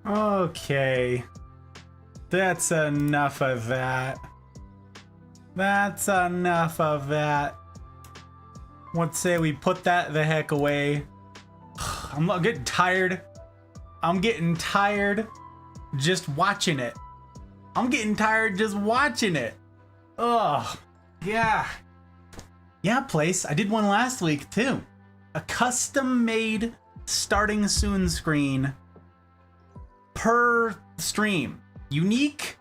Okay. That's enough of that. That's enough of that. Let's say we put that the heck away. I'm getting tired. I'm getting tired just watching it. I'm getting tired just watching it. Ugh. Yeah. Yeah, place. I did one last week too. A custom-made starting soon screen per stream. Unique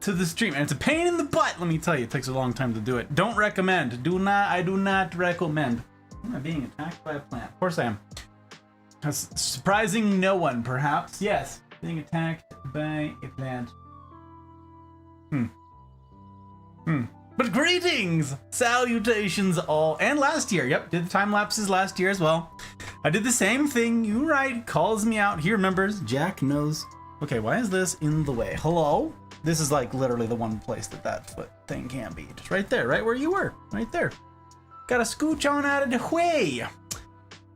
to the stream. And it's a pain in the butt, let me tell you. It takes a long time to do it. Don't recommend. I do not recommend. Am I being attacked by a plant? Of course I am. That's surprising no one, perhaps. Yes. Being attacked by a plant. But greetings! Salutations all. And last year. Yep, did the time lapses last year as well. I did the same thing. You right. Calls me out. He remembers. Jack knows. Okay, why is this in the way? Hello? This is like literally the one place that foot thing can be. Just right there, right where you were. Right there. Gotta scooch on out of the way.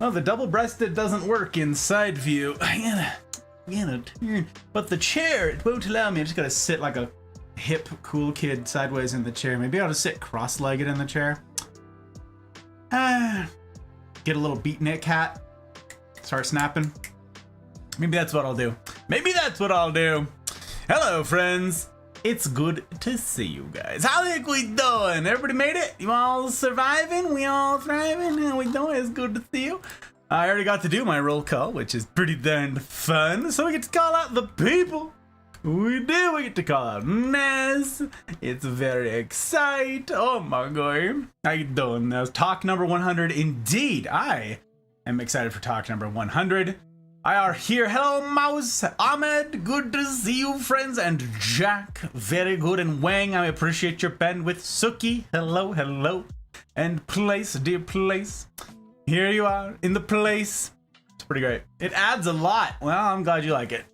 Oh, the double-breasted doesn't work in side view. I gotta turn. But the chair, it won't allow me. I just gotta sit like a hip, cool kid sideways in the chair. Maybe I'll just sit cross-legged in the chair. Get a little beatnik hat. Start snapping. Maybe that's what I'll do. Maybe that's what I'll do. Hello, friends. It's good to see you guys. How the heck we doing? Everybody made it? You all surviving? We all thriving? How we doing? It's good to see you. I already got to do my roll call, which is pretty darn fun. So we get to call out the people. We do. We get to call out Ness. It's very exciting. Oh my god. How you doing? That was talk number 100. Indeed, I am excited for talk number 100. I are here. Hello, Mouse. Ahmed, good to see you, friends. And Jack, very good. And Wang, I appreciate your bandwidth. Suki, hello, hello. And Place, dear Place. Here you are in the place. It's pretty great. It adds a lot. Well, I'm glad you like it.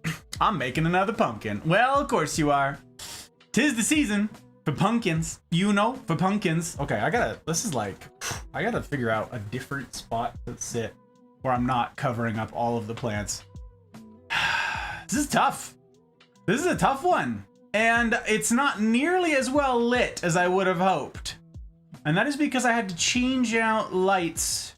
I'm making another pumpkin. Well, of course you are. 'Tis the season for pumpkins. You know, for pumpkins. Okay, I gotta figure out a different spot to sit where I'm not covering up all of the plants. This is tough. This is a tough one. And it's not nearly as well lit as I would have hoped. And that is because I had to change out lights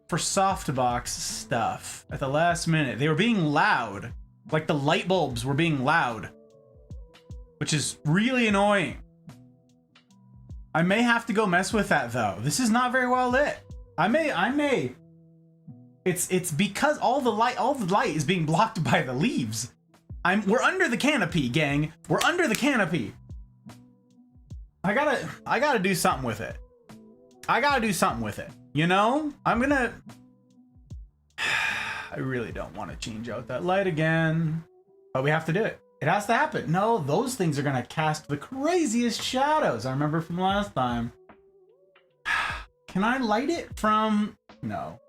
for softbox stuff at the last minute. They were being loud. Like the light bulbs were being loud, which is really annoying. I may have to go mess with that though. This is not very well lit. I may. It's because all the light is being blocked by the leaves. We're under the canopy, gang. We're under the canopy. I gotta do something with it. I gotta do something with it. You know? I really don't want to change out that light again. But we have to do it. It has to happen. No, those things are gonna cast the craziest shadows. I remember from last time. Can I light it from... No.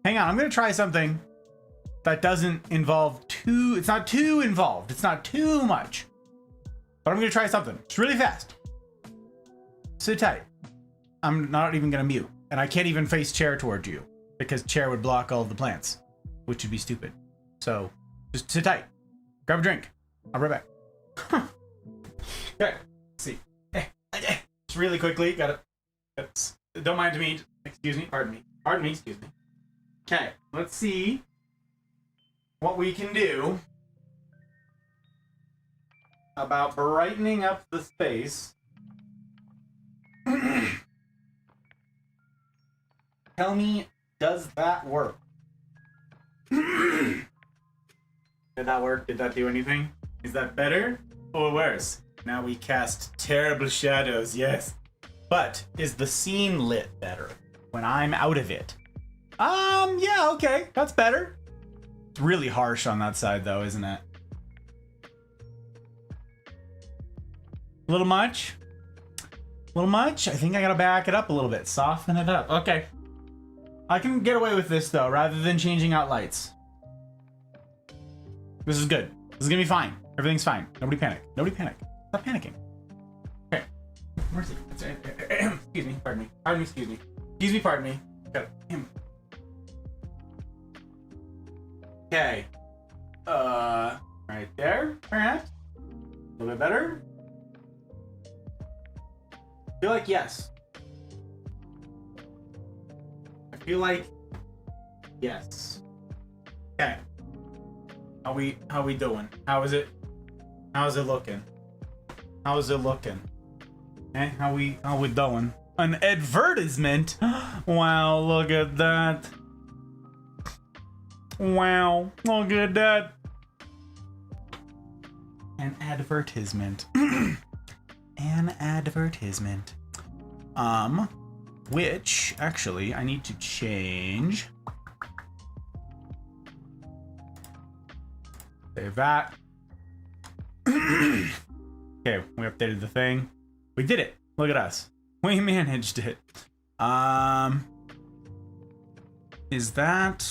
Hang on, I'm gonna try something that doesn't involve not too involved. It's not too much. But I'm gonna try something. It's really fast. Sit tight. I'm not even gonna mute. And I can't even face chair towards you because chair would block all of the plants, which would be stupid. So just sit tight. Grab a drink. I'll be right back. Okay. Let's see. Just really quickly. Got it. Don't mind me. Excuse me. Pardon me. Pardon me. Excuse me. Okay. Let's see what we can do about brightening up the space. Tell me, does that work? Did that work? Did that do anything? Is that better or worse? Now we cast terrible shadows, yes. But is the scene lit better when I'm out of it? Yeah, okay, that's better. It's really harsh on that side though, isn't it? A little much? A little much? I think I gotta back it up a little bit. Soften it up. Okay. I can get away with this though, rather than changing out lights. This is good. This is gonna be fine. Everything's fine. Nobody panic. Nobody panic. Stop panicking. Okay. Where's it? Excuse me. Pardon me. Pardon me. Excuse me. Excuse me. Pardon me. Got him. Okay. Right there, perhaps. A little bit better. I feel like yes. I feel like yes. Okay. How we doing? How is it looking? How is it looking? How we doing? An advertisement? Wow, look at that. Wow, look at that. An advertisement. An advertisement. Which actually I need to change. Save that. Okay, we updated the thing. We did it. Look at us. We managed it. Is that...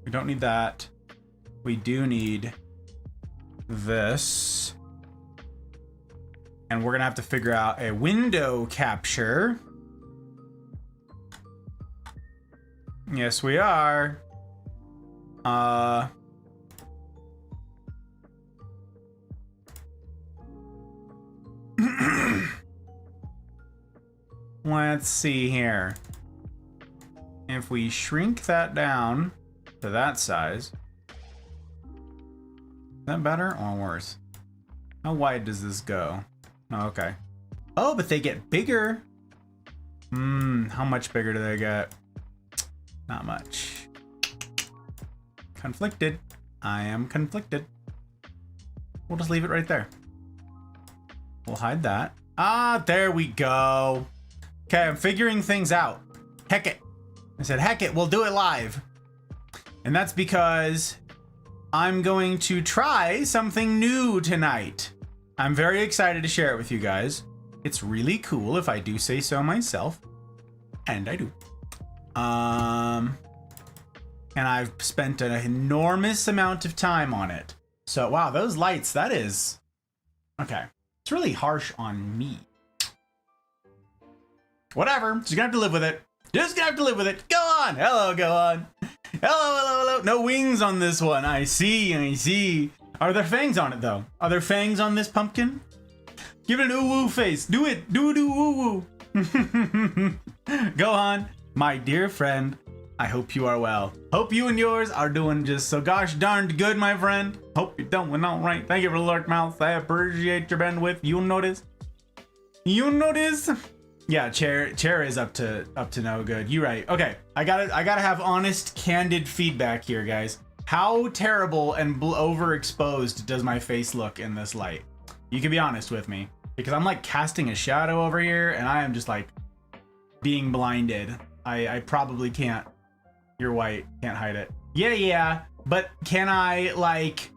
We don't need that. We do need this. And we're gonna have to figure out a window capture. Yes, we are. Let's see here. If we shrink that down to that size, is that better or worse? How wide does this go? Oh, okay. Oh, but they get bigger. How much bigger do they get? Not much. Conflicted. I am conflicted. We'll just leave it right there. We'll hide that. Ah, there we go. Okay, I'm figuring things out. Heck it. I said, heck it, we'll do it live. And that's because I'm going to try something new tonight. I'm very excited to share it with you guys. It's really cool if I do say so myself. And I do. And I've spent an enormous amount of time on it. So, wow, those lights, that is... Okay. It's really harsh on me. Whatever. Just gonna have to live with it. Just gonna have to live with it. Go on. Hello, go on. Hello, hello, hello. No wings on this one. I see, I see. Are there fangs on it, though? Are there fangs on this pumpkin? Give it an ooh-woo face. Do it. Do-do-woo-woo. Go on. My dear friend, I hope you are well. Hope you and yours are doing just so gosh darned good, my friend. Hope you're doing all right. Thank you for the lurk mouth. I appreciate your bandwidth. You notice? You notice? Yeah, chair is up to no good. You're right. Okay, I gotta have honest, candid feedback here, guys. How terrible and overexposed does my face look in this light? You can be honest with me, because I'm like casting a shadow over here, and I am just like being blinded. I probably can't. You're white. Can't hide it. Yeah. But can I like?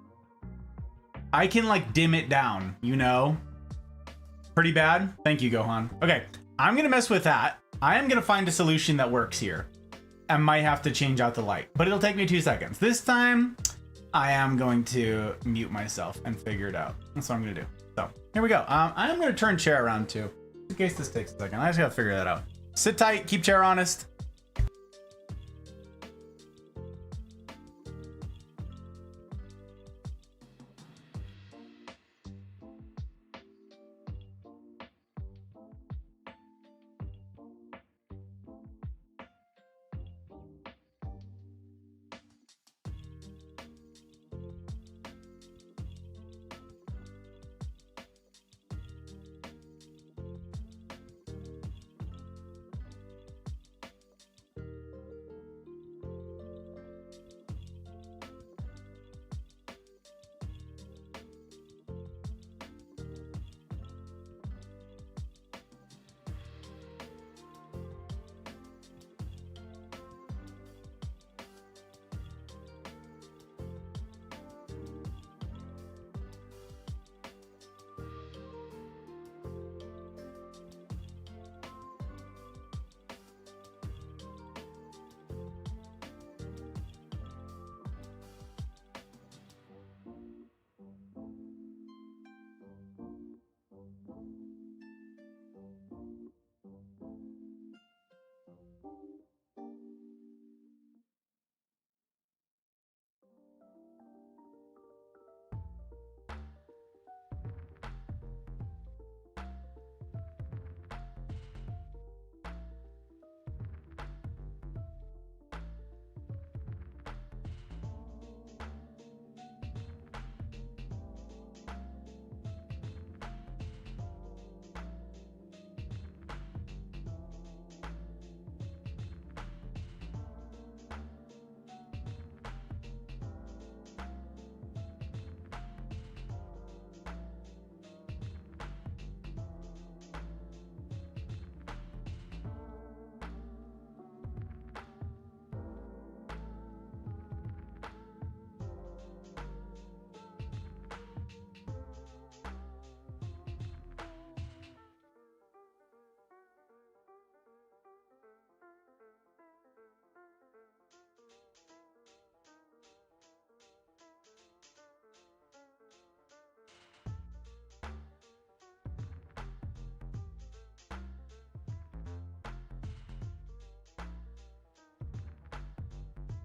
I can like dim it down. You know. Pretty bad. Thank you, Gohan. Okay. I'm gonna mess with that. I am gonna find a solution that works here. I might have to change out the light, but it'll take me 2 seconds. This time, I am going to mute myself and figure it out. That's what I'm gonna do. So here we go. I'm gonna turn chair around too, in case this takes a second. I just gotta figure that out. Sit tight, keep chair honest.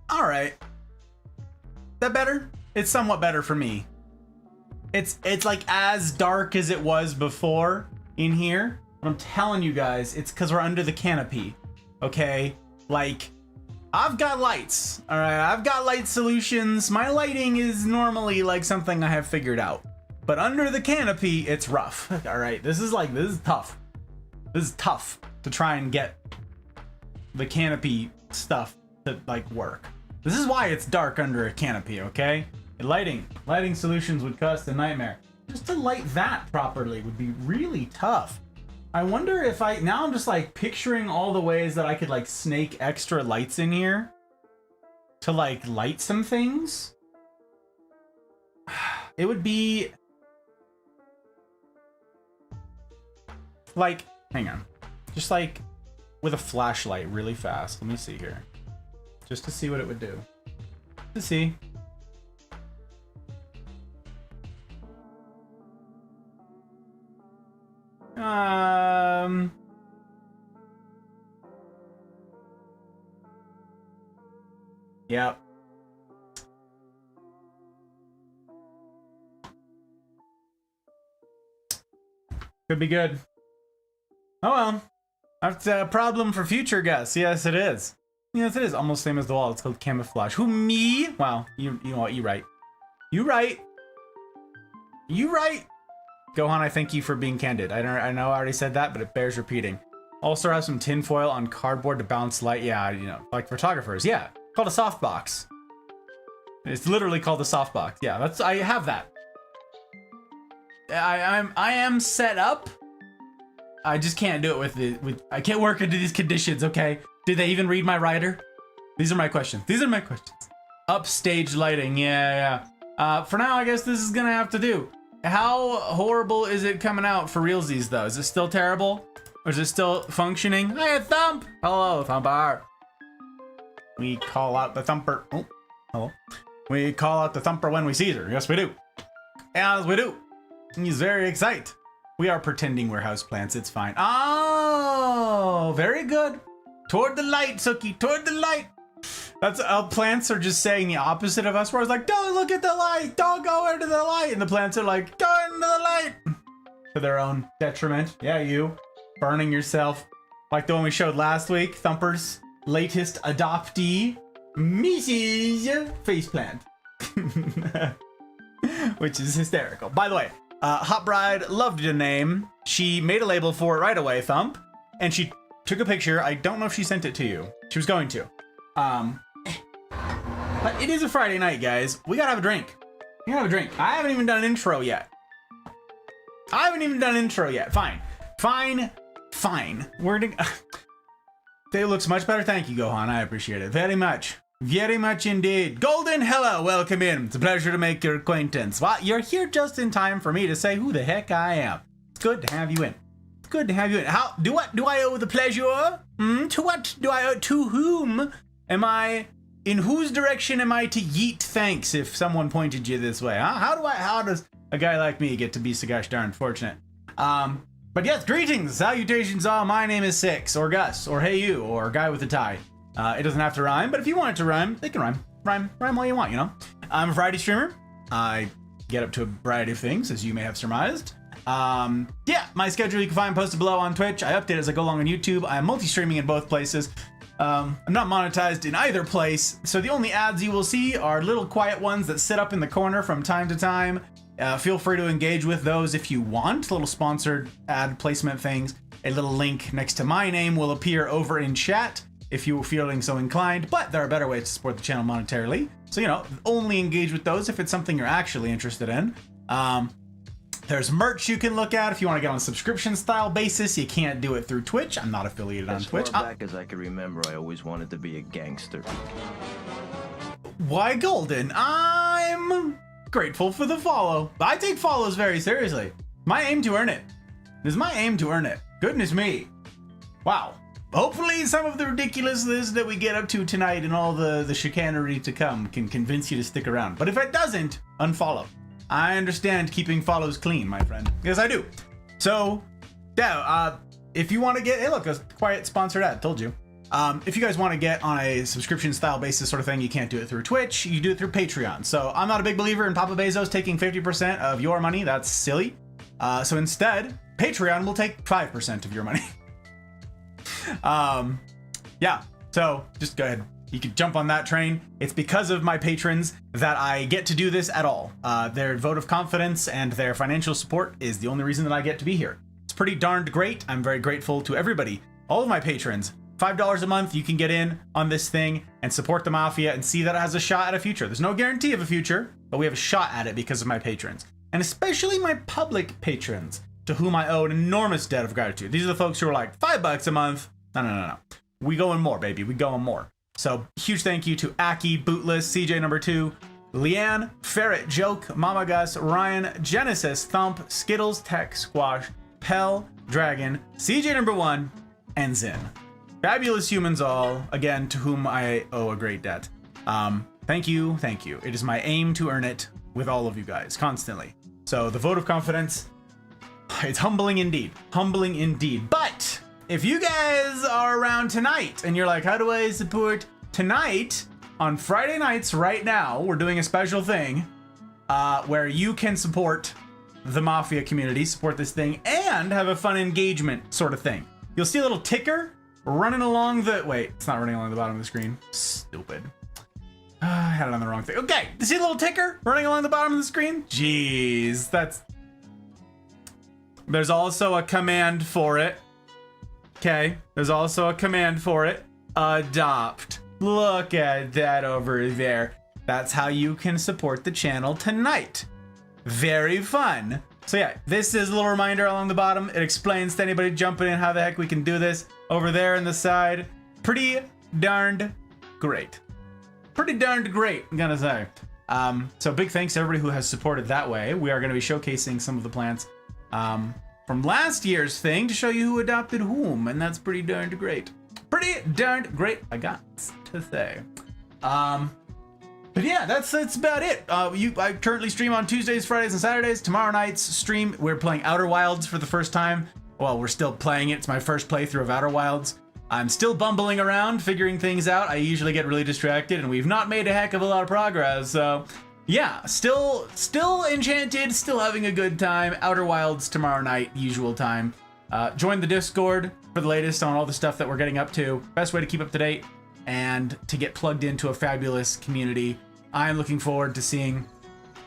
All right. That better? It's somewhat better for me. It's like as dark as it was before in here. But I'm telling you guys, it's because we're under the canopy. Okay? Like, I've got lights. All right, I've got light solutions. My lighting is normally like something I have figured out. But under the canopy, it's rough. All right, this is tough. This is tough to try and get the canopy stuff to like work. This is why it's dark under a canopy, okay? Lighting solutions would cost a nightmare. Just to light that properly would be really tough. I wonder if now I'm just like picturing all the ways that I could like snake extra lights in here to like light some things. It would be like, hang on, just like with a flashlight really fast. Let me see here. Just to see what it would do. To see. Yep. Could be good. Oh well. That's a problem for future Gus. Yes, it is. Yes, it is. Almost same as the wall. It's called camouflage. Who, me? Wow. You know what? You're right. You right. You right. Gohan, I thank you for being candid. I know I already said that, but it bears repeating. Also have some tin foil on cardboard to bounce light. Yeah, you know, like photographers. Yeah. Called a softbox. It's literally called a softbox. Yeah, I have that. I am set up. I just can't do it with I can't work under these conditions, okay? Did they even read my writer? These are my questions. Upstage lighting, yeah. For now, I guess this is gonna have to do. How horrible is it coming out for realsies though? Is it still terrible? Or is it still functioning? Hey, Thump! Hello, Thumper. We call out the thumper. Oh, hello. We call out the thumper when we see her. Yes, we do. Yes, we do. He's very excited. We are pretending we're houseplants. It's fine. Oh, very good. Toward the light, Suki. Toward the light. That's plants are just saying the opposite of us. Where it's like, don't look at the light. Don't go into the light. And the plants are like, go into the light. To their own detriment. Yeah, you. Burning yourself. Like the one we showed last week. Thumper's latest adoptee. Mrs. Faceplant. Which is hysterical. By the way, Hot Bride loved the name. She made a label for it right away, Thump. And she took a picture. I don't know if she sent it to you. She was going to. But it is a Friday night, guys. We gotta have a drink. We gotta have a drink. I haven't even done an intro yet. Fine. We're gonna... Day looks much better. Thank you, Gohan. I appreciate it very much. Very much indeed. Golden, hello. Welcome in. It's a pleasure to make your acquaintance. Well, you're here just in time for me to say who the heck I am. It's good to have you in. It's good to have you in. How do what do I owe the pleasure? To what do I owe? To whom am I? In whose direction am I to yeet thanks if someone pointed you this way? Huh? How does a guy like me get to be so gosh darn fortunate? But yes, greetings, salutations all. My name is Six, or Gus, or Hey You, or Guy with a Tie. It doesn't have to rhyme, but if you want it to rhyme, it can rhyme. Rhyme all you want, you know? I'm a Friday streamer. I get up to a variety of things, as you may have surmised. Yeah, my schedule you can find posted below on Twitch. I update as I go along on YouTube. I'm multi-streaming in both places. I'm not monetized in either place, so the only ads you will see are little quiet ones that sit up in the corner from time to time. Feel free to engage with those if you want. Little sponsored ad placement things. A little link next to my name will appear over in chat if you were feeling so inclined, but there are better ways to support the channel monetarily. So, you know, only engage with those if it's something you're actually interested in. There's merch you can look at if you want to get on a subscription style basis. You can't do it through Twitch. I'm not affiliated on Twitch. As far back as I can remember, I always wanted to be a gangster. Why, Golden? I'm grateful for the follow. I take follows very seriously. My aim to earn it. It is my aim to earn it. Goodness me. Wow. Hopefully some of the ridiculousness that we get up to tonight and all the chicanery to come can convince you to stick around. But if it doesn't, unfollow. I understand keeping follows clean, my friend. Yes, I do. So, yeah, if you want to get... Hey, look, a quiet sponsored ad. Told you. If you guys want to get on a subscription style basis sort of thing, you can't do it through Twitch. You do it through Patreon. So I'm not a big believer in Papa Bezos taking 50% of your money. That's silly. So instead, Patreon will take 5% of your money. Yeah, so just go ahead. You can jump on that train. It's because of my patrons that I get to do this at all. Their vote of confidence and their financial support is the only reason that I get to be here. It's pretty darned great. I'm very grateful to everybody, all of my patrons. $5 a month, you can get in on this thing and support the Mafia and see that it has a shot at a future. There's no guarantee of a future, but we have a shot at it because of my patrons. And especially my public patrons, to whom I owe an enormous debt of gratitude. These are the folks who are like, $5 a month. No. We going more, baby. We going more. So huge thank you to Aki, Bootless, CJ number 2, Leanne, Ferret, Joke, Mama Gus, Ryan, Genesis, Thump, Skittles, Tech, Squash, Pell, Dragon, CJ number 1, and Zin. Fabulous humans all, again, to whom I owe a great debt. Thank you. It is my aim to earn it with all of you guys, constantly. So the vote of confidence, it's humbling indeed. But if you guys are around tonight and you're like, how do I support tonight? On Friday nights right now, we're doing a special thing where you can support the Mafia community, support this thing, and have a fun engagement sort of thing. You'll see a little ticker running along the... Wait, it's not running along the bottom of the screen. Stupid. I had it on the wrong thing. Okay, you see a little ticker running along the bottom of the screen? Jeez, that's... There's also a command for it. Okay, there's also a command for it. Adopt. Look at that over there. That's how you can support the channel tonight. Very fun. So yeah, this is a little reminder along the bottom. It explains to anybody jumping in how the heck we can do this. Over there on the side, pretty darned great. Pretty darned great, I'm gonna say. So big thanks to everybody who has supported that way. We are gonna be showcasing some of the plants from last year's thing to show you who adopted whom, and that's pretty darned great. pretty darn great, I got to say. But yeah, that's about it. I currently stream on Tuesdays, Fridays, and Saturdays. Tomorrow night's stream, we're playing Outer Wilds for the first time. Well, we're still playing it. It's my first playthrough of Outer Wilds. I'm still bumbling around, figuring things out. I usually get really distracted, and we've not made a heck of a lot of progress. So yeah, still enchanted, still having a good time. Outer Wilds tomorrow night, usual time. Join the Discord for the latest on all the stuff that we're getting up to. Best way to keep up to date and to get plugged into a fabulous community. I am looking forward to seeing.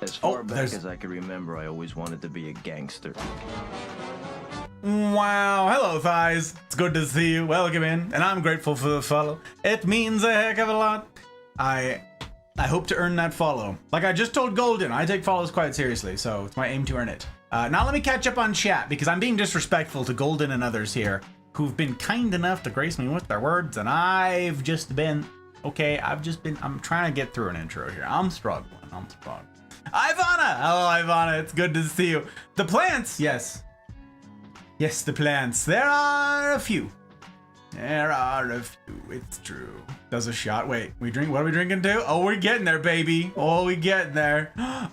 As far back as I can remember, I always wanted to be a gangster. Wow, hello Thighs. It's good to see you. Welcome in, and I'm grateful for the follow. It means a heck of a lot. I hope to earn that follow. Like I just told Golden, I take follows quite seriously, so it's my aim to earn it. Now let me catch up on chat, because I'm being disrespectful to Golden and others here who've been kind enough to grace me with their words, and I've just been, I'm trying to get through an intro here. I'm struggling. Ivana! Hello, Ivana. It's good to see you. The plants, yes. Yes, the plants. There are a few. It's true. Does a shot. Wait, what are we drinking to? Oh, we're getting there, baby. Oh, we getting there.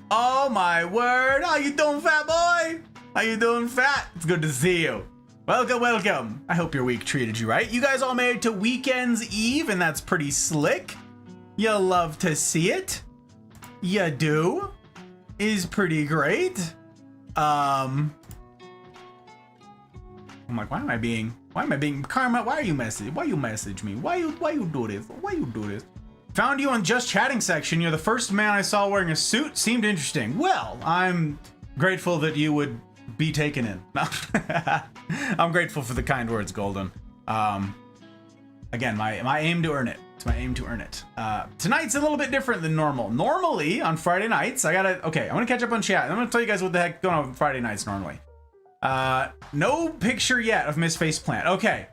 Oh, my word. How you doing, fat boy? How you doing, fat? It's good to see you. Welcome. I hope your week treated you right. You guys all made it to Weekend's Eve, and that's pretty slick. You love to see it. You do. Is pretty great. I'm like, why am I being Karma? Why you message me? Why you do this? Found you on Just Chatting section. You're the first man I saw wearing a suit. Seemed interesting. Well, I'm grateful that you would be taken in. I'm grateful for the kind words, Golden. Again, my aim to earn it. It's my aim to earn it. Tonight's a little bit different than normal. Normally on Friday nights, I'm gonna catch up on chat. I'm gonna tell you guys what the heck going on Friday nights normally. No picture yet of Miss Faceplant. Okay.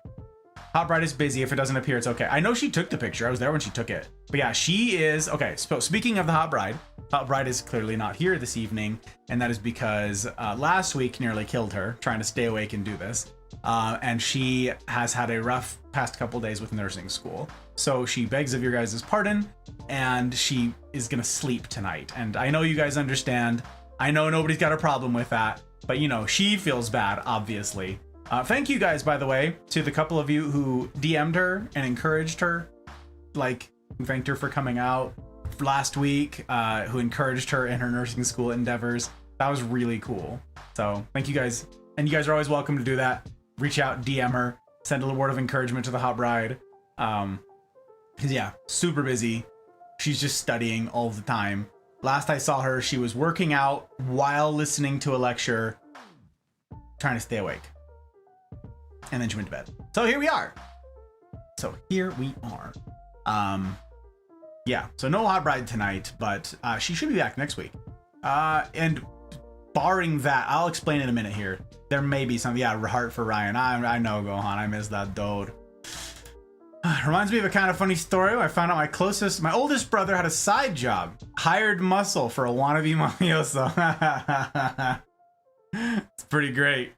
Hot Bride is busy. If it doesn't appear, it's okay. I know she took the picture. I was there when she took it. But yeah, she is... Okay, so speaking of the Hot Bride is clearly not here this evening, and that is because last week nearly killed her, trying to stay awake and do this. And she has had a rough past couple days with nursing school. So she begs of your guys' pardon, and she is gonna sleep tonight. And I know you guys understand. I know nobody's got a problem with that. But, you know, she feels bad, obviously. Thank you guys, by the way, to the couple of you who DM'd her and encouraged her. Like, thanked her for coming out last week, who encouraged her in her nursing school endeavors. That was really cool. So, thank you guys. And you guys are always welcome to do that. Reach out, DM her, send a little word of encouragement to the Hot Bride. Because, yeah, super busy. She's just studying all the time. Last I saw her, she was working out while listening to a lecture, trying to stay awake. And then she went to bed. So here we are. Yeah, so no Hot Bride tonight, but she should be back next week. And barring that, I'll explain in a minute here. There may be some, yeah, heart for Ryan. I know, Gohan, I miss that dude. Reminds me of a kind of funny story. I found out my oldest brother had a side job. Hired muscle for a wannabe mafioso. It's pretty great.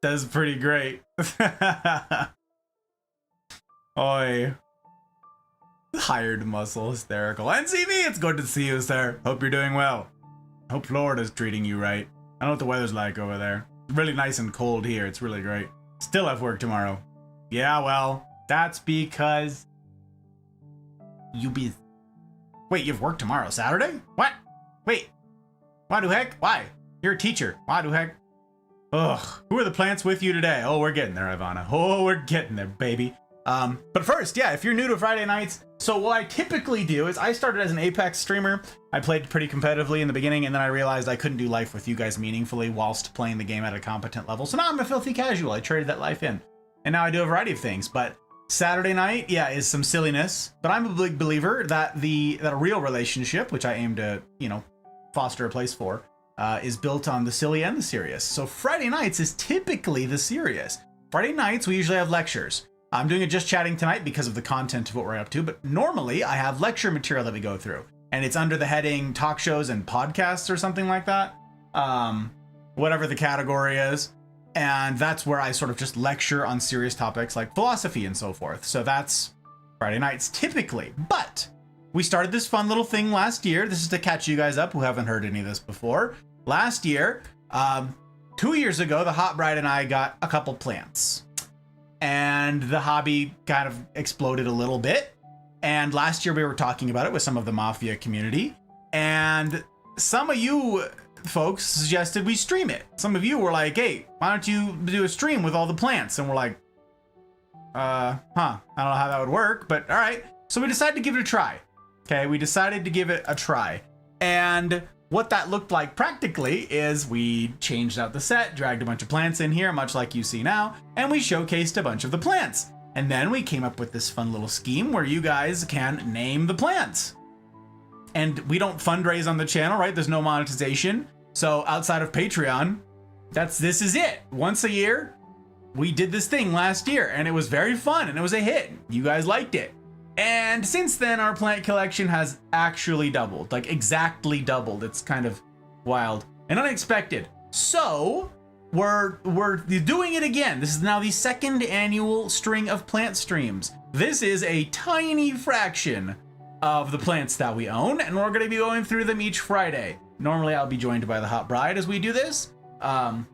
That's pretty great. Oi. Hired muscle, hysterical. NCV, it's good to see you, sir. Hope you're doing well. Hope Florida's treating you right. I don't know what the weather's like over there. It's really nice and cold here. It's really great. Still have work tomorrow. Yeah, well... That's because you be... Wait, you have work tomorrow, Saturday? What? Wait. Why the heck? Why? You're a teacher. Why the heck? Ugh. Who are the plants with you today? Oh, we're getting there, Ivana. Oh, we're getting there, baby. But first, yeah, if you're new to Friday nights, so what I typically do is I started as an Apex streamer. I played pretty competitively in the beginning, and then I realized I couldn't do life with you guys meaningfully whilst playing the game at a competent level. So now I'm a filthy casual. I traded that life in. And now I do a variety of things, but... Saturday night, yeah, is some silliness, but I'm a big believer that a real relationship, which I aim to, you know, foster a place for, is built on the silly and the serious. So Friday nights is typically the serious. Friday nights, we usually have lectures. I'm doing a Just Chatting tonight because of the content of what we're up to, but normally I have lecture material that we go through, and it's under the heading talk shows and podcasts or something like that. Whatever the category is. And that's where I sort of just lecture on serious topics like philosophy and so forth. So that's Friday nights typically. But we started this fun little thing last year. This is to catch you guys up who haven't heard any of this before. Last year, 2 years ago, the Hot Bride and I got a couple plants. And the hobby kind of exploded a little bit. And last year we were talking about it with some of the Mafia community. And some of you folks suggested we stream it. Some of you were like, hey, why don't you do a stream with all the plants? And we're like, I don't know how that would work, but all right. So we decided to give it a try. Okay, we decided to give it a try. And what that looked like practically is we changed out the set, dragged a bunch of plants in here, much like you see now, and we showcased a bunch of the plants. And then we came up with this fun little scheme where you guys can name the plants. And we don't fundraise on the channel, right? There's no monetization. So outside of Patreon, this is it. Once a year, we did this thing last year and it was very fun and it was a hit. You guys liked it. And since then, our plant collection has actually doubled, like exactly doubled. It's kind of wild and unexpected. So we're doing it again. This is now the second annual string of plant streams. This is a tiny fraction of the plants that we own, and we're going to be going through them each Friday. Normally, I'll be joined by the Hot Bride as we do this. And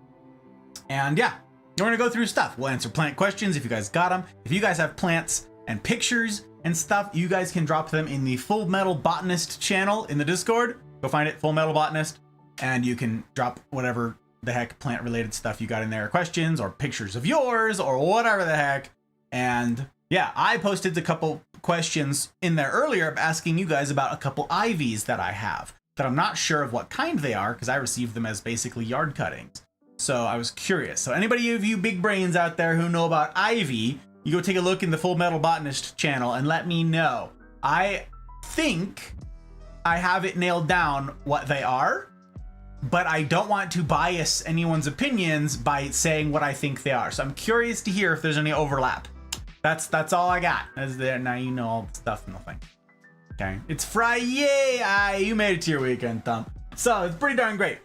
yeah, we're going to go through stuff. We'll answer plant questions if you guys got them. If you guys have plants and pictures and stuff, you guys can drop them in the Full Metal Botanist channel in the Discord. Go find it, Full Metal Botanist, and you can drop whatever the heck plant related stuff you got in there, questions or pictures of yours or whatever the heck. And yeah, I posted a couple questions in there earlier asking you guys about a couple ivies that I have that I'm not sure of what kind they are because I received them as basically yard cuttings. So I was curious. So anybody of you big brains out there who know about ivy, you go take a look in the Full Metal Botanist channel and let me know. I think I have it nailed down what they are, but I don't want to bias anyone's opinions by saying what I think they are. So I'm curious to hear if there's any overlap. That's all I got. As there now, you know all the stuff in the thing. Okay, it's Friday. You made it to your weekend, Thump. So it's pretty darn great.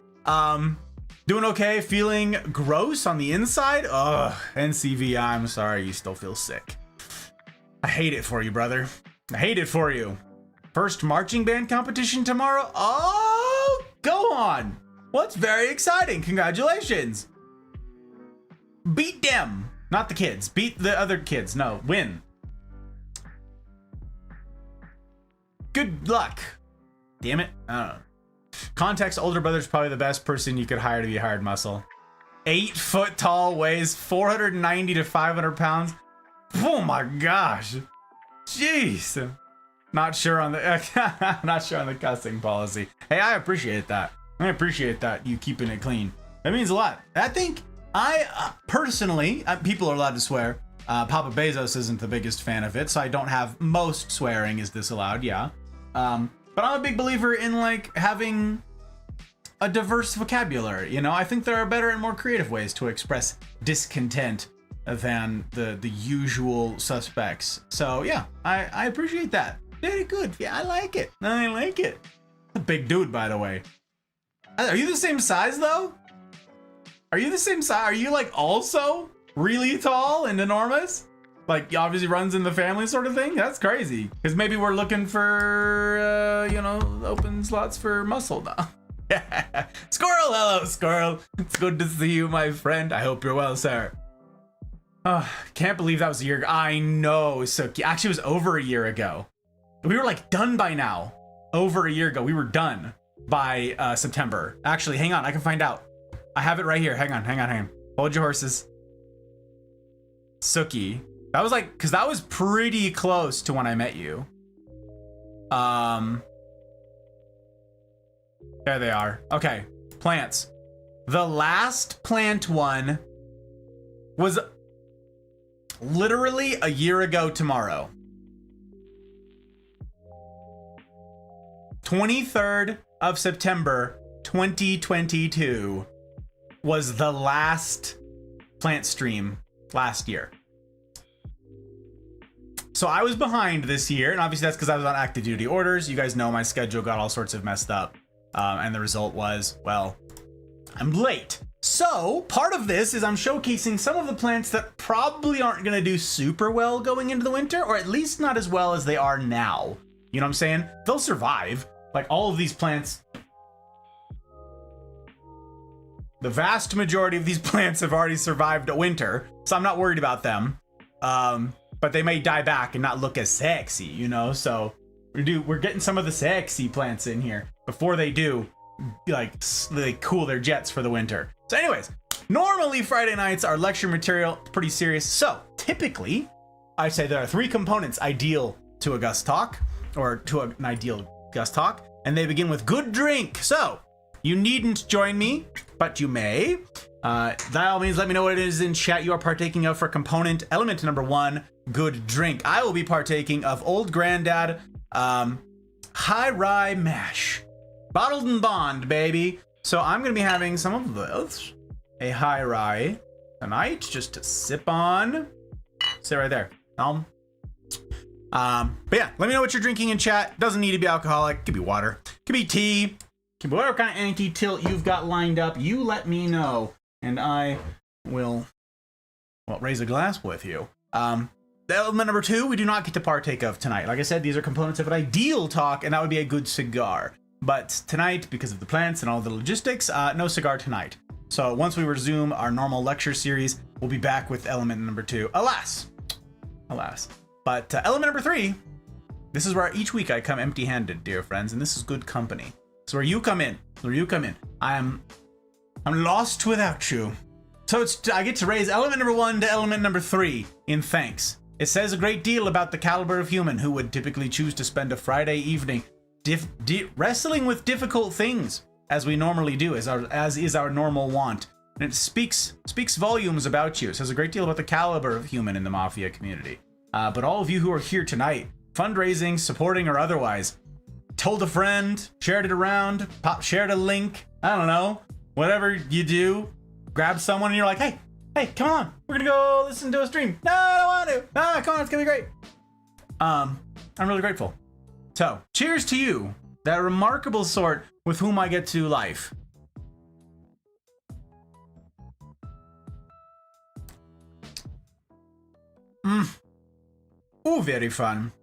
Doing okay. Feeling gross on the inside. Ugh, NCV. I'm sorry. You still feel sick. I hate it for you, brother. I hate it for you. First marching band competition tomorrow. Oh, go on. Well, it's very exciting. Congratulations. Beat them. Not the kids. Beat the other kids. No, win. Good luck. Damn it. I don't know. Context, older brother's probably the best person you could hire to be hired muscle. 8 foot tall, weighs 490 to 500 pounds. Oh my gosh. Jeez. Not sure on the cussing policy. Hey, I appreciate that. I appreciate that you keeping it clean. That means a lot. I think I personally, people are allowed to swear. Papa Bezos isn't the biggest fan of it, so I don't have most swearing is disallowed. Yeah. But I'm a big believer in like having a diverse vocabulary. You know, I think there are better and more creative ways to express discontent than the usual suspects. So yeah, I appreciate that. Very good. Yeah, I like it. I like it. A big dude, by the way. Are you the same size though? Are you the same size? Are you like also really tall and enormous? Like obviously runs in the family sort of thing? That's crazy. Because maybe we're looking for, open slots for muscle now. Squirrel, hello, Squirrel. It's good to see you, my friend. I hope you're well, sir. Oh, can't believe that was a year ago. I know, so actually it was over a year ago. We were like done by now. Over a year ago, we were done by September. Actually, hang on, I can find out. I have it right here. Hang on. Hold your horses. Suki. That was like, cause that was pretty close to when I met you. There they are. Okay, plants. The last plant one was literally a year ago tomorrow. 23rd of September, 2022 was the last plant stream last year. So I was behind this year, and obviously that's because I was on active duty orders. You guys know my schedule got all sorts of messed up. And the result was, well, I'm late. So part of this is I'm showcasing some of the plants that probably aren't going to do super well going into the winter, or at least not as well as they are now. You know what I'm saying? They'll survive. Like all of these plants, the vast majority of these plants have already survived a winter, so I'm not worried about them. But they may die back and not look as sexy, you know? So we're getting some of the sexy plants in here before they do, like, they cool their jets for the winter. So anyways, normally Friday nights are lecture material, pretty serious. So typically, I say there are 3 components ideal to a Gus talk, or to an ideal Gus talk, and they begin with good drink. So you needn't join me, but you may. By all means, let me know what it is in chat you are partaking of for component element number 1, good drink. I will be partaking of Old Granddad High Rye Mash. Bottled and bond, baby. So I'm going to be having some of this, a High Rye tonight, just to sip on. Sit right there. But yeah, let me know what you're drinking in chat. Doesn't need to be alcoholic. Could be water. Could be tea. Could be whatever kind of anti-tilt you've got lined up. You let me know, and I will, well, raise a glass with you. The element number 2, we do not get to partake of tonight. Like I said, these are components of an ideal talk, and that would be a good cigar. But tonight, because of the plants and all the logistics, no cigar tonight. So once we resume our normal lecture series, we'll be back with element number 2. Alas. But element number 3, this is where each week I come empty-handed, dear friends, and this is good company. So where you come in, I'm lost without you. So I get to raise element number 1 to element number 3 in thanks. It says a great deal about the caliber of human who would typically choose to spend a Friday evening wrestling with difficult things, as we normally do, as is our normal want. And it speaks volumes about you. It says a great deal about the caliber of human in the Mafia community. But all of you who are here tonight, fundraising, supporting, or otherwise, told a friend, shared it around, shared a link, I don't know, whatever you do, grab someone and you're like, hey, come on, we're gonna go listen to a stream. No, I don't want to. No, come on, it's gonna be great. I'm really grateful. So, cheers to you, that remarkable sort with whom I get to life. Ooh, very fun.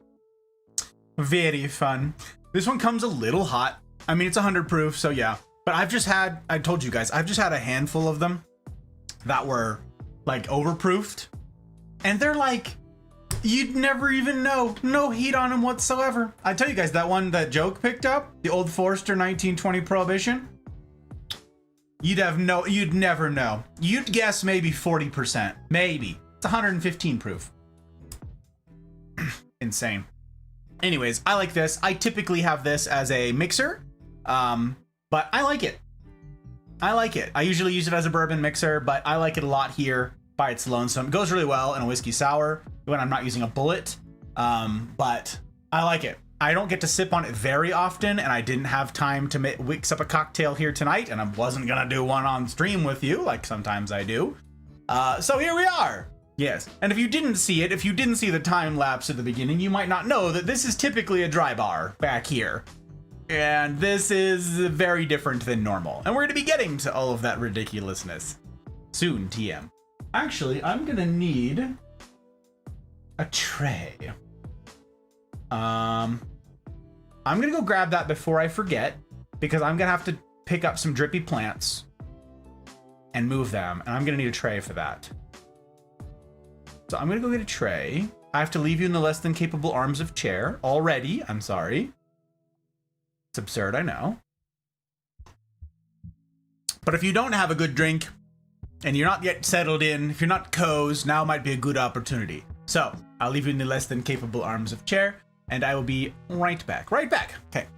Very fun. This one comes a little hot. I mean, it's 100 proof, so yeah. But I told you guys, I've just had a handful of them that were, like, overproofed. And they're like, you'd never even know. No heat on them whatsoever. I tell you guys, that one that Joke picked up, the Old Forester 1920 Prohibition, you'd never know. You'd guess maybe 40%. Maybe. It's 115 proof. Insane. Anyways, I like this. I typically have this as a mixer, but I like it. I usually use it as a bourbon mixer, but I like it a lot here by its lonesome. It goes really well in a whiskey sour when I'm not using a bullet, but I like it. I don't get to sip on it very often, and I didn't have time to mix up a cocktail here tonight, and I wasn't gonna do one on stream with you, like sometimes I do. So here we are. Yes, and if you didn't see the time lapse at the beginning, you might not know that this is typically a dry bar back here. And this is very different than normal. And we're going to be getting to all of that ridiculousness soon, TM. Actually, I'm going to need a tray. I'm going to go grab that before I forget, because I'm going to have to pick up some drippy plants and move them. And I'm going to need a tray for that. So I'm gonna go get a tray. I have to leave you in the less than capable arms of chair already. I'm sorry. It's absurd, I know. But if you don't have a good drink and you're not yet settled in, if you're not cozy, now might be a good opportunity. So I'll leave you in the less than capable arms of chair, and I will be right back. Right back. Okay.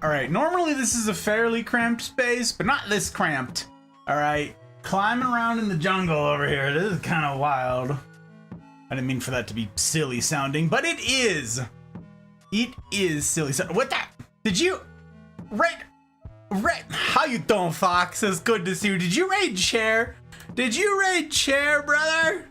All right, normally this is a fairly cramped space, but not this cramped. All right, climbing around in the jungle over here. This is kind of wild. I didn't mean for that to be silly sounding, but it is. It is silly. What that? Did you? Right. How you doing, Fox? It's good to see you. Did you raid Chair? Did you raid Chair, brother?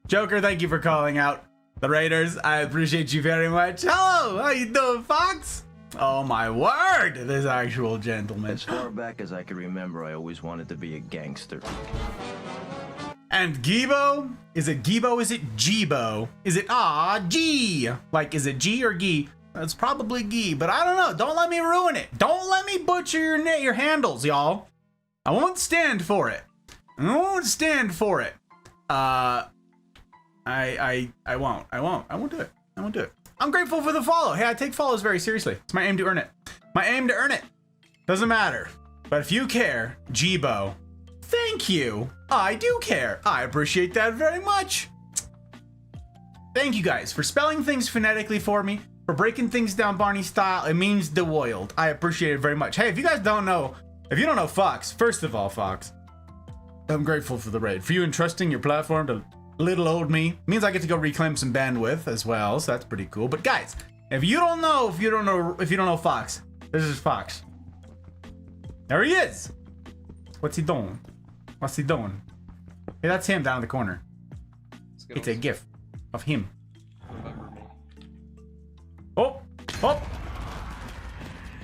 Joker, thank you for calling out the raiders. I appreciate you very much. Hello, how you doing, Fox? Oh my word, this actual gentleman. As far back as I can remember, I always wanted to be a gangster. And Gibo? Is it Gibo? Is it Gibo? Is it G? Like, is it G or G? That's probably G, but I don't know. Don't let me ruin it. Don't let me butcher your handles, y'all. I won't stand for it. I won't stand for it. I won't. I won't do it. I won't do it. I'm grateful for the follow. Hey, I take follows very seriously. It's my aim to earn it. My aim to earn it. Doesn't matter. But if you care, Jibo, thank you. I do care. I appreciate that very much. Thank you guys for spelling things phonetically for me, for breaking things down Barney style. It means the world. I appreciate it very much. Hey, if you guys don't know, if you don't know Fox, first of all, Fox, I'm grateful for the raid. For you entrusting your platform to little old me. Means I get to go reclaim some bandwidth as well, so that's pretty cool. But guys, if you don't know Fox, this is Fox. There he is. What's he doing? What's he doing? Hey, that's him down in the corner. It's a gif of him. Oh, oh,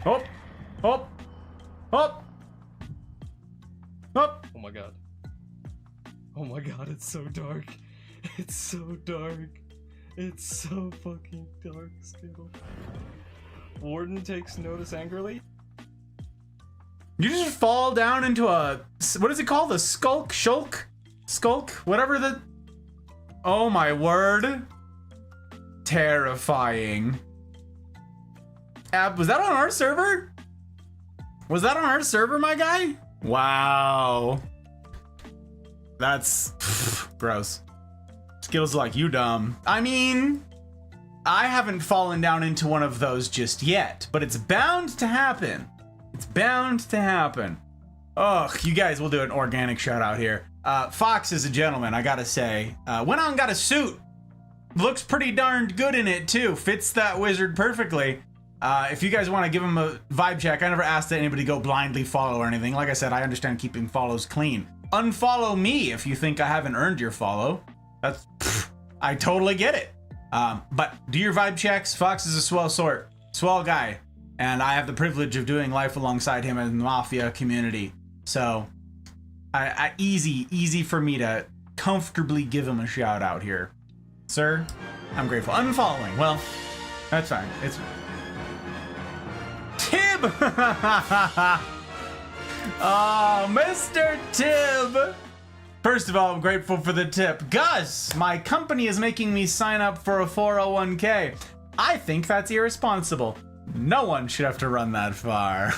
oh, oh, oh, oh. Oh my god. Oh my god, it's so dark. It's so dark. It's so fucking dark still. Warden takes notice angrily. You just fall down into a, what is it called? A skulk? Whatever the, oh my word. Terrifying. Was that on our server? Was that on our server, my guy? Wow. That's gross. Skills like you dumb. I mean, I haven't fallen down into one of those just yet, but it's bound to happen. It's bound to happen. Ugh, you guys will do an organic shout out here. Fox is a gentleman, I gotta say. Went out and got a suit. Looks pretty darned good in it too. Fits that wizard perfectly. If you guys want to give him a vibe check, I never asked that anybody go blindly follow or anything. Like I said, I understand keeping follows clean. Unfollow me if you think I haven't earned your follow. That's, I totally get it. But do your vibe checks. Fox is a swell guy. And I have the privilege of doing life alongside him in the Mafia community. So, easy for me to comfortably give him a shout out here. Sir, I'm grateful. Unfollowing, well, that's fine. It's Tib! Oh, Mr. Tib! First of all, I'm grateful for the tip. Gus, my company is making me sign up for a 401k. I think that's irresponsible. No one should have to run that far.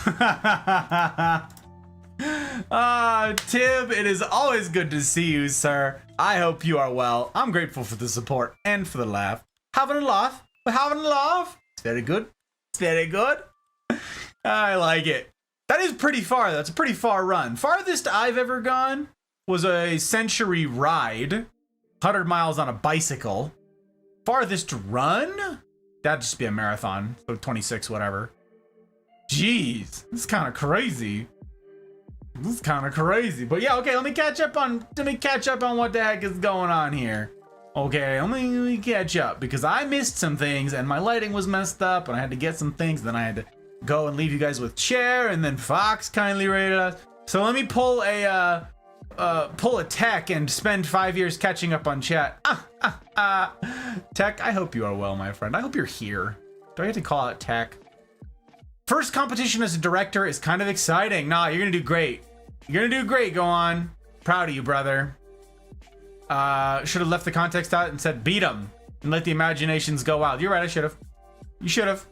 Tib, it is always good to see you, sir. I hope you are well. I'm grateful for the support and for the laugh. Having a laugh? We're having a laugh? It's very good. It's very good. I like it. That is pretty far. That's a pretty far run. Farthest I've ever gone was a century ride. 100 miles on a bicycle. Farthest run? That'd just be a marathon. So 26, whatever. Jeez. This is kind of crazy. This is kind of crazy. But yeah, okay, let me catch up on what the heck is going on here. Okay, let me catch up because I missed some things and my lighting was messed up and I had to get some things. Then I had to go and leave you guys with Chair, and then Fox kindly rated us. So let me pull a tech and spend 5 years catching up on chat. Tech, I hope you are well, my friend. I hope you're here. Do I have to call it Tech? First competition as a director is kind of exciting. Nah, you're gonna do great. You're gonna do great, go on. Proud of you, brother. Should have left the context out and said beat him and let the imaginations go wild. You're right, I should have. You should have.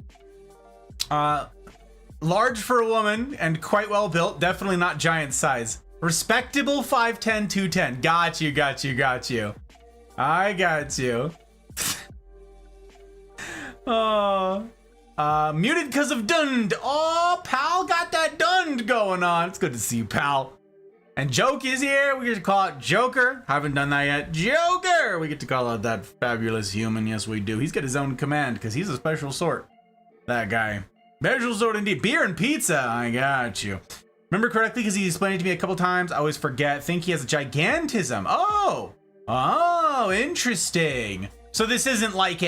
Large for a woman and quite well built. Definitely not giant size. Respectable 5'10", 210. Got you. I got you. Oh, Muted because of Dund. Oh, pal got that Dund going on. It's good to see you, pal. And Joke is here. We get to call it Joker. Haven't done that yet. Joker! We get to call out that fabulous human. Yes, we do. He's got his own command because he's a special sort. That guy. Special sort indeed. Beer and pizza. I got you. Remember correctly because he explained it to me a couple times. I always forget. Think he has a gigantism. Oh! Oh, interesting. So this isn't like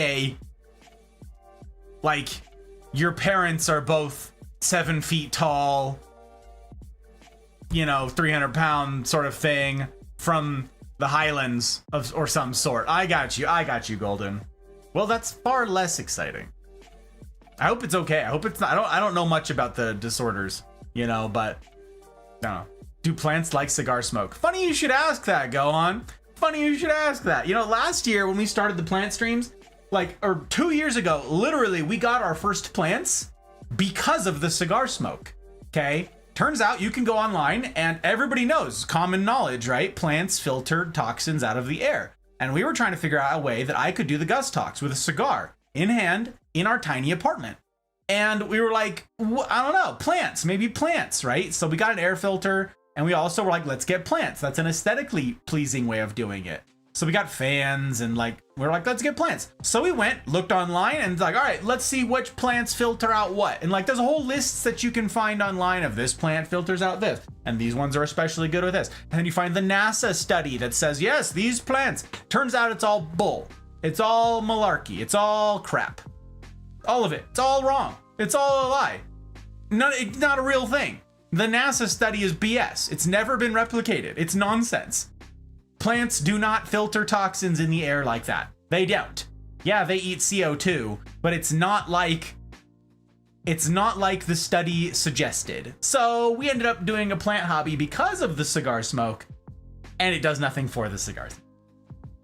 your parents are both 7 feet tall, 300-pound sort of thing from the Highlands or some sort. I got you, Golden. Well, that's far less exciting. I hope it's okay. I hope it's not. I don't know much about the disorders, but I don't know. Do plants like cigar smoke? Funny you should ask that, Gohan. Funny you should ask that. Last year when we started the plant streams, or 2 years ago, literally, we got our first plants because of the cigar smoke. Okay? Turns out you can go online and everybody knows, common knowledge, right? Plants filter toxins out of the air. And we were trying to figure out a way that I could do the Gus-Talks with a cigar in hand in our tiny apartment. And we were like, I don't know, plants, maybe plants, right? So we got an air filter and we also were like, let's get plants. That's an aesthetically pleasing way of doing it. So we got fans and we're like, let's get plants. So we went, looked online and all right, let's see which plants filter out what. And there's a whole list that you can find online of this plant filters out this. And these ones are especially good with this. And then you find the NASA study that says, yes, these plants. Turns out it's all bull. It's all malarkey. It's all crap. All of it. It's all wrong. It's all a lie. It's not a real thing. The NASA study is BS. It's never been replicated. It's nonsense. Plants do not filter toxins in the air like that. They don't. Yeah, they eat CO2, but it's not like the study suggested. So we ended up doing a plant hobby because of the cigar smoke, and it does nothing for the cigars.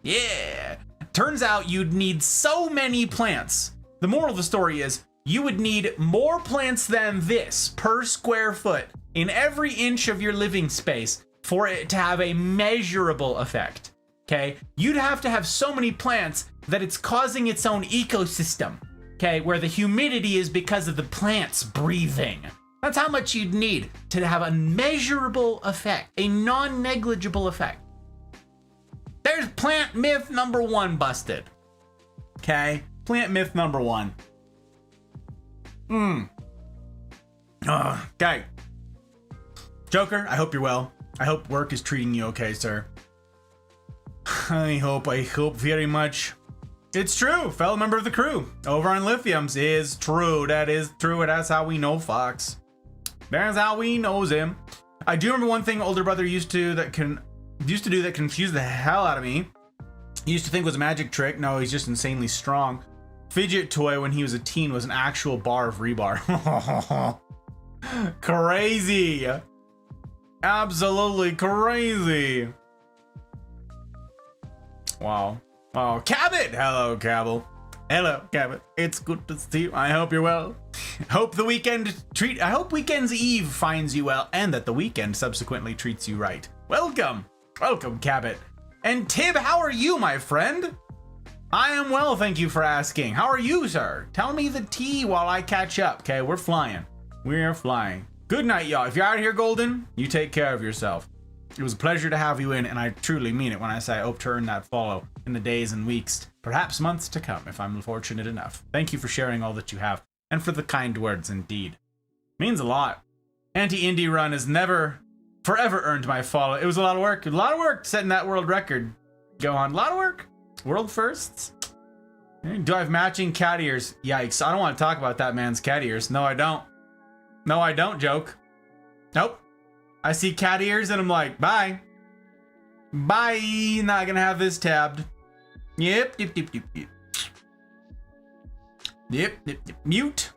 Yeah. Turns out you'd need so many plants. The moral of the story is you would need more plants than this per square foot in every inch of your living space for it to have a measurable effect, okay? You'd have to have so many plants that it's causing its own ecosystem, okay? Where the humidity is because of the plants breathing. That's how much you'd need to have a measurable effect, a non-negligible effect. There's plant myth number 1 busted, okay? Plant myth number 1. Okay. Joker, I hope you're well. I hope work is treating you okay, sir. I hope very much. It's true, fellow member of the crew. Over on Lithiums is true. That is true. That's how we know Fox. That's how we knows him. I do remember one thing older brother used to do that confused the hell out of me. He used to think was a magic trick. No, he's just insanely strong. Fidget toy when he was a teen was an actual bar of rebar. Crazy. Absolutely crazy. Wow. Oh, Cabot! Hello, Cabot. Hello, Cabot. It's good to see you. I hope you're well. I hope weekend's eve finds you well, and that the weekend subsequently treats you right. Welcome. Welcome, Cabot. And Tib, how are you, my friend? I am well, thank you for asking. How are you, sir? Tell me the tea while I catch up, okay? We're flying. We're flying. Good night, y'all. If you're out here, Golden, you take care of yourself. It was a pleasure to have you in, and I truly mean it when I say I hope to earn that follow in the days and weeks, perhaps months to come, if I'm fortunate enough. Thank you for sharing all that you have, and for the kind words indeed. Means a lot. Anti-Indie Run has never, forever earned my follow. It was a lot of work. A lot of work setting that world record. Go on. A lot of work. World firsts. Do I have matching cat ears? Yikes. I don't want to talk about that man's cat ears. No, I don't. No, I don't, Joke. Nope. I see cat ears and I'm like, bye. Bye. Not gonna have this tabbed. Yep. Mute.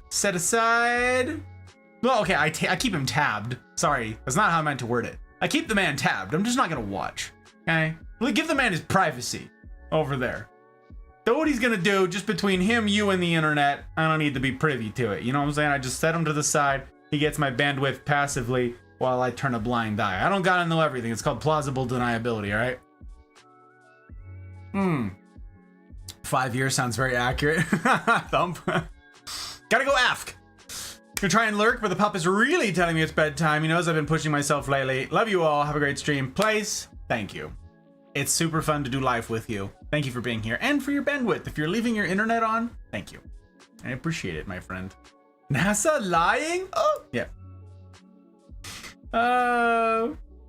Set aside. Well, okay, I keep him tabbed. Sorry, that's not how I meant to word it. I keep the man tabbed. I'm just not gonna watch. Okay? Give the man his privacy over there. So what he's gonna do, just between him, you, and the internet, I don't need to be privy to it. You know what I'm saying? I just set him to the side. He gets my bandwidth passively while I turn a blind eye. I don't gotta know everything. It's called plausible deniability, alright? 5 years sounds very accurate. Thump. Gotta go ask. Gonna try and lurk, but the pup is really telling me it's bedtime. He knows I've been pushing myself lately. Love you all. Have a great stream. Place, thank you. It's super fun to do live with you. Thank you for being here and for your bandwidth. If you're leaving your internet on, thank you. I appreciate it, my friend. NASA lying? Oh, yeah.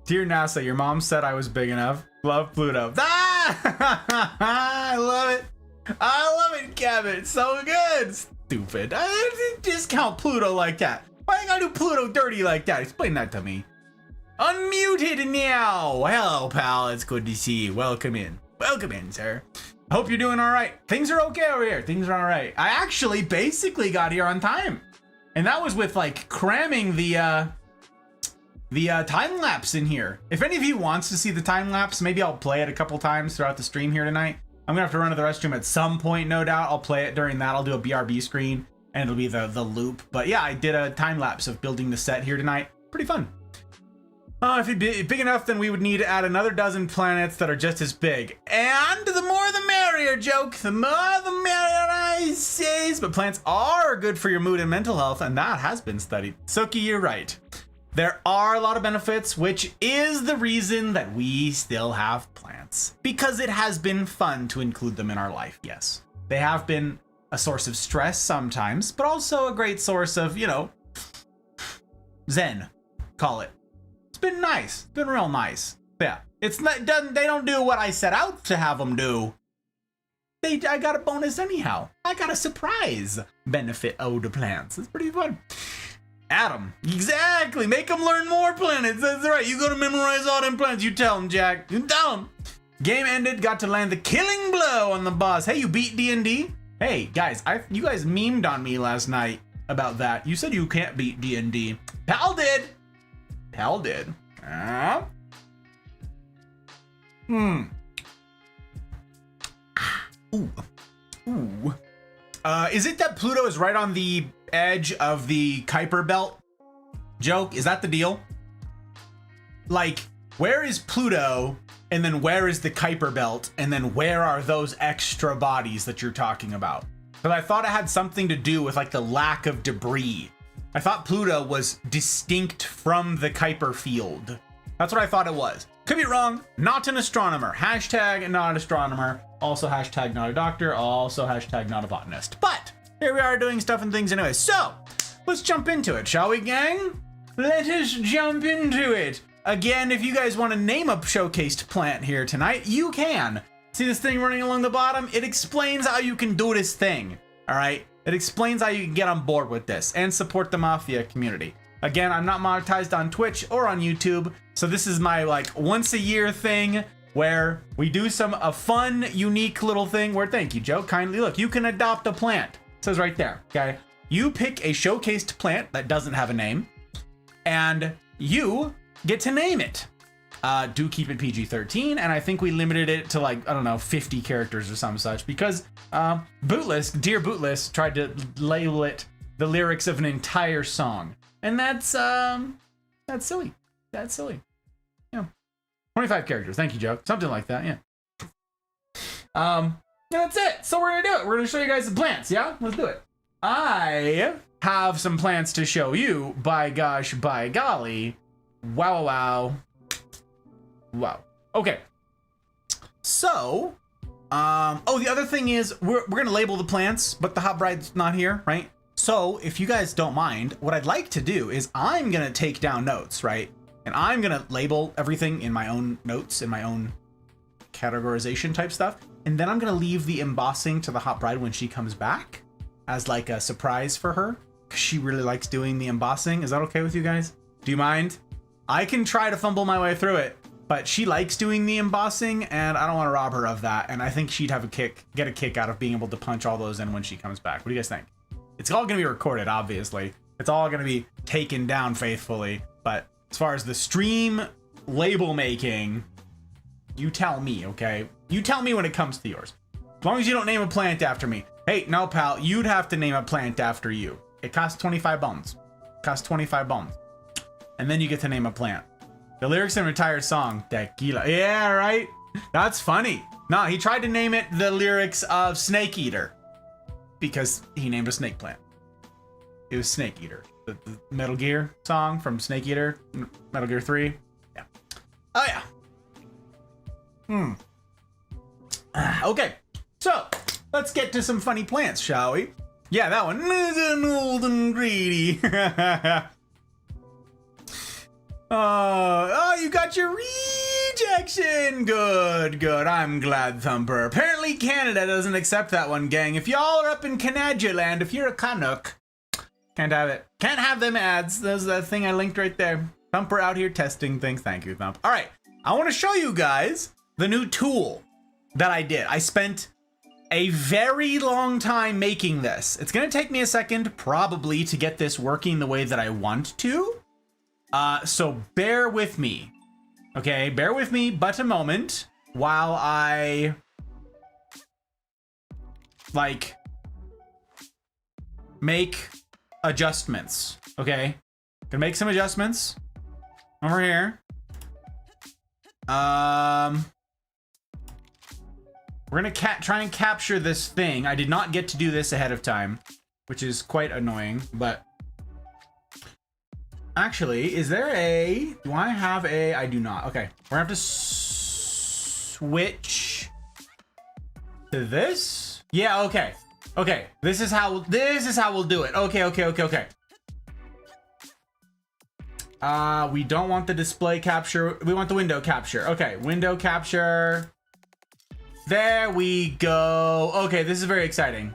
Dear NASA, your mom said I was big enough. Love Pluto. Ah! I love it. I love it, Kevin. It's so good. Stupid. I didn't discount Pluto like that. Why you gotta do Pluto dirty like that? Explain that to me. Unmuted now. Hello, pal. It's good to see you. Welcome in. Welcome in, sir. I hope you're doing all right. Things are okay over here. Things are all right. I actually basically got here on time. And that was with like cramming the time lapse in here. If any of you wants to see the time lapse, maybe I'll play it a couple times throughout the stream here tonight. I'm gonna have to run to the restroom at some point, no doubt. I'll play it during that. I'll do a BRB screen and it'll be the loop. But yeah, I did a time lapse of building the set here tonight. Pretty fun. If it'd be big enough, then we would need to add another dozen planets that are just as big. And the more the merrier, joke. The more the merrier, I say. But plants are good for your mood and mental health, and that has been studied. Suki, you're right. There are a lot of benefits, which is the reason that we still have plants. Because it has been fun to include them in our life, yes. They have been a source of stress sometimes, but also a great source of, you know, zen, call it. Been nice. Been real nice. Yeah. It's not they don't do what I set out to have them do. I got a bonus anyhow. I got a surprise benefit owed to plants. It's pretty fun. Adam. Exactly. Make them learn more planets. That's right. You gotta memorize all them planets. You tell them, Jack. You tell them. Game ended. Got to land the killing blow on the boss. Hey, you beat D&D? Hey, guys. You guys memed on me last night about that. You said you can't beat D&D. Pal did. Hell did. Ooh. Ooh. Is it that Pluto is right on the edge of the Kuiper belt? Joke, is that the deal? Like, where is Pluto, and then where is the Kuiper belt, and then where are those extra bodies that you're talking about? Because I thought it had something to do with like the lack of debris. I thought Pluto was distinct from the Kuiper field. That's what I thought it was. Could be wrong. Not an astronomer. Hashtag not an astronomer. Also hashtag not a doctor. Also hashtag not a botanist. But here we are doing stuff and things anyway. So let's jump into it, shall we, gang? Let us jump into it. Again, if you guys want to name a showcased plant here tonight, you can. See this thing running along the bottom? It explains how you can do this thing. All right. It explains how you can get on board with this and support the Mafia community. Again, I'm not monetized on Twitch or on YouTube, so this is my like once a year thing where we do a fun, unique little thing where, thank you, Joe, kindly look, you can adopt a plant. It says right there, okay? You pick a showcased plant that doesn't have a name, and you get to name it. Do keep it PG-13, and I think we limited it to like, I don't know, 50 characters or some such, because Bootless, dear Bootless, tried to label it the lyrics of an entire song, and that's silly. That's silly. Yeah, 25 characters. Thank you, Joe. Something like that. Yeah. That's it. So we're gonna do it. We're gonna show you guys the plants. Yeah, let's do it. I have some plants to show you. By gosh, by golly, wow, wow. Wow. Okay. So, oh, the other thing is we're gonna label the plants, but the hot bride's not here, right? So if you guys don't mind, what I'd like to do is I'm gonna take down notes, right? And I'm gonna label everything in my own notes, in my own categorization type stuff. And then I'm gonna leave the embossing to the hot bride when she comes back as like a surprise for her, because she really likes doing the embossing. Is that okay with you guys? Do you mind? I can try to fumble my way through it, but she likes doing the embossing, and I don't want to rob her of that. And I think she'd have get a kick out of being able to punch all those in when she comes back. What do you guys think? It's all going to be recorded, obviously. It's all going to be taken down faithfully. But as far as the stream label making, you tell me, okay? You tell me when it comes to yours. As long as you don't name a plant after me. Hey, no, pal, you'd have to name a plant after you. It costs 25 bones. It costs 25 bones. And then you get to name a plant. The lyrics in an entire song, tequila. Yeah, right? That's funny. No, he tried to name it the lyrics of Snake Eater because he named a snake plant. It was Snake Eater, the Metal Gear song from Snake Eater, Metal Gear 3. Yeah. Oh yeah. Okay, so let's get to some funny plants, shall we? Yeah, that one. Old and greedy. Oh, you got your rejection. Good, good. I'm glad, Thumper. Apparently Canada doesn't accept that one, gang. If y'all are up in Canada land, if you're a Canuck, can't have it. Can't have them ads. There's that thing I linked right there. Thumper out here testing things. Thank you, Thump. All right, I want to show you guys the new tool that I did. I spent a very long time making this. It's gonna take me a second, probably, to get this working the way that I want to. So bear with me. Okay, bear with me but a moment while I like make adjustments. Okay, gonna make some adjustments over here. We're gonna try and capture this thing. I did not get to do this ahead of time, which is quite annoying, but actually, is there a, do I have a, I do not. Okay, we're gonna have to switch to this. Yeah, okay. Okay, this is how we'll do it. Okay. We don't want the display capture. We want the window capture. Okay, window capture. There we go. Okay, this is very exciting.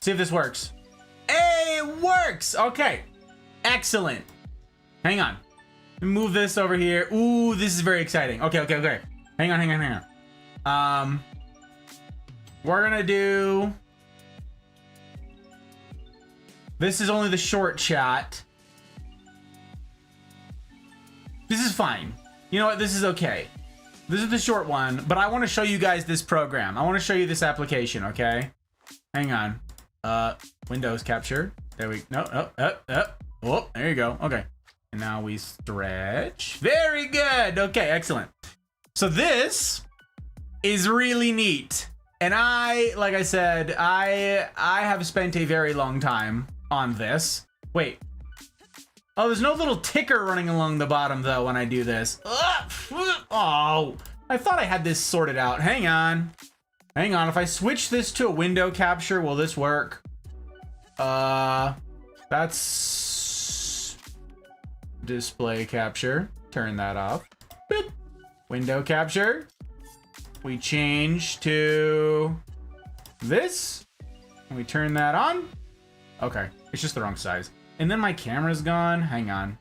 See if this works. Hey, it works. Okay, excellent. Hang on. Move this over here. Ooh, this is very exciting. Okay. Hang on. We're gonna do. This is only the short chat. This is fine. You know what? This is okay. This is the short one, but I want to show you guys this program. I want to show you this application, okay? Hang on. Windows capture. There we no. Oh, there you go. Okay. And now we stretch. Very good. Okay, excellent. So this is really neat. And like I said, I have spent a very long time on this. Wait. Oh, there's no little ticker running along the bottom though when I do this. Oh, I thought I had this sorted out. Hang on. If I switch this to a window capture, will this work? That's display capture. Turn that off. Boop. Window capture. We change to this. And we turn that on. Okay, it's just the wrong size. And then my camera's gone. Hang on.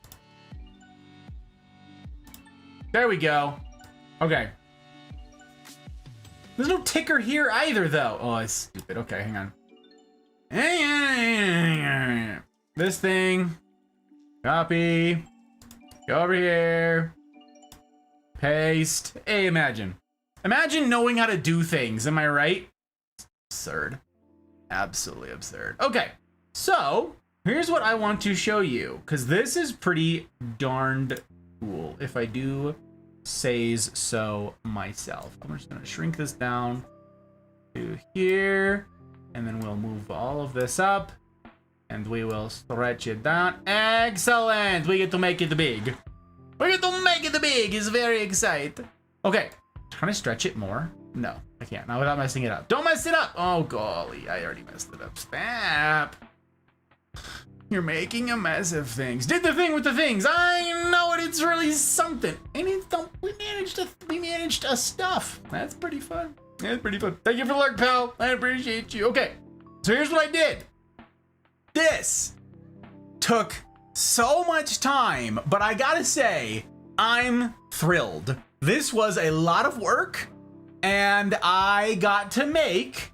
There we go. Okay. There's no ticker here either, though. Oh, it's stupid. Okay, hang on. This thing. Copy. Go over here. Paste. Hey, imagine. Imagine knowing how to do things. Am I right? It's absurd. Absolutely absurd. Okay, so here's what I want to show you, because this is pretty darned cool, if I do says so myself. I'm just gonna shrink this down to here, and then we'll move all of this up, and we will stretch it down. Excellent! We get to make it big. We get to make it big. It's very exciting. Okay, can I stretch it more? No, I can't. Not without messing it up. Don't mess it up! Oh, golly, I already messed it up. Stop! You're making a mess of things. Did the thing with the things. I know it. It's really something. And it's we managed a stuff. That's pretty fun. That's pretty fun. Thank you for the lurk, pal. I appreciate you. Okay, so here's what I did. This took so much time, but I gotta say, I'm thrilled. This was a lot of work, and I got to make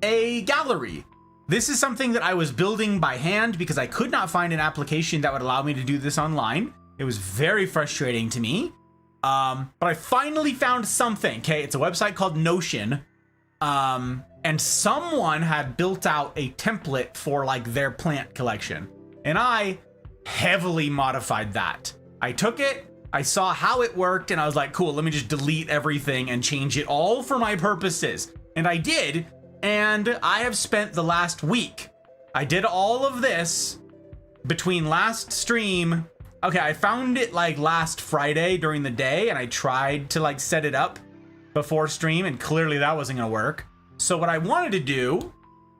a gallery. This is something that I was building by hand because I could not find an application that would allow me to do this online. It was very frustrating to me. But I finally found something. Okay, it's a website called Notion. And someone had built out a template for like their plant collection. And I heavily modified that. I took it, I saw how it worked and I was like, cool, let me just delete everything and change it all for my purposes. And I did, and I have spent the last week. I did all of this between last stream. Okay, I found it like last Friday during the day and I tried to like set it up before stream and clearly that wasn't gonna work. So what I wanted to do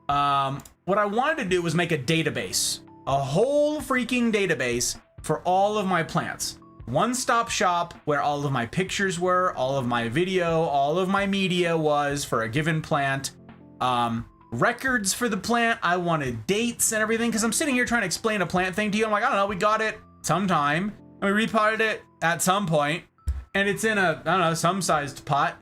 was make a database, a whole freaking database for all of my plants. One-stop shop where all of my pictures were, all of my video, all of my media was for a given plant. Records for the plant. I wanted dates and everything because I'm sitting here trying to explain a plant thing to you. I'm like, I don't know, we got it sometime and we repotted it at some point and it's in a, I don't know, some sized pot.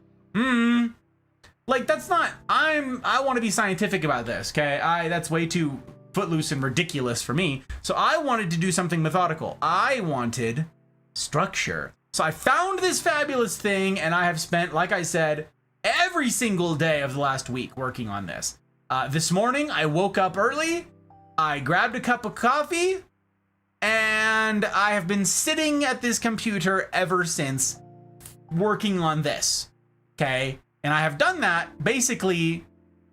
Like that's not, I want to be scientific about this, okay? That's way too footloose and ridiculous for me. So I wanted to do something methodical. I wanted structure. So I found this fabulous thing and I have spent, like I said, every single day of the last week working on this. This morning I woke up early, I grabbed a cup of coffee, and I have been sitting at this computer ever since working on this, okay? And I have done that basically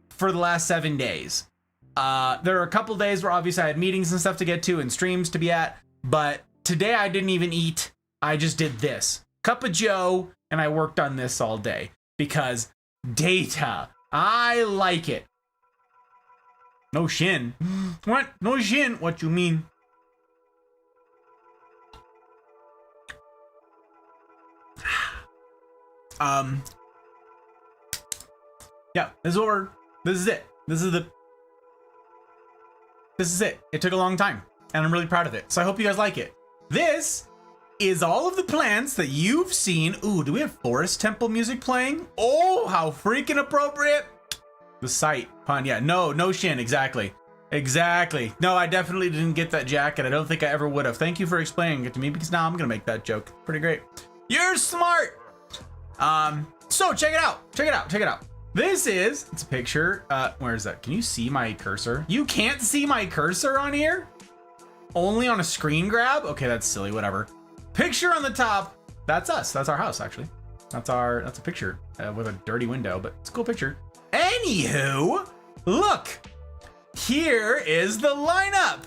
for the last 7 days. There are a couple days where obviously I had meetings and stuff to get to and streams to be at, but today I didn't even eat. I just did this. Cup of joe, and I worked on this all day because data. I like it. No shin. What? No shin? What you mean? Yeah, this is it. This is it. It took a long time and I'm really proud of it. So I hope you guys like it. This is all of the plants that you've seen. Ooh, do we have Forest Temple music playing? Oh, how freaking appropriate. The site pun. Yeah, no shin. Exactly. No, I definitely didn't get that jacket. I don't think I ever would have. Thank you for explaining it to me because now I'm going to make that joke. Pretty great. You're smart. So check it out. This is, it's a picture. Where is that? Can you see my cursor? You can't see my cursor on here? Only on a screen grab? Okay, that's silly, whatever. Picture on the top. That's us. That's our house, actually. That's a picture with a dirty window, but it's a cool picture. Anywho, look, here is the lineup.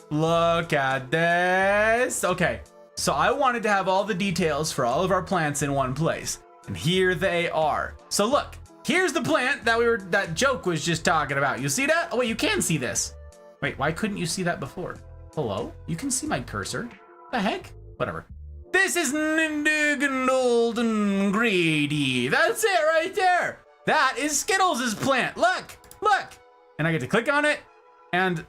Look at this. Okay, so I wanted to have all the details for all of our plants in one place, and here they are. So look, here's the plant that Joke was just talking about. You see that? Oh wait, you can see this. Wait, why couldn't you see that before? Hello? You can see my cursor. The heck? Whatever. This is Nindig and Old and Grady. That's it right there. That is Skittles' plant. Look. And I get to click on it and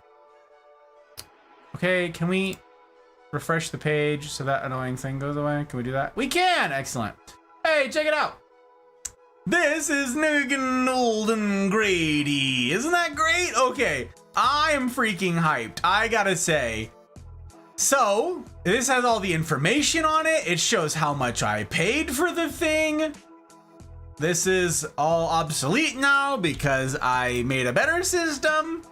okay, can we refresh the page so that annoying thing goes away? Can we do that? We can. Excellent. Hey, check it out. This is Nindig and Old and Grady. Isn't that great? Okay, I am freaking hyped. I gotta say. So, this has all the information on it. It shows how much I paid for the thing. This is all obsolete now because I made a better system.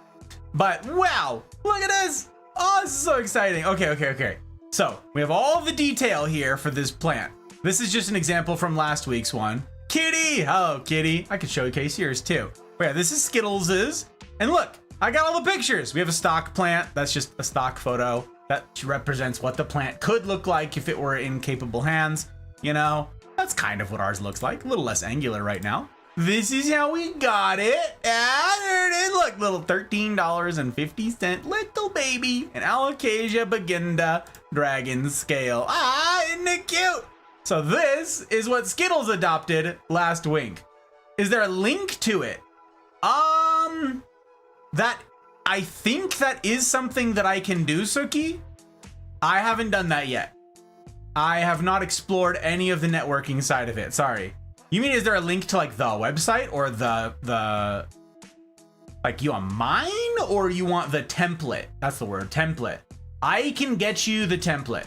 But wow, look at this. Oh, this is so exciting. Okay. So, we have all the detail here for this plant. This is just an example from last week's one. Kitty! Hello, Kitty. I could showcase yours too. But yeah, this is Skittles's. And look, I got all the pictures. We have a stock plant. That's just a stock photo that represents what the plant could look like if it were in capable hands. You know, that's kind of what ours looks like. A little less angular right now. This is how we got it. Ah, there it is. Look, little $13.50 little baby. An Alocasia Bagenda dragon scale. Ah, isn't it cute? So this is what Skittles adopted last week. Is there a link to it? I think that is something that I can do, Suki. I haven't done that yet. I have not explored any of the networking side of it. Sorry. You mean, is there a link to like the website or the like you want mine or you want the template? That's the word, template. I can get you the template.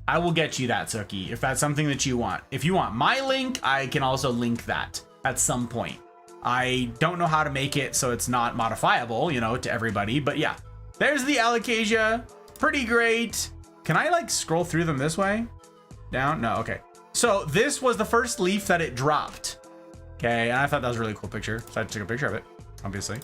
I will get you that, Suki, if that's something that you want. If you want my link, I can also link that at some point. I don't know how to make it so it's not modifiable, you know, to everybody, but yeah. There's the Alocasia, pretty great. Can I like scroll through them this way? down? No, okay. So this was the first leaf that it dropped. Okay, and I thought that was a really cool picture, so I took a picture of it, obviously.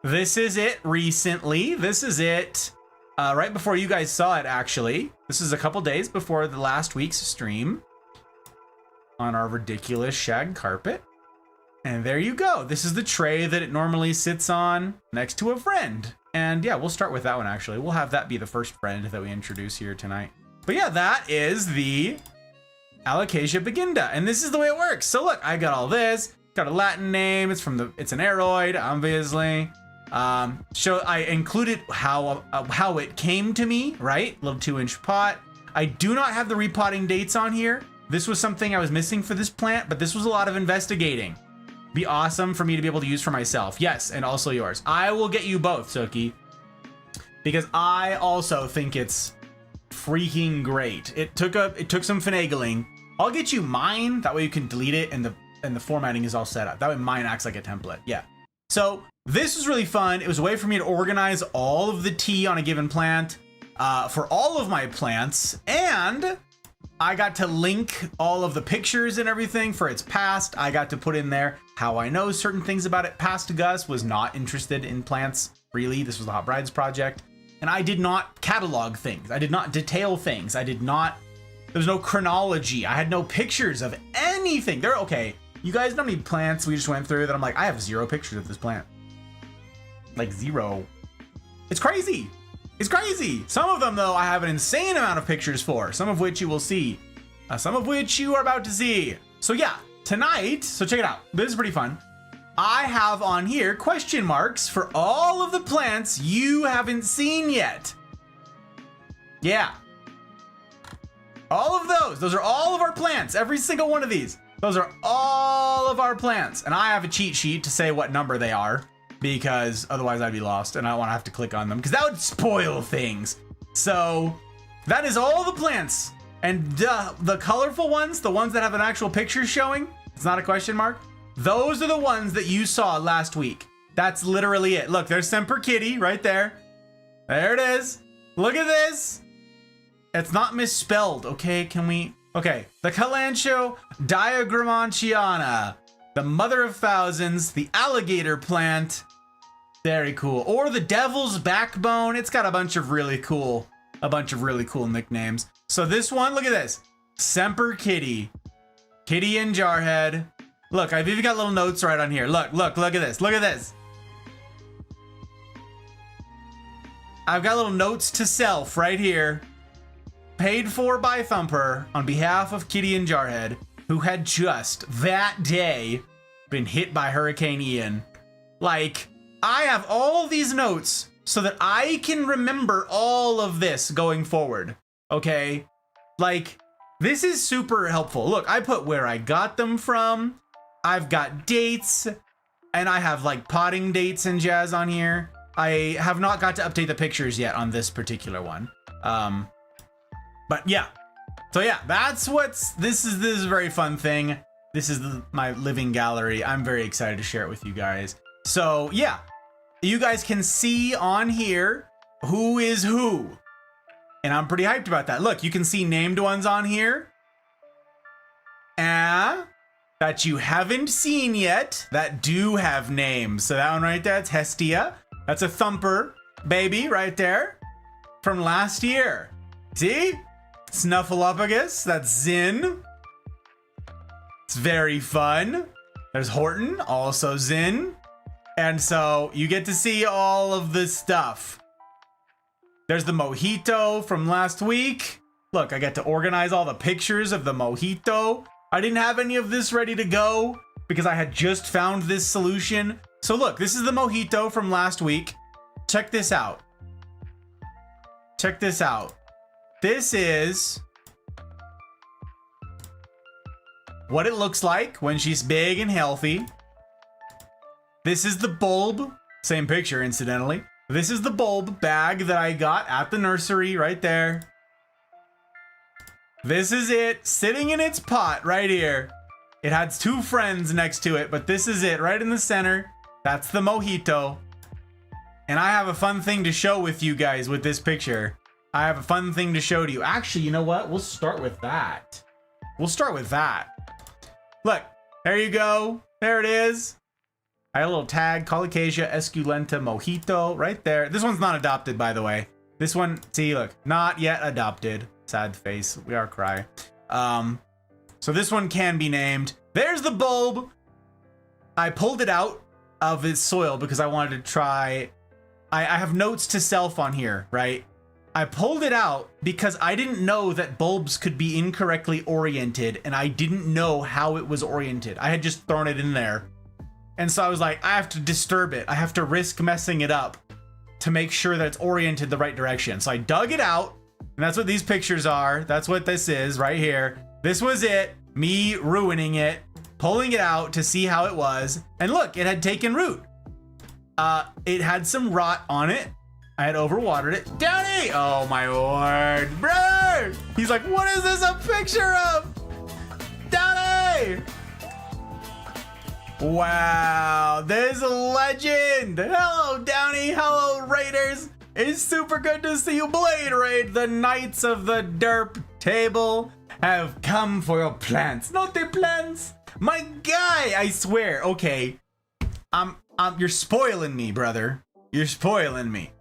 This is it recently. This is it right before you guys saw it, actually. This is a couple days before the last week's stream on our ridiculous shag carpet. And there you go. This is the tray that it normally sits on next to a friend. And yeah, we'll start with that one, actually. We'll have that be the first friend that we introduce here tonight. But yeah, that is the Alocasia beginda. And this is the way it works. So look, I got all this. Got a Latin name. It's it's an aroid, obviously. I included how it came to me, right? Little 2-inch pot. I do not have the repotting dates on here. This was something I was missing for this plant, but this was a lot of investigating. Be awesome for me to be able to use for myself. Yes, and also yours. I will get you both, Suki, because I also think it's freaking great. It took some finagling. I'll get you mine. That way you can delete it, and the formatting is all set up. That way mine acts like a template. Yeah. So this was really fun. It was a way for me to organize all of the tea on a given plant for all of my plants, and I got to link all of the pictures and everything for its past. I got to put in there how I know certain things about it. Past Gus was not interested in plants, really. This was the Hot Brides project. And I did not catalog things. I did not detail things. There was no chronology. I had no pictures of anything. Okay, you guys know how many plants we just went through that I'm like, I have 0 pictures of this plant. Like 0. It's crazy. It's crazy. Some of them, though, I have an insane amount of pictures for, some of which you will see, some of which you are about to see. So yeah, tonight, so check it out. This is pretty fun. I have on here question marks for all of the plants you haven't seen yet. Yeah. All of those are all of our plants. Every single one of these. Those are all of our plants. And I have a cheat sheet to say what number they are, because otherwise I'd be lost and I don't want to have to click on them because that would spoil things. So that is all the plants, and the colorful ones, the ones that have an actual picture showing, it's not a question mark. Those are the ones that you saw last week. That's literally it. Look, there's Semper Kitty right there. There it is. Look at this. It's not misspelled. Okay, okay. The Kalanchoe diagrammantiana, the mother of thousands, the alligator plant. Very cool. Or the devil's backbone. It's got a bunch of really cool nicknames. So this one, look at this. Semper Kitty. Kitty and Jarhead. Look, I've even got little notes right on here. Look at this. Look at this. I've got little notes to self right here. Paid for by Thumper on behalf of Kitty and Jarhead, who had just that day been hit by Hurricane Ian. Like, I have all these notes so that I can remember all of this going forward. Okay? Like, this is super helpful. Look, I put where I got them from. I've got dates, and I have like potting dates and jazz on here. I have not got to update the pictures yet on this particular one. But yeah. So yeah, this is a very fun thing. This is my living gallery. I'm very excited to share it with you guys. So yeah, you guys can see on here who is who. And I'm pretty hyped about that. Look, you can see named ones on here. And that you haven't seen yet that do have names. So that one right there, it's Hestia. That's a Thumper baby right there from last year. See? Snuffleupagus, that's Zin. It's very fun. There's Horton, also Zin. And so you get to see all of this stuff. There's the Mojito from last week. Look, I get to organize all the pictures of the Mojito. I didn't have any of this ready to go because I had just found this solution. So look, this is the Mojito from last week. Check this out. Check this out. This is what it looks like when she's big and healthy. This is the bulb. Same picture, incidentally. This is the bulb bag that I got at the nursery right there. This is it sitting in its pot right here. It has 2 friends next to it, but this is it right in the center. That's the Mojito. And I have a fun thing to show with you guys with this picture. I have a fun thing to show to you. Actually, you know what? We'll start with that. Look, there you go. There it is. I had a little tag, Caucasia Esculenta Mojito, right there. This one's not adopted, by the way. This one, see, look, not yet adopted. Sad face, we are cry. So this one can be named. There's the bulb. I pulled it out of its soil because I wanted to try. I have notes to self on here, right? I pulled it out because I didn't know that bulbs could be incorrectly oriented, and I didn't know how it was oriented. I had just thrown it in there. And so I was like, I have to disturb it. I have to risk messing it up to make sure that it's oriented the right direction. So I dug it out, and that's what these pictures are. That's what this is right here. This was it, me ruining it, pulling it out to see how it was. And look, it had taken root. It had some rot on it. I had overwatered it. Downey! Oh my word, bro! He's like, what is this a picture of? Downey! Wow, there's a legend. Hello, Downey. Hello, Raiders. It's super good to see you, Blade Raid. The Knights of the Derp Table have come for your plants. Not their plants. My guy, I swear. Okay, you're spoiling me, brother. You're spoiling me.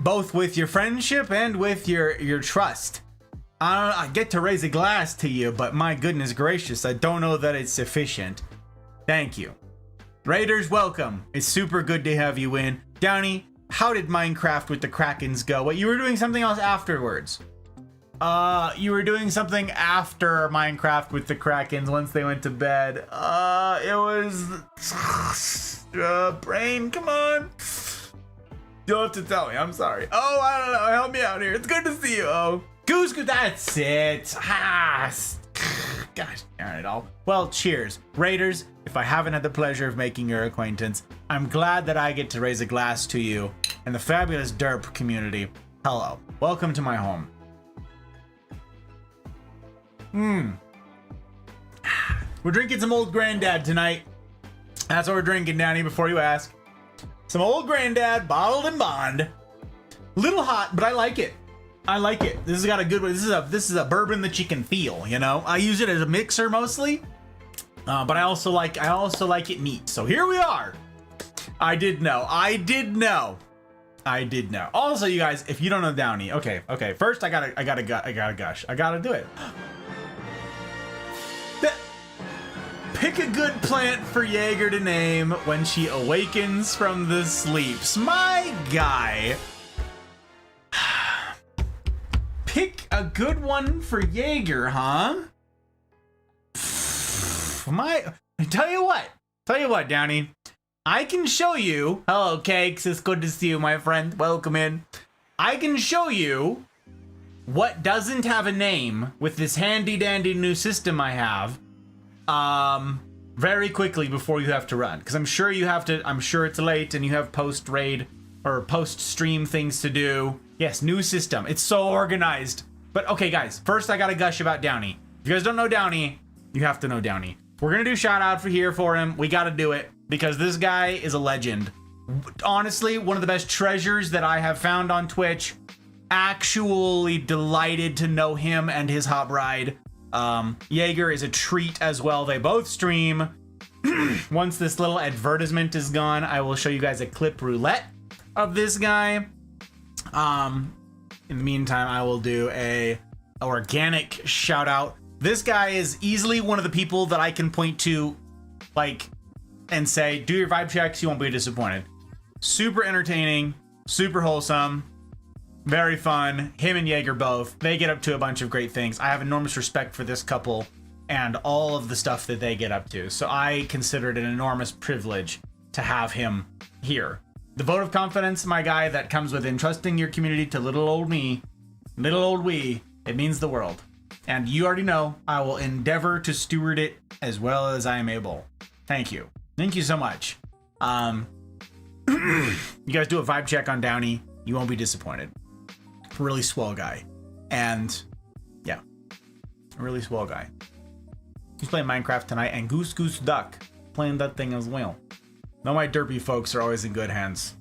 Both with your friendship and with your trust. I get to raise a glass to you, but my goodness gracious, I don't know that it's sufficient. Thank you. Raiders, welcome. It's super good to have you in. Downey, how did Minecraft with the Krakens go? Wait, you were doing something else afterwards. You were doing something after Minecraft with the Krakens once they went to bed. It was... brain, come on. You'll have to tell me, I'm sorry. Oh, I don't know, help me out here. It's good to see you, oh. Goose, that's it. Gosh darn it all. Well, cheers. Raiders, if I haven't had the pleasure of making your acquaintance, I'm glad that I get to raise a glass to you and the fabulous derp community. Hello. Welcome to my home. We're drinking some Old Granddad tonight. That's what we're drinking, Downey, before you ask. Some Old Granddad, bottled in bond. Little hot, but I like it. I like it. This has got a good one. This is a bourbon that you can feel, you know? I use it as a mixer mostly. But I also like it neat. So here we are. I did know. Also, you guys, if you don't know Downey, okay. First, I gotta gush. I gotta do it. Pick a good plant for Jaeger to name when she awakens from the sleeps. My guy. Pick a good one for Jaeger, huh? Tell you what, Downey. I can show you. Hello, Cakes. It's good to see you, my friend. Welcome in. I can show you what doesn't have a name with this handy dandy new system I have. Very quickly before you have to run, because I'm sure it's late and you have post-raid or post-stream things to do. Yes, new system. It's so organized. But okay, guys, first I gotta gush about Downey. If you guys don't know Downey, you have to know Downey. We're gonna do shout out for him. We gotta do it because this guy is a legend. Honestly, one of the best treasures that I have found on Twitch. Actually delighted to know him and his hot bride. Jaeger is a treat as well. They both stream. Once this little advertisement is gone, I will show you guys a clip roulette of this guy. In the meantime, I will do a organic shout out. This guy is easily one of the people that I can point to, like, and say, do your vibe checks, you won't be disappointed. Super entertaining, super wholesome. Very fun. Him and Jaeger both. They get up to a bunch of great things. I have enormous respect for this couple and all of the stuff that they get up to. So I consider it an enormous privilege to have him here. The vote of confidence, my guy, that comes with entrusting your community to little old me, little old we, it means the world. And you already know I will endeavor to steward it as well as I am able. Thank you. Thank you so much. You guys do a vibe check on Downey. You won't be disappointed. Really swell guy. And yeah, a really swell guy. He's playing Minecraft tonight, and Goose Duck playing that thing as well. No, my derpy folks are always in good hands.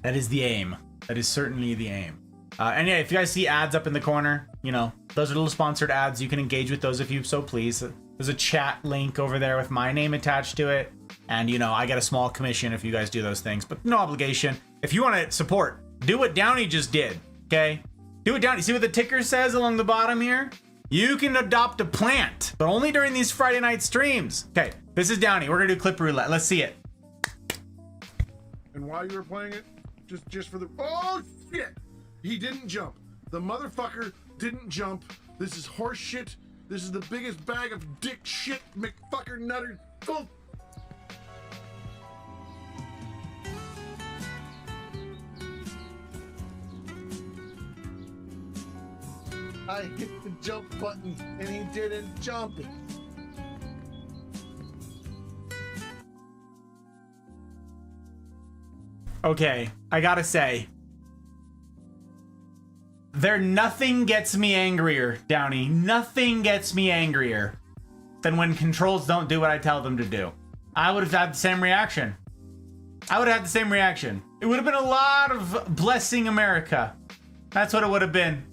That is the aim. That is certainly the aim. And yeah, if you guys see ads up in the corner, you know, those are little sponsored ads. You can engage with those if you so please. There's a chat link over there with my name attached to it. And, you know, I get a small commission if you guys do those things, but no obligation. If you want to support, do what Downey just did, okay? Do what Downey, see what the ticker says along the bottom here? You can adopt a plant, but only during these Friday night streams. Okay, this is Downey. We're gonna do clip roulette. Let's see it. And while you were playing it, just for the, oh shit, he didn't jump. The motherfucker didn't jump. This is horse shit. This is the biggest bag of dick shit, McFucker nutter. Oh. I hit the jump button and he didn't jump. Okay, I gotta say, nothing gets me angrier, Downey. Nothing gets me angrier than when controls don't do what I tell them to do. I would have had the same reaction. It would have been a lot of blessing America. That's what it would have been.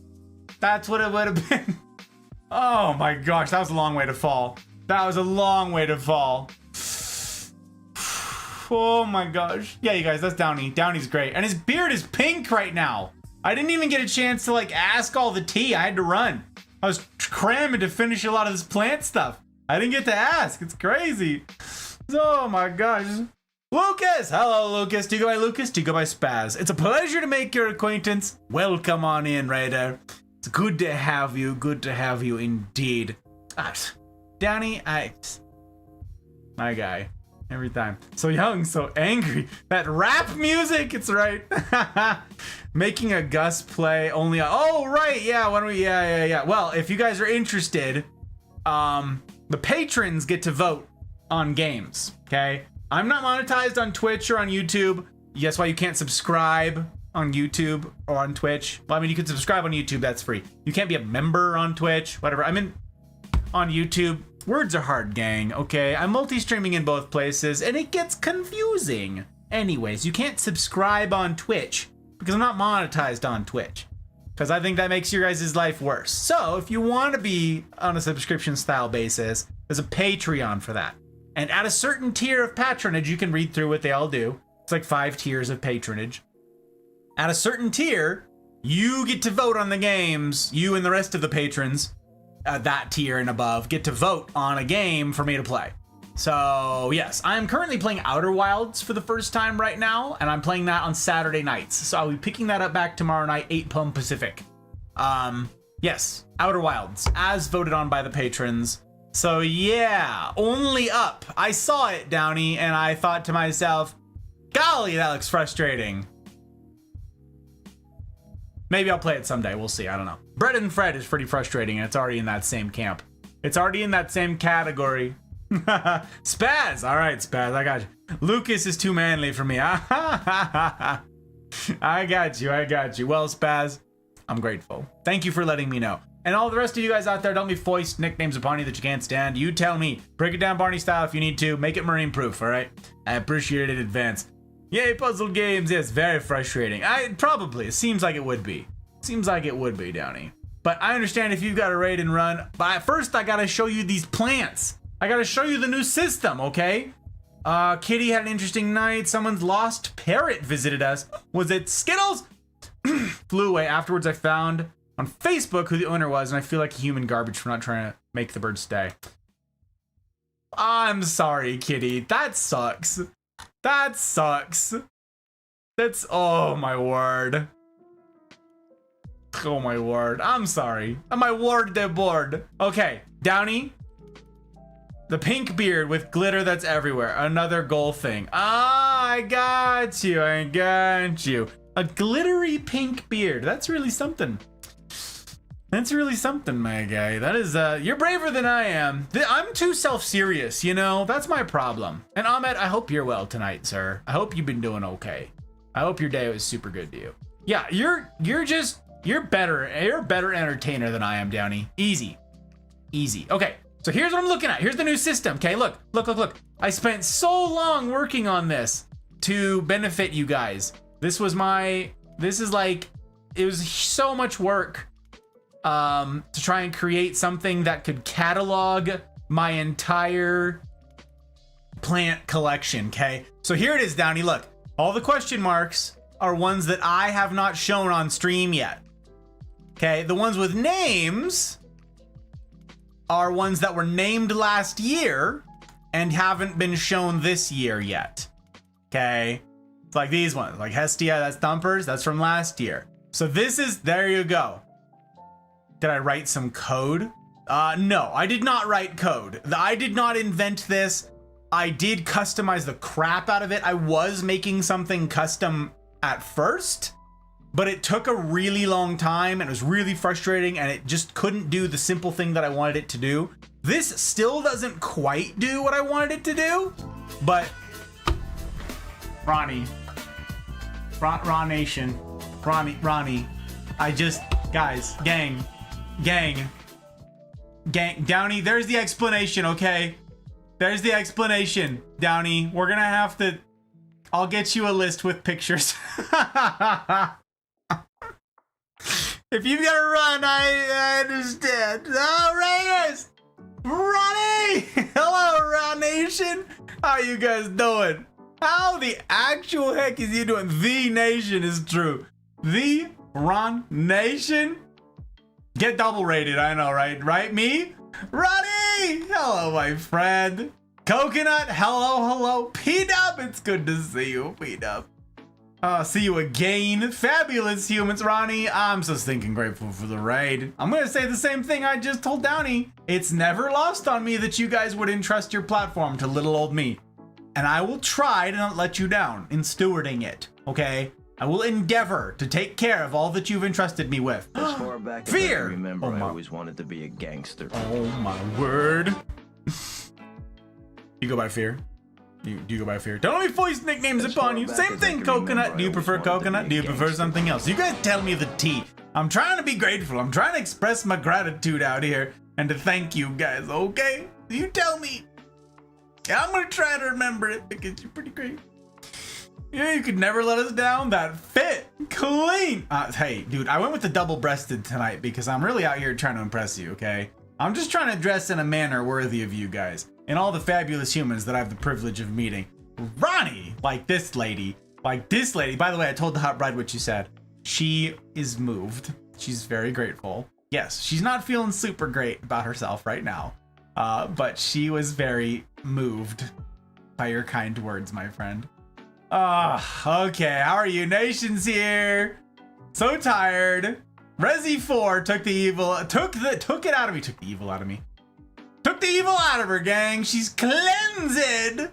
Oh my gosh, that was a long way to fall. Oh my gosh. Yeah, you guys, that's Downey. Downey's great. And his beard is pink right now. I didn't even get a chance to like ask all the tea. I had to run. I was cramming to finish a lot of this plant stuff. I didn't get to ask. It's crazy. Oh my gosh. Lucas! Hello, Lucas. Do you go by Lucas? Do you go by Spaz? It's a pleasure to make your acquaintance. Welcome on in, Raider. It's good to have you. Good to have you indeed. Downey, my guy. Every time. So young, so angry. That rap music, it's right. Making a Gus play only. Oh, right. Yeah. Why don't we? Yeah. Well, if you guys are interested, the patrons get to vote on games. Okay. I'm not monetized on Twitch or on YouTube. That's why you can't subscribe on YouTube or on Twitch. Well, I mean, you can subscribe on YouTube. That's free. You can't be a member on Twitch, whatever. I'm in on YouTube. Words are hard, gang, okay? I'm multi-streaming in both places, and it gets confusing. Anyways, you can't subscribe on Twitch, because I'm not monetized on Twitch, because I think that makes your guys' life worse. So, if you want to be on a subscription-style basis, there's a Patreon for that. And at a certain tier of patronage, you can read through what they all do. It's like 5 tiers of patronage. At a certain tier, you get to vote on the games, you and the rest of the patrons, that tier and above, get to vote on a game for me to play. So yes, I'm currently playing Outer Wilds for the first time right now, and I'm playing that on Saturday nights. So I'll be picking that up back tomorrow night, 8 p.m. Pacific. Yes, Outer Wilds, as voted on by the patrons. So yeah, only up. I saw it, Downey, and I thought to myself, golly, that looks frustrating. Maybe I'll play it someday. We'll see. I don't know. Bread and Fred is pretty frustrating, and it's already in that same camp. It's already in that same category. Spaz. All right, Spaz. I got you. Lucas is too manly for me. I got you. Well, Spaz, I'm grateful. Thank you for letting me know. And all the rest of you guys out there, don't be foist nicknames upon you that you can't stand. You tell me. Break it down Barney style if you need to. Make it marine proof, all right? I appreciate it in advance. Yay, puzzle games. Yes, very frustrating. It seems like it would be. Downey. But I understand if you've got a raid and run. But first, I gotta show you these plants. I gotta show you the new system, okay? Kitty had an interesting night. Someone's lost parrot visited us. Was it Skittles? Flew away. Afterwards, I found on Facebook who the owner was, and I feel like human garbage for not trying to make the bird stay. I'm sorry, Kitty. That sucks. That's, oh my word. Oh my word. I'm sorry. My word, they're bored. Okay, Downey. The pink beard with glitter that's everywhere. Another goal thing. I got you. A glittery pink beard. That's really something. My guy. That is, you're braver than I am. I'm too self-serious, you know? That's my problem. And Ahmed, I hope you're well tonight, sir. I hope you've been doing okay. I hope your day was super good to you. Yeah, you're better. You're a better entertainer than I am, Downey. Easy. Okay, so here's what I'm looking at. Here's the new system, okay? Look. I spent so long working on this to benefit you guys. This is like it was so much work to try and create something that could catalog my entire plant collection, okay? So here it is, Downey. Look, all the question marks are ones that I have not shown on stream yet. Okay, the ones with names are ones that were named last year and haven't been shown this year yet. Okay, it's like these ones, like Hestia, that's Thumpers, that's from last year. So this is, there you go. Did I write some code? No, I did not write code. I did not invent this. I did customize the crap out of it. I was making something custom at first, but it took a really long time and it was really frustrating and it just couldn't do the simple thing that I wanted it to do. This still doesn't quite do what I wanted it to do, but Ronnie, Ron Nation, Ronnie, I just, guys, gang, Downey, there's the explanation, okay? There's the explanation, Downey. We're gonna have to, I'll get you a list with pictures. If you've got to run, I understand. Oh, Raiders! Ronnie! Hello, Ron Nation! How you guys doing? How the actual heck is you doing? The Nation is true. The Ron Nation? Get double rated, I know, right? Right, me? Ronnie! Hello, my friend. Coconut, hello. P-Dub, it's good to see you, P-Dub. See you again. Fabulous humans, Ronnie. I'm so stinking grateful for the raid. I'm gonna say the same thing I just told Downey. It's never lost on me that you guys would entrust your platform to little old me. And I will try to not let you down in stewarding it, okay? I will endeavor to take care of all that you've entrusted me with. As far back as Fear! I can remember, I my- always wanted to be a gangster. Oh my word. You go by Fear? Do you go by Fear? Don't let me voice nicknames As upon far you. back Same as I thing, can Coconut. remember, Do you I prefer always wanted to coconut? be Do a you prefer gangster. something else? You guys tell me the tea. I'm trying to be grateful. I'm trying to express my gratitude out here and to thank you guys, okay? You tell me. Yeah, I'm gonna try to remember it because you're pretty great. Yeah, you could never let us down. That fit clean. Hey, dude, I went with the double-breasted tonight because I'm really out here trying to impress you, okay? I'm just trying to dress in a manner worthy of you guys and all the fabulous humans that I have the privilege of meeting. Ronnie, like this lady. By the way, I told the hot bride what you said. She is moved. She's very grateful. Yes, she's not feeling super great about herself right now, but she was very moved by your kind words, my friend. Okay, how are you? Nation's here. So tired. Resi 4 took the evil, took it out of me. Took the evil out of me. Took the evil out of her, gang. She's cleansed.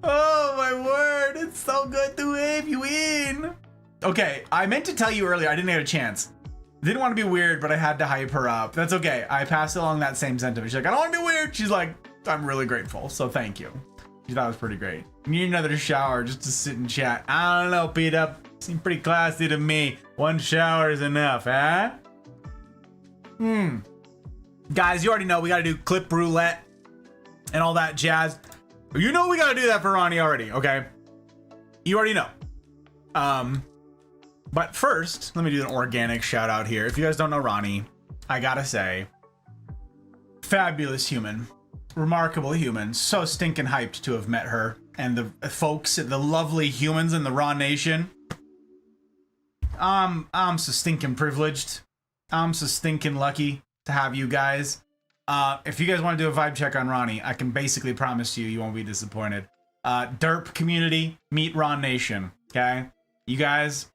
Oh my word, it's so good to have you in. Okay, I meant to tell you earlier, I didn't get a chance. Didn't want to be weird, but I had to hype her up. That's okay. I passed along that same sentiment. She's like, I don't want to be weird. She's like, I'm really grateful, so thank you. She thought it was pretty great. Need another shower just to sit and chat. I don't know, Pete Up. Seemed pretty classy to me. One shower is enough, huh? Guys, you already know we gotta do clip roulette and all that jazz. You know we gotta do that for Ronnie already, okay? You already know. But first, let me do an organic shout out here. If you guys don't know Ronnie, I gotta say, fabulous human. Remarkable human. So stinking hyped to have met her and the folks, the lovely humans in the Raw Nation. I'm so stinking privileged. I'm so stinking lucky to have you guys. If you guys want to do a vibe check on Ronnie, I can basically promise you won't be disappointed. Derp community, meet Ron Nation, okay? You guys,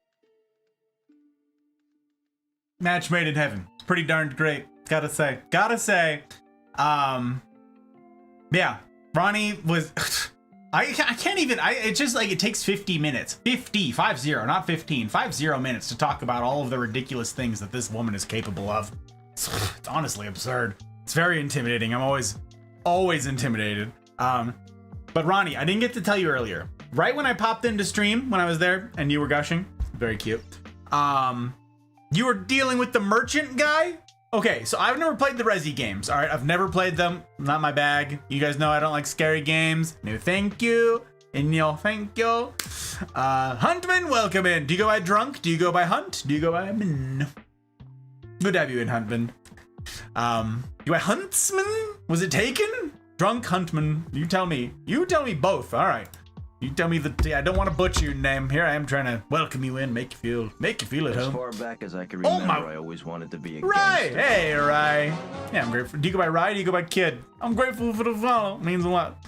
match made in heaven. It's pretty darn great, gotta say. Yeah, Ronnie was, I can't even, it's just like, it takes 50 minutes, 50, not 15, 50 minutes to talk about all of the ridiculous things that this woman is capable of. It's honestly absurd. It's very intimidating. I'm always intimidated. But Ronnie, I didn't get to tell you earlier. Right when I popped into stream, when I was there, and you were gushing, very cute. You were dealing with the merchant guy? Okay, so I've never played the Resi games, all right? I've never played them, not my bag. You guys know I don't like scary games. No thank you. And yo, thank you. Huntman, welcome in. Do you go by Drunk? Do you go by Hunt? Do you go by Min? Good to have you in, Huntman. You by Huntsman? Was it taken? Drunk Huntman. You tell me. You tell me both. All right. You tell me I don't want to butcher your name. Here I am trying to welcome you in, make you feel at home. As far back as I can remember, I always wanted to be a Rye! gangster. Hey, Rye. Yeah, I'm grateful. Do you go by Rye? Do you go by Kid? I'm grateful for the follow. Means a lot.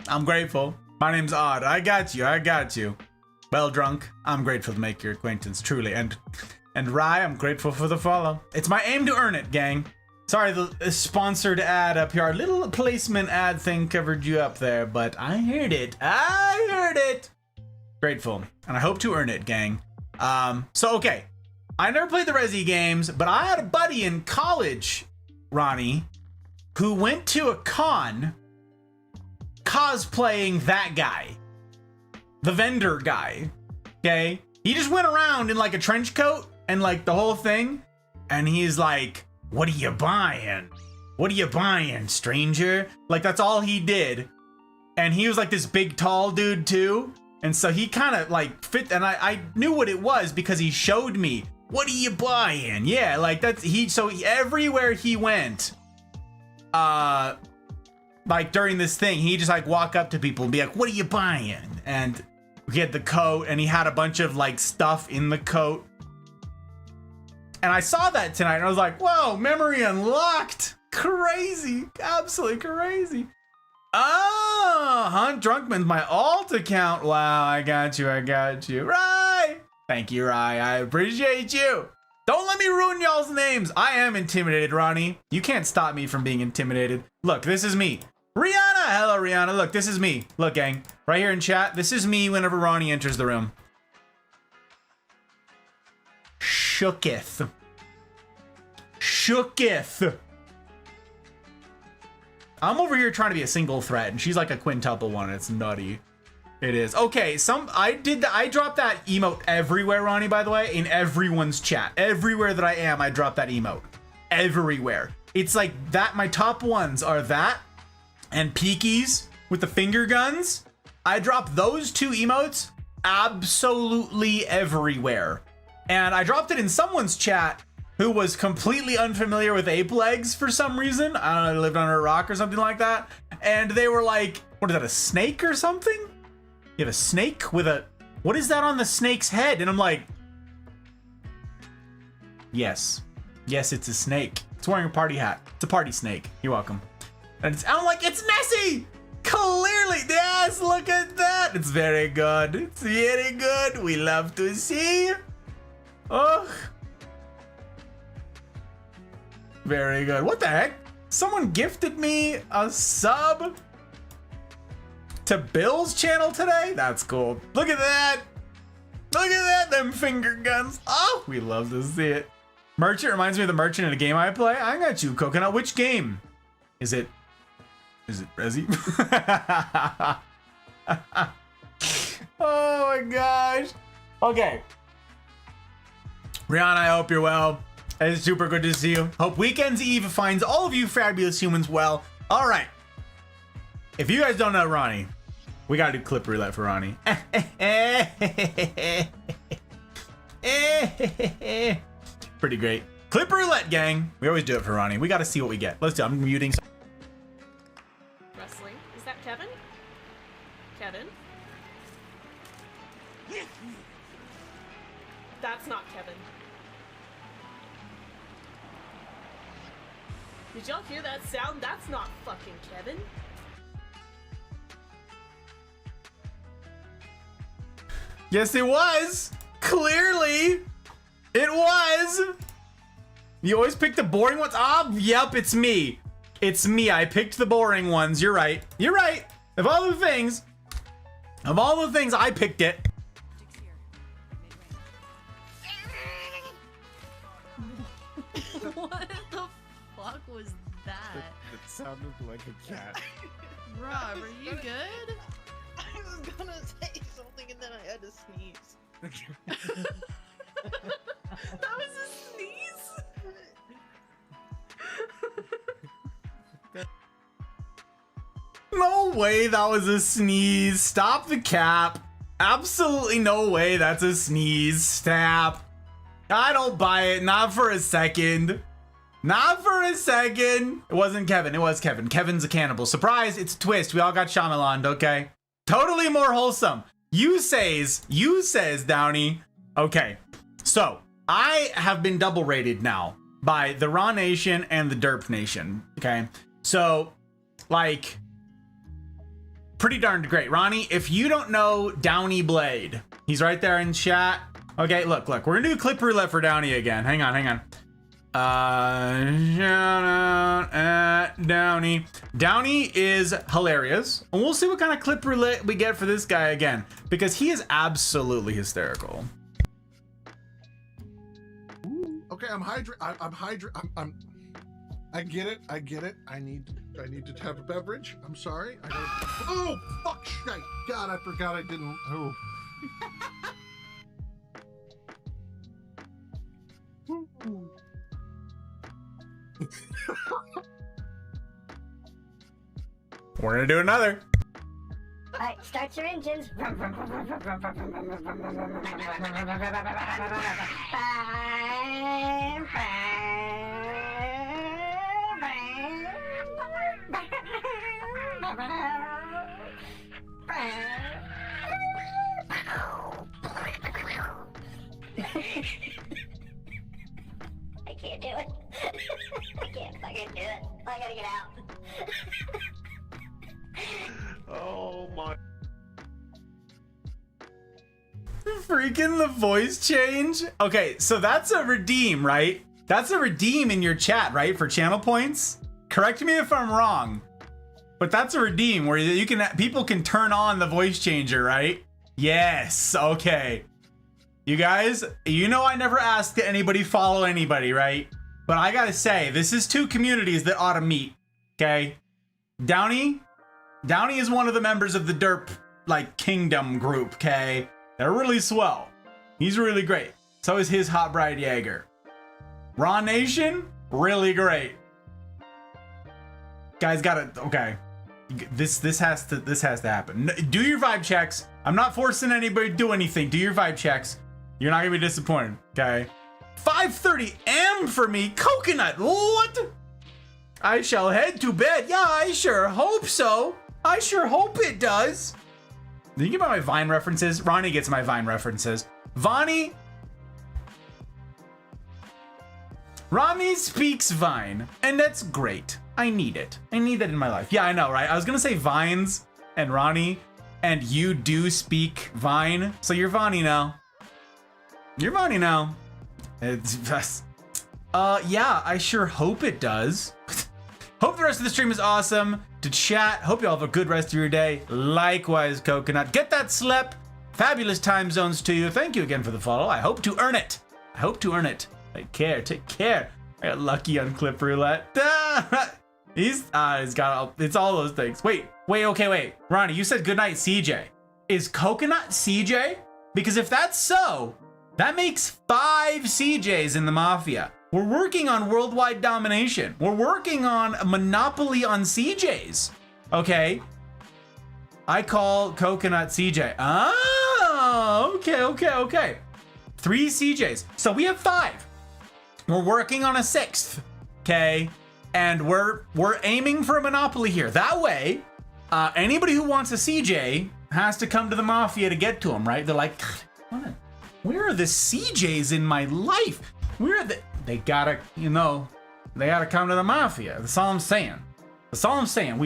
I'm grateful. My name's Odd. I got you. Well, Drunk, I'm grateful to make your acquaintance, truly. And Rye, I'm grateful for the follow. It's my aim to earn it, gang. Sorry, the sponsored ad up here. Our little placement ad thing covered you up there, but I heard it. Grateful. And I hope to earn it, gang. So, okay. I never played the Resi games, but I had a buddy in college, Ronnie, who went to a con cosplaying that guy. The vendor guy. Okay? He just went around in like a trench coat and like the whole thing. And he's like, what are you buying? What are you buying, stranger? Like, that's all he did. And he was like this big, tall dude too. And so he kind of like fit, and I knew what it was because he showed me. What are you buying? Yeah, like that's, everywhere he went, like during this thing, he just like walk up to people and be like, what are you buying? And he had the coat and he had a bunch of like stuff in the coat. And I saw that tonight and I was like, whoa, memory unlocked. Crazy. Absolutely crazy. Oh, Hunt Drunkman's my alt account. Wow, I got you. Rye. Thank you, Rye. I appreciate you. Don't let me ruin y'all's names. I am intimidated, Ronnie. You can't stop me from being intimidated. Look, this is me. Rihanna. Hello, Rihanna. Look, this is me. Look, gang. Right here in chat. This is me whenever Ronnie enters the room. Shooketh. I'm over here trying to be a single threat, and she's like a quintuple one. It's nutty. It is. Okay, I dropped that emote everywhere, Ronnie, by the way, in everyone's chat. Everywhere that I am, I drop that emote. Everywhere. It's like that. My top ones are that and Peekies with the finger guns. I drop those two emotes absolutely everywhere. And I dropped it in someone's chat who was completely unfamiliar with ape legs for some reason. I don't know, they lived under a rock or something like that. And they were like, what is that, a snake or something? You have a snake with a, what is that on the snake's head? And I'm like, yes, it's a snake. It's wearing a party hat. It's a party snake. You're welcome. And I'm like, it's Nessie! Clearly, yes, look at that. It's very good. It's very good. We love to see. Oh. Very good. What the heck? Someone gifted me a sub to Bill's channel today? That's cool. Look at that. Look at that. Them finger guns. Oh, we love to see it. Merchant reminds me of the merchant in a game I play. I got you, Coconut. Which game? Is it Resi? Oh my gosh. Okay. Rihanna, I hope you're well. It's super good to see you. Hope Weekends Eve finds all of you fabulous humans well. All right. If you guys don't know Ronnie, we gotta do clip roulette for Ronnie. Pretty great. Clip roulette, gang. We always do it for Ronnie. We gotta see what we get. Let's do it. I'm muting. Wrestling. Is that Kevin? Kevin? That's not Kevin. Did y'all hear that sound? That's not fucking Kevin. Yes, it was. Clearly, it was. You always pick the boring ones? Ah, yep, it's me. It's me. I picked the boring ones. You're right. You're right. Of all the things, I picked it. What the fuck was that? It sounded like a cat. Rob, are you good? I was gonna say something and then I had to sneeze. That was a sneeze? No way that was a sneeze. Stop the cap. Absolutely no way that's a sneeze. Stop. I don't buy it. Not for a second. Not for a second. It wasn't Kevin. It was Kevin. Kevin's a cannibal. Surprise. It's a twist. We all got Shyamalan, okay? Totally more wholesome. You says, Downey. Okay. So, I have been double rated now by the Raw Nation and the Derp Nation, okay? So, like, pretty darn great. Ronnie, if you don't know Downey Blade, he's right there in chat. Okay, look, we're gonna do clip roulette for Downey again. Hang on. Shout out at Downey. Downey is hilarious. And we'll see what kind of clip roulette we get for this guy again, because he is absolutely hysterical. Okay, I get it. I need to have a beverage. I'm sorry. Oh, fuck shit. God, I forgot I didn't. Oh. We're gonna do another. Alright, start your engines. I can't do it. I can't fucking do it. I gotta get out. Oh my. Freaking the voice change. Okay, so that's a redeem, right? That's a redeem in your chat, right? For channel points. Correct me if I'm wrong, but that's a redeem where you can, people can turn on the voice changer, right? Yes. Okay. You guys, you know I never asked that anybody follow anybody, right? But I gotta say, this is two communities that ought to meet. Okay. Downey is one of the members of the Derp like Kingdom group. Okay. They're really swell. He's really great. So is his hot bride Jaeger. Raw Nation, really great. Guys, gotta, okay. This has to happen. Do your vibe checks. I'm not forcing anybody to do anything. Do your vibe checks. You're not gonna be disappointed, okay? 5:30 AM for me, coconut. What? I shall head to bed. Yeah, I sure hope so. I sure hope it does. Did you get my Vine references? Ronnie gets my Vine references. Ronnie speaks Vine, and that's great. I need it. I need that in my life. Yeah, I know, right? I was gonna say Vines and Ronnie, and you do speak Vine, so you're Vonnie now. You're Vonnie now. It's just, yeah, I sure hope it does. Hope the rest of the stream is awesome. To chat, hope you all have a good rest of your day. Likewise, Coconut. Get that slep. Fabulous time zones to you. Thank you again for the follow. I hope to earn it. Take care. I got lucky on clip roulette. He's got, it's all those things. Wait. Ronnie, you said goodnight, CJ. Is Coconut CJ? Because if that's so, that makes 5 CJs in the Mafia. We're working on worldwide domination. We're working on a monopoly on CJs. Okay. I call Coconut CJ. Oh, okay. 3 CJs. So we have 5. We're working on a 6th. Okay. And we're aiming for a monopoly here. That way, anybody who wants a CJ has to come to the Mafia to get to them, right? They're like, God, where are the CJs in my life? They gotta come to the Mafia. That's all I'm saying.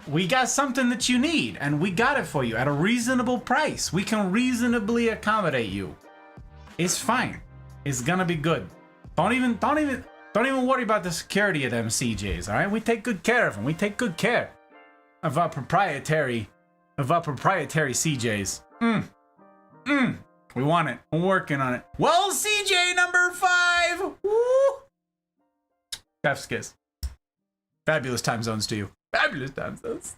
We got something that you need, and we got it for you at a reasonable price. We can reasonably accommodate you. It's fine. It's gonna be good. Don't even worry about the security of them CJs, all right? We take good care of them. We take good care of our proprietary CJs. We want it. We're working on it. Well, CJ number 5. Woo! Chef's kiss. Fabulous time zones to you. Fabulous time zones.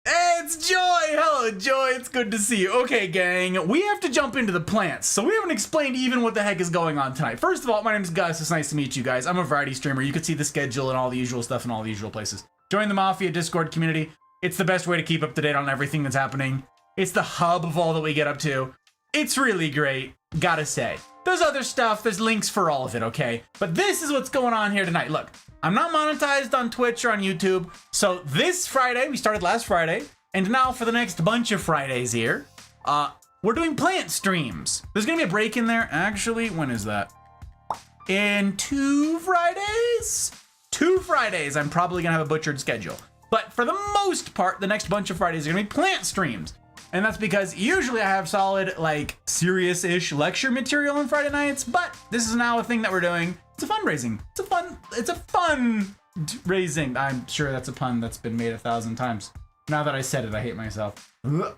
It's Joy. Hello, Joy, it's good to see you. Okay, gang, we have to jump into the plants. So we haven't explained even what the heck is going on tonight. First of all, my name is Gus. It's nice to meet you guys. I'm a variety streamer. You can see the schedule and all the usual stuff in all the usual places. Join the Mafia Discord community. It's the best way to keep up to date on everything that's happening. It's the hub of all that we get up to. It's really great, gotta say. There's other stuff, there's links for all of it, okay? But this is what's going on here tonight. Look, I'm not monetized on Twitch or on YouTube. So this Friday, we started last Friday, and now for the next bunch of Fridays here, we're doing plant streams. There's gonna be a break in there. Actually, when is that? In 2 Fridays? 2 Fridays, I'm probably gonna have a butchered schedule. But for the most part, the next bunch of Fridays are gonna be plant streams. And that's because usually I have solid, like, serious-ish lecture material on Friday nights, but this is now a thing that we're doing. It's a fundraising. It's a fun raising. I'm sure that's a pun that's been made 1,000 times. Now that I said it, I hate myself. Ugh.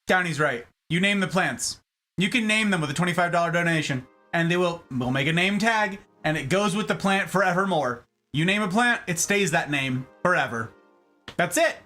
Downey's right. You name the plants. You can name them with a $25 donation, and we'll make a name tag, and it goes with the plant forevermore. You name a plant, it stays that name forever. That's it.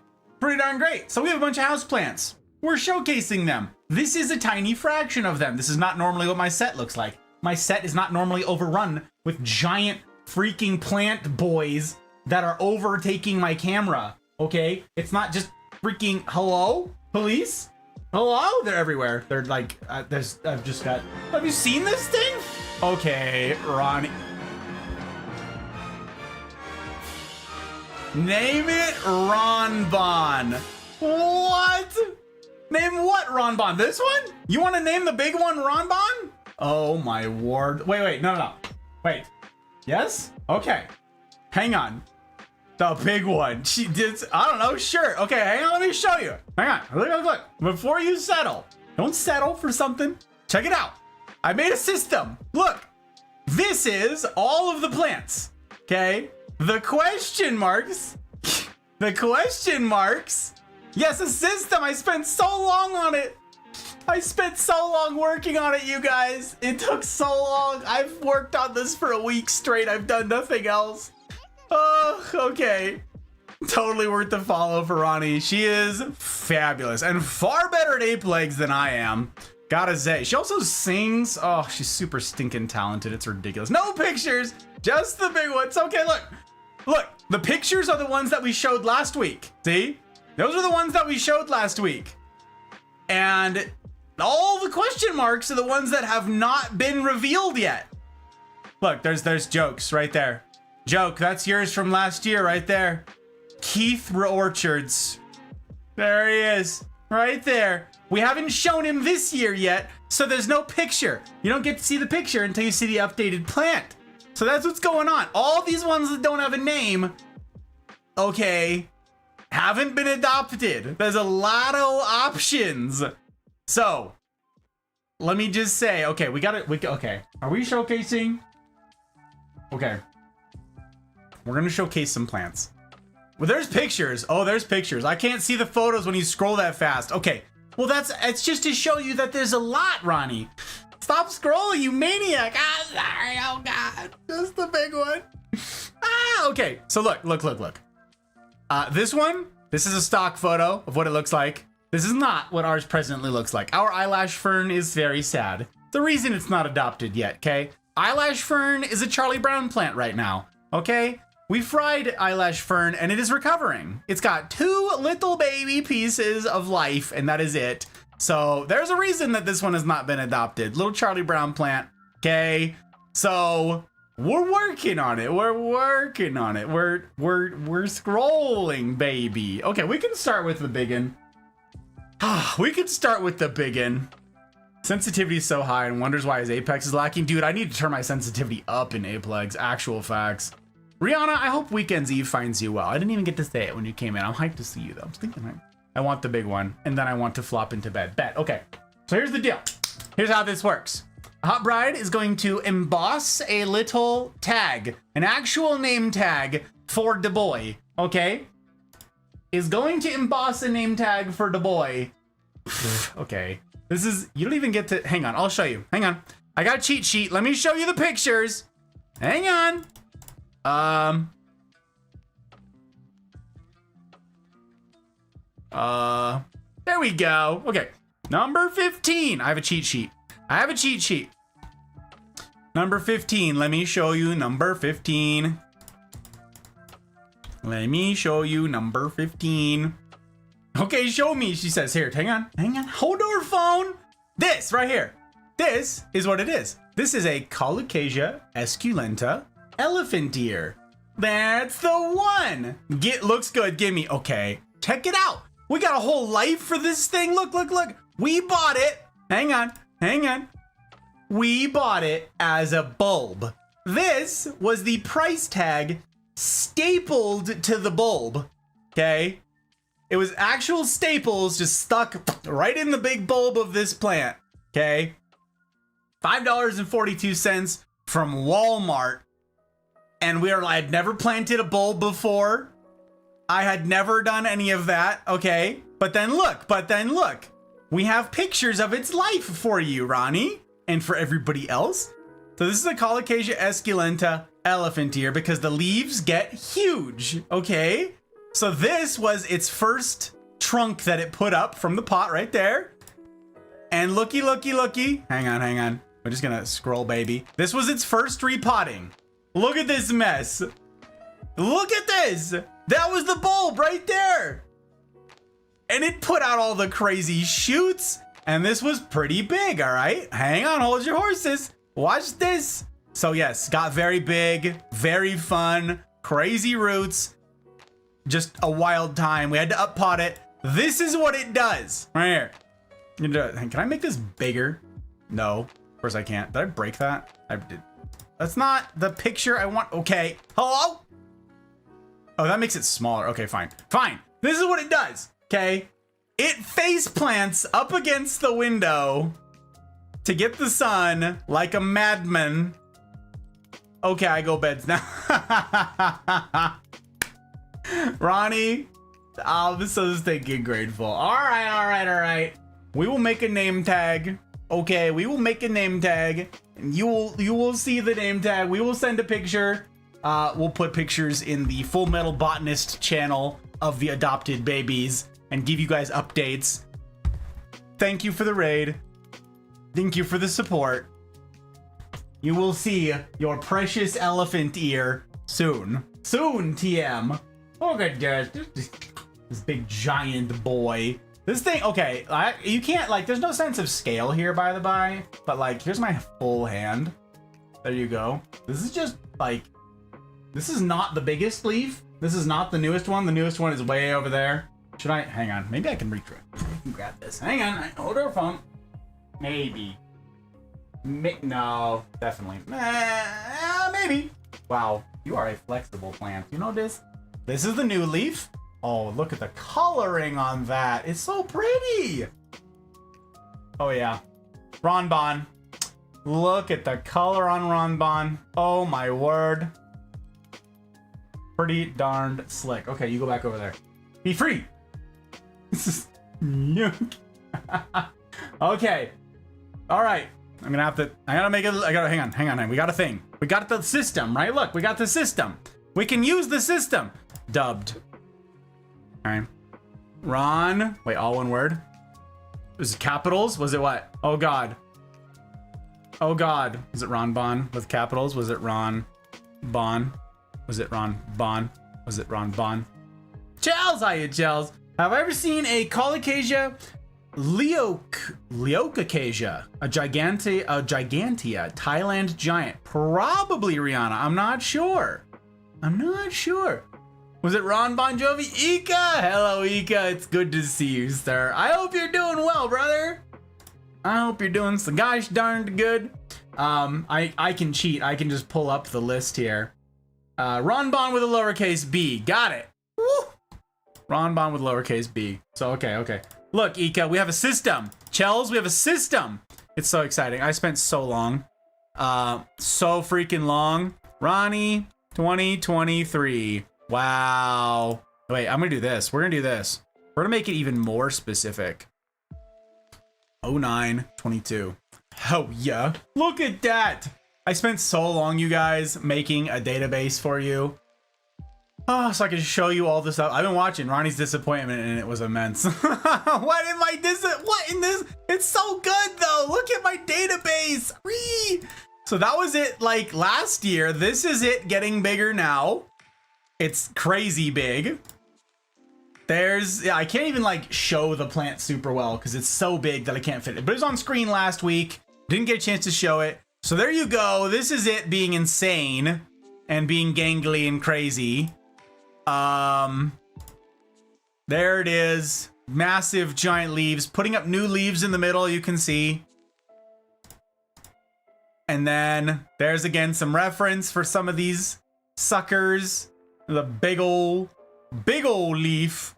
Pretty darn great. So we have a bunch of house plants. We're showcasing them. This is a tiny fraction of them. This is not normally what my set looks like. My set is not normally overrun with giant freaking plant boys that are overtaking my camera. Okay? It's not just freaking, hello? Police? Hello? They're everywhere. They're like, I've just got, have you seen this thing? Okay, Ronnie. Name it Ron Bon. What? Name what Ron Bon? This one? You want to name the big one Ron Bon? Oh my word. Wait, no. Wait. Yes? Okay. Hang on. The big one. She did. I don't know. Sure. Okay. Hang on. Let me show you. Hang on. Look. Before you settle, don't settle for something. Check it out. I made a system. Look. This is all of the plants. Okay. The question marks. The question marks. Yes, a system. I spent so long on it. I spent so long working on it, you guys. It took so long. I've worked on this for a week straight. I've done nothing else. Oh, okay. Totally worth the follow for Ronnie. She is fabulous and far better at ape legs than I am. Gotta say. She also sings. Oh, she's super stinking talented. It's ridiculous. No pictures, just the big ones. Okay, look. Look, the pictures are the ones that we showed last week. See? Those are the ones that we showed last week. And all the question marks are the ones that have not been revealed yet. Look, there's jokes right there. Joke, that's yours from last year right there. Keith Orchards. There he is, right there. We haven't shown him this year yet, so there's no picture. You don't get to see the picture until you see the updated plant. So that's what's going on. All these ones that don't have a name, okay, haven't been adopted. There's a lot of options. So, let me just say, okay, we got it. Okay, are we showcasing? Okay. We're gonna showcase some plants. Well, there's pictures. Oh, there's pictures. I can't see the photos when you scroll that fast. Okay. Well, it's just to show you that there's a lot, Ronnie. Stop scrolling, you maniac. Ah, sorry. Oh, God. Just the big one. Ah, okay. So look. This is a stock photo of what it looks like. This is not what ours presently looks like. Our eyelash fern is very sad. The reason it's not adopted yet, okay? Eyelash fern is a Charlie Brown plant right now, okay? We fried eyelash fern and it is recovering. It's got 2 little baby pieces of life and that is it. So there's a reason that this one has not been adopted. Little Charlie Brown plant, okay? So we're working on it. We're scrolling, baby. Okay, we can start with the biggin. We could start with the biggin. Sensitivity is so high and wonders why his apex is lacking. Dude, I need to turn my sensitivity up in apex. Actual facts. Rihanna, I hope Weekend's Eve finds you well. I didn't even get to say it when you came in. I'm hyped to see you though. I'm thinking I want the big one and then I want to flop into bed. Bet. Okay. So here's the deal. Here's how this works. Hot Bride is going to emboss a little tag, an actual name tag for the boy, okay? Is going to emboss a name tag for the boy. Okay. This is, you don't even get to, hang on, I'll show you. Hang on. I got a cheat sheet. Let me show you the pictures. Hang on. There we go. Okay. Number 15. I have a cheat sheet. Number 15. Let me show you number 15. Okay, show me, she says. Here, hang on. Hold her phone. This right here. This is what it is. This is a Colocasia esculenta elephant ear. That's the one. Looks good. Gimme. Okay. Check it out. We got a whole life for this thing. Look. We bought it. Hang on. We bought it as a bulb. This was the price tag stapled to the bulb. Okay. It was actual staples just stuck right in the big bulb of this plant. Okay. $5.42 from Walmart. And I'd never planted a bulb before. I had never done any of that. Okay. But then look. We have pictures of its life for you, Ronnie. And for everybody else. So this is a Colocasia esculenta elephant ear because the leaves get huge. Okay. So this was its first trunk that it put up from the pot right there. And looky. Hang on. We're just gonna scroll, baby. This was its first repotting. Look at this mess. Look at this. That was the bulb right there. And it put out all the crazy shoots. And this was pretty big, all right? Hang on, hold your horses. Watch this. So yes, got very big, very fun, crazy roots. Just a wild time. We had to up pot it. This is what it does right here. Can I make this bigger? No, of course I can't. Did I break that? I did. That's not the picture I want. Okay, hello? Oh, that makes it smaller. Okay, fine. This is what it does, okay? It face plants up against the window to get the sun like a madman. Okay, I go beds now. Ronnie, I'm so stinking grateful. All right. We will make a name tag. Okay, we will make a name tag. And you will see the name tag. We will send a picture. We'll put pictures in the Full Metal Botanist channel of the adopted babies and give you guys updates. Thank you for the raid. Thank you for the support. You will see your precious elephant ear soon. Soon, TM. Look at this big giant boy. This thing, okay, you can't, like, there's no sense of scale here, by the by. But, like, here's my full hand. There you go. This is just, like, this is not the biggest leaf. This is not the newest one. The newest one is way over there. Should I? Hang on. Maybe I can reach it. I can grab this. Hang on. Hold our phone. Maybe. No, definitely. Maybe. Wow. You are a flexible plant. You know this? This is the new leaf. Oh, look at the coloring on that. It's so pretty. Oh, yeah. Ronbon. Look at the color on Ronbon. Oh, my word. Pretty darned slick. Okay, you go back over there. Be free. This is okay. All right. I gotta make it. Hang on. We got a thing. We got the system, right? Look, we got the system. We can use the system. Dubbed. All right. Ron. Wait, all one word. Was it capitals? Was it what? Oh, God. Was it Ron Bon with capitals? Was it Ron Bon? Was it Ron Bon? Was it Ron Bon? Chels, hiya, Chels. Have I ever seen a Colocasia Leocacasia, a gigantea, Thailand giant? Probably Rihanna. I'm not sure. Was it Ron Bon Jovi? Ika! Hello, Ika. It's good to see you, sir. I hope you're doing well, brother. I hope you're doing so gosh darned good. I can cheat. I can just pull up the list here. Ron Bon with a lowercase b. Got it. Woo! Ron Bon with lowercase b. So, okay. Look, Ika, we have a system. Chels, we have a system. It's so exciting. I spent so long. So freaking long. Ronnie, 2023. Wow. Wait, I'm gonna do this. We're gonna do this. We're gonna make it even more specific. 0922. Oh yeah. Look at that. I spent so long, you guys, making a database for you. Oh, so I can show you all this stuff. I've been watching Ronnie's disappointment and it was immense. What in my what in this? It's so good though. Look at my database. Whee! So that was it like last year. This is it getting bigger now. It's crazy big. Yeah, I can't even like show the plant super well because it's so big that I can't fit it. But it was on screen last week. Didn't get a chance to show it. So there you go. This is it being insane and being gangly and crazy. There it is. Massive giant leaves, putting up new leaves in the middle, you can see. And then there's again some reference for some of these suckers. The big ol' leaf.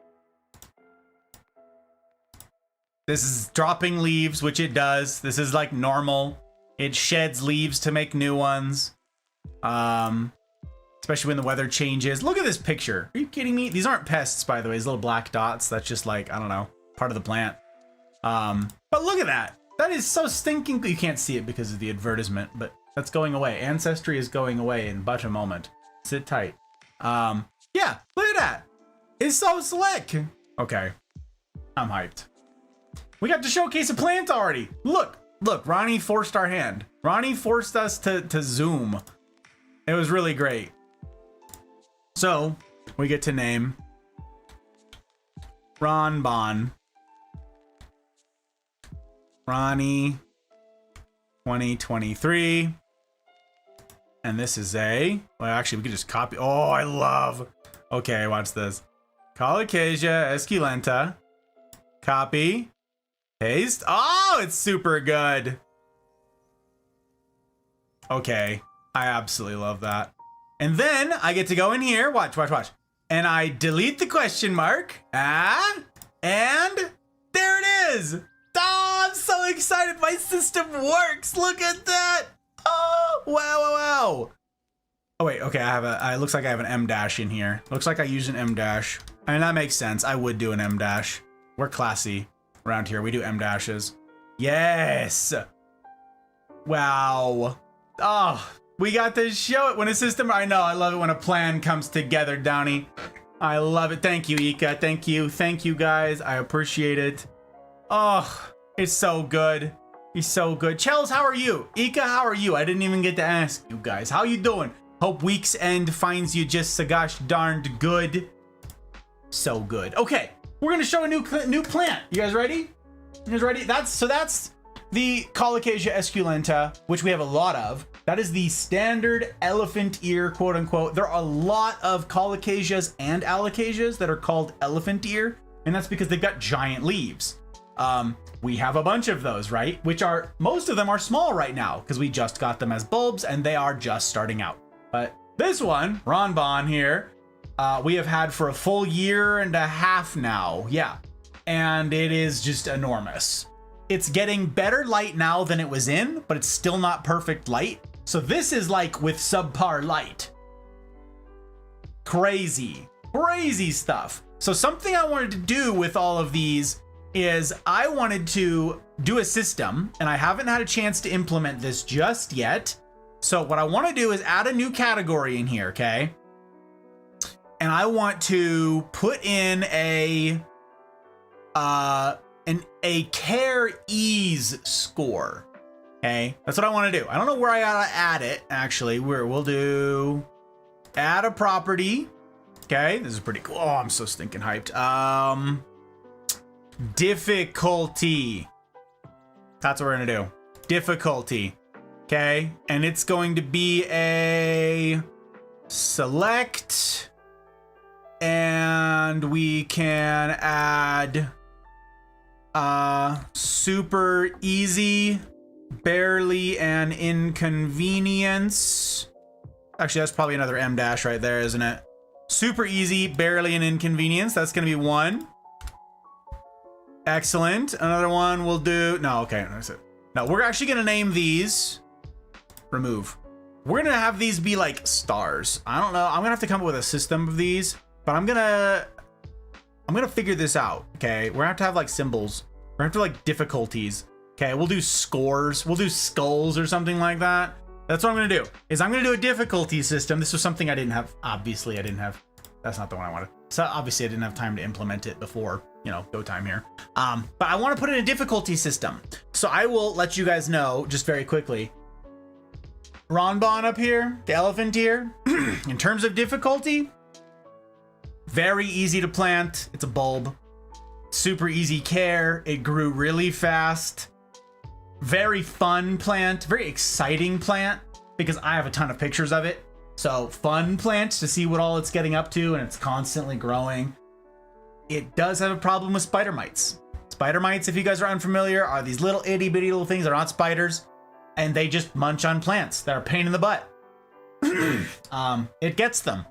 This is dropping leaves, which it does. This is like normal. It sheds leaves to make new ones. Especially when the weather changes. Look at this picture. Are you kidding me? These aren't pests, by the way. These little black dots. That's just like, I don't know, part of the plant. But look at that. That is so stinking. You can't see it because of the advertisement, but that's going away. Ancestry is going away in but a moment. Sit tight. Yeah, look at that. It's so slick. Okay, I'm hyped. We got to showcase a plant already. Look, Ronnie forced our hand. Ronnie forced us to zoom. It was really great. So we get to name Ron Bon. Ronnie 2023. And this is well, actually we could just copy. Oh, I love. Okay, watch this. Colocasia esculenta. Copy. Paste. Oh, it's super good. Okay, I absolutely love that. And then I get to go in here, watch. And I delete the question mark. And there it is. Oh, I'm so excited. My system works. Look at that. Oh, wow. Oh, wait, okay, it looks like I have an M dash in here. Looks like I use an M dash. I mean, that makes sense. I would do an M dash. We're classy around here. We do M dashes. Yes. Wow. Oh, we got to show it when a system. I know. I love it when a plan comes together, Downey. I love it. Thank you, Ika. Thank you, guys. I appreciate it. Oh, it's so good. He's so good. Chels, how are you? Ika, how are you? I didn't even get to ask you guys. How you doing? Hope week's end finds you just so gosh darned good. So good. Okay, we're gonna show a new plant. You guys ready? You guys ready? That's the Colocasia esculenta, which we have a lot of. That is the standard elephant ear, quote unquote. There are a lot of Colocasias and Alocasias that are called elephant ear, and that's because they've got giant leaves. We have a bunch of those, right? Most of them are small right now because we just got them as bulbs and they are just starting out. But this one, Ron Bon here, we have had for a full year and a half now. Yeah. And it is just enormous. It's getting better light now than it was in, but it's still not perfect light. So this is like with subpar light. Crazy stuff. So something I wanted to do with all of these is I wanted to do a system, and I haven't had a chance to implement this just yet. So what I want to do is add a new category in here, okay? And I want to put in a care ease score. Okay, that's what I want to do. I don't know where I gotta add it. Actually, we'll do add a property. Okay, this is pretty cool. Oh, I'm so stinking hyped. Difficulty. That's what we're gonna do. Difficulty. Okay, and it's going to be a select, and we can add super easy, barely an inconvenience. Actually, that's probably another M dash right there, isn't it? Super easy, barely an inconvenience. That's gonna be one. Excellent. Another one we'll do. No, okay, that's it. No, we're actually gonna name these. Remove. We're gonna have these be like stars. I don't know. I'm gonna have to come up with a system of these, but I'm gonna figure this out. Okay, we're gonna have to have like symbols. We're gonna have to like difficulties. Okay, we'll do scores. We'll do skulls or something like that. That's what I'm gonna do. Is I'm gonna do a difficulty system. This was something I didn't have. Obviously, I didn't have. That's not the one I wanted. So obviously, I didn't have time to implement it before. You know, go time here. But I want to put in a difficulty system. So I will let you guys know just very quickly. Ronbon up here, the elephant here. In terms of difficulty, very easy to plant. It's a bulb. Super easy care. It grew really fast. Very fun plant. Very exciting plant because I have a ton of pictures of it. So fun plant to see what all it's getting up to, and it's constantly growing. It does have a problem with spider mites. Spider mites, if you guys are unfamiliar, are these little itty bitty little things. They're not spiders, and they just munch on plants. They're a pain in the butt. It gets them.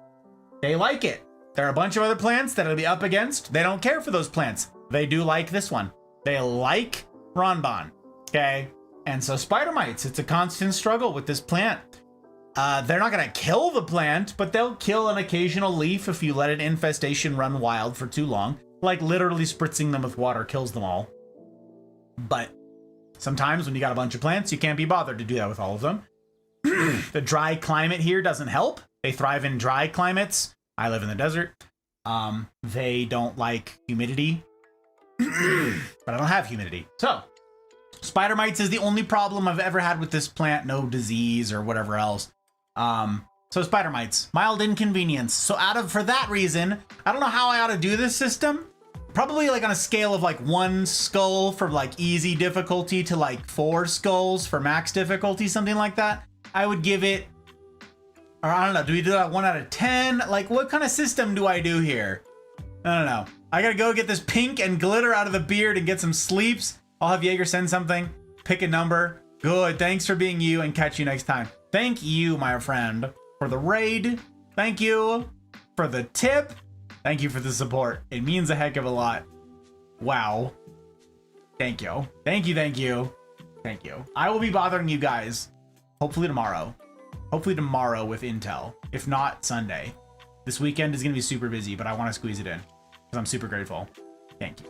They like it. There are a bunch of other plants that it'll be up against. They don't care for those plants. They do like this one. They like Ronbon. Okay? And so spider mites, it's a constant struggle with this plant. They're not gonna kill the plant, but they'll kill an occasional leaf if you let an infestation run wild for too long. Like literally spritzing them with water kills them all. But sometimes when you got a bunch of plants, you can't be bothered to do that with all of them. The dry climate here doesn't help. They thrive in dry climates. I live in the desert. They don't like humidity, but I don't have humidity. So spider mites is the only problem I've ever had with this plant. No disease or whatever else. So spider mites, mild inconvenience. So for that reason, I don't know how I ought to do this system. Probably like on a scale of like 1 skull for like easy difficulty to like 4 skulls for max difficulty, something like that. I would give it, or I don't know, do we do that 1 out of 10? Like what kind of system do I do here? I don't know. I gotta go get this pink and glitter out of the beard and get some sleeps. I'll have Jaeger send something, pick a number. Good, thanks for being you, and catch you next time. Thank you, my friend, for the raid. Thank you for the tip. Thank you for the support. It means a heck of a lot. Wow. Thank you. Thank you, thank you. Thank you. I will be bothering you guys hopefully tomorrow. Hopefully tomorrow with Intel. If not, Sunday. This weekend is going to be super busy, but I want to squeeze it in because I'm super grateful. Thank you.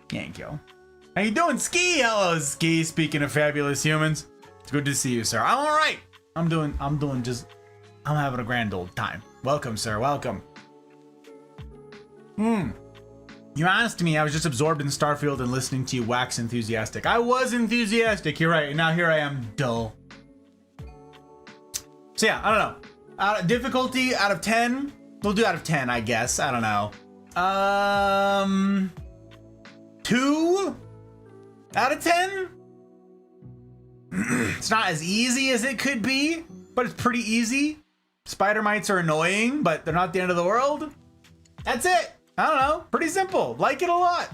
Thank you. How you doing, Ski? Hello, Ski. Speaking of fabulous humans, it's good to see you, sir. I'm all right. I'm having a grand old time. Welcome, sir. Welcome. You asked me. I was just absorbed in Starfield and listening to you wax enthusiastic. I was enthusiastic. You're right. And now here I am, dull. So yeah, I don't know. Difficulty out of 10. We'll do out of 10, I guess. I don't know. 2 out of 10. It's not as easy as it could be, but it's pretty easy. Spider mites are annoying, but they're not the end of the world. That's it. I don't know. Pretty simple. Like it a lot.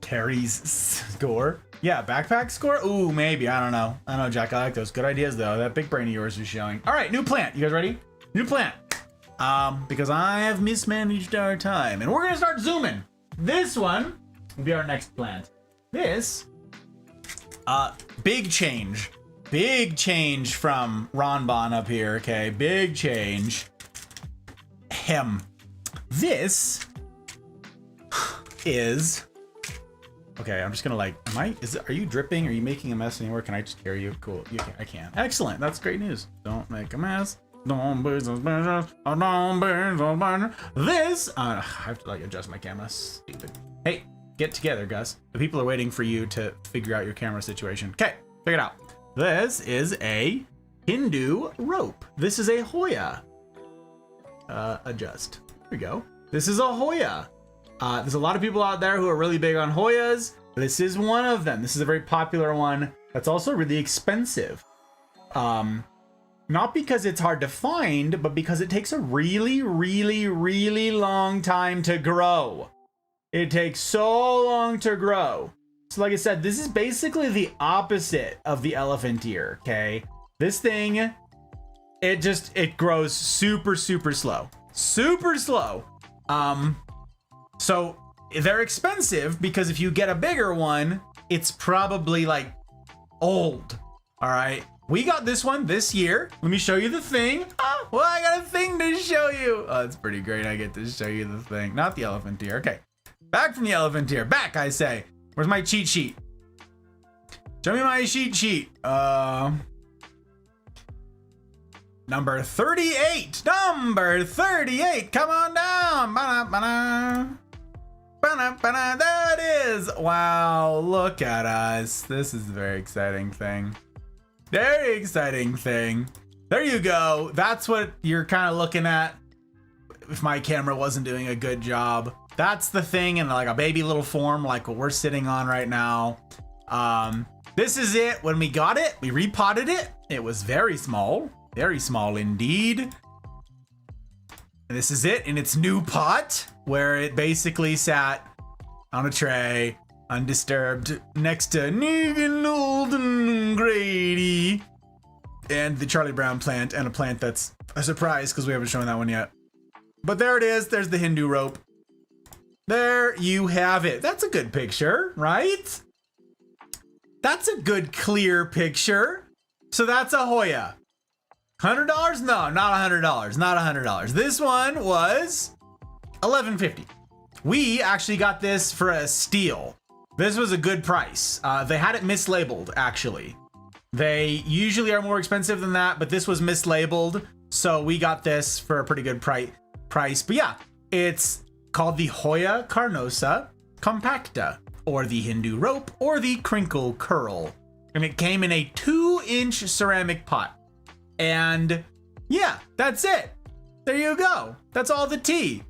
Terry's score. Yeah, backpack score? Ooh, maybe. I don't know. I don't know, Jack. I like those. Good ideas, though. That big brain of yours is showing. All right, new plant. You guys ready? New plant. Because I have mismanaged our time. And we're going to start zooming. This one will be our next plant. This, big change. Big change from Ronbon up here, okay? Big change. This is... Okay, I'm just gonna like, are you dripping? Are you making a mess anywhere? Can I just carry you? Cool, I can. Excellent, that's great news. Don't make a mess. Don't be suspicious. Don't be suspicious. This, I have to like adjust my camera, stupid. Hey, get together, Gus. The people are waiting for you to figure out your camera situation. Okay, figure it out. This is a Hindu rope. This is a Hoya. Adjust. There we go. This is a Hoya. There's a lot of people out there who are really big on Hoyas. This is one of them. This is a very popular one that's also really expensive. Not because it's hard to find, but because it takes a really, really, really long time to grow. It takes so long to grow. So like I said, this is basically the opposite of the elephant ear, okay? This thing, it grows super, super slow. Super slow. So they're expensive because if you get a bigger one, it's probably like old. All right. We got this one this year. Let me show you the thing. Oh, well, I got a thing to show you. Oh, it's pretty great. I get to show you the thing. Not the elephant ear. Okay. Back from the elephant ear. Back, I say. Where's my cheat sheet? Show me my cheat sheet. Number 38. Number 38. Come on down. Ba-da-ba-da. Ba-da-ba-da. That is. Wow. Look at us. This is a very exciting thing. Very exciting thing. There you go. That's what you're kind of looking at if my camera wasn't doing a good job. That's the thing in like a baby little form like what we're sitting on right now. This is it. When we got it, we repotted it. It was very small indeed. And this is it in its new pot where it basically sat on a tray undisturbed next to Negan, Olden, Grady, and the Charlie Brown plant, and a plant that's a surprise because we haven't shown that one yet. But there it is. There's the Hindu rope. There you have it. That's a good picture, right? That's a good clear picture. So that's a Hoya. $100? No, not $100. Not $100. This one was $11.50. We actually got this for a steal. This was a good price. They had it mislabeled, actually. They usually are more expensive than that, but this was mislabeled. So we got this for a pretty good price. But yeah, it's called the Hoya Carnosa Compacta, or the Hindu rope, or the crinkle curl. And it came in a 2-inch ceramic pot. And yeah, that's it. There you go. That's all the tea.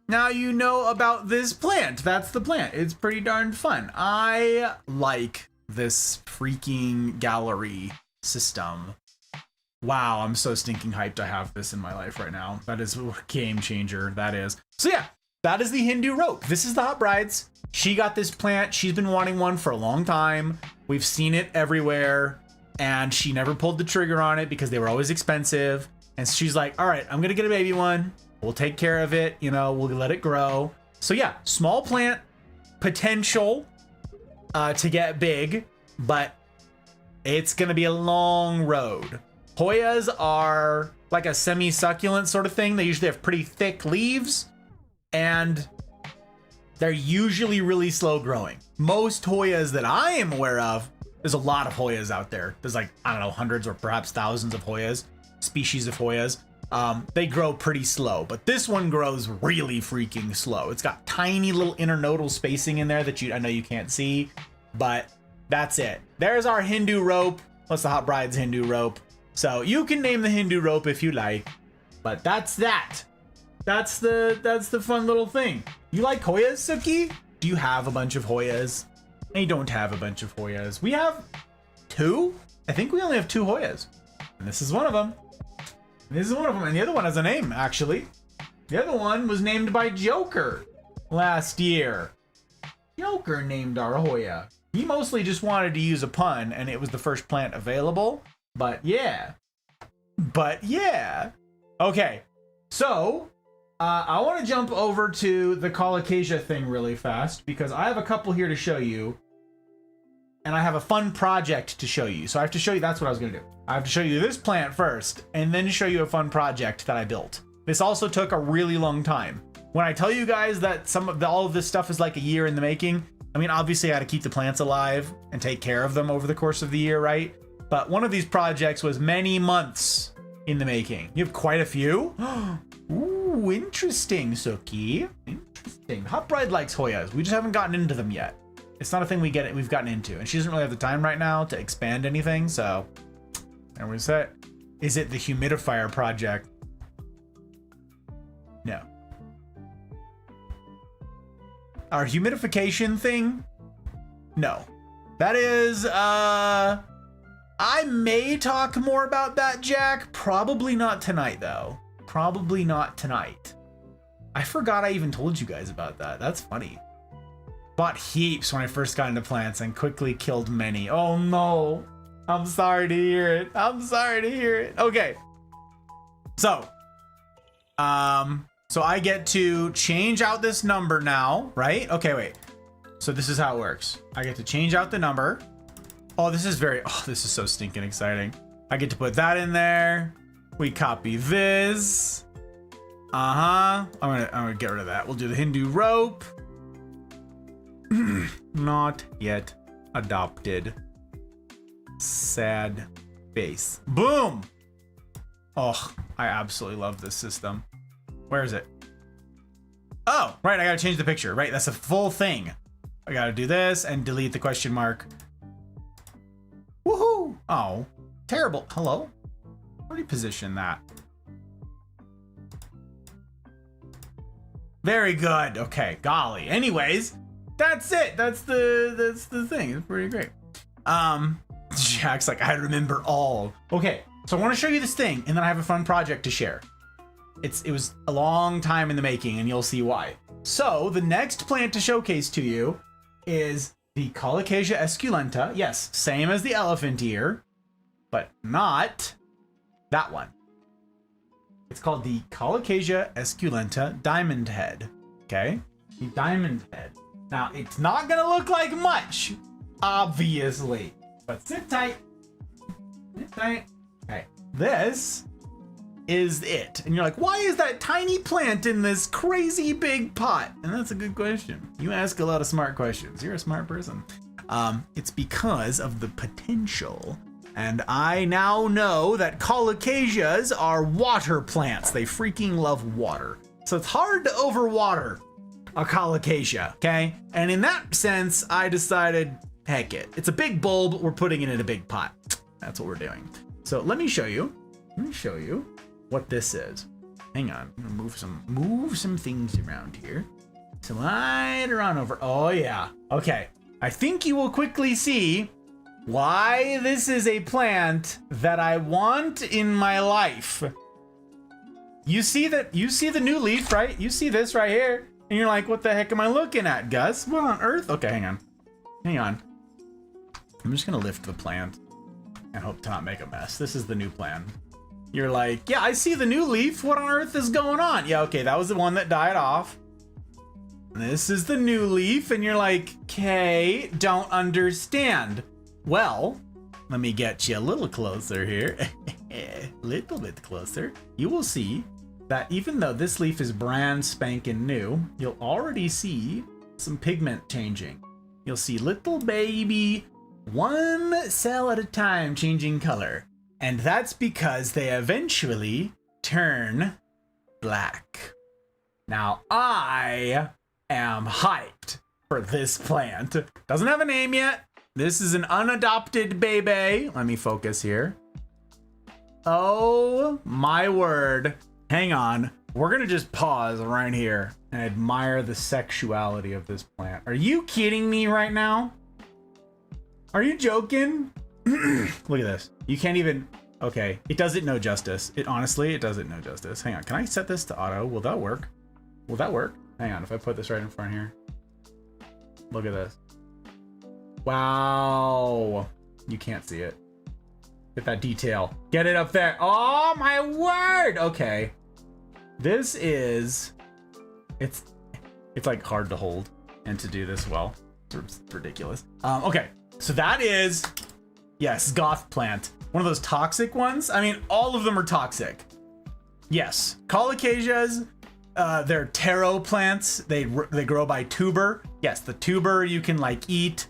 Now you know about this plant. That's the plant. It's pretty darn fun. I like this freaking gallery system. Wow, I'm so stinking hyped to have this in my life right now. That is a game changer, that is. So yeah, that is the Hindu rope. This is the Hot Bride's. She got this plant. She's been wanting one for a long time. We've seen it everywhere, and she never pulled the trigger on it because they were always expensive. And she's like, all right, I'm gonna get a baby one. We'll take care of it, you know, we'll let it grow. So yeah, small plant potential to get big, but it's gonna be a long road. Hoyas are like a semi-succulent sort of thing. They usually have pretty thick leaves, and they're usually really slow growing. Most Hoyas that I am aware of, there's a lot of Hoyas out there. There's like, I don't know, hundreds or perhaps thousands of Hoyas, species of Hoyas. They grow pretty slow, but this one grows really freaking slow. It's got tiny little internodal spacing in there that I know you can't see, but that's it. There's our Hindu rope. What's the Hot Bride's Hindu rope? So you can name the Hindu rope if you like, but that's that. That's the fun little thing. You like Hoyas, Suki? Do you have a bunch of Hoyas? I don't have a bunch of Hoyas. We have 2? I think we only have 2 Hoyas. And this is one of them. This is one of them. And the other one has a name, actually. The other one was named by Joker last year. Joker named our Hoya. He mostly just wanted to use a pun, and it was the first plant available. But yeah. Okay. So, I want to jump over to the colocasia thing really fast because I have a couple here to show you, and I have a fun project to show you. So I have to show you, that's what I was going to do. I have to show you this plant first, and then show you a fun project that I built. This also took a really long time. When I tell you guys that all of this stuff is like a year in the making, I mean, obviously I had to keep the plants alive and take care of them over the course of the year, right? But one of these projects was many months in the making. You have quite a few? Ooh, interesting, Suki. Interesting. Hot Bride likes Hoyas. We just haven't gotten into them yet. It's not a thing we've gotten into. And she doesn't really have the time right now to expand anything, so... And where's that? Is it the humidifier project? No. Our humidification thing? No. That is, I may talk more about that, Jack. Probably not tonight, though. Probably not tonight. I forgot I even told you guys about that. That's funny. Bought heaps when I first got into plants and quickly killed many. Oh no. I'm sorry to hear it. I'm sorry to hear it. Okay. So I get to change out this number now, right? Okay, wait. So this is how it works. I get to change out the number. Oh, this is so stinking exciting. I get to put that in there. We copy this. I'm gonna get rid of that. We'll do the Hindu rope. Not yet adopted. Sad face. Boom! Oh, I absolutely love this system. Where is it? Oh, right, I gotta change the picture. Right, that's a full thing. I gotta do this and delete the question mark. Woohoo! Oh, terrible. Hello? Where do you position that? Very good. Okay, golly. Anyways, that's it. That's the thing. It's pretty great. Jack's like, I remember all. Okay, so I want to show you this thing, and then I have a fun project to share. It was a long time in the making, and you'll see why. So the next plant to showcase to you is the Colocasia esculenta. Yes, same as the elephant ear, but not that one. It's called the Colocasia esculenta diamond head. Okay, the diamond head. Now it's not gonna look like much, obviously, but sit tight. Sit tight. Okay, this is it. And you're like, why is that tiny plant in this crazy big pot? And that's a good question. You ask a lot of smart questions. You're a smart person. It's because of the potential. And I now know that colocasias are water plants. They freaking love water. So it's hard to overwater a colocasia, okay? And in that sense, I decided, heck it. It's a big bulb, we're putting it in a big pot. That's what we're doing. So let me show you what this is. Hang on, I'm gonna move some things around here. Slide around over. Oh yeah. Okay. I think you will quickly see why this is a plant that I want in my life. You see the new leaf, right? You see this right here, and you're like, what the heck am I looking at, Gus? What on earth? Okay, hang on. I'm just gonna lift the plant and hope to not make a mess. This is the new plan. You're like, yeah, I see the new leaf. What on earth is going on? Yeah, okay, that was the one that died off. This is the new leaf, and you're like, okay, don't understand. Well, let me get you a little closer here. Little bit closer. You will see that even though this leaf is brand spanking new, you'll already see some pigment changing. You'll see little baby, one cell at a time changing color. And that's because they eventually turn black. Now, I am hyped for this plant. Doesn't have a name yet. This is an unadopted baby. Let me focus here. Oh my word. Hang on. We're gonna just pause right here and admire the sexuality of this plant. Are you kidding me right now? Are you joking? Look at this. You can't even, okay. It doesn't know justice. It doesn't know justice. Hang on, can I set this to auto? Will that work? Will that work? Hang on, if I put this right in front here. Look at this. Wow. You can't see it. Get that detail. Get it up there. Oh my word. Okay. This is, it's like hard to hold and to do this well. It's ridiculous. Okay. So that is, yes, goth plant. One of those toxic ones. I mean, all of them are toxic. Yes. Colocasias, they're taro plants. They grow by tuber. Yes, the tuber you can like eat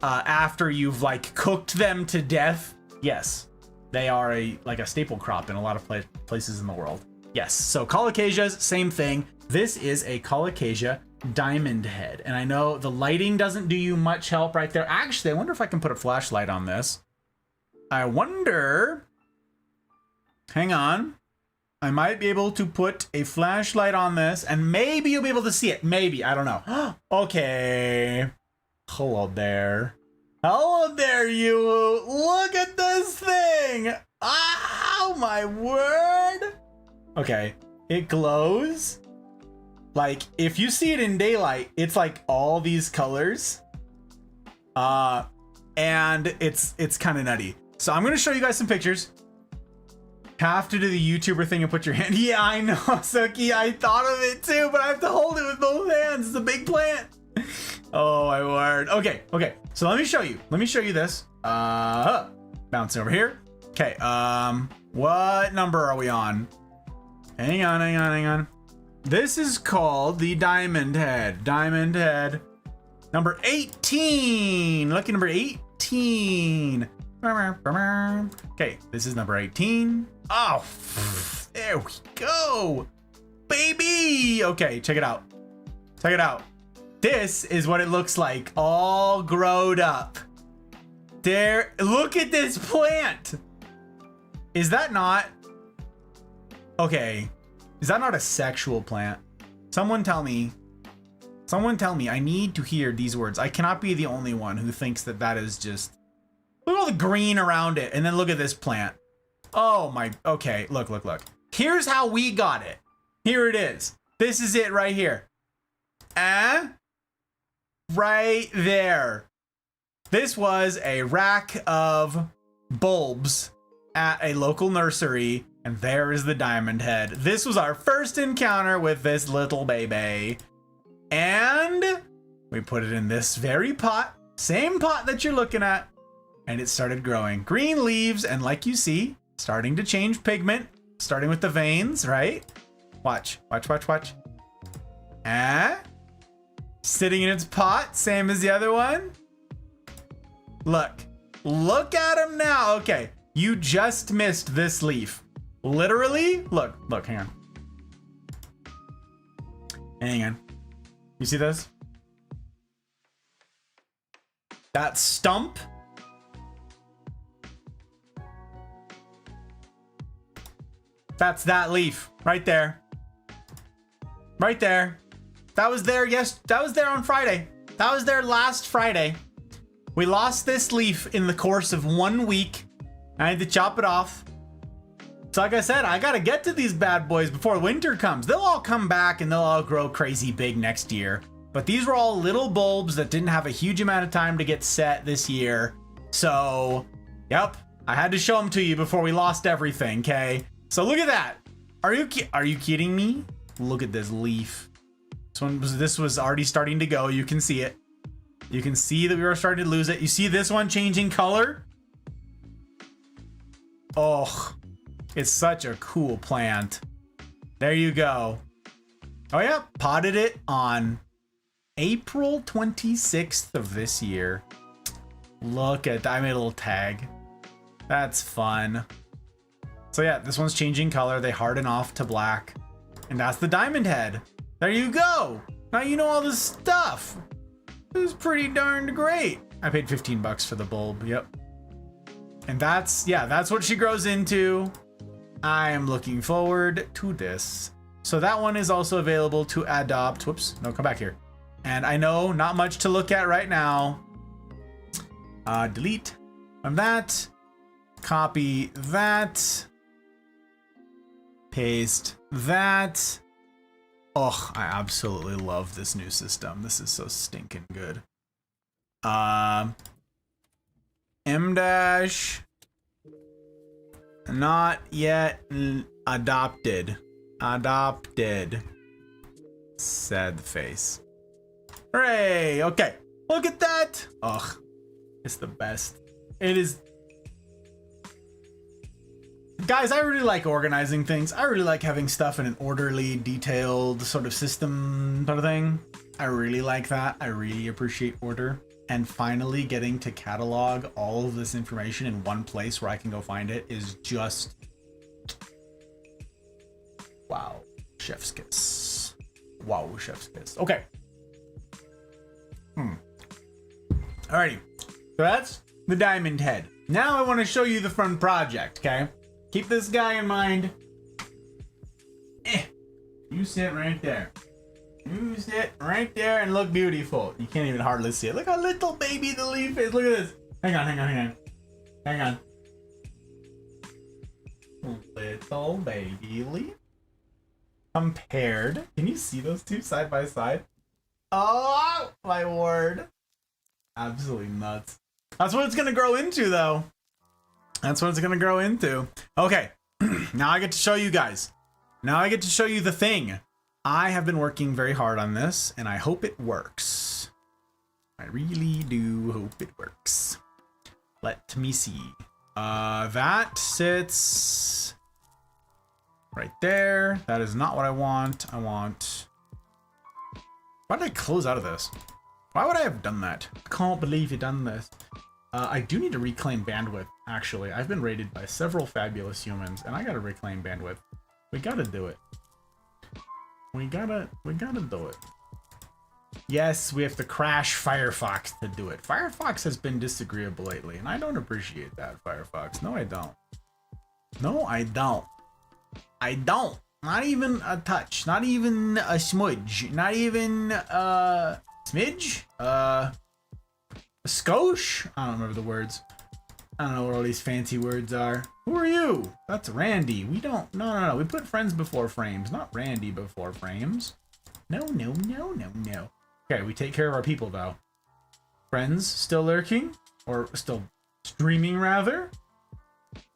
after you've like cooked them to death. Yes, they are like a staple crop in a lot of places in the world. Yes, so colocasias, same thing. This is a colocasia diamond head. And I know the lighting doesn't do you much help right there. Actually, I wonder if I can put a flashlight on this. I wonder, hang on. I might be able to put a flashlight on this and maybe you'll be able to see it. Maybe, I don't know. Okay. Hello there. Hello there, you. Look at this thing. Oh my word. Okay, it glows. Like, if you see it in daylight, it's like all these colors. And it's kind of nutty. So I'm gonna show you guys some pictures. Have to do the YouTuber thing and put your hand. Yeah, I know, Suki. I thought of it too, but I have to hold it with both hands. It's a big plant. Oh my word. Okay, okay. So let me show you. Let me show you this. Bouncing over here. Okay, what number are we on? Hang on, hang on, hang on. This is called the Diamond Head. Diamond Head. Number 18. Lucky number 18. Okay, this is number 18. Oh, there we go. Baby. Okay, check it out. Check it out. This is what it looks like all grown up. There, look at this plant. Is that not? Okay. Is that not a sexual plant? Someone tell me. Someone tell me. I need to hear these words. I cannot be the only one who thinks that that is just... Look at all the green around it. And then look at this plant. Oh my... Okay, look, look, look. Here's how we got it. Here it is. This is it right here. Right there. This was a rack of bulbs at a local nursery. And there is the Diamond Head. This was our first encounter with this little baby. And we put it in this very pot. Same pot that you're looking at. And it started growing. Green leaves, and like you see, starting to change pigment. Starting with the veins, right? Watch, watch, watch, watch. Sitting in its pot, same as the other one. Look. Look at him now. Okay, you just missed this leaf. Literally, look, look, hang on. Hang on. You see this? That stump. That's that leaf right there. Right there. That was there, yes, that was there on Friday. That was there last Friday. We lost this leaf in the course of 1 week. I had to chop it off. So like I said, I gotta get to these bad boys before winter comes. They'll all come back and they'll all grow crazy big next year. But these were all little bulbs that didn't have a huge amount of time to get set this year. So, yep, I had to show them to you before we lost everything, okay? So look at that. Are you kidding me? Look at this leaf. This was already starting to go. You can see it. You can see that we were starting to lose it. You see this one changing color? Oh. It's such a cool plant. There you go. Oh yeah, potted it on April 26th of this year. Look at that. I made a little tag. That's fun. So yeah, this one's changing color. They harden off to black. And that's the Diamond Head. There you go. Now you know all this stuff. This is pretty darn great. I paid 15 bucks for the bulb. Yep. And that's, yeah, that's what she grows into. I am looking forward to this. So that one is also available to adopt. Whoops, no, come back here. And I know not much to look at right now. Delete from that. Copy that. Paste that. Oh, I absolutely love this new system. This is so stinking good. M dash. Not yet adopted. Adopted. Sad face. Hooray! Okay. Look at that! Ugh. It's the best. It is. Guys, I really like organizing things. I really like having stuff in an orderly, detailed sort of system sort of thing. I really like that. I really appreciate order. And finally getting to catalog all of this information in one place where I can go find it is just... wow. Chef's kiss. Wow, chef's kiss. Okay. Alrighty. So that's the Diamond Head. Now I want to show you the front project, okay? Keep this guy in mind. You sit right there. You sit right there and look beautiful. You can't even hardly see it. Look how little baby the leaf is. Look at this. Hang on, hang on, hang on. Hang on. Little baby leaf. Compared. Can you see those two side by side? Oh, my word. Absolutely nuts. That's what it's going to grow into, though. That's what it's going to grow into. Okay. Now I get to show you guys. Now I get to show you the thing. I have been working very hard on this, and I hope it works. I really do hope it works. Let me see. That sits right there. That is not what I want. I want... Why did I close out of this? Why would I have done that? I can't believe you done this. I do need to reclaim bandwidth, actually. I've been raided by several fabulous humans, and I gotta reclaim bandwidth. We gotta do it. We gotta do it. Yes, we have to crash Firefox to do it. Firefox has been disagreeable lately, and I don't appreciate that, Firefox. No, I don't. No, I don't. I don't. Not even a touch. Not even a smudge. Not even a smidge? A skosh? I don't remember the words. I don't know what all these fancy words are. Who are you? That's Randy. We don't... No. We put friends before frames, not Randy before frames. No. Okay, we take care of our people, though. Friends still lurking? Or still streaming, rather?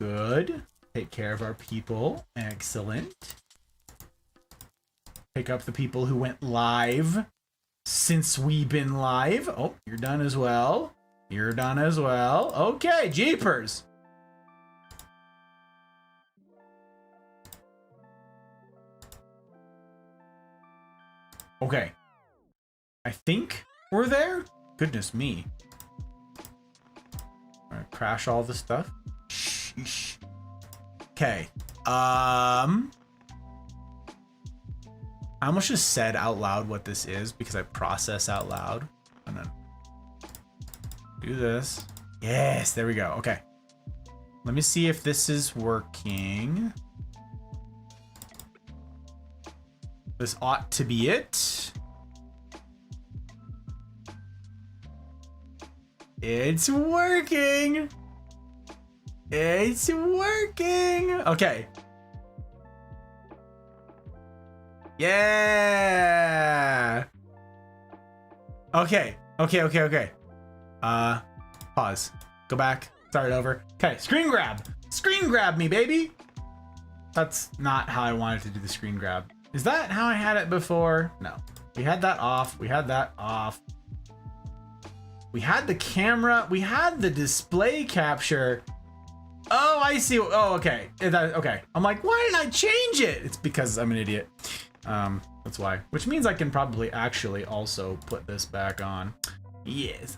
Good. Take care of our people. Excellent. Pick up the people who went live since we've been live. Oh, you're done as well. You're done as well. Okay, jeepers. Okay. I think we're there. Goodness me. All right, crash all the stuff. Sheesh. Okay. I almost just said out loud what this is because I process out loud. And then do this. Yes, there we go. Okay. Let me see if this is working. This ought to be it. It's working. It's working. Okay. Yeah. Okay. Pause. Go back. Start over. Okay. Screen grab. Screen grab me, baby. That's not how I wanted to do the screen grab. Is that how I had it before? No. We had that off. We had that off. We had the camera. We had the display capture. Oh, I see. Oh, okay. Okay. I'm like, why did I change it? It's because I'm an idiot. That's why. Which means I can probably actually also put this back on. Yes.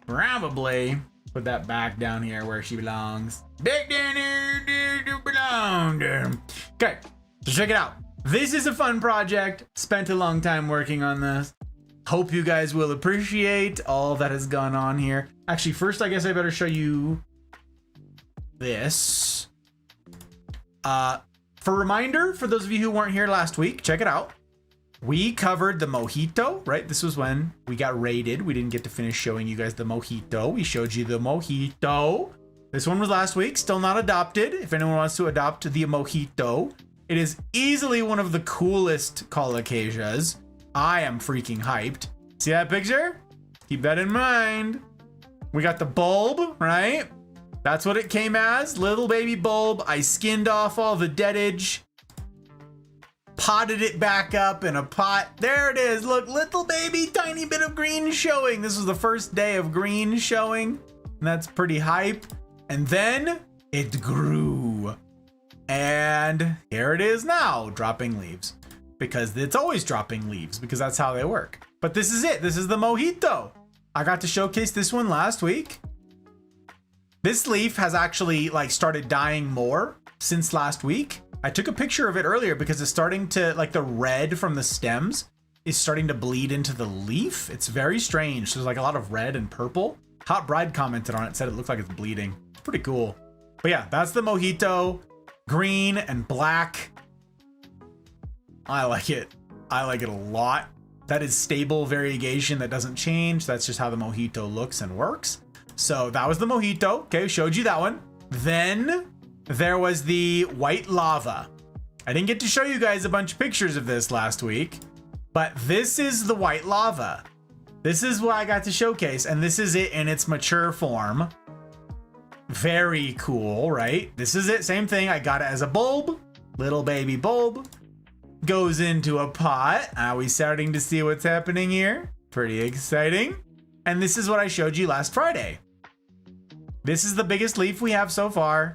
Probably put that back down here where she belongs. Back down here to belong there. Okay. So check it out. This is a fun project. Spent a long time working on this. Hope you guys will appreciate all that has gone on here. Actually, first, I guess I better show you this. For reminder, for those of you who weren't here last week, check it out. We covered the mojito, right? This was when we got raided. We didn't get to finish showing you guys the mojito. We showed you the mojito. This one was last week, still not adopted. If anyone wants to adopt the mojito, it is easily one of the coolest colocasias. I am freaking hyped. See that picture? Keep that in mind. We got the bulb, right? That's what it came as, little baby bulb. I skinned off all the deadage, potted it back up in a pot. There it is. Look, little baby, tiny bit of green showing. This was the first day of green showing, and that's pretty hype. And then it grew, and here it is now, dropping leaves, because it's always dropping leaves because that's how they work. But this is it. This is the mojito. I got to showcase this one last week. This leaf has actually started dying more since last week. I took a picture of it earlier because it's starting to, the red from the stems is starting to bleed into the leaf. It's very strange. There's a lot of red and purple. Hot Bride commented on it, said it looked like it's bleeding. It's pretty cool. But yeah, that's the mojito. Green and black. I like it. I like it a lot. That is stable variegation that doesn't change. That's just how the mojito looks and works. So that was the mojito. Okay, showed you that one. Then there was the white lava. I didn't get to show you guys a bunch of pictures of this last week, but this is the white lava. This is what I got to showcase, and this is it in its mature form. Very cool, right? This is it, same thing. I got it as a bulb, little baby bulb. Goes into a pot. Are we starting to see what's happening here? Pretty exciting. And this is what I showed you last Friday. This is the biggest leaf we have so far.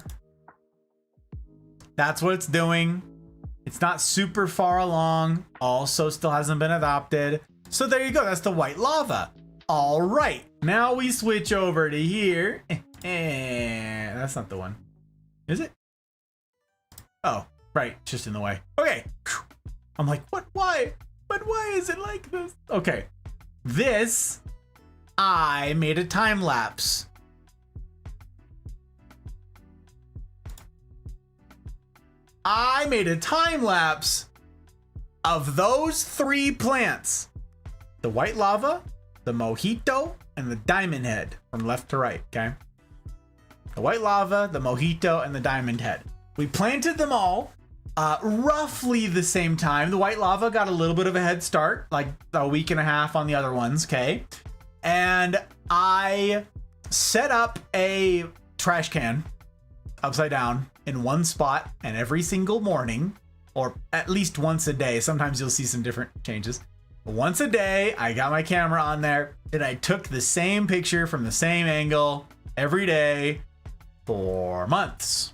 That's what it's doing. It's not super far along. Also still hasn't been adopted. So there you go. That's the white lava. All right. Now we switch over to here. That's not the one. Is it? Oh, right. It's just in the way. Okay. I'm like, what? Why? But why is it like this? Okay. This, I made a time lapse. I made a time lapse of those 3 plants. The white lava, the mojito, and the diamond head from left to right, okay? The white lava, the mojito, and the diamond head. We planted them all roughly the same time. The white lava got a little bit of a head start, like a week and a half on the other ones, okay? And I set up a trash can upside down in one spot, and every single morning, or at least once a day, sometimes you'll see some different changes. Once a day, I got my camera on there, and I took the same picture from the same angle every day for months.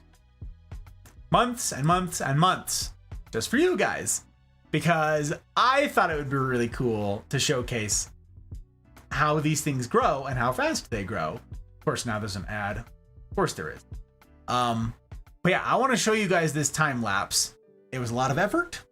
Months and months and months, just for you guys, because I thought it would be really cool to showcase how these things grow and how fast they grow. Of course, now there's an ad. Of course there is. But yeah, I want to show you guys this time lapse. It was a lot of effort,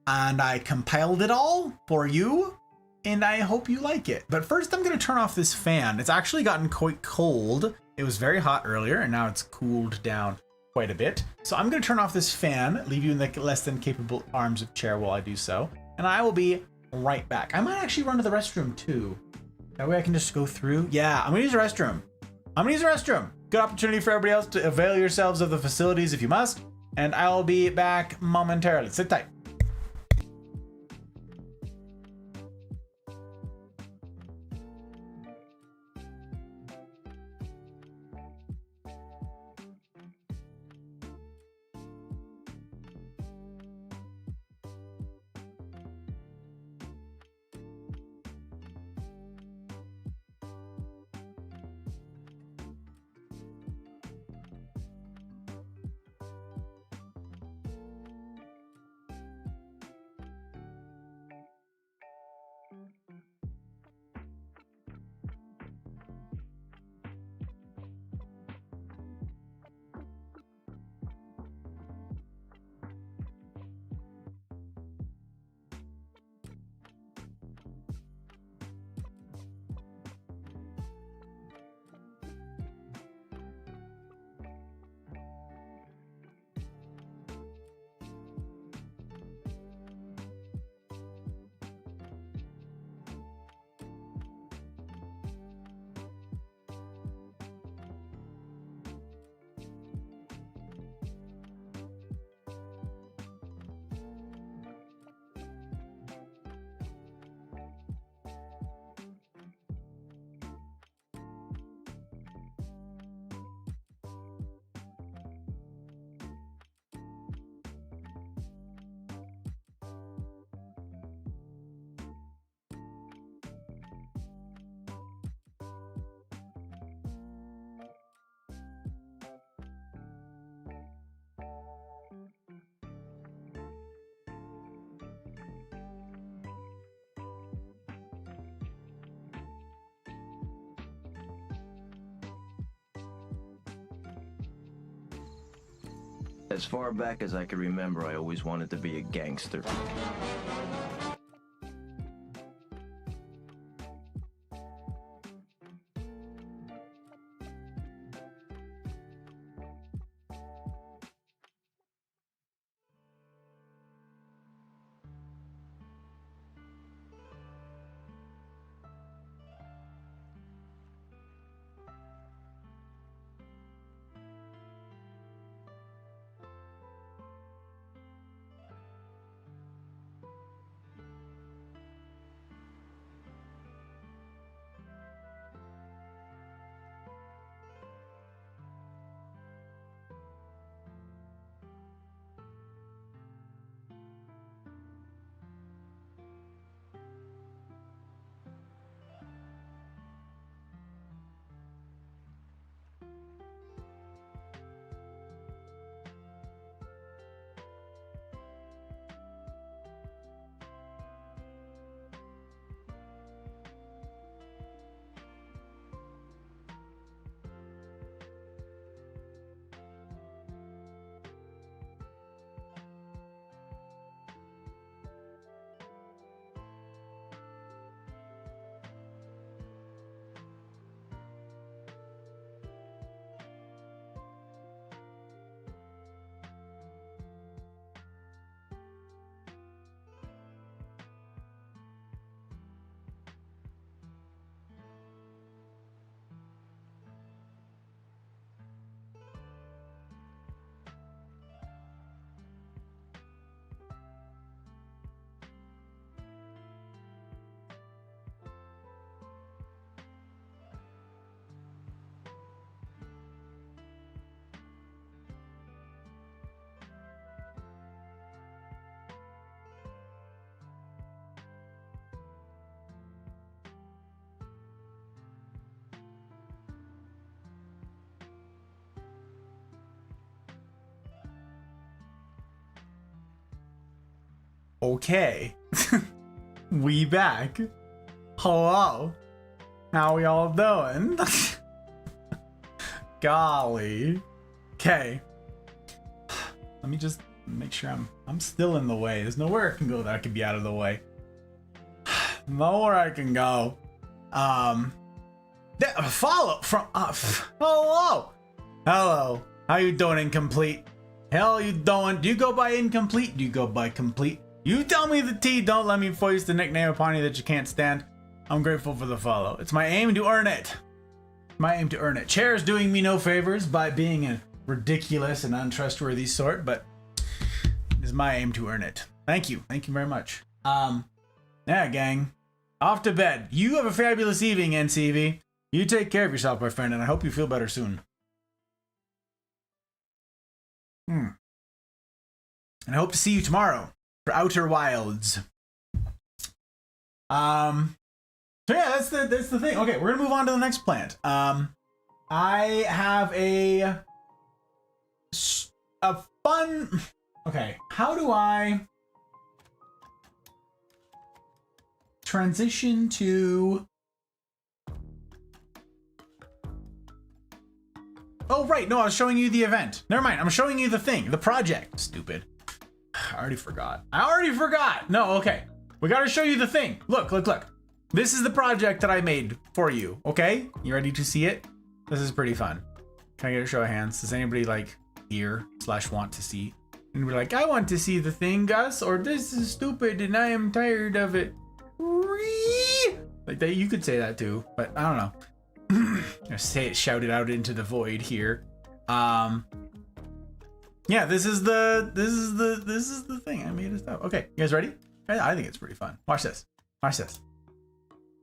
and I compiled it all for you, and I hope you like it. But first, I'm going to turn off this fan. It's actually gotten quite cold. It was very hot earlier, and now it's cooled down quite a bit. So I'm going to turn off this fan, leave you in the less than capable arms of chair while I do so, and I will be right back. I might actually run to the restroom too. That way I can just go through. Yeah, I'm going to use the restroom. Good opportunity for everybody else to avail yourselves of the facilities if you must, and I'll be back momentarily. Sit tight. As far back as I can remember, I always wanted to be a gangster. Okay. We back. Hello. How we all doing? Golly. Okay. Let me just make sure I'm still in the way. There's nowhere I can go that I can be out of the way. Nowhere I can go. Follow from hello. Hello. How you doing, incomplete? Hell you doing? Do you go by incomplete? Do you go by complete? You tell me the T, don't let me foist the nickname upon you that you can't stand. I'm grateful for the follow. It's my aim to earn it. My aim to earn it. Chair is doing me no favors by being a ridiculous and untrustworthy sort, but it's my aim to earn it. Thank you. Thank you very much. Yeah, gang. Off to bed. You have a fabulous evening, NCV. You take care of yourself, my friend, and I hope you feel better soon. And I hope to see you tomorrow for Outer Wilds. So yeah, that's the thing. Okay, we're gonna move on to the next plant. I have a fun. Okay, how do I transition to? Oh right, no, I was showing you the event. Never mind, I'm showing you the thing, the project. Stupid. I already forgot. No, okay. We gotta show you the thing. Look. This is the project that I made for you, okay? You ready to see it? This is pretty fun. Can I get a show of hands? Does anybody like hear / want to see? And we're like, I want to see the thing, Gus, or this is stupid and I am tired of it. Like that, you could say that too, but I don't know. Just say it, shout it out into the void here. Yeah, this is the thing I made it up. Okay, you guys ready? I think it's pretty fun. Watch this.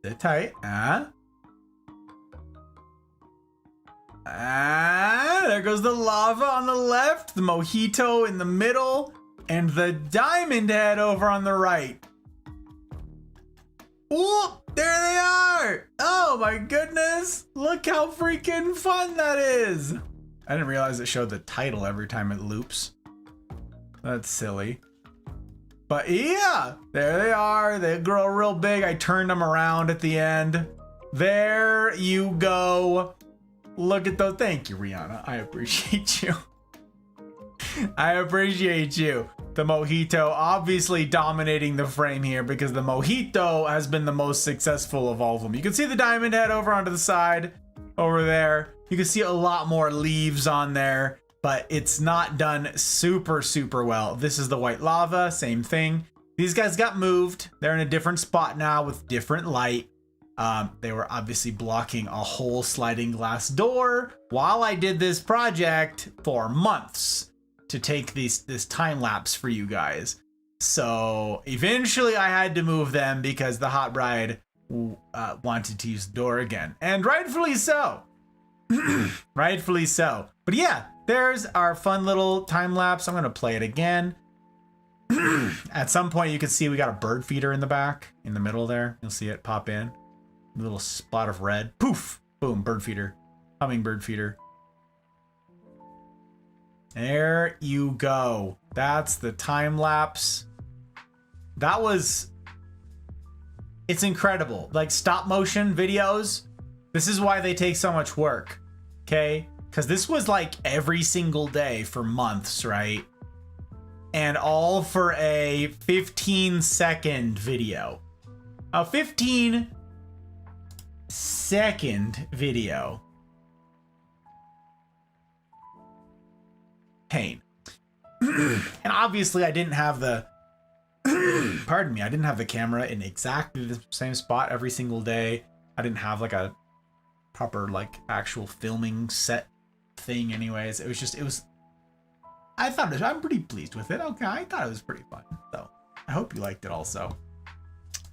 Sit tight. There goes the lava on the left, the mojito in the middle, and the diamond head over on the right. Oh, there they are! Oh my goodness! Look how freaking fun that is! I didn't realize it showed the title every time it loops. That's silly. But yeah, there they are. They grow real big. I turned them around at the end. There you go. Look at those. Thank you, Rihanna. I appreciate you. I appreciate you. The mojito obviously dominating the frame here because the mojito has been the most successful of all of them. You can see the diamond head over onto the side over there. You can see a lot more leaves on there, but it's not done super well. This is the white lava, same thing. These guys got moved. They're in a different spot now with different light. They were obviously blocking a whole sliding glass door while I did this project for months to take this time lapse for you guys. So eventually I had to move them because the hot bride wanted to use the door again, and rightfully so. Rightfully so. But yeah, there's our fun little time lapse. I'm gonna play it again. At some point you can see we got a bird feeder in the back, in the middle there. You'll see it pop in. A little spot of red. Poof! Boom, bird feeder. Hummingbird feeder. There you go. That's the time lapse. It's incredible. Like stop motion videos. This is why they take so much work. Okay? Because this was like every single day for months, right? And all for a 15-second video. A 15-second video. Pain. And obviously I didn't have the pardon me, I didn't have the camera in exactly the same spot every single day. I didn't have like a proper like actual filming set thing anyways. I'm pretty pleased with it. Okay, I thought it was pretty fun. So I hope you liked it also.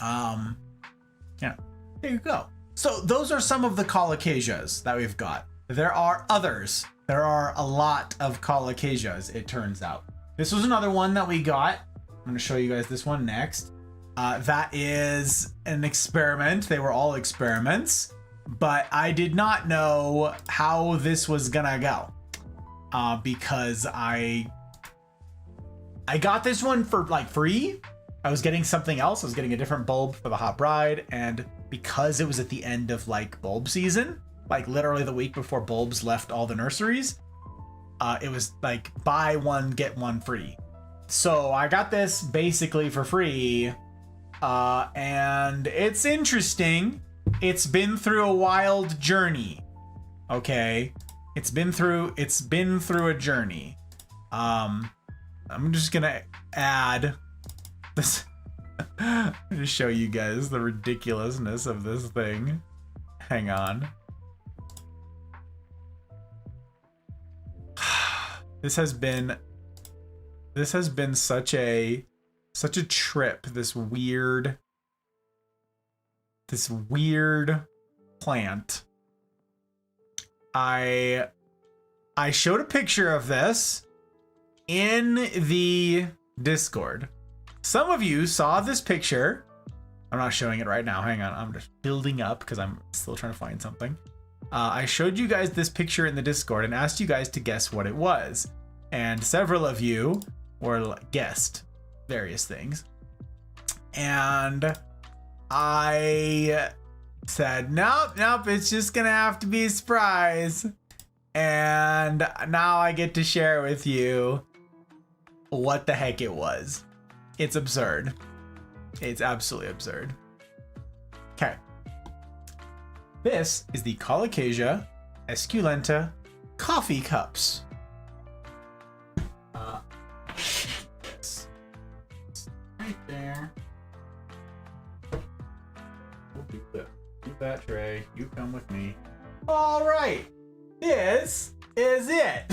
Yeah, there you go. So those are some of the colocasias that we've got. There are others. There are a lot of colocasias, it turns out. This was another one that we got. I'm going to show you guys this one next. That is an experiment. They were all experiments, but I did not know how this was gonna go because I got this one for like free I was getting something else. I was getting a different bulb for the hot bride, and because it was at the end of like bulb season, like literally the week before bulbs left all the nurseries, it was like buy one get one free. So I got this basically for free, and it's interesting. It's been through a wild journey. Okay, it's been through a journey. I'm just gonna add this to show you guys the ridiculousness of this thing. Hang on. This has been such a trip. This weird plant. I showed a picture of this in the Discord. Some of you saw this picture. I'm not showing it right now. Hang on. I'm just building up because I'm still trying to find something. I showed you guys this picture in the Discord and asked you guys to guess what it was. And several of you guessed various things. And I said, nope, it's just gonna have to be a surprise. And now I get to share with you what the heck it was. It's absurd. It's absolutely absurd. Okay. This is the Colocasia esculenta coffee cups. This right there. We'll do that tray. You come with me. All right. This is it.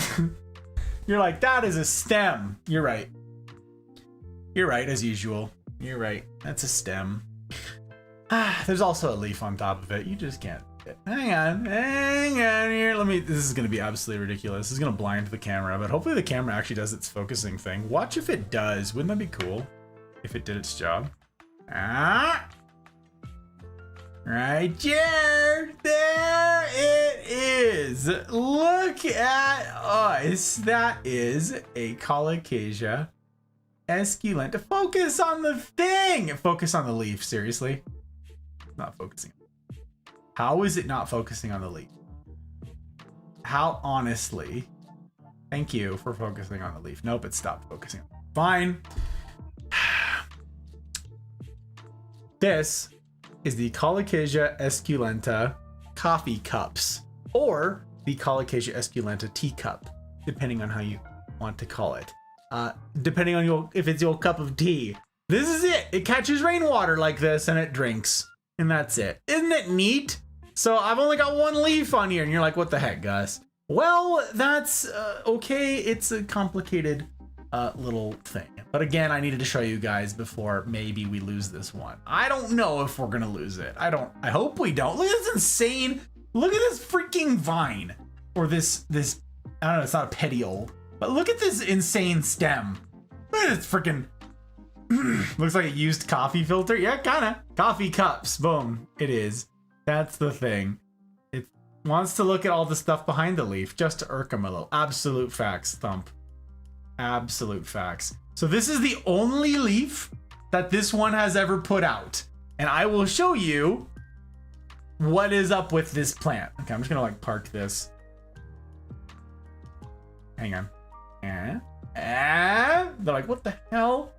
You're like, that is a stem. You're right. You're right, as usual. You're right. That's a stem. There's also a leaf on top of it. You just can't. Hang on here. This is gonna be absolutely ridiculous. This is gonna blind the camera, but hopefully the camera actually does its focusing thing. Watch if it does. Wouldn't that be cool if it did its job? Right here. There it is. Look at us. That is a Colocasia esculenta. Focus on the thing. Focus on the leaf. Seriously. Not focusing. How is it not focusing on the leaf? How honestly? Thank you for focusing on the leaf. Nope, it stopped focusing. Fine. This is the Colocasia esculenta coffee cups, or the Colocasia esculenta teacup, depending on how you want to call it. Depending on if it's your cup of tea. This is it. It catches rainwater like this and it drinks. And that's it. Isn't it neat? So I've only got one leaf on here and you're like, what the heck, Gus? Well, that's okay. It's a complicated little thing. But again, I needed to show you guys before maybe we lose this one. I don't know if we're gonna lose it. I hope we don't. Look at this insane, look at this freaking vine. Or this, I don't know, it's not a petiole. But look at this insane stem. Look at this freaking, looks like a used coffee filter. Yeah, kinda. Coffee cups, boom, it is. That's the thing. It wants to look at all the stuff behind the leaf just to irk him a little. Absolute facts, Thump. Absolute facts. So this is the only leaf that this one has ever put out. And I will show you what is up with this plant. Okay, I'm just gonna like park this. Hang on. They're like, what the hell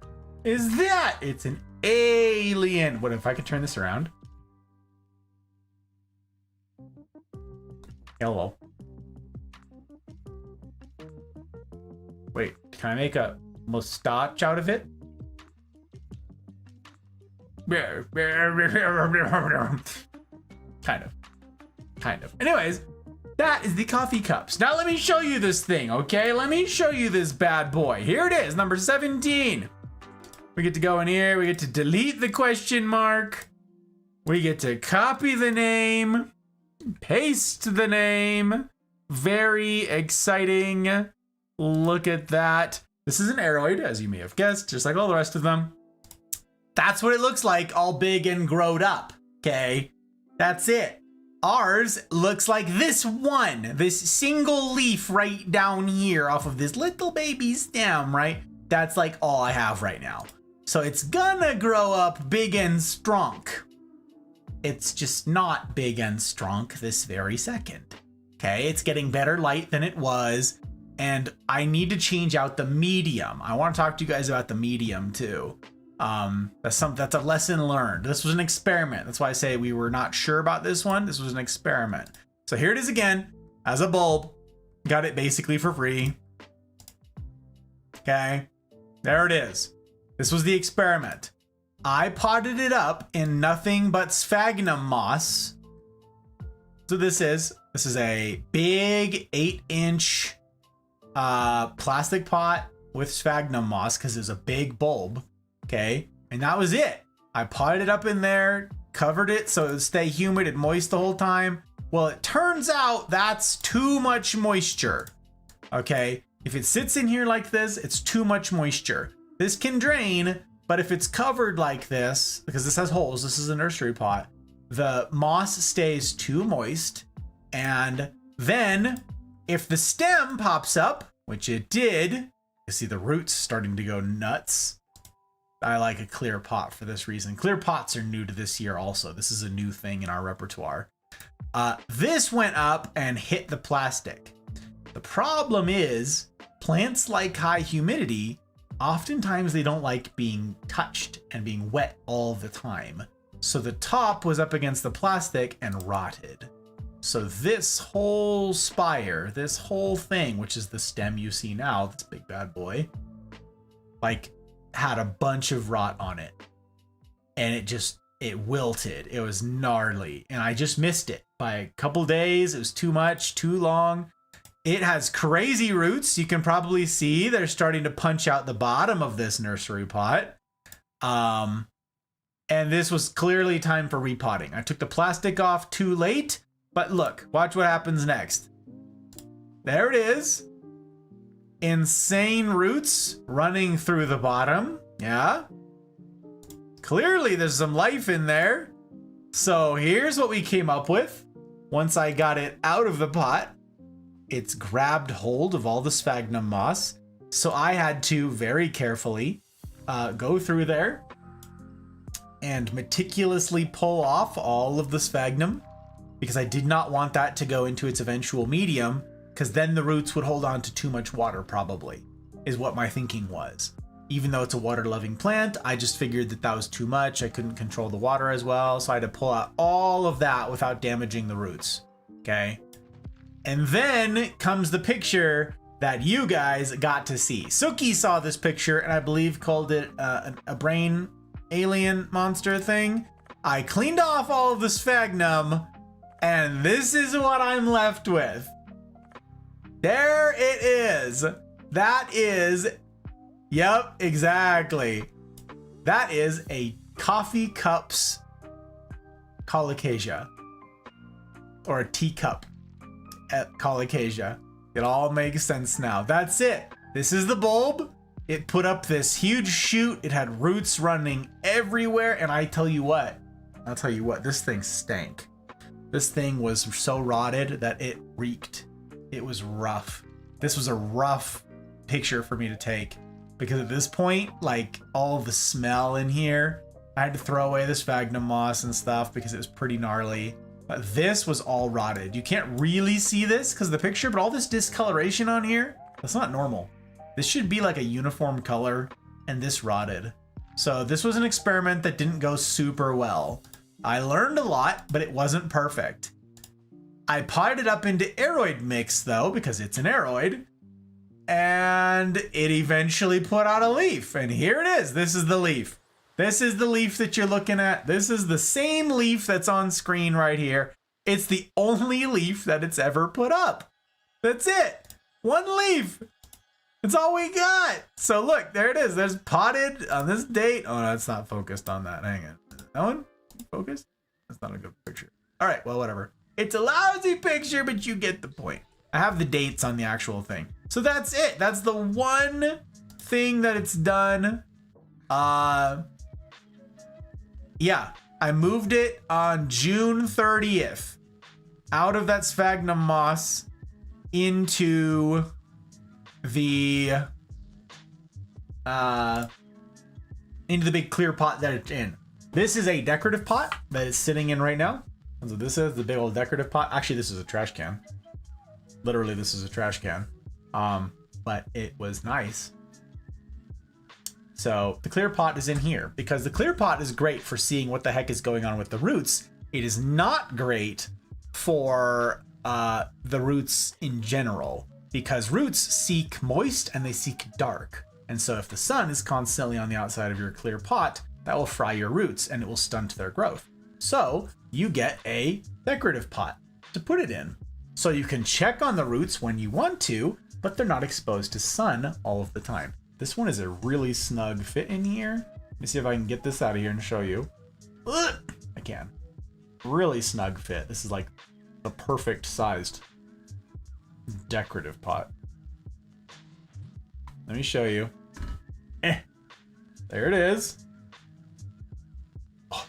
is that? It's an alien. What if I could turn this around? Hello. Wait, can I make a mustache out of it? Kind of. Anyways, that is the coffee cups. Now let me show you this thing, okay? Let me show you this bad boy. Here it is, number 17. We get to go in here. We get to delete the question mark. We get to copy the name. Paste the name. Very exciting. Look at that. This is an aeroid, as you may have guessed, just like all the rest of them. That's what it looks like, all big and growed up, okay? That's it. Ours looks like this one, this single leaf right down here off of this little baby stem, right? That's like all I have right now. So it's gonna grow up big and strong. It's just not big and strong this very second. Okay, it's getting better light than it was, and I need to change out the medium. I want to talk to you guys about the medium too. That's a lesson learned. This was an experiment. That's why I say we were not sure about this one. This was an experiment. So here it is again, as a bulb. Got it basically for free. Okay, there it is. This was the experiment. I potted it up in nothing but sphagnum moss. So this is a big 8-inch plastic pot with sphagnum moss because it's a big bulb. Okay, and that was it. I potted it up in there, covered it so it would stay humid and moist the whole time. Well, it turns out that's too much moisture. Okay, if it sits in here like this, it's too much moisture. This can drain, but if it's covered like this, because this has holes, this is a nursery pot, the moss stays too moist. And then if the stem pops up, which it did, you see the roots starting to go nuts. I like a clear pot for this reason. Clear pots are new to this year also. This is a new thing in our repertoire. This went up and hit the plastic. The problem is plants like high humidity. Oftentimes they don't like being touched and being wet all the time. So the top was up against the plastic and rotted. So this whole spire, this whole thing, which is the stem you see now, this big bad boy, like had a bunch of rot on it. And it wilted. It was gnarly. And I just missed it by a couple days. It was too much, too long. It has crazy roots. You can probably see they're starting to punch out the bottom of this nursery pot. And this was clearly time for repotting. I took the plastic off too late, but look, watch what happens next. There it is. Insane roots running through the bottom. Yeah. Clearly there's some life in there. So here's what we came up with. Once I got it out of the pot, it's grabbed hold of all the sphagnum moss. So I had to very carefully go through there and meticulously pull off all of the sphagnum because I did not want that to go into its eventual medium, because then the roots would hold on to too much water, probably, is what my thinking was. Even though it's a water-loving plant, I just figured that was too much. I couldn't control the water as well, so I had to pull out all of that without damaging the roots. Okay? And then comes the picture that you guys got to see. Suki saw this picture and I believe called it a brain alien monster thing. I cleaned off all of the sphagnum and this is what I'm left with. There it is. That is, yep, exactly. That is a coffee cups colocasia, or a teacup colocasia. It all makes sense now. That's it. This is the bulb. It put up this huge shoot. It had roots running everywhere. And I'll tell you what, this thing stank. This thing was so rotted that it reeked. It was rough. This was a rough picture for me to take because at this point, like all the smell in here, I had to throw away the sphagnum moss and stuff because it was pretty gnarly. But this was all rotted. You can't really see this because of the picture, but all this discoloration on here, that's not normal. This should be like a uniform color, and this rotted. So this was an experiment that didn't go super well. I learned a lot, but it wasn't perfect. I potted it up into aeroid mix though, because it's an aeroid, and it eventually put out a leaf. And here it is. This is the leaf. This is the leaf that you're looking at. This is the same leaf that's on screen right here. It's the only leaf that it's ever put up. That's it. One leaf. That's all we got. So look, there it is. There's potted on this date. Oh, no, it's not focused on that. Hang on. That one? Focused? That's not a good picture. All right, well, whatever. It's a lousy picture, but you get the point. I have the dates on the actual thing. So that's it. That's the one thing that it's done. Yeah, I moved it on June 30th out of that sphagnum moss into the into the big clear pot that it's in. This is a decorative pot that it's sitting in right now. So this is the big old decorative pot. Actually, this is a trash can. Literally, this is a trash can. But it was nice. So the clear pot is in here because the clear pot is great for seeing what the heck is going on with the roots. It is not great for the roots in general because roots seek moist and they seek dark. And so if the sun is constantly on the outside of your clear pot, that will fry your roots and it will stunt their growth. So you get a decorative pot to put it in. So you can check on the roots when you want to, but they're not exposed to sun all of the time. This one is a really snug fit in here. Let me see if I can get this out of here and show you. Ugh, I can. Really snug fit. This is like the perfect sized decorative pot. Let me show you. There it is. Oh.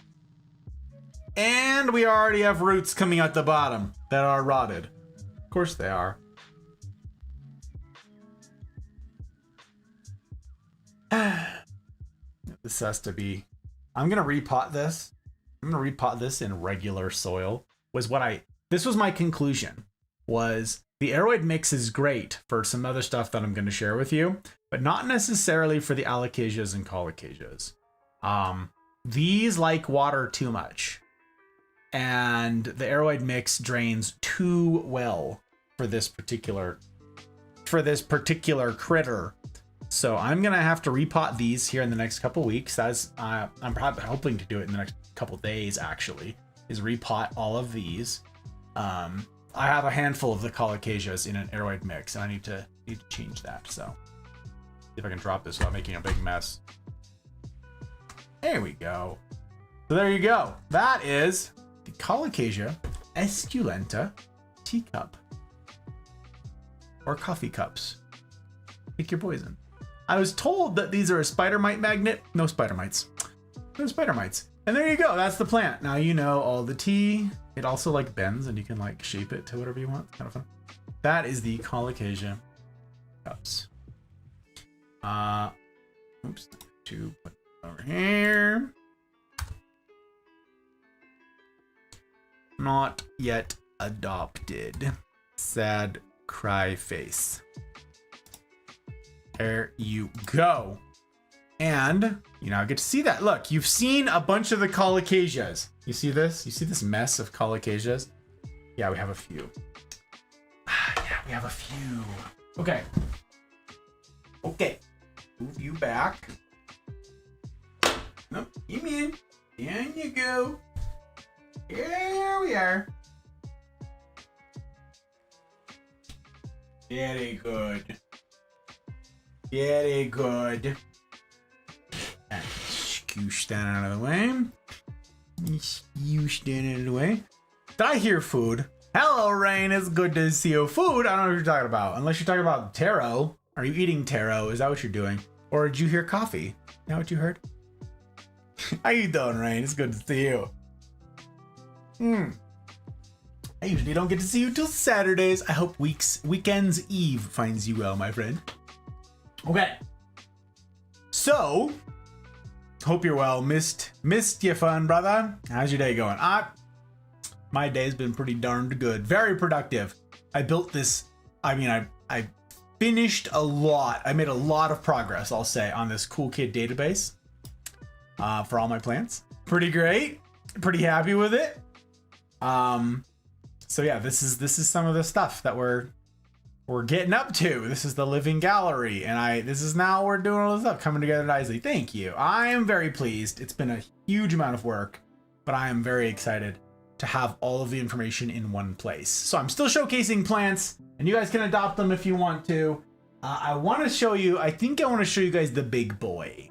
And we already have roots coming out the bottom that are rotted. Of course they are. This has to be... I'm going to repot this. I'm going to repot this in regular soil. This was my conclusion. Was the aeroid mix is great for some other stuff that I'm going to share with you, but not necessarily for the alocasias and colocasias. These like water too much. And the aeroid mix drains too well for this particular critter. So I'm gonna have to repot these here in the next couple weeks. I'm probably hoping to do it in the next couple days. Actually, is repot all of these. I have a handful of the colocasias in an aeroid mix, and I need to change that. So see if I can drop this without making a big mess. There we go. So there you go. That is the Colocasia esculenta teacup or coffee cups. Pick your poison. I was told that these are a spider mite magnet. No spider mites. No spider mites. And there you go. That's the plant. Now you know all the tea. It also like bends and you can like shape it to whatever you want. It's kind of fun. That is the Colocasia cups. Oops. To put it over here. Not yet adopted. Sad cry face. There you go. And you now get to see that. Look, you've seen a bunch of the colocasias. You see this? You see this mess of colocasias? Yeah, we have a few. Yeah, we have a few. Okay. Okay. Move you back. Nope. You in. There you go. Here we are. Very good. Very good. And scoosh that out of the way. Scoosh that out of the way. Did I hear food? Hello, Rain. It's good to see you. Food? I don't know what you're talking about. Unless you're talking about taro. Are you eating taro? Is that what you're doing? Or did you hear coffee? Is that what you heard? How you doing, Rain? It's good to see you. I usually don't get to see you till Saturdays. I hope weekends eve finds you well, my friend. Okay. So, hope you're well. Missed you, fun brother. How's your day going? My day's been pretty darned good. Very productive. I built this. I mean, I finished a lot. I made a lot of progress, I'll say, on this Cool Kid database for all my plants. Pretty great. Pretty happy with it. So yeah, this is some of the stuff that we're getting up to. This is the living gallery, and this is now we're doing all this stuff coming together nicely. Thank you. I am very pleased. It's been a huge amount of work, but I am very excited to have all of the information in one place. So I'm still showcasing plants, and you guys can adopt them if you want to. I want to show you. I think I want to show you guys the big boy.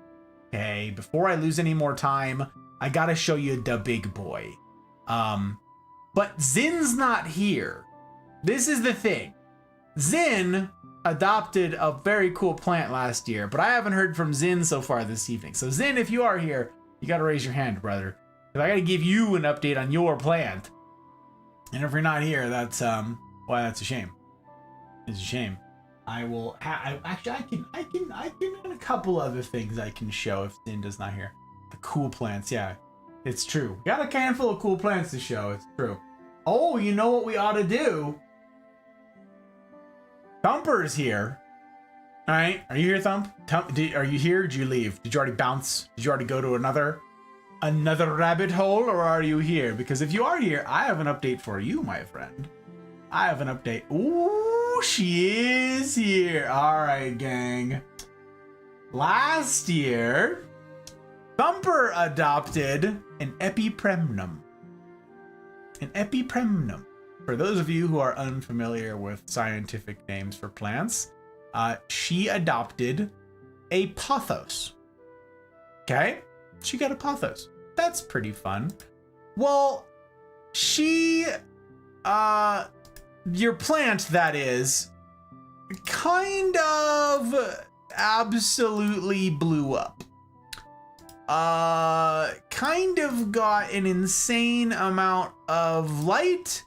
Okay, before I lose any more time, I gotta show you the big boy. But Zin's not here. This is the thing. Zin adopted a very cool plant last year, but I haven't heard from Zin so far this evening. So Zin, if you are here, you gotta raise your hand, brother. Because I gotta give you an update on your plant. And if you're not here, that's well, that's a shame. It's a shame. I will. I can couple other things I can show if Cinda's not here. The cool plants, yeah. It's true. Got a handful of cool plants to show, it's true. Oh, you know what we ought to do? Thumper's here. Alright, are you here, Thump? Are you here? Did you leave? Did you already bounce? Did you already go to another rabbit hole, or are you here? Because if you are here, I have an update for you, my friend. I have an update. Ooh, she is here. Alright, gang. Last year, Thumper adopted an epipremnum. An epipremnum. For those of you who are unfamiliar with scientific names for plants, she adopted a pothos. Okay? She got a pothos. That's pretty fun. Well, your plant, that is, kind of absolutely blew up. Kind of got an insane amount of light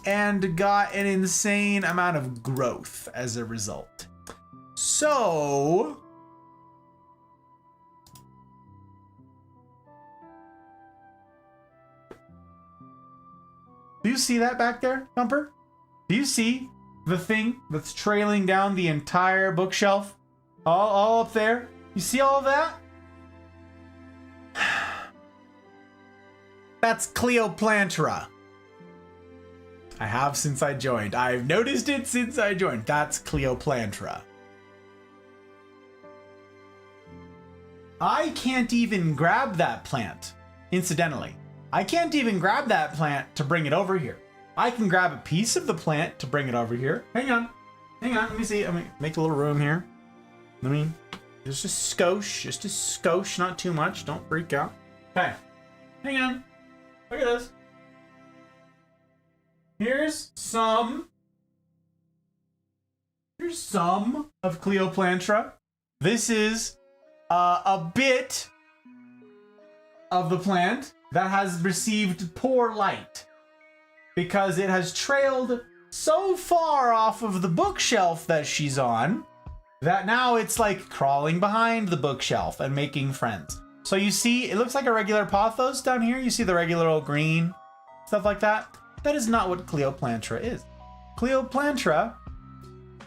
and got an insane amount of growth as a result. So do you see that back there, Thumper? Do you see the thing that's trailing down the entire bookshelf? All up there? You see all of that? That's Cleoplantra. I have since I joined. I've noticed it since I joined. That's Cleoplantra. I can't even grab that plant, incidentally. I can't even grab that plant to bring it over here. I can grab a piece of the plant to bring it over here. Hang on, let me see. Let me make a little room here. Let me, just a skosh, not too much. Don't freak out. Okay, hang on. Look at this. Here's some of Cleoplantra. This is a bit of the plant that has received poor light because it has trailed so far off of the bookshelf that she's on that now it's like crawling behind the bookshelf and making friends. So you see, it looks like a regular pothos down here. You see the regular old green, stuff like that. That is not what Cleoplantra is. Cleoplantra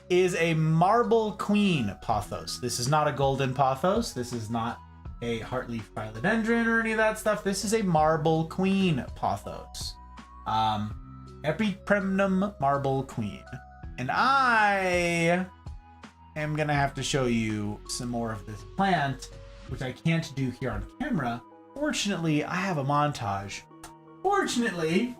is a marble queen pothos. This is not a golden pothos. This is not a heartleaf philodendron or any of that stuff. This is a marble queen pothos. Epipremnum marble queen. And I am gonna have to show you some more of this plant, which I can't do here on camera. Fortunately, I have a montage. Fortunately,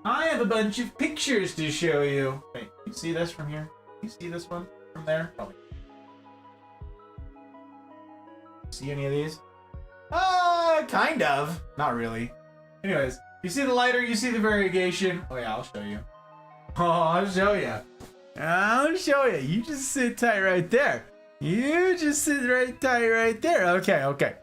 I have a bunch of pictures to show you. Wait, you see this from here? You see this one from there? Probably. See any of these? Kind of. Not really. Anyways, you see the lighter, you see the variegation. Oh yeah, I'll show you. Oh, I'll show you. I'll show you. You just sit tight right there. You just sit right tight right there. Okay.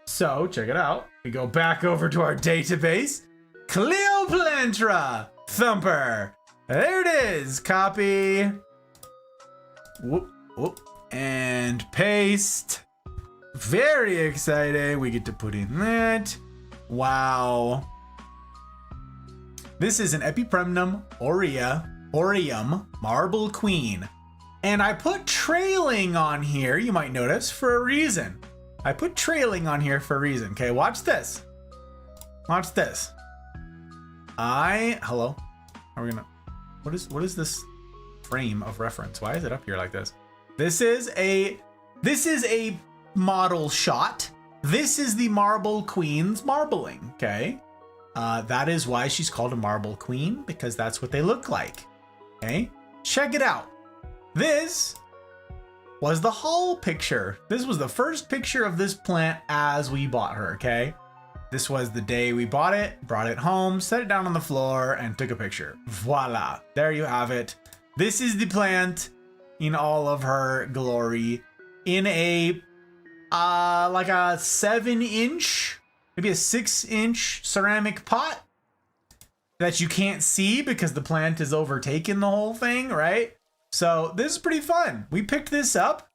So, check it out. We go back over to our database. Cleoplantra Thumper. There it is. Copy. Whoop. And paste. Very exciting. We get to put in that. Wow. This is an Epipremnum aureum marble queen. And I put trailing on here, you might notice, for a reason. I put trailing on here for a reason. Okay, watch this. Watch this. Hello? Are we gonna, what is this frame of reference? Why is it up here like this? This is a model shot. This is the marble queen's marbling, okay? That is why she's called a marble queen, because that's what they look like, okay? Check it out. This was the haul picture. This was the first picture of this plant as we bought her, okay? This was the day we bought it, brought it home, set it down on the floor, and took a picture. Voila, there you have it. This is the plant in all of her glory in a, like a 7-inch, maybe a 6-inch ceramic pot that you can't see because the plant is overtaken the whole thing, right? So this is pretty fun. We picked this up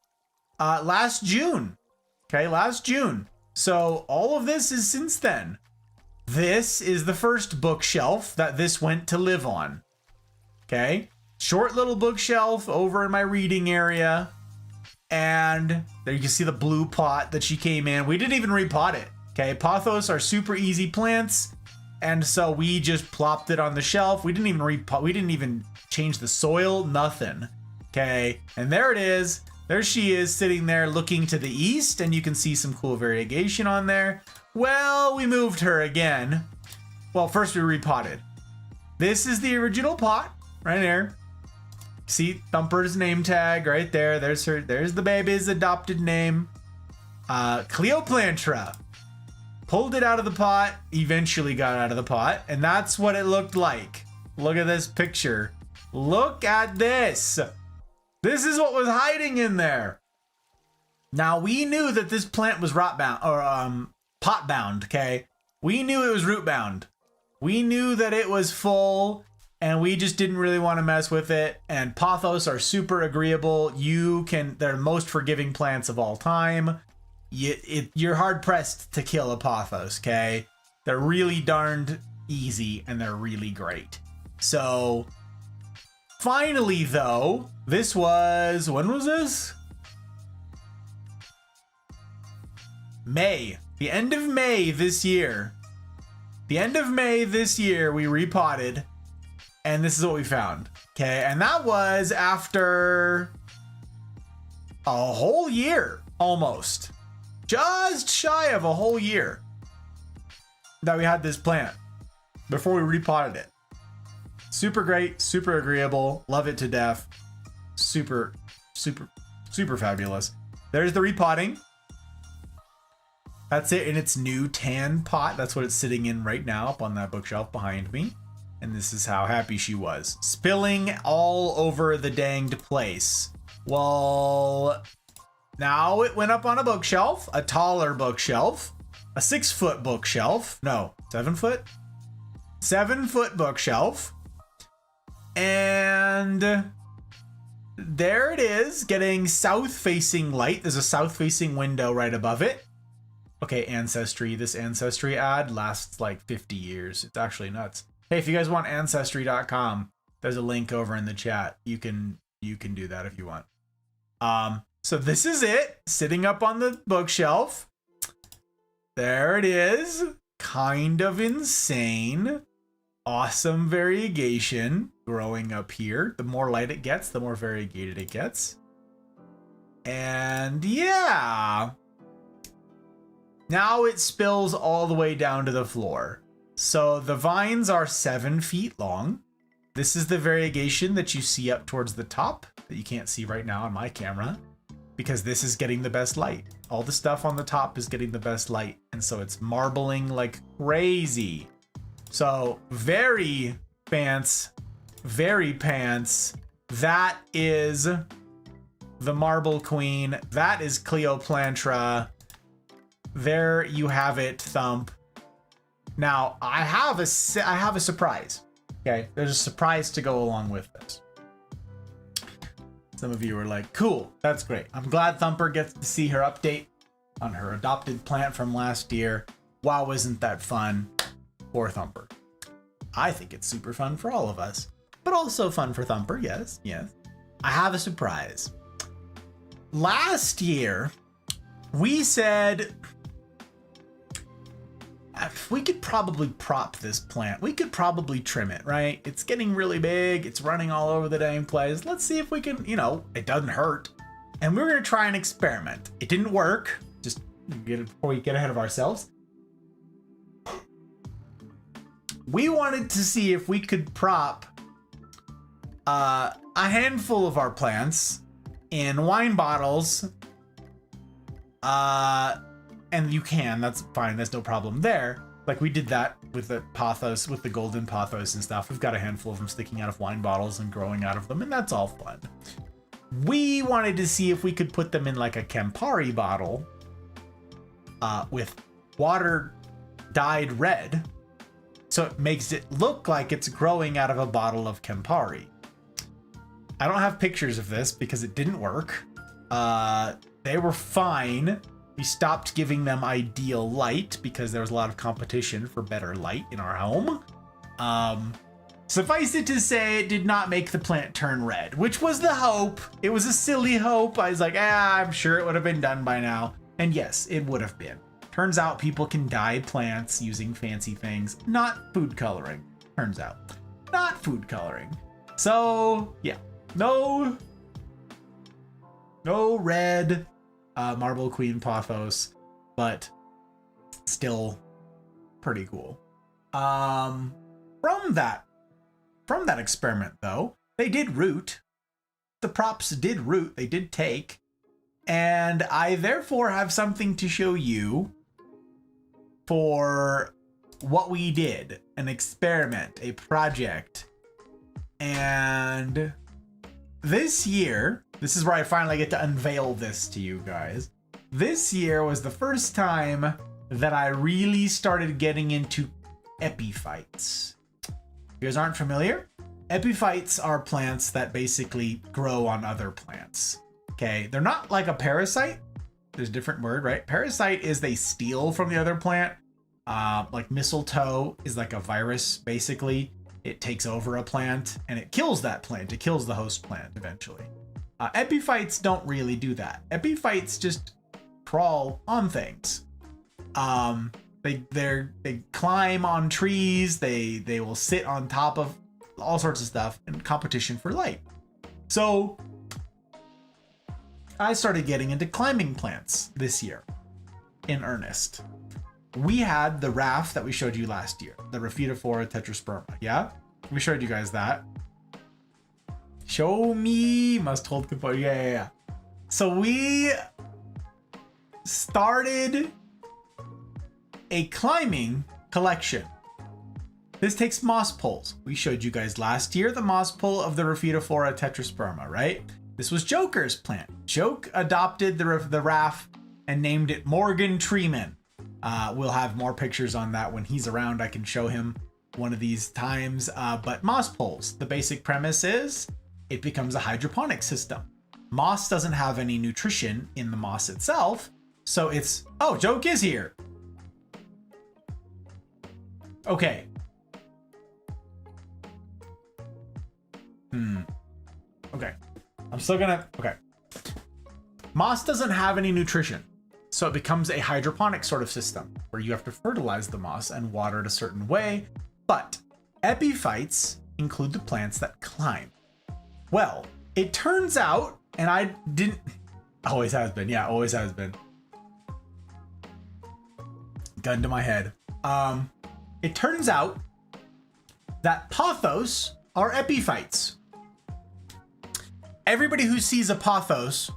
last June. Okay, last June. So all of this is since then. This is the first bookshelf that this went to live on. Okay, short little bookshelf over in my reading area. And there you can see the blue pot that she came in. We didn't even repot it. Okay, pothos are super easy plants. And so we just plopped it on the shelf. We didn't even repot. We didn't even change the soil, nothing. Okay, and there it is. There she is sitting there looking to the east, and you can see some cool variegation on there. Well, we moved her again. Well, first we repotted. This is the original pot right here. See Thumper's name tag right there. There's her. There's the baby's adopted name. Cleoplantra. Pulled it out of the pot. Eventually got out of the pot, and that's what it looked like. Look at this picture. Look at this. This is what was hiding in there. Now we knew that this plant was rot bound or pot bound. Okay, we knew it was root bound. We knew that it was full. And we just didn't really want to mess with it. And pothos are super agreeable. They're most forgiving plants of all time. You're hard pressed to kill a pothos, okay? They're really darned easy and they're really great. So finally though, when was this? May. The end of May this year. The end of May this year, we repotted. And this is what we found. Okay, and that was after a whole year, almost. Just shy of a whole year that we had this plant before we repotted it. Super great, super agreeable, love it to death. Super, super, super fabulous. There's the repotting. That's it in its new tan pot. That's what it's sitting in right now up on that bookshelf behind me. And this is how happy she was. Spilling all over the danged place. Well, now it went up on a bookshelf, a taller bookshelf, a 6-foot bookshelf. No, 7 foot? 7-foot bookshelf. And there it is, getting south-facing light. There's a south-facing window right above it. Okay, Ancestry. This Ancestry ad lasts like 50 years. It's actually nuts. Hey, if you guys want Ancestry.com, there's a link over in the chat. You can do that if you want. So this is it, sitting up on the bookshelf. There it is. Kind of insane. Awesome variegation growing up here. The more light it gets, the more variegated it gets. And yeah. Now it spills all the way down to the floor. So the vines are 7 feet long. This is the variegation that you see up towards the top that you can't see right now on my camera because this is getting the best light. All the stuff on the top is getting the best light. And so it's marbling like crazy. So very pants. That is the Marble Queen. That is Cleoplantra. There you have it, Thump. Now, I have a surprise. Okay, there's a surprise to go along with this. Some of you are like, cool, that's great. I'm glad Thumper gets to see her update on her adopted plant from last year. Wow, isn't that fun? Poor Thumper. I think it's super fun for all of us, but also fun for Thumper, yes. I have a surprise. Last year, we said we could probably prop this plant. We could probably trim it, right? It's getting really big. It's running all over the dang place. Let's see if we can, it doesn't hurt. And we're going to try an experiment. It didn't work. Just before we get ahead of ourselves. We wanted to see if we could prop a handful of our plants in wine bottles. And you can, that's fine, there's no problem there. Like we did that with the pothos, with the golden pothos and stuff. We've got a handful of them sticking out of wine bottles and growing out of them, and that's all fun. We wanted to see if we could put them in like a Campari bottle with water dyed red. So it makes it look like it's growing out of a bottle of Campari. I don't have pictures of this because it didn't work. they were fine. We stopped giving them ideal light because there was a lot of competition for better light in our home. Suffice it to say, it did not make the plant turn red, which was the hope. It was a silly hope. I was like, I'm sure it would have been done by now. And yes, it would have been. Turns out people can dye plants using fancy things, not food coloring. Turns out, not food coloring. So yeah, no red Marble Queen Pothos, but still pretty cool. From that experiment though, they did root. The props did root, they did take. And I therefore have something to show you for what we did. An experiment, a project. And this year, this is where I finally get to unveil this to you guys. This year was the first time that I really started getting into epiphytes. If you guys aren't familiar, epiphytes are plants that basically grow on other plants. Okay, they're not like a parasite. There's a different word, right? Parasite is they steal from the other plant. Like mistletoe is like a virus, basically. It takes over a plant and it kills that plant. It kills the host plant eventually. Epiphytes don't really do that. Epiphytes just crawl on things. They climb on trees. They will sit on top of all sorts of stuff in competition for light. So I started getting into climbing plants this year in earnest. We had the raft that we showed you last year, the Rhaphidophora tetrasperma. Yeah, we showed you guys that. Show me, must hold composure. Yeah. So we started a climbing collection. This takes moss poles. We showed you guys last year the moss pole of the Rhaphidophora tetrasperma, right? This was Joker's plant. Joke adopted the raft and named it Morgan Treeman. We'll have more pictures on that when he's around. I can show him one of these times. But moss poles, the basic premise is it becomes a hydroponic system. Moss doesn't have any nutrition in the moss itself. So it's, oh, Joke is here. Okay. Okay. I'm still gonna, okay. Moss doesn't have any nutrition. So it becomes a hydroponic sort of system where you have to fertilize the moss and water it a certain way. But epiphytes include the plants that climb. Well, it turns out, and I didn't, always has been. Yeah, always has been. Gun to my head. It turns out that pothos are epiphytes. Everybody who sees a pothos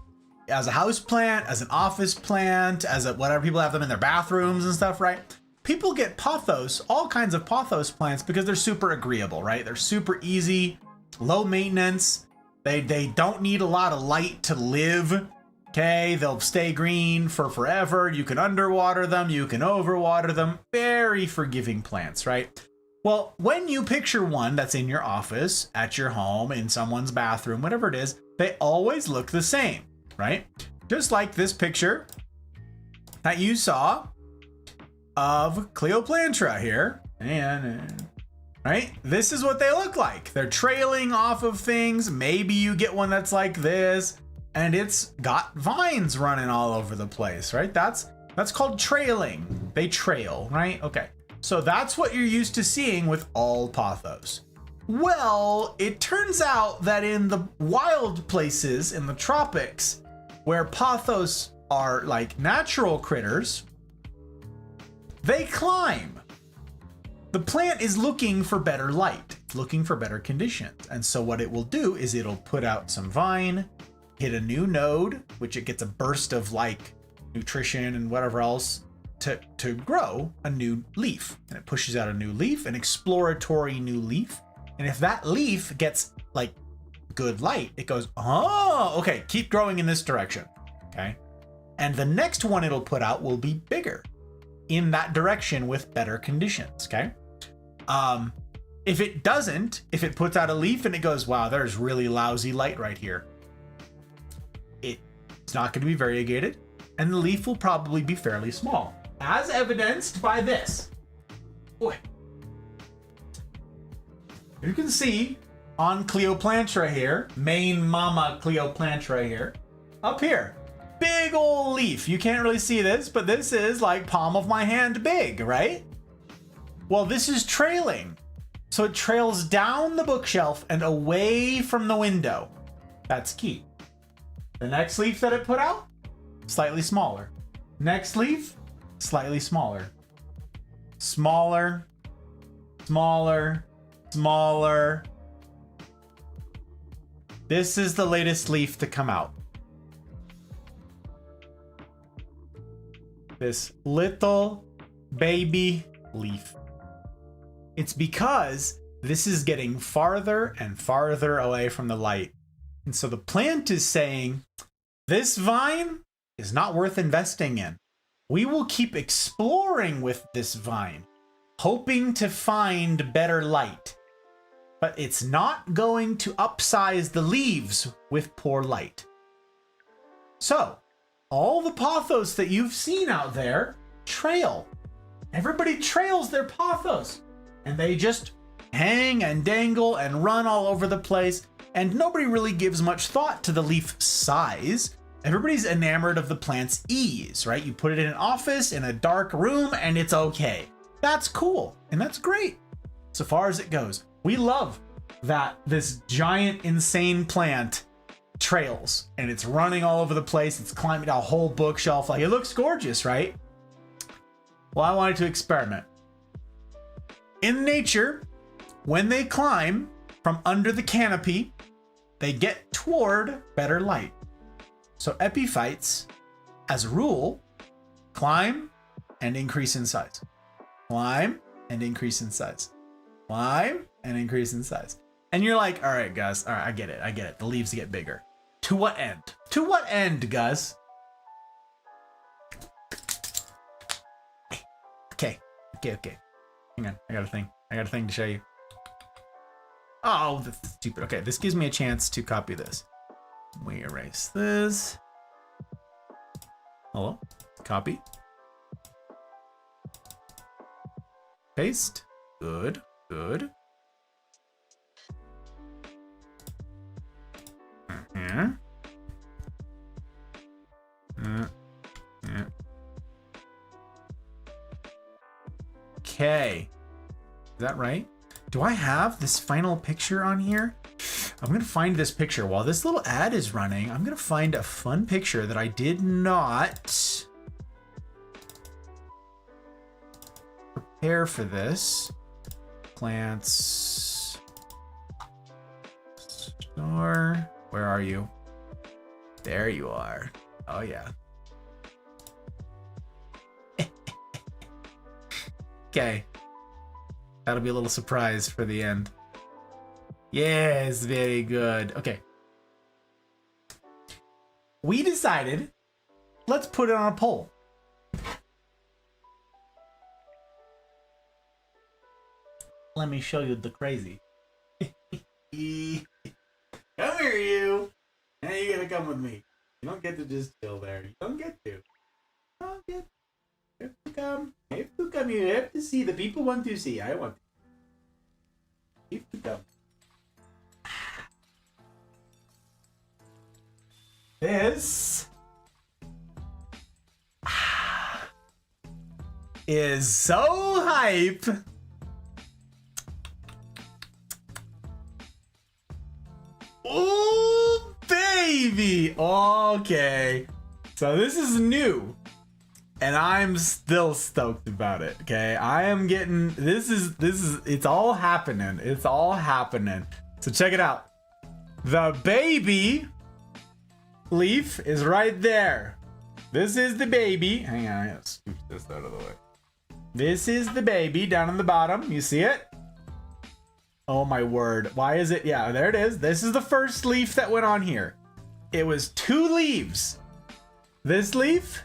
as a house plant, as an office plant, as a whatever, people have them in their bathrooms and stuff, right? People get pothos, all kinds of pothos plants because they're super agreeable, right? They're super easy, low maintenance. They don't need a lot of light to live. Okay, they'll stay green for forever. You can underwater them, you can overwater them. Very forgiving plants, right? Well, when you picture one that's in your office, at your home, in someone's bathroom, whatever it is, they always look the same, right? Just like this picture that you saw of Cleopatra here. And, right? This is what they look like. They're trailing off of things. Maybe you get one that's like this, and it's got vines running all over the place, right? That's called trailing. They trail, right? Okay. So that's what you're used to seeing with all pothos. Well, it turns out that in the wild places in the tropics, where pothos are like natural critters, they climb. The plant is looking for better light, looking for better conditions. And so what it will do is it'll put out some vine, hit a new node, which it gets a burst of like nutrition and whatever else to grow a new leaf. And it pushes out a new leaf, an exploratory new leaf. And if that leaf gets like good light, it goes, oh, okay, keep growing in this direction. Okay. And the next one it'll put out will be bigger in that direction with better conditions. Okay. If it doesn't, if it puts out a leaf and it goes, wow, there's really lousy light right here, it It's not going to be variegated, and the leaf will probably be fairly small, as evidenced by this. Boy. You can see on Cleoplantra here, main mama Cleoplantra here, up here. Big old leaf. You can't really see this, but this is like palm of my hand big, right? Well, this is trailing. So it trails down the bookshelf and away from the window. That's key. The next leaf that it put out, slightly smaller. Next leaf, slightly smaller. Smaller, smaller, smaller. This is the latest leaf to come out. This little baby leaf. It's because this is getting farther and farther away from the light. And so the plant is saying, this vine is not worth investing in. We will keep exploring with this vine, hoping to find better light. But it's not going to upsize the leaves with poor light. So, all the pothos that you've seen out there trail. Everybody trails their pothos. And they just hang and dangle and run all over the place. And nobody really gives much thought to the leaf size. Everybody's enamored of the plant's ease, right? You put it in an office, in a dark room, and it's okay. That's cool, and that's great, so far as it goes. We love that this giant, insane plant trails, and it's running all over the place. It's climbing a whole bookshelf. Like, it looks gorgeous, right? Well, I wanted to experiment. In nature, when they climb from under the canopy, they get toward better light. So epiphytes, as a rule, climb and increase in size. Climb and increase in size. Climb and increase in size. And you're like, all right, Gus, all right, I get it. The leaves get bigger. To what end? To what end, Gus? Okay. Hang on, I got a thing to show you. Oh, that's stupid. Okay, this gives me a chance to copy this. We erase this. Hello? Copy. Paste. Good. Yeah. Okay. Is that right? Do I have this final picture on here? I'm going to find this picture. While this little ad is running, I'm going to find a fun picture that I did not prepare for this. Plants. Store. Where are you? There you are. Oh, yeah. Okay. That'll be a little surprise for the end. Yes, very good. Okay. We decided, let's put it on a poll. Let me show you the crazy. Come here, you. Now you gotta come with me. You don't get to just chill there. You don't get to. You don't get to. You have to come. You have to come. You have to see. The people want to see. I want to. You have to come. This is so hype. Oh, baby. Okay. So this is new. And I'm still stoked about it. Okay. I am getting, this is, it's all happening. It's all happening. So check it out. The baby leaf is right there. This is the baby. Hang on, I gotta scoop this out of the way. This is the baby down on the bottom. You see it? Oh my word. Why is it? Yeah, there it is. This is the first leaf that went on here. It was 2 leaves. This leaf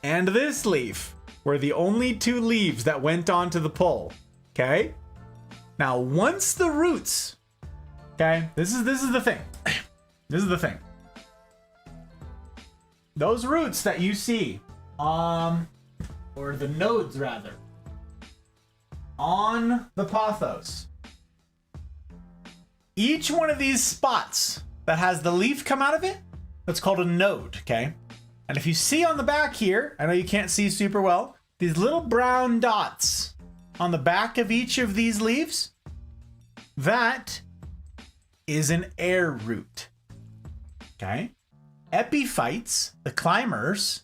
and this leaf were the only 2 leaves that went onto the pole. Okay? Now, once the roots, okay, this is the thing. This is the thing. those roots that you see, or the nodes rather, on the pothos, each one of these spots that has the leaf come out of it, that's called a node, okay? And if you see on the back here, I know you can't see super well, these little brown dots on the back of each of these leaves, that is an air root, okay? Epiphytes, the climbers,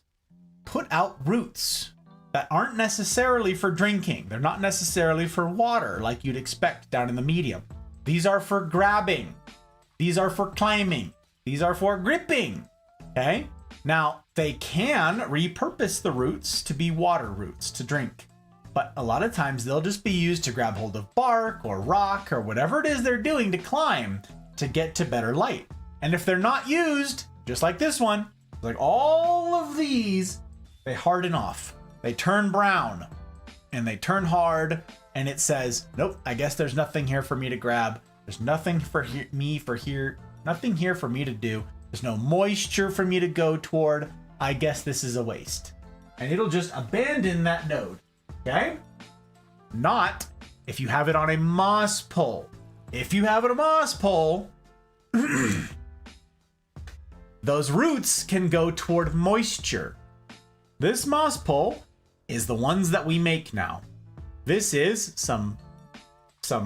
put out roots that aren't necessarily for drinking. They're not necessarily for water like you'd expect down in the medium. These are for grabbing. These are for climbing. These are for gripping, okay? Now, they can repurpose the roots to be water roots to drink, but a lot of times they'll just be used to grab hold of bark or rock or whatever it is they're doing to climb to get to better light. And if they're not used, just like this one, like all of these, they harden off. They turn brown and they turn hard, and it says, nope, I guess there's nothing here for me to grab. There's nothing nothing here for me to do. There's no moisture for me to go toward. I guess this is a waste. And it'll just abandon that node, okay? Not if you have it on a moss pole. If you have it on a moss pole, those roots can go toward moisture. This moss pole is the ones that we make now. This is some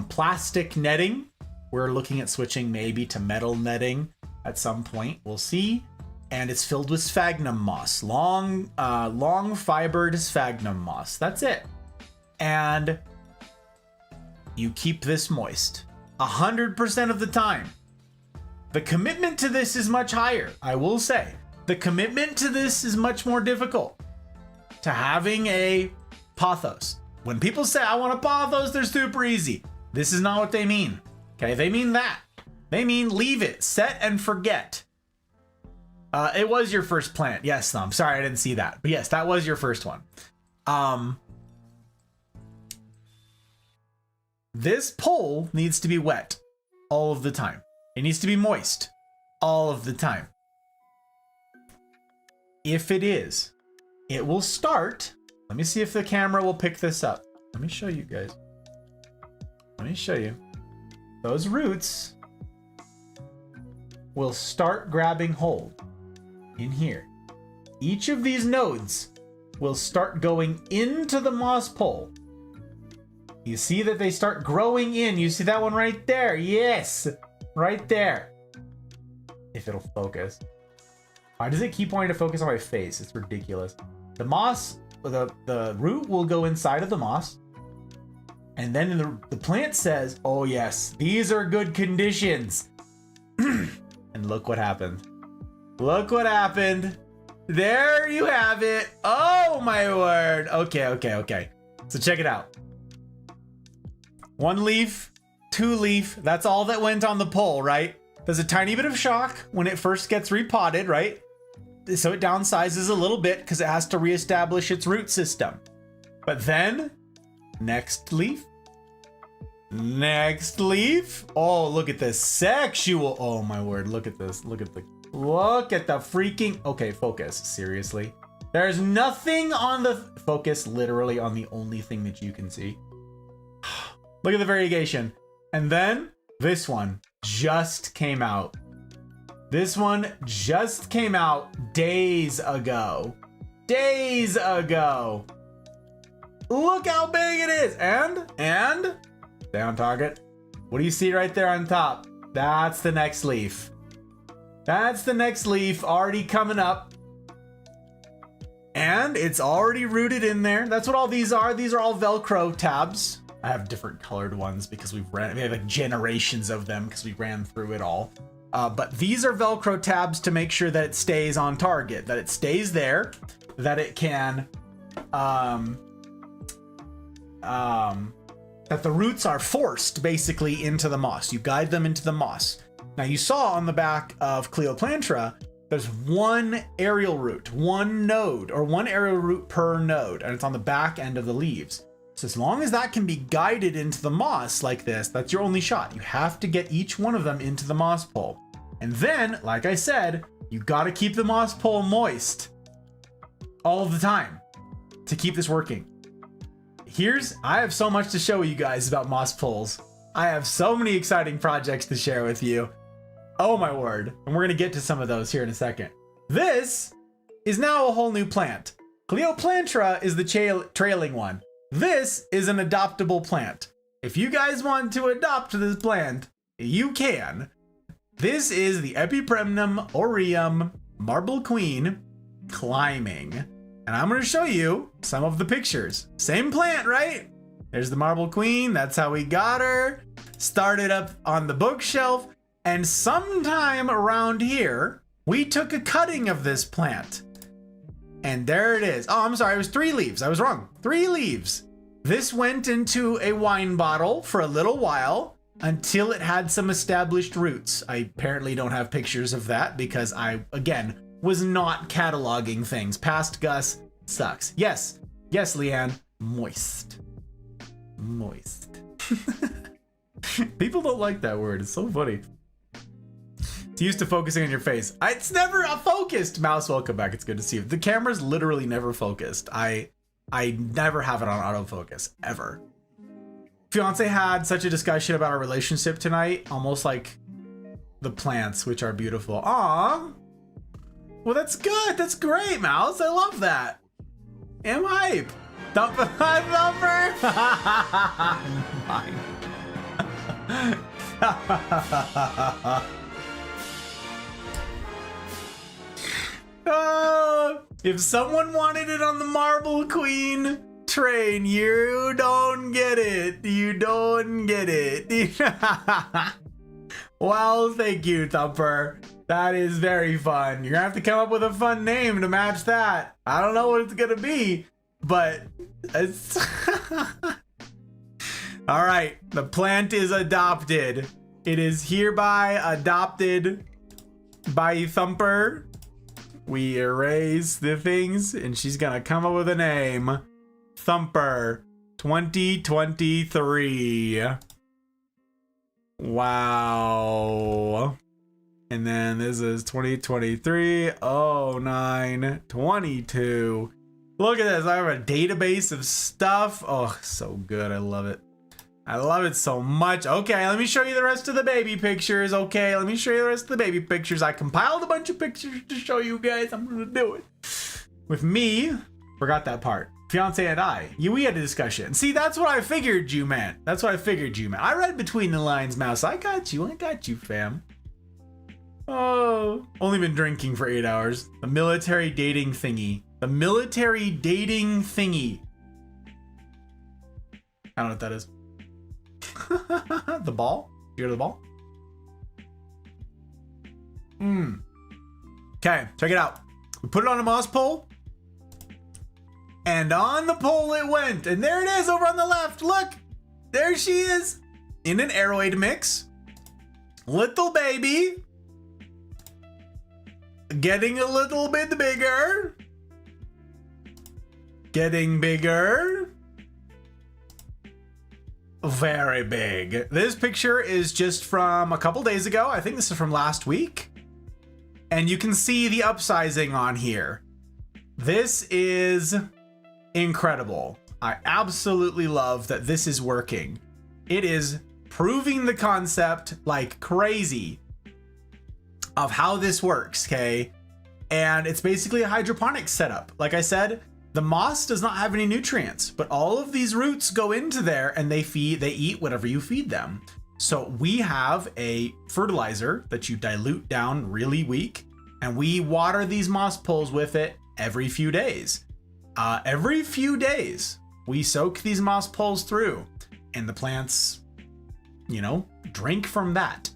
plastic netting. We're looking at switching maybe to metal netting at some point. We'll see. And it's filled with sphagnum moss, long fibered sphagnum moss. That's it. And you keep this moist 100% of the time. The commitment to this is much higher, I will say. The commitment to this is much more difficult to having a pothos. When people say, I want a pothos, they're super easy. This is not what they mean. Okay, they mean that. They mean leave it, set and forget. It was your first plant. Yes, Thumb. Sorry, I didn't see that. But yes, that was your first one. This pole needs to be wet all of the time. It needs to be moist all of the time. If it is, it will start. Let me see if the camera will pick this up. Let me show you guys. Let me show you. Those roots will start grabbing hold in here. Each of these nodes will start going into the moss pole. You see that they start growing in. You see that one right there? Yes, right there. If it'll focus. Why does it keep wanting to focus on my face? It's ridiculous. The moss, the root will go inside of the moss. And then the plant says, oh yes, these are good conditions. And look what happened. Look what happened. There you have it. Oh my word. Okay. So check it out. 1 leaf, 2 leaf. That's all that went on the pole, right? There's a tiny bit of shock when it first gets repotted, right? So it downsizes a little bit because it has to reestablish its root system. But then, next leaf. Next leaf. Oh, look at this sexual. Oh my word. Look at this. Look at the freaking. Okay, focus. Seriously. There's nothing on the focus, literally on the only thing that you can see. Look at the variegation. And then this one just came out. This one just came out days ago. Days ago. Look how big it is. And stay on target. What do you see right there on top? That's the next leaf. That's the next leaf already coming up. And it's already rooted in there. That's what all these are. These are all Velcro tabs. I have different colored ones because we have like generations of them because we ran through it all. But these are Velcro tabs to make sure that it stays on target, that it stays there, that it can, that the roots are forced basically into the moss. You guide them into the moss. Now you saw on the back of Cleoplantra, there's 1 aerial root, 1 node, or 1 aerial root per node, and it's on the back end of the leaves. So as long as that can be guided into the moss like this, that's your only shot. You have to get each one of them into the moss pole. And then, like I said, you gotta keep the moss pole moist all the time to keep this working. I have so much to show you guys about moss poles. I have so many exciting projects to share with you. Oh my word. And we're gonna get to some of those here in a second. This is now a whole new plant. Cleoplantra is the trailing one. This is an adoptable plant. If you guys want to adopt this plant, you can. This is the Epipremnum aureum marble queen climbing. And I'm going to show you some of the pictures. Same plant, right? There's the marble queen. That's how we got her. Started up on the bookshelf. And sometime around here, we took a cutting of this plant. And there it is. Oh, I'm sorry. It was 3 leaves. I was wrong. 3 leaves. This went into a wine bottle for a little while until it had some established roots. I apparently don't have pictures of that because I, again, was not cataloging things. Past Gus sucks. Yes, Leanne, moist. Moist. People don't like that word. It's so funny. It's used to focusing on your face. It's never focused. Mouse, welcome back. It's good to see you. The camera's literally never focused. I never have it on autofocus, ever. Fiance had such a discussion about our relationship tonight, almost like the plants, which are beautiful. Aww. Well, that's good. That's great, Mouse. I love that. Am hype. Thumper. If someone wanted it on the Marble Queen train, you don't get it. You don't get it. Well, thank you, Thumper. That is very fun. You're gonna have to come up with a fun name to match that. I don't know what it's gonna be, but it's... All right, the plant is adopted. It is hereby adopted by Thumper. We erase the things, and she's gonna come up with a name. Thumper 2023. Wow. And then this is 2023 09 22. Look at this. I have a database of stuff. Oh, so good. I love it. I love it so much. Okay, let me show you the rest of the baby pictures. Okay, let me show you the rest of the baby pictures. I compiled a bunch of pictures to show you guys. I'm gonna do it. With me, forgot that part. Fiance and I, we had a discussion. See, that's what I figured you meant. That's what I figured you meant. I read between the lines, Mouse. I got you, fam. Oh, only been drinking for 8 hours. The military dating thingy. The military dating thingy. I don't know what that is. The ball? You go to the ball? Okay, check it out. We put it on a moss pole. And on the pole it went. And there it is over on the left. Look. There she is. In an aeroid mix. Little baby. Getting a little bit bigger. Getting bigger. Very big. This picture is just from a couple days ago. I think this is from last week. And you can see the upsizing on here. This is incredible. I absolutely love that this is working. It is proving the concept like crazy of how this works, okay? And it's basically a hydroponics setup. Like I said, the moss does not have any nutrients, but all of these roots go into there and they eat whatever you feed them. So we have a fertilizer that you dilute down really weak, and we water these moss poles with it every few days. Every few days, we soak these moss poles through, and the plants, drink from that.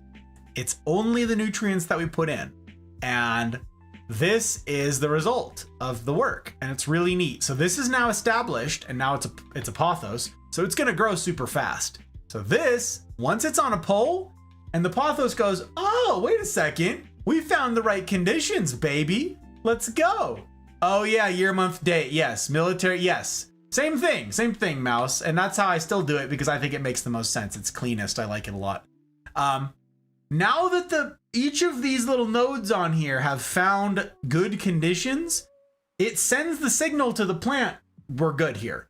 It's only the nutrients that we put in, and this is the result of the work, and it's really neat. So this is now established, and now it's a pothos, so it's gonna grow super fast. So this, once it's on a pole, and the pothos goes, oh, wait a second, we found the right conditions, baby. Let's go. Oh yeah, year, month, date, yes. Military, yes. Same thing, Mouse. And that's how I still do it because I think it makes the most sense. It's cleanest, I like it a lot. Now that each of these little nodes on here have found good conditions, it sends the signal to the plant, we're good here.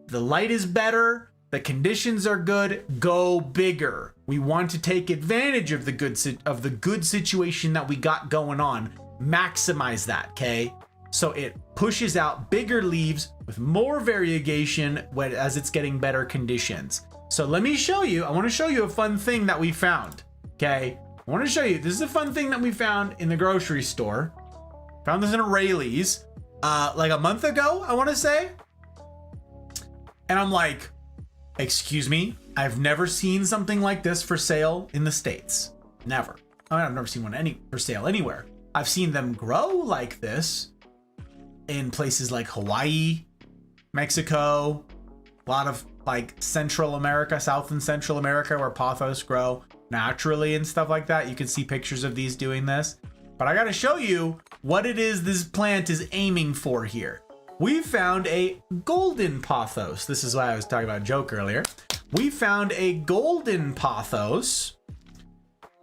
The light is better, the conditions are good, go bigger. We want to take advantage of the good situation that we got going on. Maximize that, okay? So it pushes out bigger leaves with more variegation as it's getting better conditions. So let me show you, I want to show you a fun thing that we found, okay? I want to show you, this is a fun thing that we found in the grocery store. Found this in a Rayleigh's like a month ago, I want to say. And I'm like, excuse me, I've never seen something like this for sale in the States. Never. I mean, I've never seen one for sale anywhere. I've seen them grow like this in places like Hawaii, Mexico, a lot of like Central America, South and Central America, where pothos grow naturally and stuff like that. You can see pictures of these doing this. But I gotta show you what it is this plant is aiming for here. We found a golden pothos. This is why I was talking about joke earlier. We found a golden pothos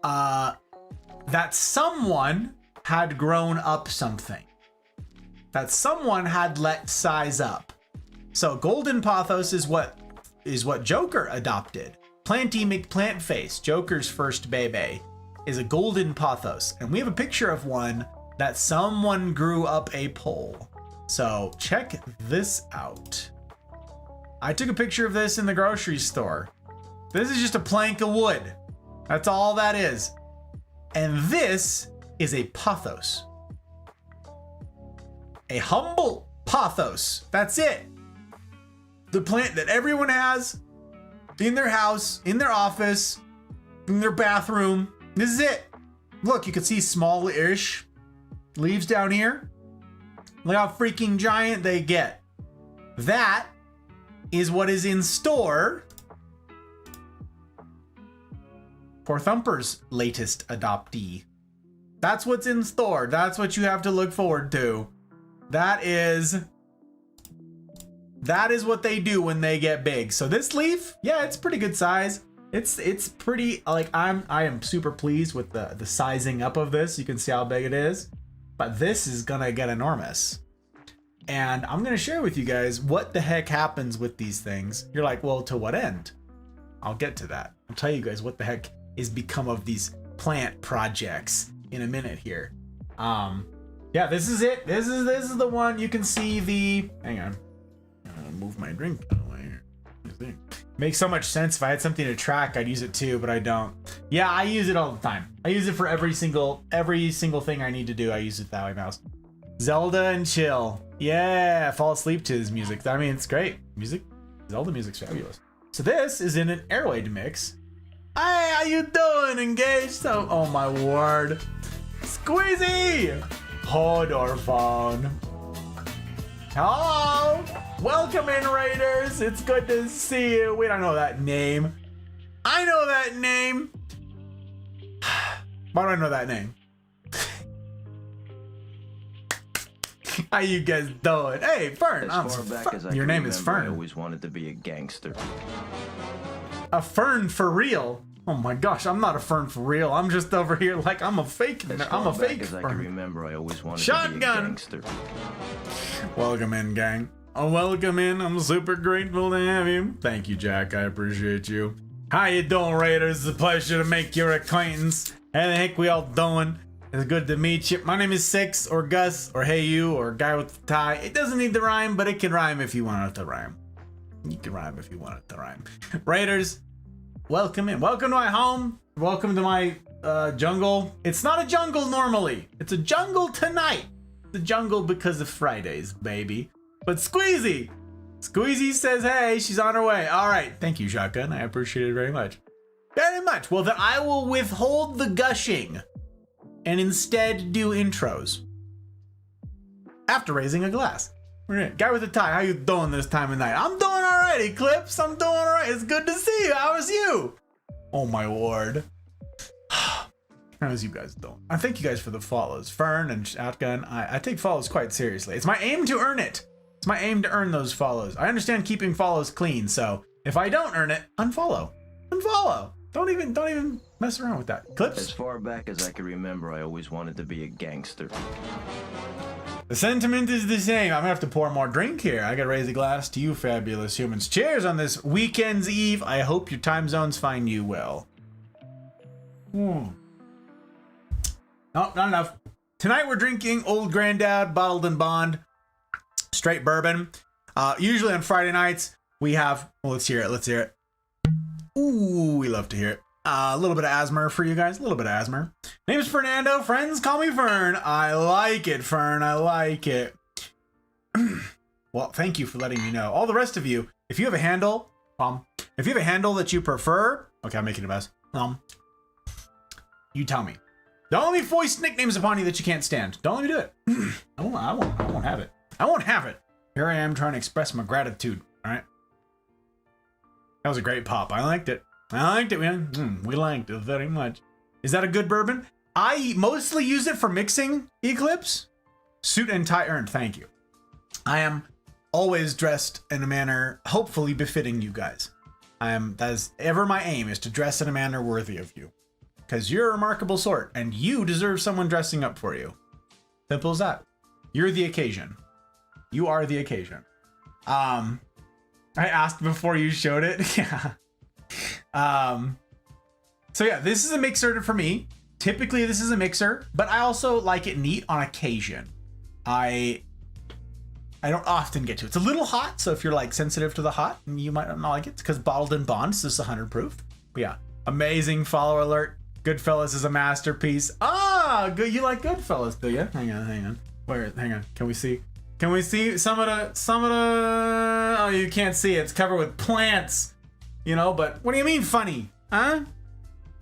that someone had grown up something. That someone had let size up. So golden pothos is what Joker adopted. Planty McPlantface, Joker's first baby, is a golden pothos. And we have a picture of one that someone grew up a pole. So check this out. I took a picture of this in the grocery store. This is just a plank of wood. That's all that is. And this is a pothos. A humble pothos. That's it. The plant that everyone has in their house, in their office, in their bathroom. This is it. Look, you can see small-ish leaves down here. Look how freaking giant they get. That is what is in store for Thumper's latest adoptee. That's what's in store. That's what you have to look forward to. That is what they do when they get big. So this leaf, yeah, it's pretty good size. It's pretty, like, I am super pleased with the sizing up of this. You can see how big it is. But this is gonna get enormous. And I'm gonna share with you guys what the heck happens with these things. You're like, well, to what end? I'll get to that. I'll tell you guys what the heck is become of these plant projects in a minute here. Yeah, this is it. This is the one. You can see the, hang on. I'm gonna move my drink out of the way here. Makes so much sense. If I had something to track, I'd use it too, but I don't. Yeah, I use it all the time. I use it for every single thing I need to do. I use it that way, mouse. Zelda and chill. Yeah, fall asleep to his music. I mean, it's great. Music, Zelda music's fabulous. So this is in an airway mix. Hey, how you doing, engaged? Oh my word. Squeezy! Hodor phone. Hello! Welcome in, Raiders! It's good to see you. We don't know that name. I know that name! Why do I know that name? How you guys doing? Hey, Fern! Your name is Fern. I always wanted to be a gangster. A Fern for real? Oh my gosh, I'm not a Fern for real. I'm just over here like I'm a fake. I'm a fake Fern. I can remember, I always wanted Shotgun. to be a gangster. Welcome in, gang. Oh, welcome in. I'm super grateful to have you. Thank you, Jack. I appreciate you. How you doing, Raiders? It's a pleasure to make your acquaintance. How the heck we all doing? It's good to meet you. My name is Six, or Gus, or Hey You, or Guy with the Tie. It doesn't need to rhyme, but it can rhyme if you want it to rhyme. You can rhyme if you want it to rhyme. Raiders, welcome in. Welcome to my home. Welcome to my jungle. It's not a jungle normally. It's a jungle tonight. It's a jungle because of Fridays, baby. But Squeezy says, hey, she's on her way. All right. Thank you, Shotgun. I appreciate it very much. Very much. Well, then I will withhold the gushing and instead do intros after raising a glass. Guy with the tie, how you doing this time of night? I'm doing all right, Eclipse. I'm doing all right. It's good to see you. How is you? Oh, my lord. How's you guys doing? I thank you guys for the follows. Fern and Shotgun, I take follows quite seriously. It's my aim to earn it. It's my aim to earn those follows. I understand keeping follows clean, so if I don't earn it, unfollow. Unfollow. Don't even Mess around with that. Clips? As far back as I can remember, I always wanted to be a gangster. The sentiment is the same. I'm gonna have to pour more drink here. I gotta raise a glass to you fabulous humans. Cheers on this weekend's eve. I hope your time zones find you well. No, not enough. Tonight we're drinking Old Grandad Bottled and Bond straight bourbon. Usually on Friday nights we have, well, let's hear it. Ooh, we love to hear it. A little bit of asthma for you guys. A little bit of asthma. Name's Fernando. Friends call me Fern. I like it, Fern. I like it. Well, thank you for letting me know. All the rest of you, if you have a handle, if you have a handle that you prefer, okay, I'm making a mess. You tell me. Don't let me foist nicknames upon you that you can't stand. Don't let me do it. I won't have it. I won't have it. Here I am trying to express my gratitude. All right. That was a great pop. I liked it. I liked it, man. We liked it very much. Is that a good bourbon? I mostly use it for mixing, Eclipse. Suit and tie earned, thank you. I am always dressed in a manner hopefully befitting you guys. That is ever my aim, is to dress in a manner worthy of you. Because you're a remarkable sort, and you deserve someone dressing up for you. Simple as that. You're the occasion. You are the occasion. I asked before you showed it. Yeah. So yeah, this is a mixer for me. Typically this is a mixer, but I also like it neat on occasion. I don't often get to it. It's a little hot, so if you're like sensitive to the hot, you might not like it. It's because Bottled and Bond, so it's 100 proof. But yeah, amazing follower alert. Goodfellas is a masterpiece. Ah, good. You like Goodfellas, do you? Hang on. Where? Hang on. Can we see? Can we see some of the? Oh, you can't see it. It's covered with plants. You know, but what do you mean funny? Huh?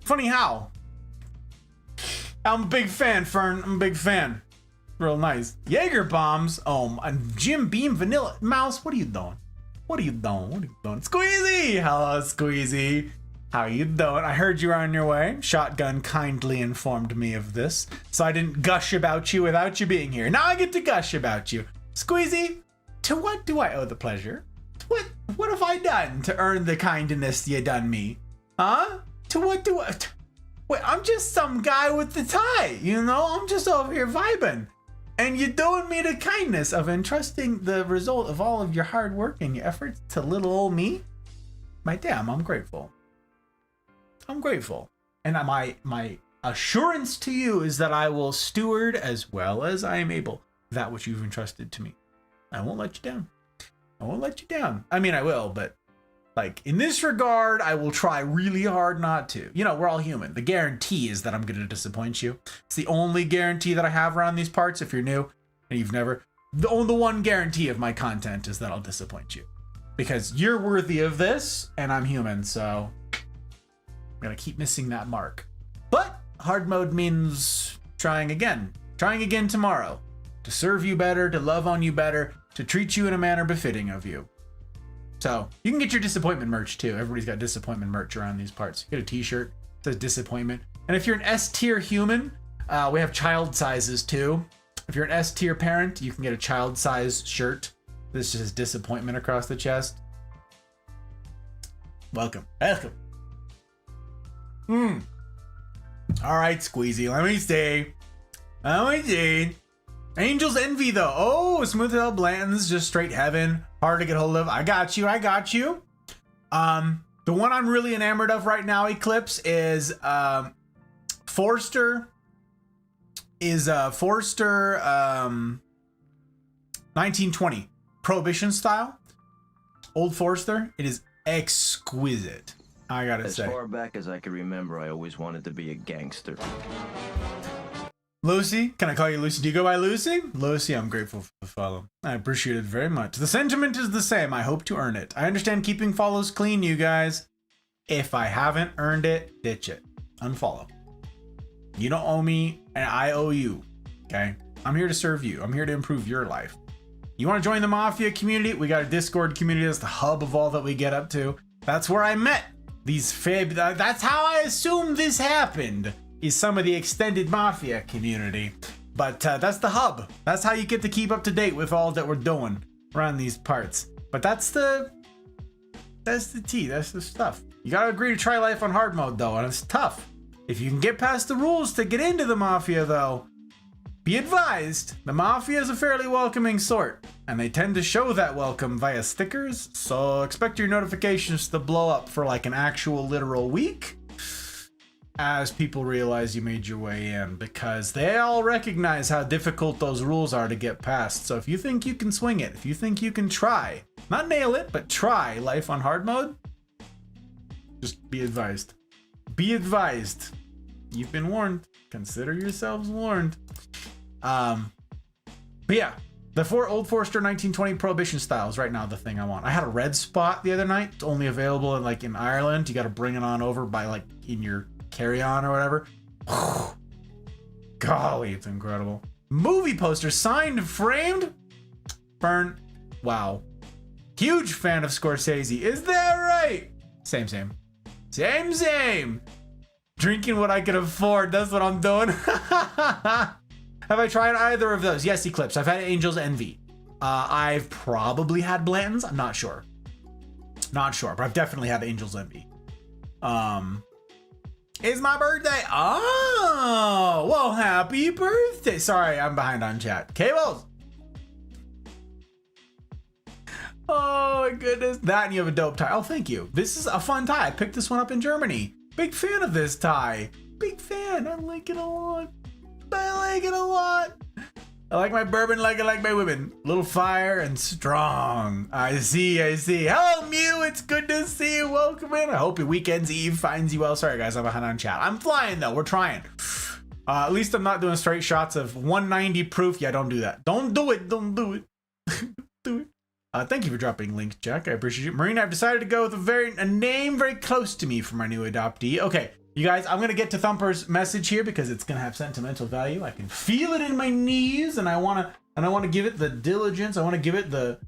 Funny how? I'm a big fan, Fern. I'm a big fan. Real nice. Jaeger bombs. Oh, and Jim Beam Vanilla. Mouse, what are you doing? What are you doing? Squeezy! Hello, Squeezy. How you doing? I heard you were on your way. Shotgun kindly informed me of this, so I didn't gush about you without you being here. Now I get to gush about you. Squeezy, to what do I owe the pleasure? What have I done to earn the kindness you done me? Huh? To what do I... Wait, I'm just some guy with the tie, you know? I'm just over here vibing. And you're doing me the kindness of entrusting the result of all of your hard work and your efforts to little old me? My damn, I'm grateful. I'm grateful. And my assurance to you is that I will steward as well as I am able that which you've entrusted to me. I won't let you down. I won't let you down. I mean, I will, but like in this regard, I will try really hard not to. You know, we're all human. The guarantee is that I'm going to disappoint you. It's the only guarantee that I have around these parts. If you're new and you've never, the one guarantee of my content is that I'll disappoint you because you're worthy of this and I'm human. So I'm going to keep missing that mark. But hard mode means trying again tomorrow to serve you better, to love on you better, to treat you in a manner befitting of you. So you can get your disappointment merch too. Everybody's got disappointment merch around these parts. You get a t-shirt that says disappointment. And if you're an S-tier human, we have child sizes too. If you're an S-tier parent, you can get a child size shirt. This just says disappointment across the chest. Welcome. All right, Squeezy, let me see. Angel's Envy though. Oh, Smooth Hill Blanton's just straight heaven. Hard to get hold of. I got you. The one I'm really enamored of right now, Eclipse, is Forster. 1920 Prohibition style. Old Forster. It is exquisite. I gotta say. As far back as I can remember, I always wanted to be a gangster. Lucy, can I call you Lucy? Do you go by Lucy? Lucy, I'm grateful for the follow. I appreciate it very much. The sentiment is the same. I hope to earn it. I understand keeping follows clean, you guys. If I haven't earned it, ditch it. Unfollow. You don't owe me, and I owe you. Okay? I'm here to serve you. I'm here to improve your life. You want to join the Mafia community? We got a Discord community. That's the hub of all that we get up to. That's where I met these that's how I assume this happened. Is some of the extended Mafia community. But that's the hub. That's how you get to keep up to date with all that we're doing around these parts. But that's the tea. That's the stuff. You gotta agree to try life on hard mode though, and it's tough. If you can get past the rules to get into the Mafia, though, be advised, the Mafia is a fairly welcoming sort, and they tend to show that welcome via stickers, so expect your notifications to blow up for like an actual literal week as people realize you made your way in, because they all recognize how difficult those rules are to get past. So if you think you can swing it, if you think you can try, not nail it, but try life on hard mode, just be advised. Be advised. You've been warned. Consider yourselves warned. But yeah, the Old Forester 1920 Prohibition style is right now the thing I want. I had a red spot the other night. It's only available in like in Ireland. You got to bring it on over by like in your carry-on or whatever. Golly, it's incredible. Movie poster signed, framed. Fern. Wow. Huge fan of Scorsese. Is that right? Same. Drinking what I can afford. That's what I'm doing. Have I tried either of those? Yes, Eclipse. I've had Angel's Envy. I've probably had Blanton's. I'm not sure. But I've definitely had Angel's Envy. It's my birthday. Oh, well, happy birthday. Sorry, I'm behind on chat. Cables. Oh my goodness. That and you have a dope tie. Oh, thank you. This is a fun tie. I picked this one up in Germany. Big fan of this tie. Big fan. I like it a lot. I like my bourbon like I like my women. Little fire and strong. I see. Hello, Mew. It's good to see you. Welcome in. I hope your weekend's eve finds you well. Sorry, guys. I'm behind on chat. I'm flying, though. We're trying. At least I'm not doing straight shots of 190 proof. Yeah, don't do that. Don't do it. Do it. Thank you for dropping links, Jack. I appreciate it. Marina, I've decided to go with a name very close to me for my new adoptee. Okay. You guys, I'm gonna get to Thumper's message here because it's gonna have sentimental value. I can feel it in my knees, and I wanna give it the diligence. I wanna give it the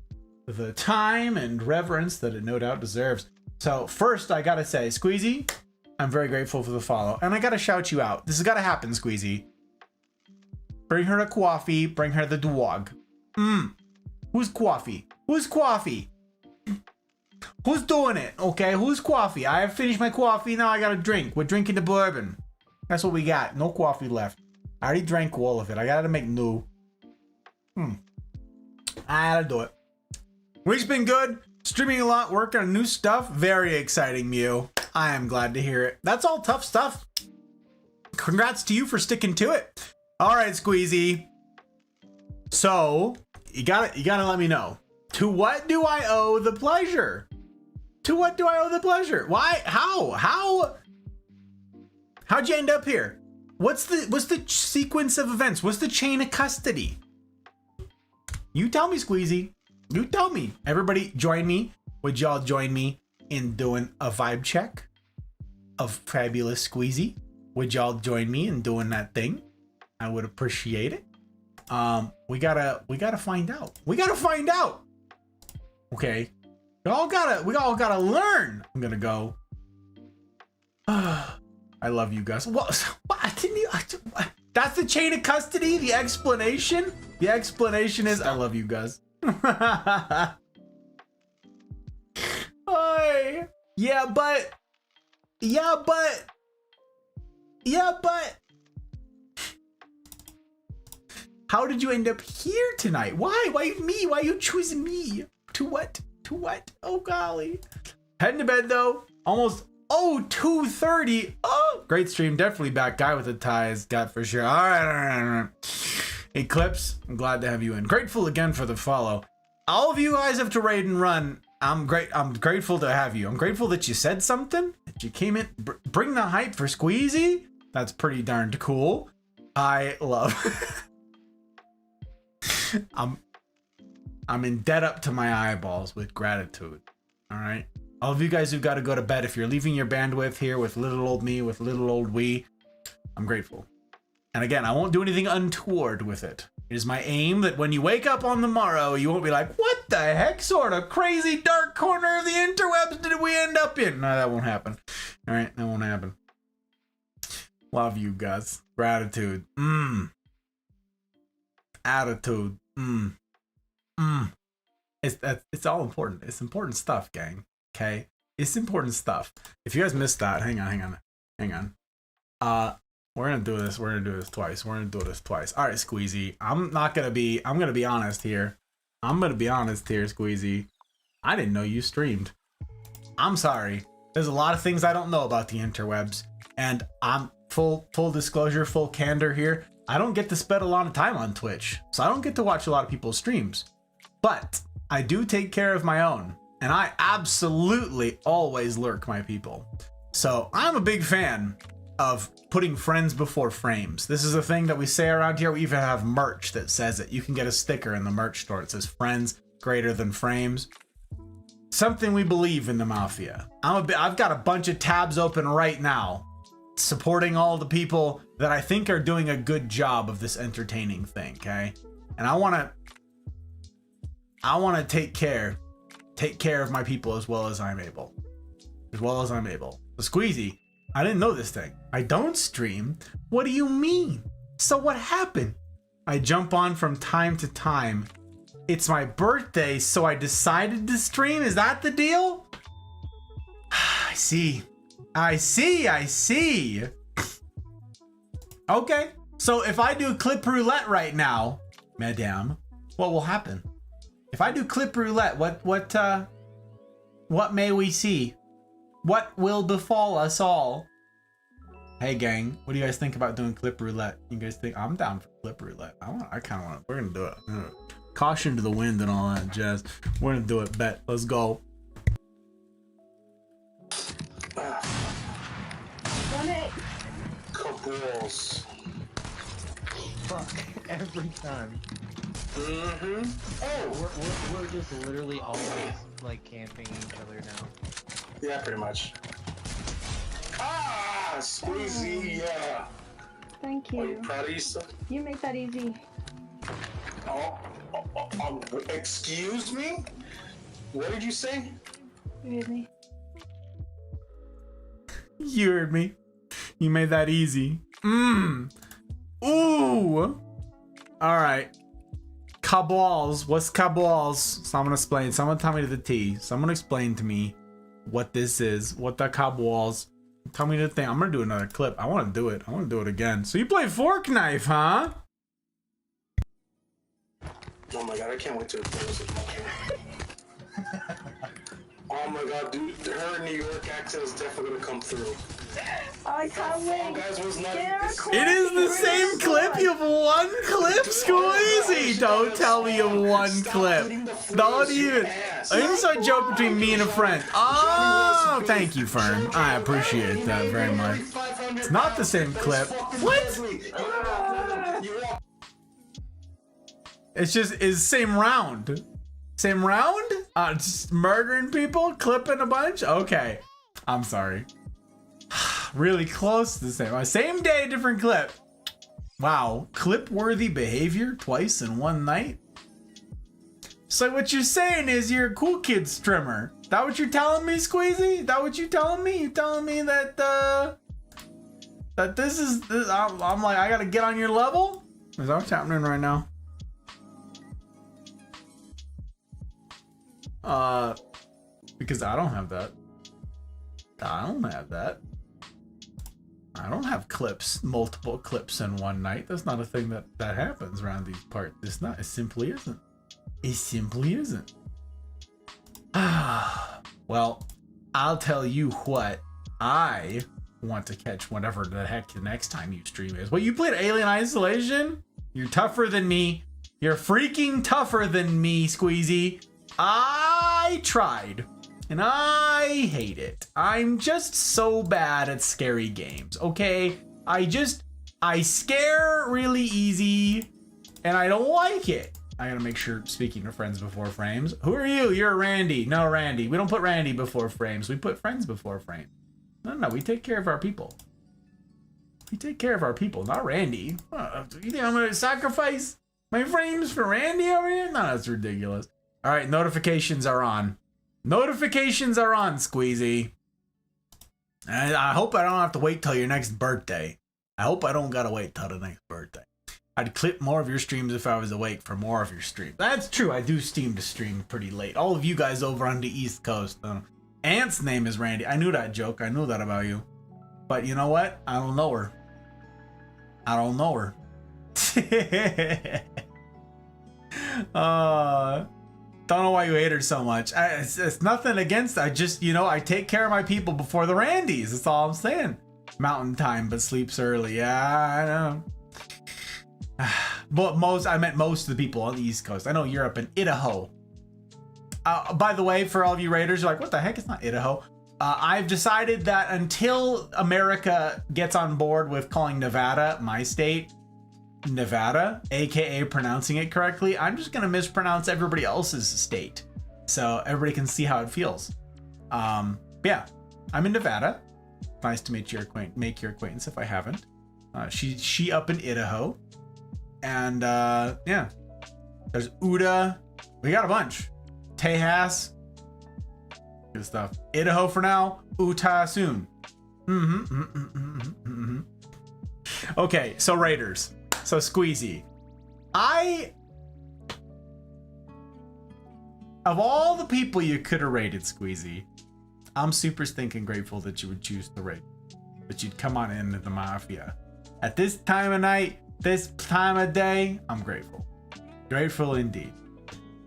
time and reverence that it no doubt deserves. So first, I gotta say, Squeezy, I'm very grateful for the follow, and I gotta shout you out. This has gotta happen, Squeezy. Bring her to coffee. Bring her the dog. Who's coffee? Who's doing it? Okay, who's coffee? I have finished my coffee, now I gotta drink. We're drinking the bourbon. That's what we got. No coffee left. I already drank all of it. I gotta make new. I gotta do it. Week's been good. Streaming a lot, working on new stuff. Very exciting, Mew. I am glad to hear it. That's all tough stuff. Congrats to you for sticking to it. All right, Squeezy. So, you gotta let me know. To what do I owe the pleasure? Why? How'd you end up here? What's the sequence of events? What's the chain of custody? You tell me, Squeezy. You tell me. Everybody join me. Would y'all join me in doing a vibe check of fabulous Squeezy? Would y'all join me in doing that thing? I would appreciate it. We gotta find out. Okay. We all gotta learn. I'm gonna go. I love you guys. What didn't you? That's the chain of custody? The explanation? The explanation is I love you guys. Oy. Yeah, but. How did you end up here tonight? Why? Why me? Why you choosing me? To what? Oh, golly. Heading to bed, though. Almost 2:30. Oh, great stream. Definitely back. Guy with the ties. Got for sure. All right. Eclipse, I'm glad to have you in. Grateful again for the follow. All of you guys have to raid and run. I'm grateful to have you. I'm grateful that you said something. That you came in. Bring the hype for Squeezy. That's pretty darned cool. I love... I'm in debt up to my eyeballs with gratitude. All right. All of you guys who've got to go to bed, if you're leaving your bandwidth here with little old me, with little old we, I'm grateful. And again, I won't do anything untoward with it. It is my aim that when you wake up on the morrow, you won't be like, what the heck sort of crazy dark corner of the interwebs did we end up in? No, that won't happen. All right. That won't happen. Love you guys. Gratitude. Attitude. It's all important. It's important stuff, gang. Okay, it's important stuff. If you guys missed that, hang on. We're gonna do this. We're gonna do this twice. We're gonna do this twice. All right, Squeezy. I'm gonna be honest here. Squeezy. I didn't know you streamed. I'm sorry. There's a lot of things I don't know about the interwebs, and I'm full disclosure, full candor here. I don't get to spend a lot of time on Twitch, so I don't get to watch a lot of people's streams. But I do take care of my own, and I absolutely always lurk my people. So I'm a big fan of putting friends before frames. This is a thing that we say around here. We even have merch that says it. You can get a sticker in the merch store. It says friends greater than frames. Something we believe in the Mafia. I've got a bunch of tabs open right now, supporting all the people that I think are doing a good job of this entertaining thing, okay? And I want to take care of my people as well as I'm able. So Squeezy, I didn't know this thing. I don't stream. What do you mean? So what happened? I jump on from time to time. It's my birthday, so I decided to stream. Is that the deal? I see. Okay. So if I do clip roulette right now, madame, what will happen? If I do clip roulette, what may we see? What will befall us all? Hey gang, what do you guys think about doing clip roulette? You guys think I'm down for clip roulette? I kind of want. We're gonna do it. Caution to the wind and all that jazz. We're gonna do it. Bet. Let's go. Balls. Fuck, every time. Mm-hmm. Oh, we're just literally always like camping each other now. Yeah, pretty much. Ah, Squeezy, yeah. Thank you. Are you proud of yourself? You make that easy. Excuse me? What did you say? You heard me. You heard me. You made that easy. Ooh. All right. Cabals. What's cabals? Someone explain. Someone tell me to the T. Someone explain to me what this is. What the cabals. Tell me the thing. I'm gonna do another clip. I want to do it. I want to do it again. So you play Fork Knife, huh? Oh my god, I can't wait to close it. Oh my god, dude, her New York accent is definitely gonna come through. I can't wait. Guys, was not It is the same clip. You have one clip, Squeezy. Don't tell me you have one clip. Don't even. Inside joke between me and a friend. Oh, thank you, Fern. I appreciate that very much. It's not the same clip. What? It's same round. Same round? Just murdering people, clipping a bunch? Okay. I'm sorry. Really close to the same. Same day, different clip. Wow. Clip-worthy behavior twice in one night? So what you're saying is you're a cool kid streamer. That what you're telling me, Squeezy? That what you telling me? You telling me that that this is I'm like I gotta get on your level? Is that what's happening right now? Because I don't have that. I don't have that. I don't have clips, multiple clips in one night. That's not a thing that happens around these parts. It's not. It simply isn't. It simply isn't. Well, I'll tell you what. I want to catch whatever the heck the next time you stream is. What, you played Alien Isolation? You're tougher than me. You're freaking tougher than me, Squeezy. I tried. And I hate it. I'm just so bad at scary games, okay? I scare really easy, and I don't like it. I gotta make sure, speaking of friends before frames. Who are you? You're Randy. No, Randy. We don't put Randy before frames. We put friends before frames. No, we take care of our people. We take care of our people, not Randy. You think I'm gonna sacrifice my frames for Randy over here? No, that's ridiculous. All right, notifications are on. Notifications are on, Squeezy. And I hope I don't have to wait till your next birthday. I hope I don't gotta wait till the next birthday. I'd clip more of your streams if I was awake for more of your streams. That's true. I do stream pretty late. All of you guys over on the East Coast. Ant's name is Randy. I knew that joke. I knew that about you. But you know what? I don't know her. I don't know her. Don't know why you hate her so much. It's nothing against. I just, I take care of my people before the Randys. That's all I'm saying. Mountain time, but sleeps early. Yeah, I know. But I meant most of the people on the East Coast. I know you're up in Idaho. By the way, for all of you Raiders, you're like, what the heck? It's not Idaho. I've decided that until America gets on board with calling Nevada my state, Nevada, aka pronouncing it correctly, I'm just gonna mispronounce everybody else's state, so everybody can see how it feels. Yeah, I'm in Nevada. Nice to make your acquaintance if I haven't. She up in Idaho, and yeah, there's Uda. We got a bunch. Tejas. Good stuff. Idaho for now. Utah soon. Okay, so Raiders. So Squeezy. Of all the people you could have raided, Squeezy, I'm super stinking grateful that you would choose to raid. That you'd come on into the Mafia. At this time of night, this time of day, I'm grateful. Grateful indeed.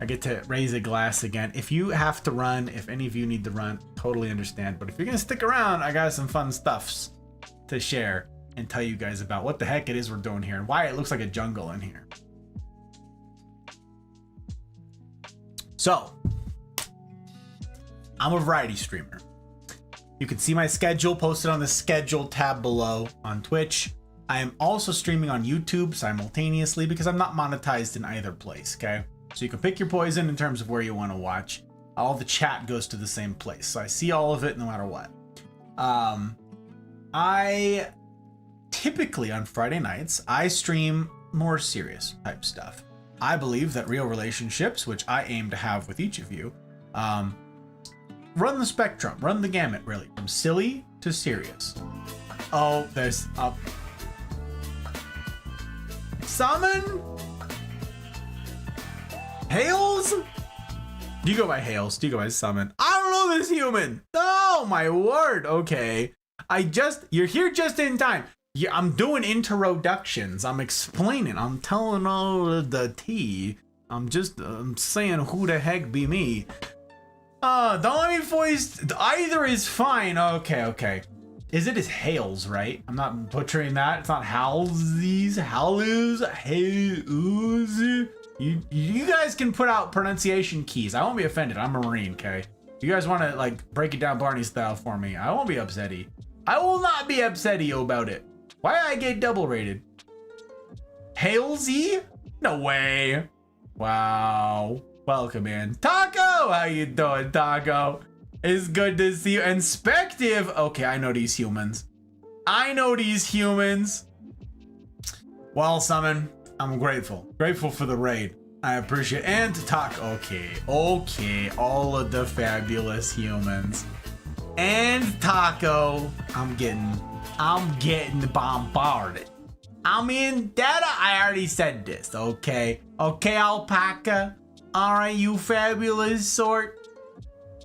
I get to raise a glass again. If you have to run, if any of you need to run, totally understand. But if you're gonna stick around, I got some fun stuffs to share and tell you guys about what the heck it is we're doing here and why it looks like a jungle in here. So, I'm a variety streamer. You can see my schedule posted on the schedule tab below on Twitch. I am also streaming on YouTube simultaneously because I'm not monetized in either place, okay? So you can pick your poison in terms of where you want to watch. All the chat goes to the same place, so I see all of it no matter what. I typically on Friday nights, I stream more serious type stuff. I believe that real relationships, which I aim to have with each of you, run the spectrum, run the gamut really, from silly to serious. Oh, there's Summon? Hales? Do you go by Hales? Do you go by Summon? I don't know this human. Oh my word. Okay. You're here just in time. Yeah, I'm doing introductions. I'm explaining. I'm telling all of the tea. I'm saying who the heck be me. Don't let me voice. Either is fine. Okay. Is it Hales, right? I'm not butchering that. It's not Halsies, Halus, Halus. You guys can put out pronunciation keys. I won't be offended. I'm a Marine, okay? If you guys want to like break it down Barney style for me, I won't be upsetty. I will not be upsetty about it. Why did I get double rated? Halesy? No way. Wow. Welcome in. Taco! How you doing, Taco? It's good to see you. Inspective. Okay, I know these humans. Well, Summon, I'm grateful. Grateful for the raid. I appreciate it. And to talk. Okay. All of the fabulous humans. And Taco. I'm getting bombarded. I'm in data. I already said this. Okay, Alpaca. Alright, you fabulous sort.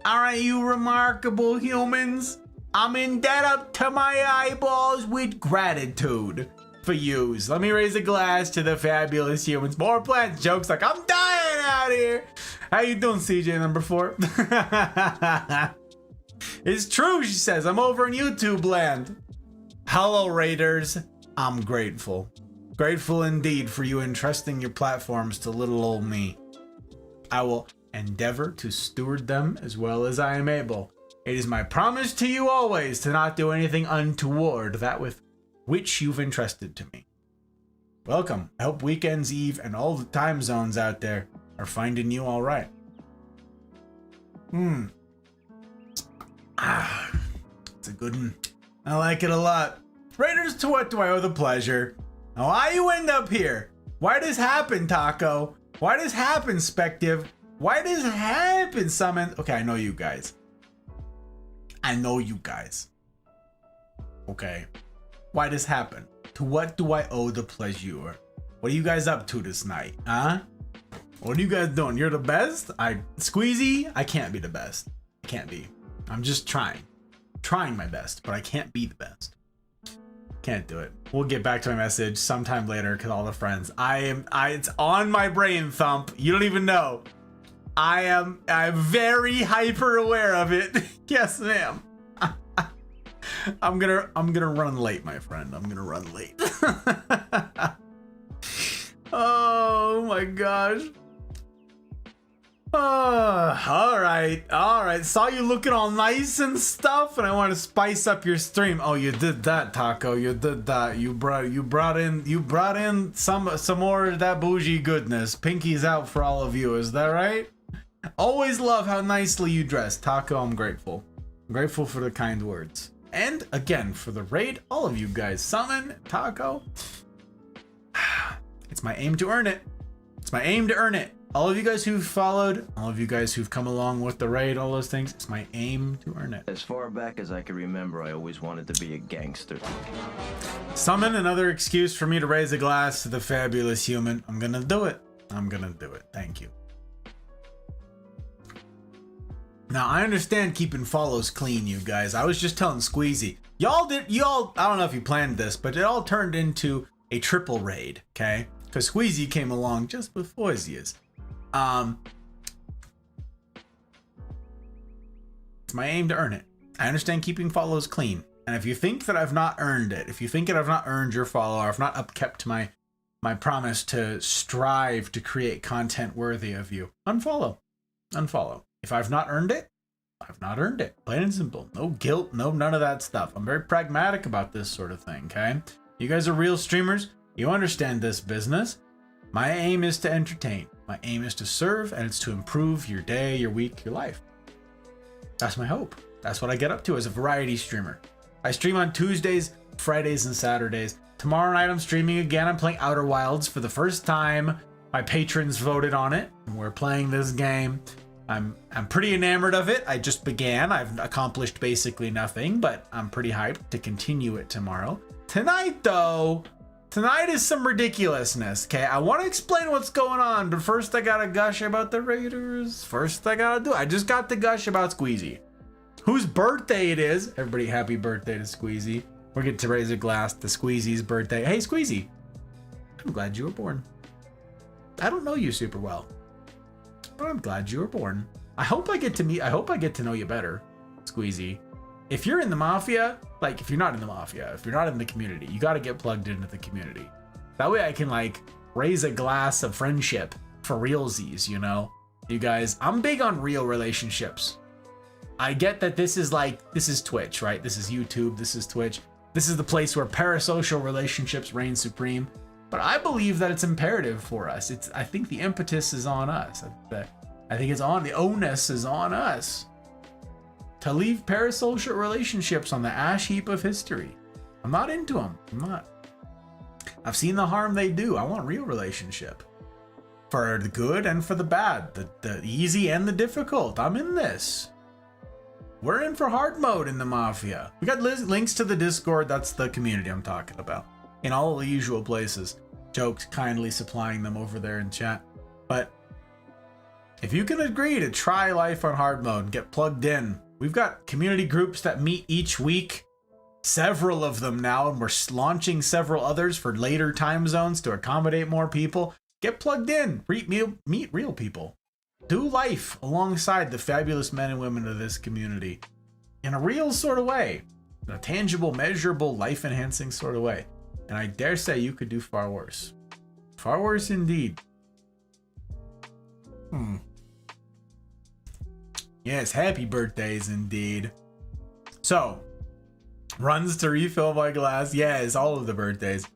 Alright, you remarkable humans. I'm in debt up to my eyeballs with gratitude for yous. Let me raise a glass to the fabulous humans. More plants jokes like I'm dying out here. How you doing, CJ number 4? It's true, she says. I'm over in YouTube land. Hello, Raiders. I'm grateful. Grateful indeed for you entrusting your platforms to little old me. I will endeavor to steward them as well as I am able. It is my promise to you always to not do anything untoward, that with which you've entrusted to me. Welcome. I hope Weekends Eve and all the time zones out there are finding you all right. It's a good one. I like it a lot. Raiders, to what do I owe the pleasure? Now, why you end up here? Why does happen, Taco? Why does happen, Spective? Why does happen, Summon? Okay, I know you guys. Okay. Why does happen? To what do I owe the pleasure? What are you guys up to this night, huh? What are you guys doing? You're the best? Squeezy, I can't be the best. I can't be. I'm just trying my best, but I can't be the best. Can't do it. We'll get back to my message sometime later because all the friends. It's on my brain, Thump. You don't even know. I'm very hyper aware of it. Yes, ma'am. I'm gonna run late, my friend. I'm gonna run late. Oh my gosh. All right. Saw you looking all nice and stuff, and I want to spice up your stream. Oh, you did that, Taco. You did that. You brought in some more of that bougie goodness. Pinky's out for all of you. Is that right? Always love how nicely you dress, Taco. I'm grateful. I'm grateful for the kind words. And again, for the raid, all of you guys summon Taco. It's my aim to earn it. It's my aim to earn it. All of you guys who've followed, all of you guys who've come along with the raid, all those things, it's my aim to earn it. As far back as I can remember, I always wanted to be a gangster. Summon another excuse for me to raise a glass to the fabulous human. I'm gonna do it. I'm gonna do it. Thank you. Now, I understand keeping follows clean, you guys. I was just telling Squeezy. Y'all, I don't know if you planned this, but it all turned into a triple raid, okay? Because Squeezy came along just before Zia's. It's my aim to earn it. I understand keeping follows clean. And if you think that I've not earned it, if you think that I've not earned your follow, or I've not upkept my promise to strive to create content worthy of you, unfollow. Unfollow. If I've not earned it, I've not earned it. Plain and simple. No guilt, no none of that stuff. I'm very pragmatic about this sort of thing, okay? You guys are real streamers. You understand this business. My aim is to entertain. My aim is to serve, and it's to improve your day, your week, your life. That's my hope. That's what I get up to as a variety streamer. I stream on Tuesdays, Fridays, and Saturdays. Tomorrow night I'm streaming again. I'm playing Outer Wilds for the first time. My patrons voted on it, and we're playing this game. I'm pretty enamored of it. I just began. I've accomplished basically nothing, but I'm pretty hyped to continue it tomorrow. Tonight, though, tonight is some ridiculousness, okay? I want to explain what's going on, but first I gotta gush about the Raiders. I just got to gush about Squeezy. Whose birthday it is. Everybody, happy birthday to Squeezy. We're getting to raise a glass to Squeezy's birthday. Hey, Squeezy. I'm glad you were born. I don't know you super well, but I'm glad you were born. I hope I get to know you better, Squeezy. If you're in the Mafia, like, if you're not in the Mafia, if you're not in the community, you got to get plugged into the community. That way I can, like, raise a glass of friendship for realsies, you know? You guys, I'm big on real relationships. I get that this is Twitch, right? This is YouTube, this is Twitch. This is the place where parasocial relationships reign supreme. But I believe that it's imperative for us. I think the impetus is on us. I think the onus is on us to leave parasocial relationships on the ash heap of history. I'm not into them. I'm not. I've seen the harm they do. I want real relationship. For the good and for the bad. The easy and the difficult. I'm in this. We're in for hard mode in the Mafia. We got links to the Discord. That's the community I'm talking about. In all the usual places. Jokes kindly supplying them over there in chat. But if you can agree to try life on hard mode and get plugged in, we've got community groups that meet each week. Several of them now, and we're launching several others for later time zones to accommodate more people. Get plugged in. Meet real people. Do life alongside the fabulous men and women of this community in a real sort of way. In a tangible, measurable, life-enhancing sort of way. And I dare say you could do far worse. Far worse indeed. Yes, happy birthdays indeed. So, runs to refill my glass. Yes, all of the birthdays.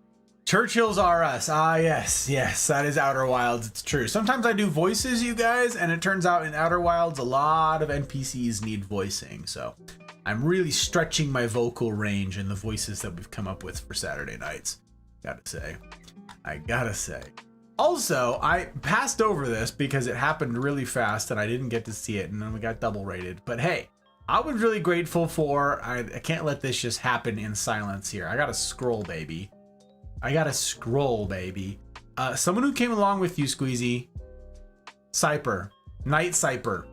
Churchill's are us. Ah, yes, that is Outer Wilds. It's true. Sometimes I do voices, you guys, and it turns out in Outer Wilds, a lot of NPCs need voicing. So, I'm really stretching my vocal range in the voices that we've come up with for Saturday nights. I gotta say. Also, I passed over this because it happened really fast and I didn't get to see it, and then we got double rated. But hey, I was really grateful for, I can't let this just happen in silence here. I gotta scroll, baby. Someone who came along with you, Squeezy. Cyper. Night Cyper.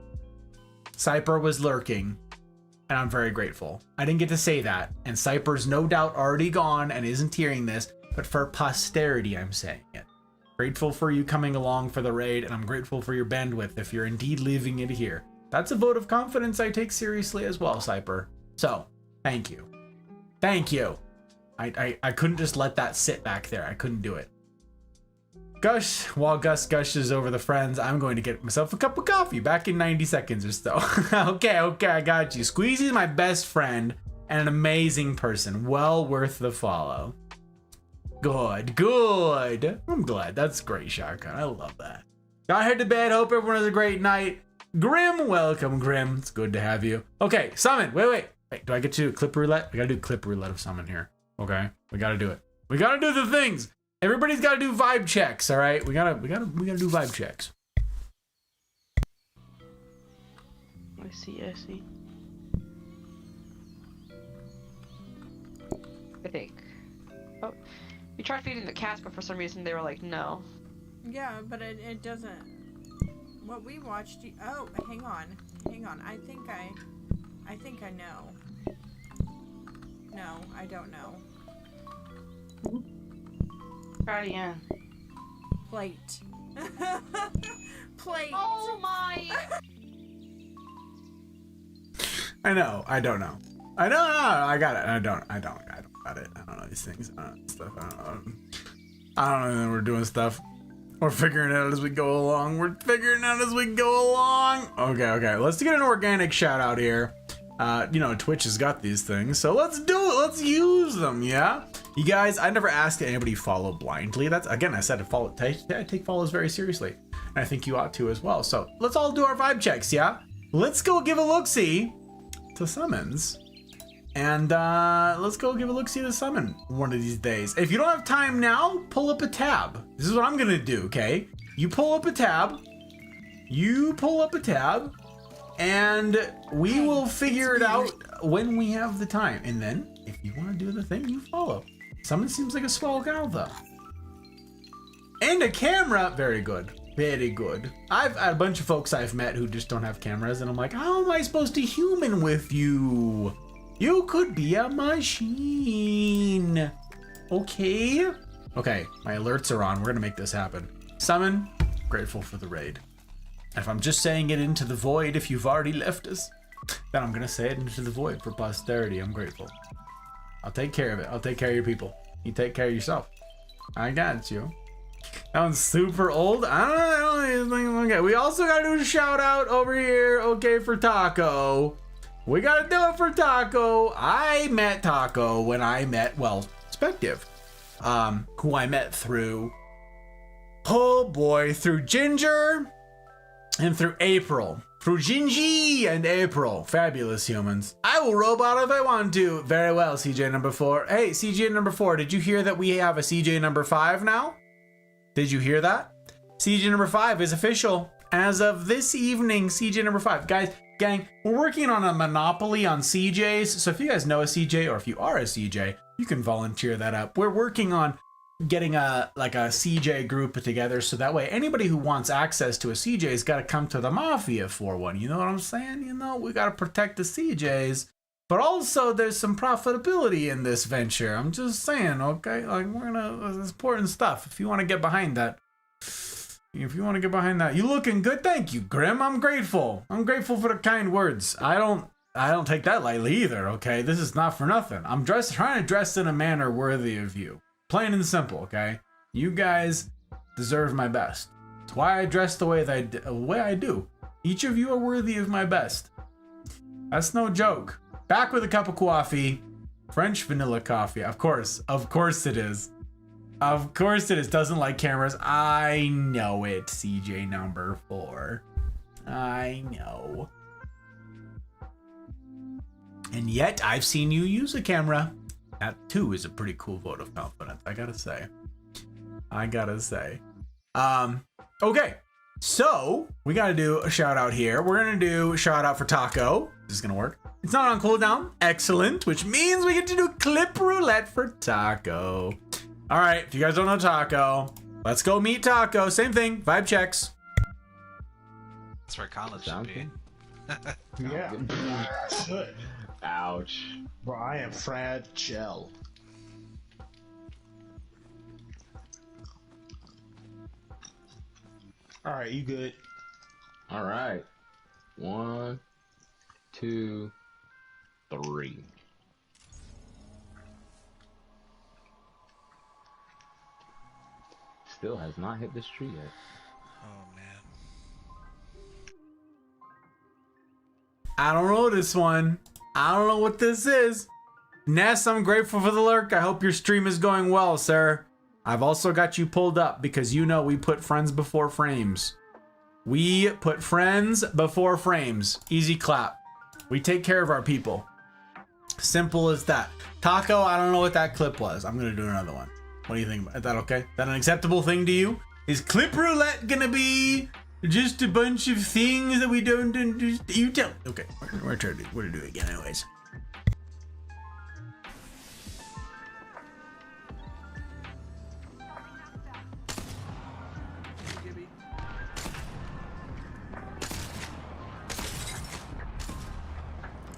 Cyper was lurking. and I'm very grateful. I didn't get to say that, and Cyper's no doubt already gone and isn't hearing this, but for posterity, I'm saying it. Grateful for you coming along for the raid, and I'm grateful for your bandwidth if you're indeed leaving it here. That's a vote of confidence I take seriously as well, Cyper. So, thank you. Thank you. I couldn't just let that sit back there. I couldn't do it. Gush, while Gus gushes over the friends, I'm going to get myself a cup of coffee back in 90 seconds or so. Okay, I got you. Squeezy's my best friend and an amazing person. Well worth the follow. Good. I'm glad. That's great, Shotgun. I love that. Gotta head to bed. Hope everyone has a great night. Grim, welcome, Grim. It's good to have you. Okay, summon. Wait. Do I get to do clip roulette? We gotta do clip roulette of summon here. Okay, we gotta do it. We gotta do the things. Everybody's gotta do vibe checks. All right, we gotta do vibe checks. I see. I think. Oh, we tried feeding the cats, but for some reason they were like, no. Yeah, but it doesn't. What we watched. Oh, hang on. I think I know. No, I don't know. Try it again. Plate. Plate. Oh my! I know. I don't know. I don't know. I got it. I don't got it. I don't know these things. I don't know stuff. I don't know. We're doing stuff. We're figuring it out as we go along. Okay. Let's get an organic shout out here. Twitch has got these things, so let's do it. Let's use them, yeah? You guys, I never asked anybody follow blindly. That's, again, I said to follow. I take follows very seriously, and I think you ought to as well. So let's all do our vibe checks, yeah? Let's go give a look-see to summons. And let's go give a look-see to summon one of these days. If you don't have time now, pull up a tab. This is what I'm gonna do, okay? You pull up a tab, and we will figure it out when we have the time. And then, if you want to do the thing, you follow. Summon seems like a swell gal, though. And a camera. Very good. I've had a bunch of folks I've met who just don't have cameras, and I'm like, how am I supposed to human with you? You could be a machine. Okay, my alerts are on. We're gonna make this happen. Summon, grateful for the raid. And if I'm just saying it into the void, if you've already left us, then I'm gonna say it into the void for posterity. I'm grateful. I'll take care of it. I'll take care of your people. You take care of yourself. I got you. That one's super old. I don't know. Okay, we also gotta do a shout out over here. Okay, for Taco. We gotta do it for Taco. I met Taco when I met, Spective, who I met through, through Ginger and through April. Through Gingy and April. Fabulous humans. I will robot if I want to. Very well, CJ number 4. Hey, CJ number 4, did you hear that we have a CJ number 5 now? Did you hear that? CJ number 5 is official. As of this evening, CJ number 5. Guys, gang, we're working on a monopoly on CJs. So if you guys know a CJ, or if you are a CJ, you can volunteer that up. We're working on getting a CJ group together, so that way anybody who wants access to a CJ's got to come to the Mafia for one. You know what I'm saying? We got to protect the CJs, but also there's some profitability in this venture. I'm just saying, okay? It's important stuff. If you want to get behind that, you looking good. Thank you, Grim. I'm grateful for the kind words. I don't take that lightly either, okay? This is not for nothing. I'm trying to dress in a manner worthy of you. Plain and simple, okay? You guys deserve my best. That's why I dress the way I do. Each of you are worthy of my best. That's no joke. Back with a cup of coffee. French vanilla coffee. Of course it is. Doesn't like cameras. I know it, CJ number 4. I know. And yet, I've seen you use a camera. That too is a pretty cool vote of confidence, I gotta say. Okay, so we gotta do a shout out here. We're gonna do a shout out for Taco. This is gonna work. It's not on cooldown. Excellent, which means we get to do clip roulette for Taco. All right, if you guys don't know Taco, let's go meet Taco. Same thing, vibe checks. That's where college should be. Yeah. Ouch. Bro, I am fragile. Alright, you good. Alright. 1, 2, 3. Still has not hit this tree yet. Oh man. I don't know this one. I don't know what this is. Ness, I'm grateful for the lurk. I hope your stream is going well, sir. I've also got you pulled up because you know we put friends before frames. We put friends before frames. Easy clap. We take care of our people. Simple as that. Taco, I don't know what that clip was. I'm gonna do another one. What do you think? Is that okay? Is that an acceptable thing to you? Is clip roulette gonna be just a bunch of things that we don't understand? You tell. Okay, we're trying to do it again anyways.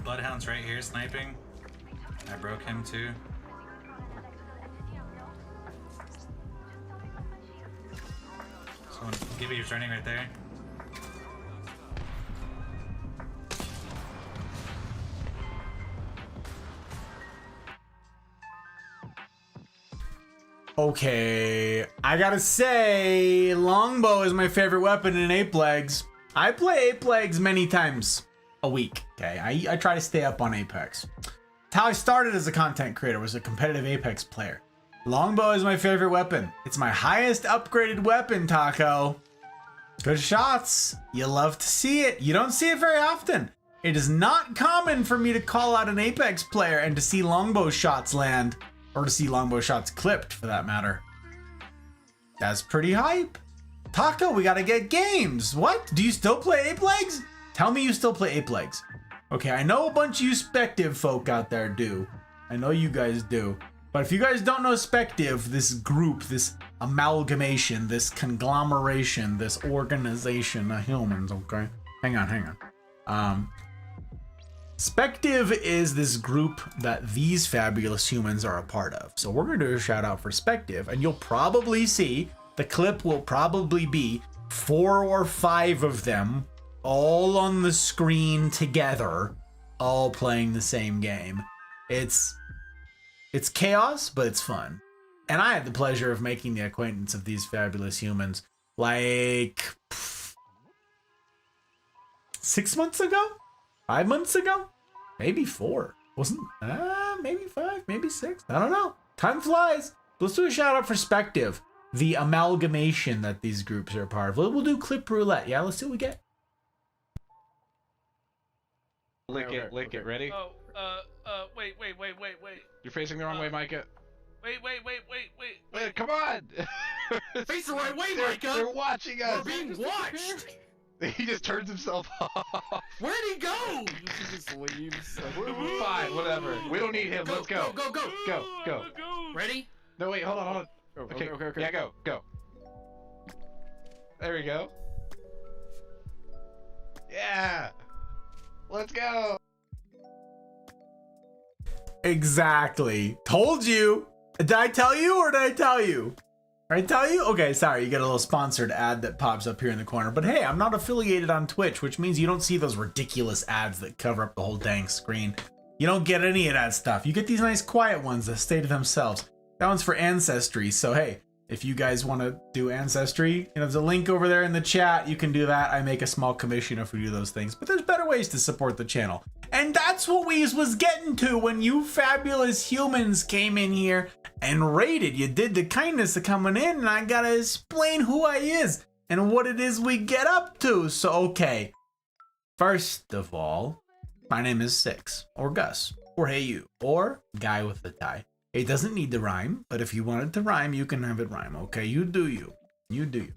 Bloodhound's right here sniping. I broke him too. Someone, Gibby's running right there. Okay, I gotta say, longbow is my favorite weapon in Ape Legs. I play Ape Legs many times a week. Okay, I try to stay up on Apex. It's how I started as a content creator, was a competitive Apex player. Longbow is my favorite weapon. It's my highest upgraded weapon, Taco. Good shots. You love to see it. You don't see it very often. It is not common for me to call out an Apex player and to see longbow shots land, or to see longbow shots clipped for that matter. That's pretty hype. Taco, we gotta get games. What? Do you still play Ape Legs? Tell me you still play Ape Legs. Okay, I know a bunch of you Spective folk out there do. I know you guys do. But if you guys don't know Spective, this group, this amalgamation, this conglomeration, this organization of humans, okay? Hang on. Spective is this group that these fabulous humans are a part of. So we're gonna do a shout out for Spective, and you'll probably see, the clip will probably be 4 or 5 of them all on the screen together, all playing the same game. It's chaos, but it's fun. And I had the pleasure of making the acquaintance of these fabulous humans like 6 months ago? 5 months ago? Maybe 4. Wasn't maybe 5, maybe 6. I don't know. Time flies. Let's do a shout out for Spective, the amalgamation that these groups are a part of. We'll do clip roulette. Yeah, let's see what we get. Lick it, ready? Oh, wait. You're facing the wrong way, Micah. Wait. Come on! Face the right way, Micah! They're watching us! We're being watched! He just turns himself off. Where'd he go? He just leaves. Fine, whatever. We don't need him. Let's go. Go. Ready? No, wait, hold on. Okay. Yeah, go. There we go. Yeah. Let's go. Exactly. Told you. Did I tell you or did I tell you? Did I tell you? Okay, sorry. You get a little sponsored ad that pops up here in the corner. But hey, I'm not affiliated on Twitch, which means you don't see those ridiculous ads that cover up the whole dang screen. You don't get any of that stuff. You get these nice quiet ones that stay to themselves. That one's for Ancestry. So hey, if you guys want to do Ancestry, there's a link over there in the chat. You can do that. I make a small commission if we do those things. But there's better ways to support the channel. And that's what we was getting to when you fabulous humans came in here and raided. You did the kindness of coming in, and I gotta explain who I is and what it is we get up to. So, okay. First of all, my name is Six, or Gus, or Hey You, or Guy with the Tie. It doesn't need to rhyme, but if you want it to rhyme, you can have it rhyme, okay? You do you. You do you.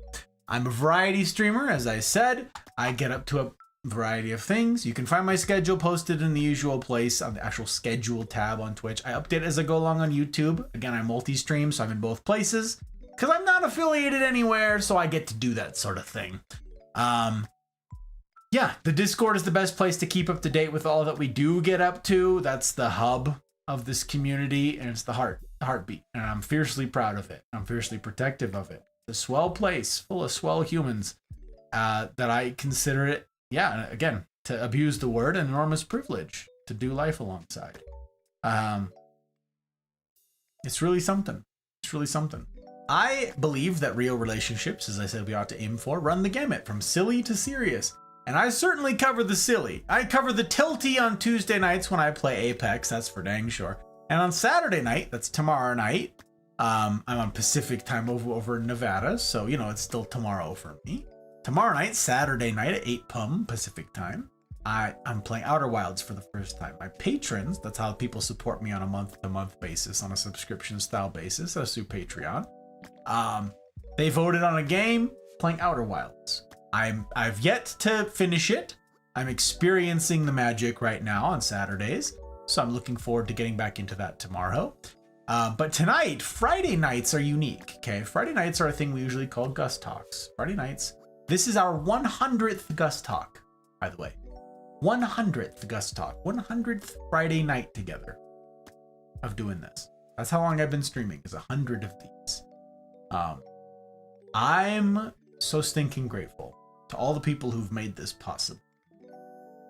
I'm a variety streamer, as I said. I get up to a variety of things. You can find my schedule posted in the usual place on the actual schedule tab on Twitch. I update as I go along on YouTube. Again, I multi-stream, so I'm in both places because I'm not affiliated anywhere, so I get to do that sort of thing. yeah, the Discord is the best place to keep up to date with all that we do get up to. That's the hub of this community, and it's the heartbeat. And I'm fiercely proud of it. I'm fiercely protective of it. It's a swell place full of swell humans that I consider it, yeah, again, to abuse the word, an enormous privilege to do life alongside. It's really something. It's really something. I believe that real relationships, as I said we ought to aim for, run the gamut from silly to serious. And I certainly cover the silly. I cover the tilty on Tuesday nights when I play Apex, that's for dang sure. And on Saturday night, that's tomorrow night, I'm on Pacific time over in Nevada, so you know it's still tomorrow for me. Tomorrow night, Saturday night at 8 p.m. Pacific time, I'm playing Outer Wilds for the first time. My patrons, that's how people support me on a month-to-month basis, on a subscription-style basis, that's through Patreon. They voted on a game playing Outer Wilds. I've yet to finish it. I'm experiencing the magic right now on Saturdays, so I'm looking forward to getting back into that tomorrow. But tonight, Friday nights are unique, okay? Friday nights are a thing we usually call Gus-Talks. Friday nights. This is our 100th Gus-Talk, by the way. 100th Gus-Talk. 100th Friday night together of doing this. That's how long I've been streaming, is 100 of these. I'm so stinking grateful to all the people who've made this possible.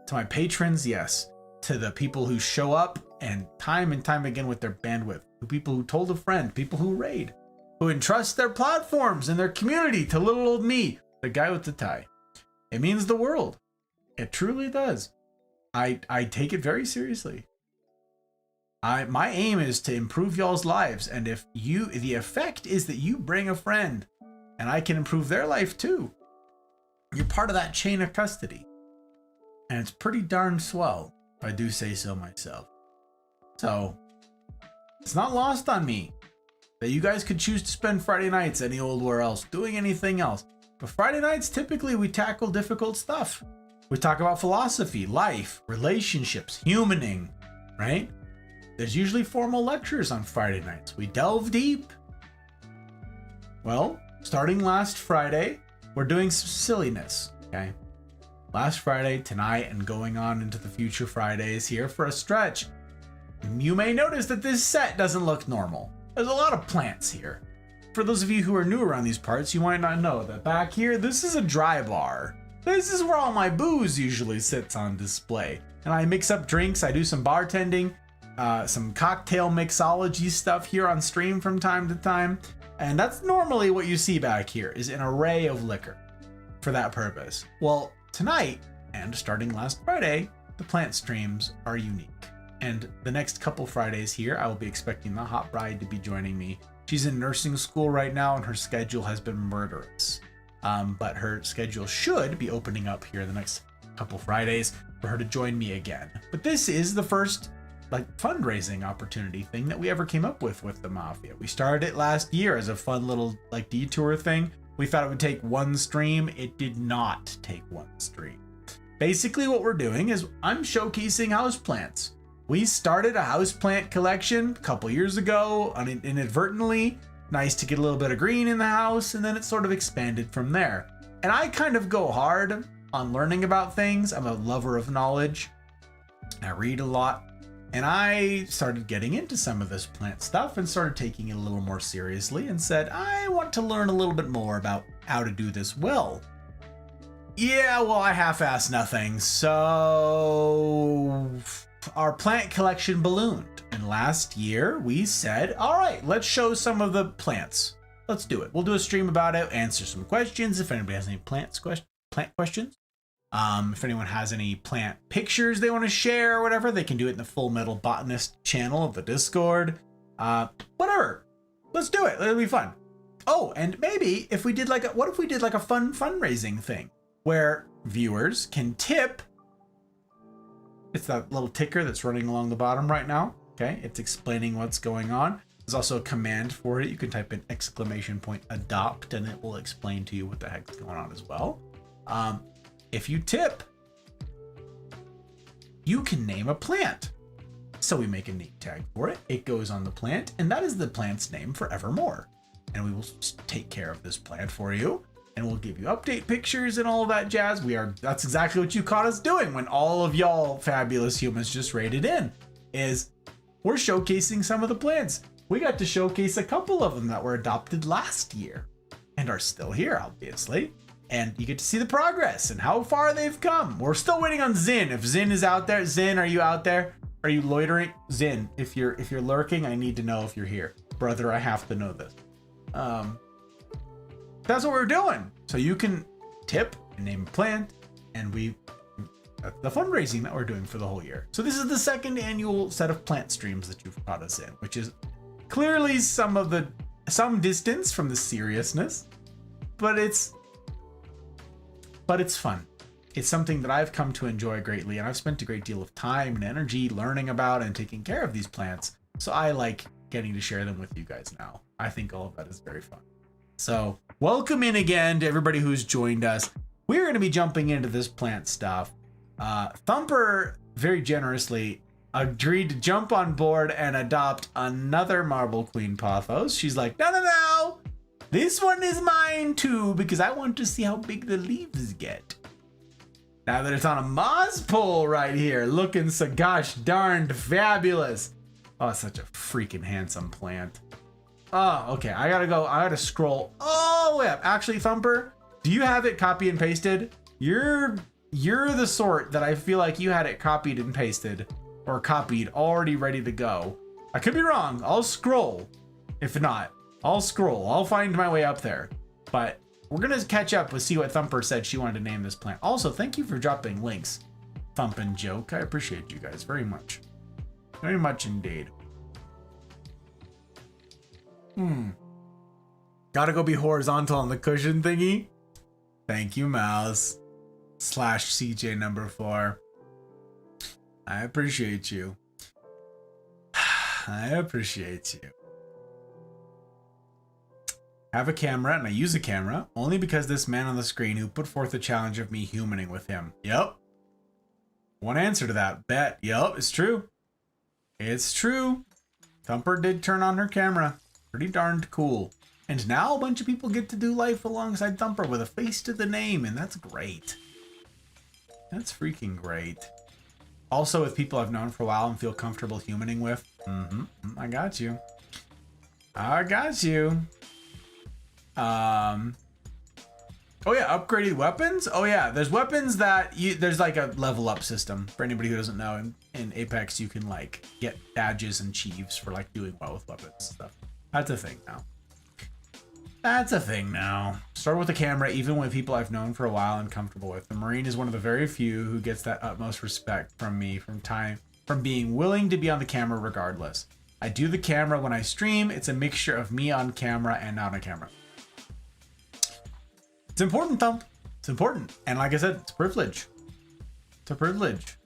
To my patrons, yes. To the people who show up and time again with their bandwidth. To people who told a friend, people who raid, who entrust their platforms and their community to little old me, the guy with the tie. It means the world. It truly does. I take it very seriously. My aim is to improve y'all's lives, and if the effect is that you bring a friend and I can improve their life too, you're part of that chain of custody. And it's pretty darn swell, if I do say so myself. So, it's not lost on me that you guys could choose to spend Friday nights any old where else, doing anything else. But Friday nights, typically we tackle difficult stuff. We talk about philosophy, life, relationships, humaning, right? There's usually formal lectures on Friday nights. We delve deep. Well, starting last Friday, we're doing some silliness, okay? Last Friday, tonight, and going on into the future Fridays here for a stretch. You may notice that this set doesn't look normal. There's a lot of plants here. For those of you who are new around these parts, you might not know that back here, this is a dry bar. This is where all my booze usually sits on display. And I mix up drinks, I do some bartending, some cocktail mixology stuff here on stream from time to time. And that's normally what you see back here, is an array of liquor for that purpose. Well, tonight, and starting last Friday, the plant streams are unique. And the next couple Fridays here, I will be expecting the hot bride to be joining me. She's in nursing school right now, and her schedule has been murderous. But her schedule should be opening up here the next couple Fridays for her to join me again. But this is the first fundraising opportunity thing that we ever came up with the Mafia. We started it last year as a fun little detour thing. We thought it would take one stream. It did not take one stream. Basically what we're doing is I'm showcasing houseplants. We started a houseplant collection a couple years ago inadvertently. Nice to get a little bit of green in the house, and then it sort of expanded from there. And I kind of go hard on learning about things. I'm a lover of knowledge. I read a lot. And I started getting into some of this plant stuff and started taking it a little more seriously and said, I want to learn a little bit more about how to do this well. Yeah, well, I half-assed nothing. So our plant collection ballooned. And last year we said, all right, let's show some of the plants. Let's do it. We'll do a stream about it, answer some questions. If anybody has any plant questions. If anyone has any plant pictures they want to share or whatever, they can do it in the Full Metal Botanist channel of the Discord. Whatever. Let's do it. It'll be fun. Oh, and maybe if we did what if we did a fun fundraising thing where viewers can tip. It's that little ticker that's running along the bottom right now. Okay, it's explaining what's going on. There's also a command for it. You can type in !adopt and it will explain to you what the heck's going on as well. If you tip, you can name a plant. So we make a name tag for it. It goes on the plant, and that is the plant's name forevermore. And we will take care of this plant for you and we'll give you update pictures and all of that jazz. That's exactly what you caught us doing when all of y'all fabulous humans just raided in, is we're showcasing some of the plants. We got to showcase a couple of them that were adopted last year and are still here, obviously. And you get to see the progress and how far they've come. We're still waiting on Zin. If Zin is out there, Zin, are you out there? Are you loitering? Zin, if you're lurking, I need to know if you're here. Brother, I have to know this. That's what we're doing. So you can tip and name a plant, and that's the fundraising that we're doing for the whole year. So this is the second annual set of plant streams that you've caught us in, which is clearly some distance from the seriousness, but it's fun. It's something that I've come to enjoy greatly, and I've spent a great deal of time and energy learning about and taking care of these plants. So I like getting to share them with you guys now. I think all of that is very fun. So welcome in again to everybody who's joined us. We're going to be jumping into this plant stuff. Thumper very generously agreed to jump on board and adopt another Marble Queen Pothos. She's like, no, this one is mine too, because I want to see how big the leaves get. Now that it's on a moss pole right here, looking so gosh darned fabulous. Oh, it's such a freaking handsome plant. Oh, okay, I gotta scroll all the way up. Actually, Thumper, do you have it copy and pasted? You're the sort that I feel like you had it copied and pasted, or copied, already ready to go. I could be wrong. I'll scroll. If not, I'll scroll. I'll find my way up there. But we're gonna catch up with see what Thumper said she wanted to name this plant. Also, thank you for dropping links, Thump and Joke. I appreciate you guys very much. Very much indeed. Gotta go be horizontal on the cushion thingy. Thank you, Mouse. /CJ number 4. I appreciate you. I appreciate you. Have a camera, and I use a camera only because this man on the screen who put forth the challenge of me humaning with him. Yep. One answer to that. Bet. Yep, it's true. It's true. Thumper did turn on her camera. Pretty darned cool. And now a bunch of people get to do life alongside Thumper with a face to the name, and that's great. That's freaking great. Also with people I've known for a while and feel comfortable humaning with. I got you. I got you. Oh yeah, upgraded weapons? Oh yeah, there's weapons that there's like a level up system. For anybody who doesn't know, in Apex you can like get badges and chiefs for like doing well with weapons and stuff. That's a thing now. That's a thing now. Start with the camera, even with people I've known for a while and comfortable with. The Marine is one of the very few who gets that utmost respect from me from being willing to be on the camera regardless. I do the camera when I stream. It's a mixture of me on camera and not on camera. It's important, Thump. It's important. And like I said, it's a privilege. It's a privilege.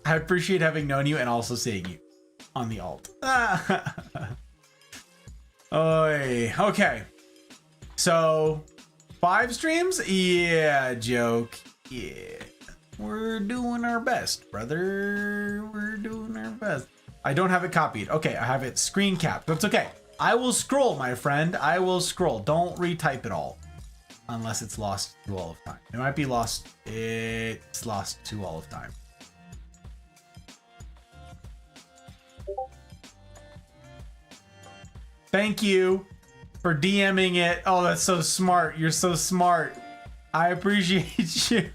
I appreciate having known you and also seeing you on the alt. Oy. Okay. So, 5 streams? Yeah, Joke. Yeah. We're doing our best, brother. We're doing our best. I don't have it copied. Okay, I have it screen capped. That's okay. I will scroll, my friend. I will scroll. Don't retype it all. Unless it's lost to all of time. It might be lost. It's lost to all of time. Thank you for DMing it. Oh, that's so smart. You're so smart. I appreciate you.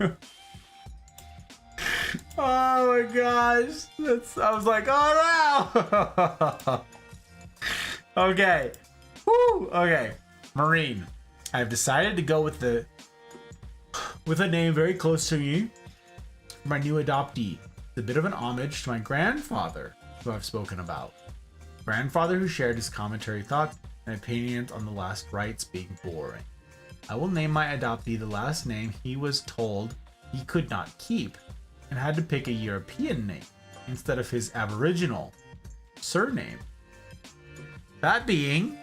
Oh my gosh. I was like, oh no. Okay. Woo. Okay. Marine. I've decided to go with a name very close to me for my new adoptee. It's a bit of an homage to my grandfather, who I've spoken about. Grandfather who shared his commentary thoughts and opinions on the last rites being boring. I will name my adoptee the last name he was told he could not keep and had to pick a European name instead of his Aboriginal surname. That being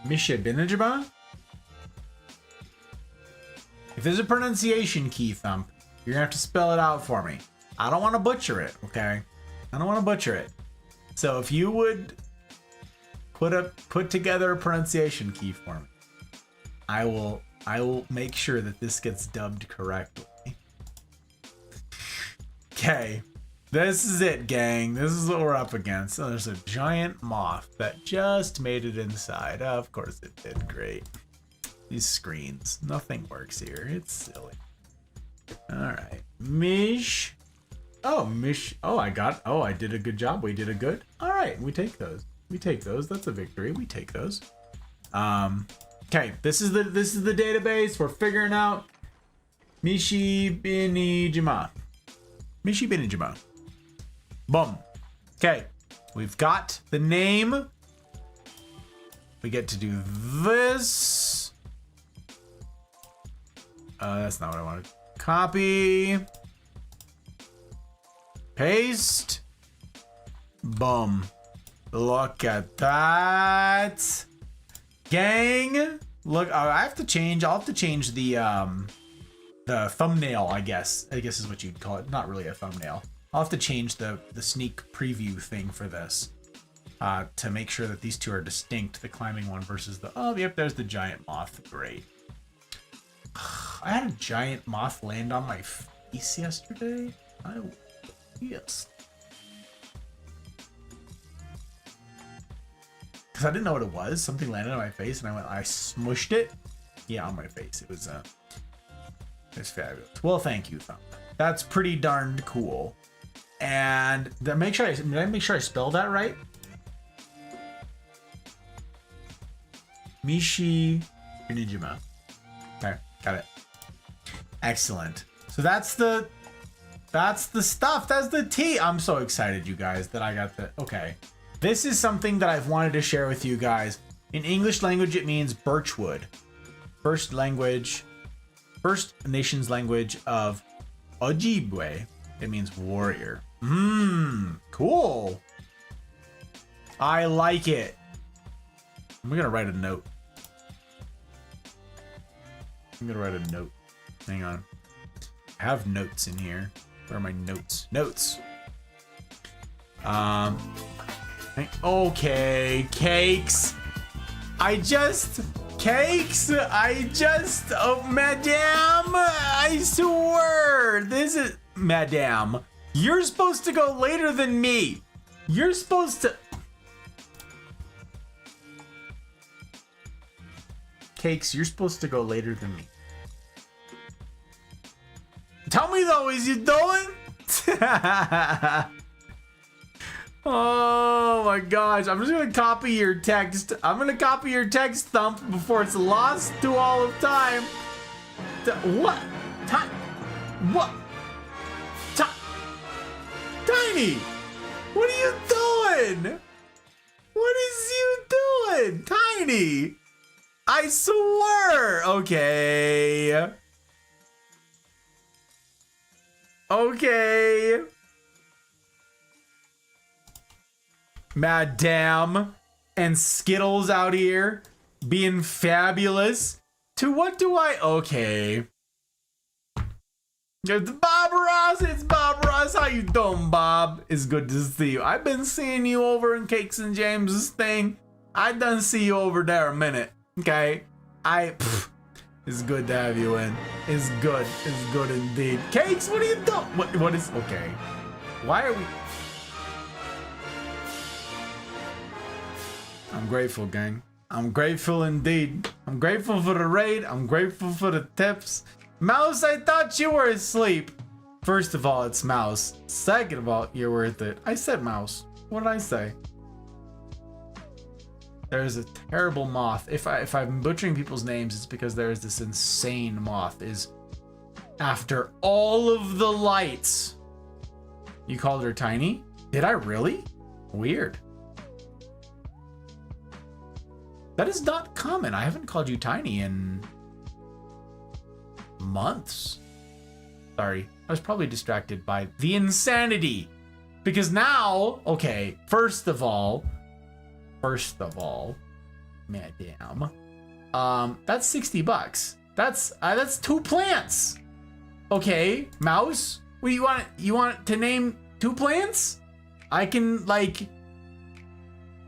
Misha Binajaba. If there's a pronunciation key, Thump, you're gonna have to spell it out for me. I don't want to butcher it, okay? I don't want to butcher it. So if you would put together a pronunciation key for me. I will make sure that this gets dubbed correctly. Okay. This is it, gang. This is what we're up against. So there's a giant moth that just made it inside. Of course it did. Great. These screens. Nothing works here. It's silly. Alright. Mish. Oh, Mish. Oh, I did a good job. We did a good. Alright, we take those. We take those. That's a victory. We take those. Okay, this is the database. We're figuring out Mishi Binijima. Mishi Binijima. Boom. Okay, we've got the name. We get to do this. That's not what I wanted. Copy. Paste. Boom. Look at that. Gang. Look, I'll have to change the thumbnail, I guess is what you'd call it. Not really a thumbnail. I'll have to change the sneak preview thing for this to make sure that these two are distinct. The climbing one versus the, oh, yep, there's the giant moth. Great. I had a giant moth land on my face yesterday. Yes. Because I didn't know what it was. Something landed on my face and I smushed it. Yeah, on my face. It was fabulous. Well, thank you, Thumb. That's pretty darn cool. And did I make sure I spelled that right? Mishi Ninjima. Okay, got it. Excellent. So that's the stuff. That's the tea. I'm so excited, you guys, that I got the. Okay, this is something that I've wanted to share with you guys. In English language, it means birchwood. First nation's language of Ojibwe. It means warrior. Cool. I like it. I'm gonna write a note. Hang on. I have notes in here. Where are my notes? Notes. Okay, cakes. Oh, madame, I swear. This is, madame, you're supposed to go later than me. You're supposed to. Cakes, you're supposed to go later than me. Tell me though, is you doing? Oh my gosh, I'm just gonna copy your text. I'm gonna copy your text, Thump, before it's lost to all of time. What? What? Tiny! What are you doing? What is you doing? Tiny! I swear! Okay. Okay. Madame and Skittles out here being fabulous. To what do I? Okay. It's Bob Ross. It's Bob Ross. How you doing, Bob? It's good to see you. I've been seeing you over in Cakes and James's thing. I done see you over there a minute. Okay. It's good to have you in. It's good. It's good indeed. Cakes, what are you doing? What is, okay. Why are we? I'm grateful, gang. I'm grateful indeed. I'm grateful for the raid. I'm grateful for the tips. Mouse, I thought you were asleep. First of all, it's Mouse. Second of all, you're worth it. I said Mouse. What did I say? There's a terrible moth. If I'm butchering people's names, it's because there's this insane moth. Is after all of the lights. You called her Tiny? Did I really? Weird. That is not common. I haven't called you Tiny in months. Sorry, I was probably distracted by the insanity. Because now, okay, first of all, madam, that's $60. That's 2 plants. Okay, Mouse, what you want to name 2 plants? I can, like,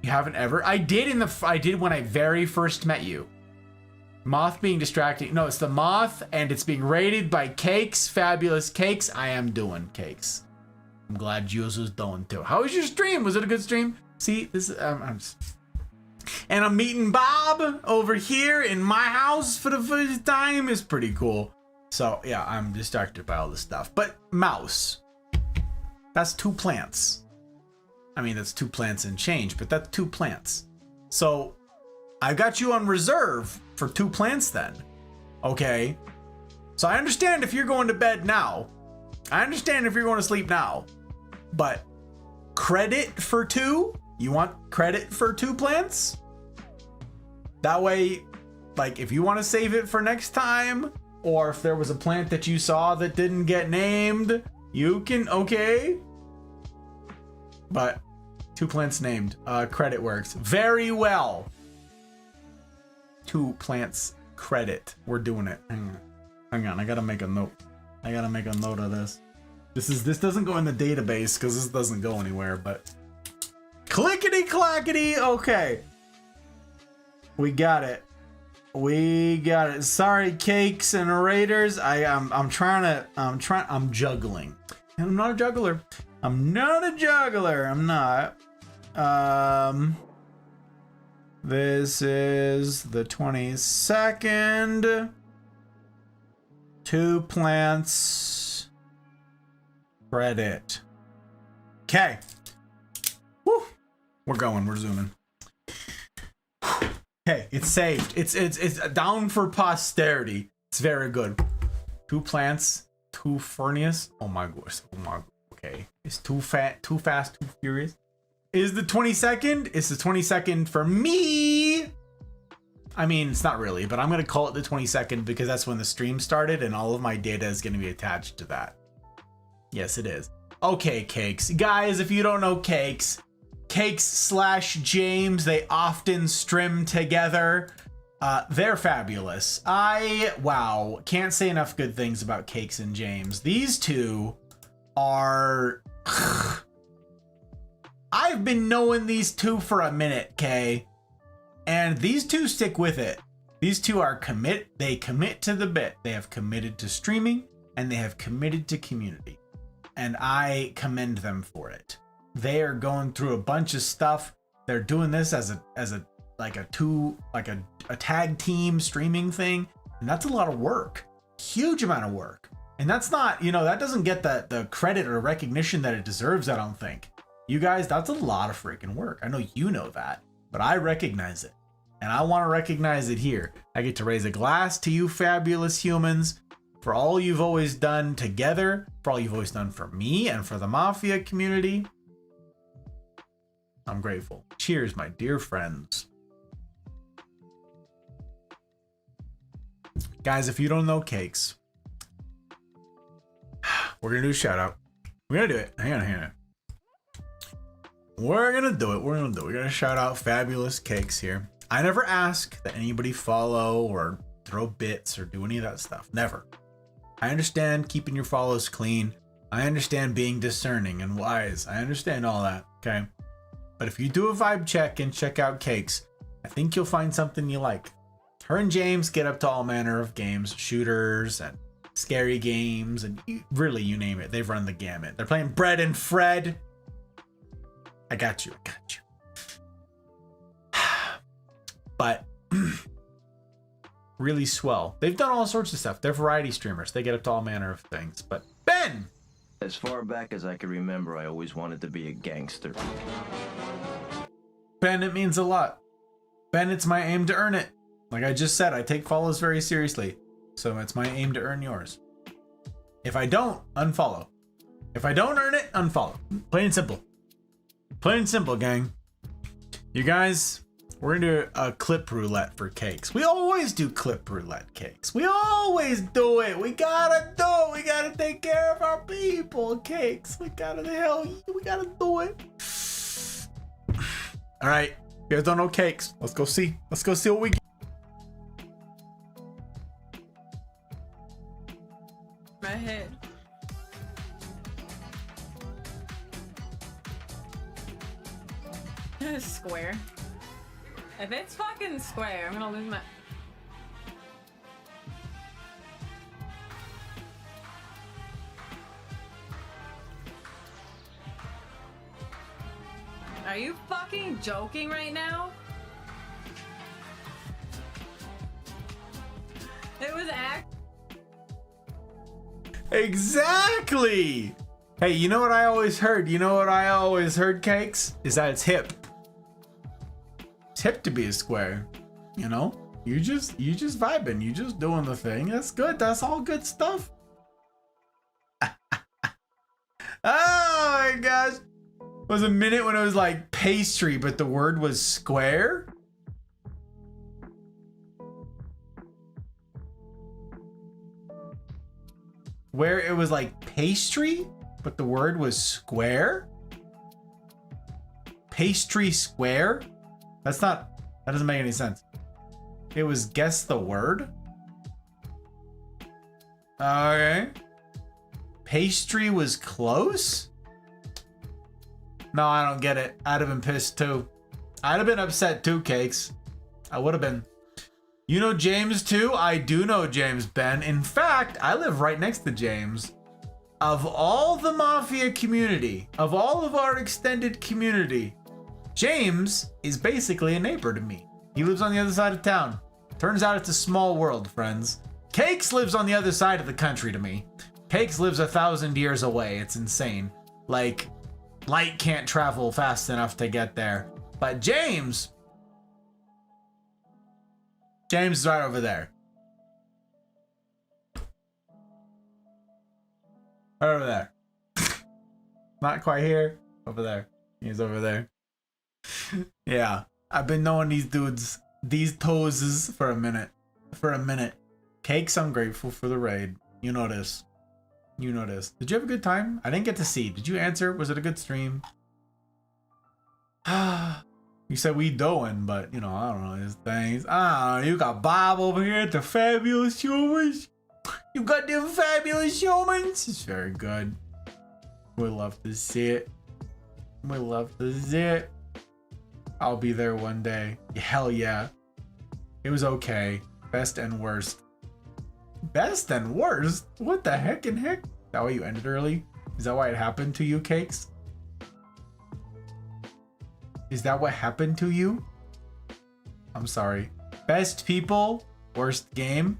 You haven't ever? I did when I very first met you. Moth being distracting. No, it's the moth, and it's being raided by Cakes. Fabulous Cakes. I am doing Cakes. I'm glad Jules was doing too. How was your stream? Was it a good stream? See, this is, and I'm meeting Bob over here in my house for the first time. It's pretty cool. So yeah, I'm distracted by all this stuff. But mouse, that's 2 plants. I mean, that's 2 plants and change, but that's 2 plants. So I got you on reserve for 2 plants then. Okay. So I understand if you're going to bed now. I understand if you're going to sleep now. But credit for 2? You want credit for 2 plants? That way, like, if you want to save it for next time, or if there was a plant that you saw that didn't get named, you can, okay. But 2 plants named. Credit works. Very well. 2 plants credit. We're doing it. Hang on. I gotta make a note. I gotta make a note of this. This doesn't go in the database because this doesn't go anywhere, but clickety clackety. Okay. We got it. We got it. Sorry, Cakes and Raiders. I'm juggling. And I'm not a juggler. I'm not. This is the 22nd. 2 plants. Credit. Okay. Woo. We're going. We're zooming. Okay, it's saved. It's down for posterity. It's very good. 2 plants. 2 furnace. Oh my gosh. Oh my. Okay. It's too fast, too furious. Is the 22nd? It's the 22nd for me. I mean, it's not really, but I'm going to call it the 22nd because that's when the stream started and all of my data is going to be attached to that. Yes, it is. Okay, Cakes. Guys, if you don't know Cakes / James, they often stream together. They're fabulous. Wow, can't say enough good things about Cakes and James. These 2 are... I've been knowing these 2 for a minute, okay? And these 2 stick with it. These 2 are they commit to the bit. They have committed to streaming and they have committed to community. And I commend them for it. They are going through a bunch of stuff. They're doing this as a tag team streaming thing. And that's a lot of work. Huge amount of work. And that's not, that doesn't get the credit or recognition that it deserves, I don't think. You guys, that's a lot of freaking work. I know you know that, but I recognize it. And I want to recognize it here. I get to raise a glass to you fabulous humans for all you've always done together, for all you've always done for me and for the Mafia community. I'm grateful. Cheers, my dear friends. Guys, if you don't know Cakes, we're going to do a shout out. We're going to do it. Hang on. We're gonna do it. We're gonna shout out fabulous Cakes here. I never ask that anybody follow or throw bits or do any of that stuff. Never. I understand keeping your follows clean. I understand being discerning and wise. I understand all that, okay? But if you do a vibe check and check out Cakes, I think you'll find something you like. Her and James get up to all manner of games, shooters and scary games, and really, you name it. They've run the gamut. They're playing Bread and Fred. I got you. But really swell. They've done all sorts of stuff. They're variety streamers. They get up to all manner of things. But Ben! As far back as I can remember, I always wanted to be a gangster. Ben, it means a lot. Ben, it's my aim to earn it. Like I just said, I take follows very seriously. So it's my aim to earn yours. If I don't, unfollow. If I don't earn it, unfollow. Plain and simple. Plain and simple, gang. You guys, we're gonna do a clip roulette for Cakes. We always do clip roulette, Cakes. We always do it. We gotta do it. We gotta take care of our people, Cakes. We gotta do it. All right, you guys don't know Cakes. Let's go see what we get. My head. is square. If it's fucking square, I'm gonna lose my... Are you fucking joking right now? It was Exactly! Hey, you know what I always heard? You know what I always heard, Cakes? Is that it's hip. It's hip to be a square. You know? You just vibing. You just doing the thing. That's good. That's all good stuff. Oh my gosh. Was a minute when it was like pastry, but the word was square? Where it was like pastry, but the word was square? Pastry square? That doesn't make any sense. It was guess the word? Okay. Pastry was close? No, I don't get it. I'd have been pissed too. I'd have been upset too, Cakes. I would have been. You know James too? I do know James, Ben. In fact, I live right next to James. Of all the Mafia community, of all of our extended community, James is basically a neighbor to me. He lives on the other side of town. Turns out it's a small world, friends. Cakes lives on the other side of the country to me. Cakes lives 1,000 years away. It's insane. Like, light can't travel fast enough to get there. But James is right over there. Right over there. Not quite here. Over there. He's over there. Yeah. I've been knowing these dudes, these toeses for a minute. Cakes, I'm grateful for the raid. You know this. You know this. Did you have a good time? I didn't get to see. Did you answer? Was it a good stream? You said we doing, but you know, I don't know these things. I don't know. You got Bob over here at the Fabulous Humans. You got them Fabulous Humans. It's very good. We love to see it. We love to see it. I'll be there one day. Hell yeah. It was okay. Best and worst. Best and worst? What the heck and heck? Is that why you ended early? Is that why it happened to you, Cakes? Is that what happened to you? I'm sorry. Best people, worst game.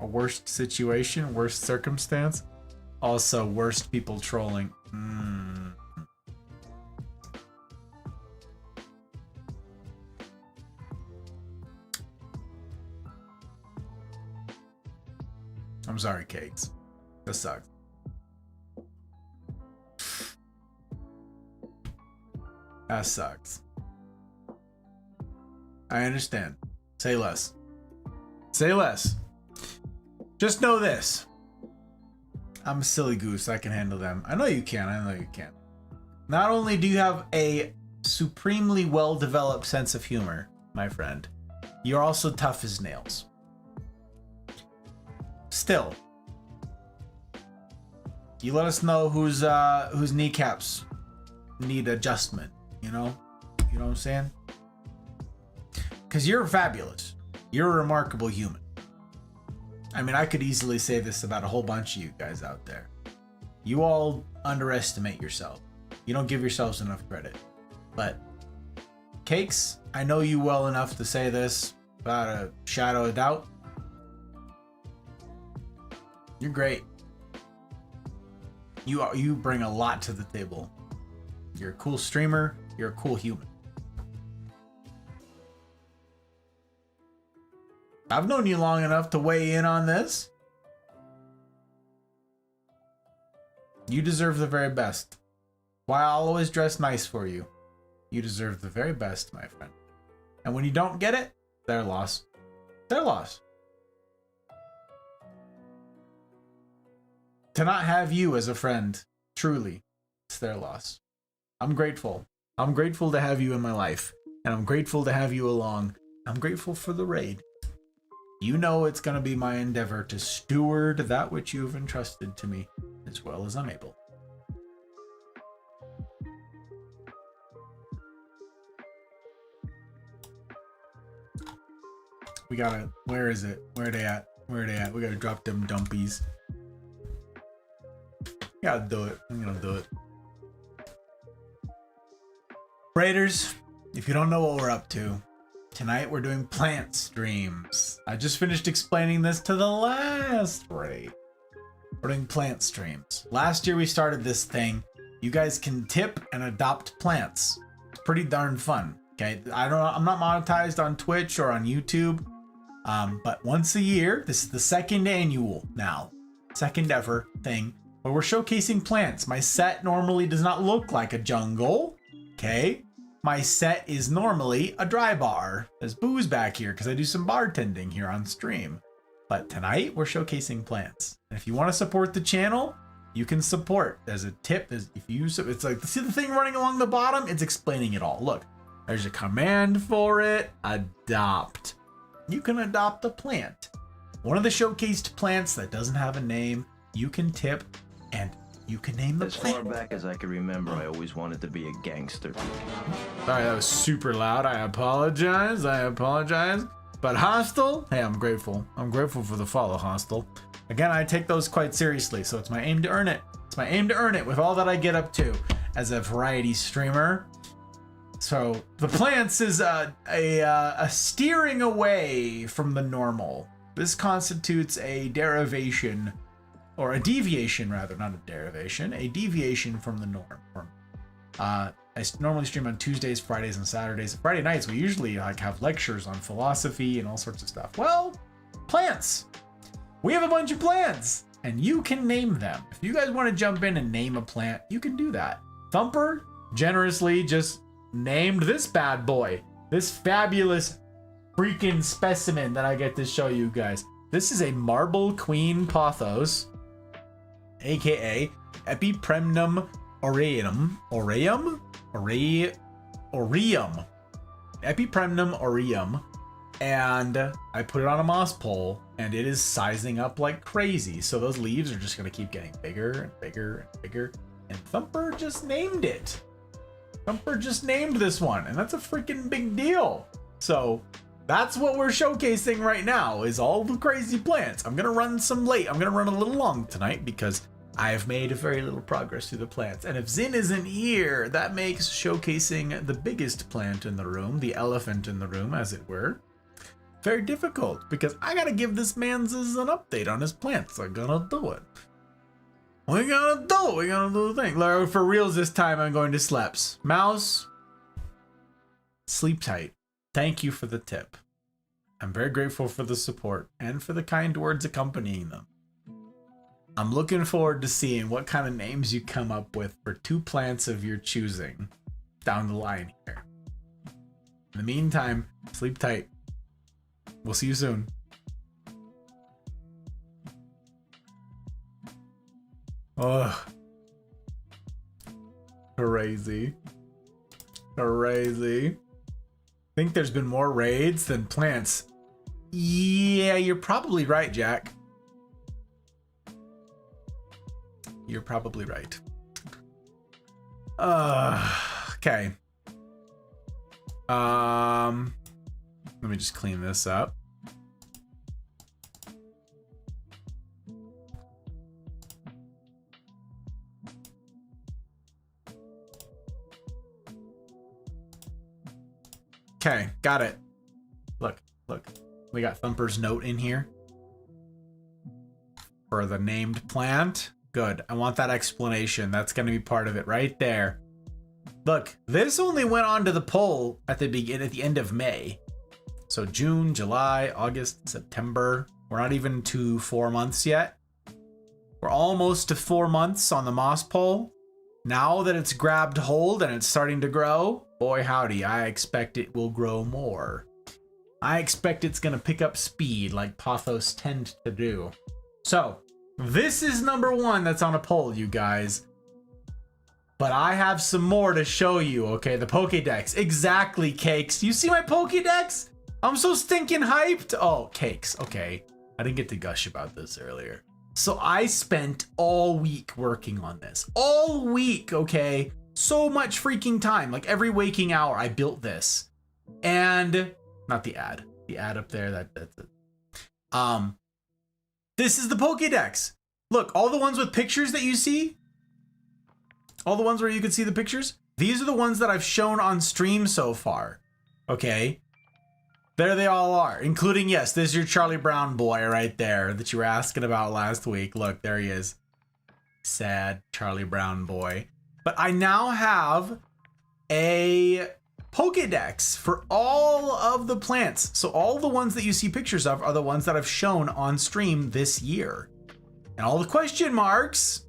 A worst situation, worst circumstance. Also, worst people trolling. I'm sorry, Cakes. That sucks. That sucks. I understand. Say less. Say less. Just know this. I'm a silly goose. I can handle them. I know you can. I know you can. Not only do you have a supremely well-developed sense of humor, my friend, you're also tough as nails. Still, you let us know whose kneecaps need adjustment. You know what I'm saying? Because you're fabulous. You're a remarkable human. I mean, I could easily say this about a whole bunch of you guys out there. You all underestimate yourself. You don't give yourselves enough credit. But, Cakes, I know you well enough to say this without a shadow of doubt. You're great. You bring a lot to the table. You're a cool streamer. You're a cool human. I've known you long enough to weigh in on this. You deserve the very best. Why I'll always dress nice for you. You deserve the very best, my friend. And when you don't get it, their loss. Their loss. To not have you as a friend, truly, it's their loss. I'm grateful. I'm grateful to have you in my life. And I'm grateful to have you along. I'm grateful for the raid. You know it's going to be my endeavor to steward that which you have entrusted to me as well as I'm able. We gotta, where is it? Where are they at? Where are they at? We gotta drop them dumpies. Gotta do it. I'm gonna do it. Raiders, if you don't know what we're up to, tonight we're doing plant streams. I just finished explaining this to the last raid. We're doing plant streams. Last year we started this thing. You guys can tip and adopt plants. It's pretty darn fun. Okay, I'm not monetized on Twitch or on YouTube. But once a year, this is the second annual now, second ever thing where we're showcasing plants. My set normally does not look like a jungle. Okay, my set is normally a dry bar. There's booze back here because I do some bartending here on stream. But tonight we're showcasing plants. And if you want to support the channel, you can support. There's a tip. It's like, see the thing running along the bottom? It's explaining it all. Look, there's a command for it. Adopt. You can adopt a plant. One of the showcased plants that doesn't have a name, you can tip and you can name the plant. As far back as I can remember, I always wanted to be a gangster. Sorry, that was super loud. I apologize. But Hostile, hey, I'm grateful. I'm grateful for the follow, Hostile. Again, I take those quite seriously, so it's my aim to earn it. It's my aim to earn it with all that I get up to as a variety streamer. So the plants is a steering away from the normal. This constitutes a derivation, or a deviation rather, not a derivation, a deviation from the norm. I normally stream on Tuesdays, Fridays, and Saturdays. Friday nights we usually have lectures on philosophy and all sorts of stuff. Well, plants. We have a bunch of plants, and you can name them. If you guys want to jump in and name a plant, you can do that. Thumper generously just named this bad boy, this fabulous freaking specimen that I get to show you guys. This is a marble queen pothos, aka Epipremnum aureum. Epipremnum aureum. And I put it on a moss pole and it is sizing up like crazy. So those leaves are just gonna keep getting bigger and bigger and bigger. And Thumper just named it. Thumper just named this one, and that's a freaking big deal. So that's what we're showcasing right now, is all the crazy plants. I'm gonna run some late. I'm gonna run a little long tonight because I have made very little progress through the plants. And if Zin isn't here, that makes showcasing the biggest plant in the room, the elephant in the room, as it were, very difficult because I gotta give this man an update on his plants. I'm gonna do it. We're gonna do the thing. Like, for reals this time, I'm going to Sleps. Mouse, sleep tight. Thank you for the tip. I'm very grateful for the support and for the kind words accompanying them. I'm looking forward to seeing what kind of names you come up with for 2 plants of your choosing down the line here. In the meantime, sleep tight. We'll see you soon. Ugh. Crazy. Think there's been more raids than plants. Yeah, you're probably right, Jack. You're probably right. Okay. Let me just clean this up. Okay, got it. Look. We got Thumper's note in here for the named plant. Good. I want that explanation. That's going to be part of it right there. Look, this only went onto the poll at the end of May. So June, July, August, September. We're not even to 4 months yet. We're almost to 4 months on the moss poll. Now that it's grabbed hold and it's starting to grow, boy howdy, I expect it will grow more. I expect it's going to pick up speed like pothos tend to do. So, this is number 1 that's on a poll, you guys. But I have some more to show you, okay? The Pokédex. Exactly, Cakes. You see my Pokédex? I'm so stinking hyped. Oh, Cakes. Okay. I didn't get to gush about this earlier. So I spent all week working on this. All week, okay? So much freaking time. Like every waking hour, I built this. And, not the ad. the ad up there. That's it. This is the Pokédex. Look, all the ones with pictures that you see, all the ones where you can see the pictures, these are the ones that I've shown on stream so far. Okay. There they all are, including, yes, this is your Charlie Brown boy right there that you were asking about last week. Look, there he is. Sad Charlie Brown boy. But I now have a Pokédex for all of the plants. So all the ones that you see pictures of are the ones that I've shown on stream this year. And all the question marks,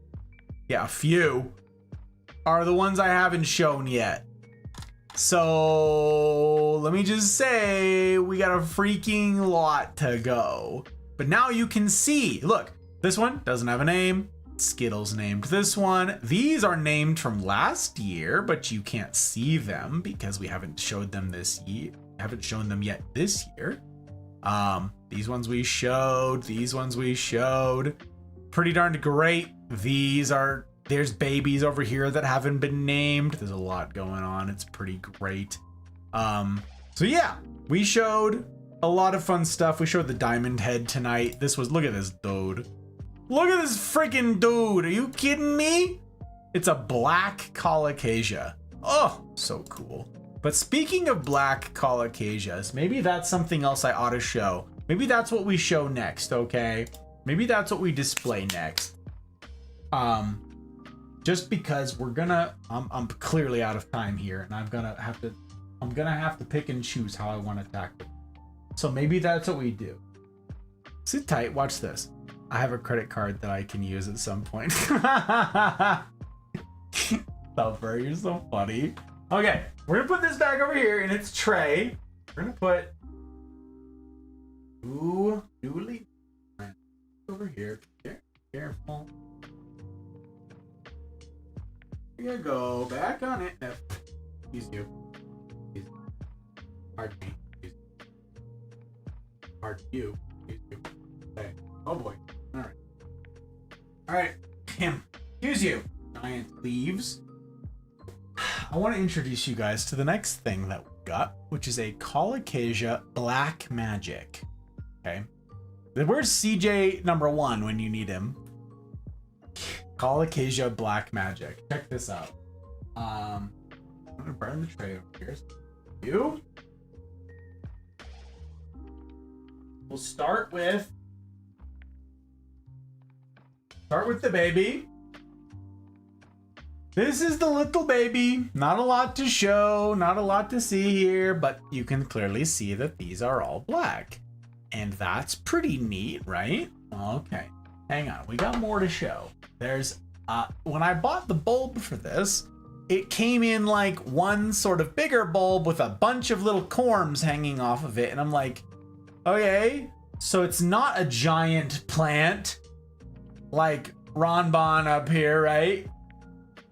yeah, a few, are the ones I haven't shown yet. So let me just say we got a freaking lot to go. But now you can see, look, this one doesn't have a name. Skittles named this one. These are named from last year, but you can't see them because we haven't showed them this year. Haven't shown them yet this year. These ones we showed. These ones we showed. Pretty darn great. There's babies over here that haven't been named. There's a lot going on. It's pretty great. So yeah, we showed a lot of fun stuff. We showed the diamond head tonight. Look at this dude. Look at this freaking dude. Are you kidding me? It's a black colocasia. Oh, so cool. But speaking of black colocasias, maybe that's something else I ought to show. Maybe that's what we show next, okay? Maybe that's what we display next. Just because I'm clearly out of time here, and I'm gonna have to pick and choose how I want to tackle it. So maybe that's what we do. Sit tight, watch this. I have a credit card that I can use at some point. Sulfur, you're so funny. Okay, we're gonna put this back over here in its tray. We're gonna put newly over here. Careful. Here you go. Back on it. No. Excuse you. Pardon me. Pardon you. Excuse you. Okay. Oh boy. All right. All right. Excuse you. Giant leaves. I want to introduce you guys to the next thing that we got, which is a Colocasia Black Magic. Okay. Where's CJ #1 when you need him? Colocasia Black Magic. Check this out. I'm gonna burn the tray over here. You. We'll start with the baby. This is the little baby. Not a lot to show, not a lot to see here, but you can clearly see that these are all black. And that's pretty neat, right? Okay, hang on, we got more to show. There's, when I bought the bulb for this, it came in like one sort of bigger bulb with a bunch of little corms hanging off of it. And I'm like, okay, so it's not a giant plant like Ronbon up here, right?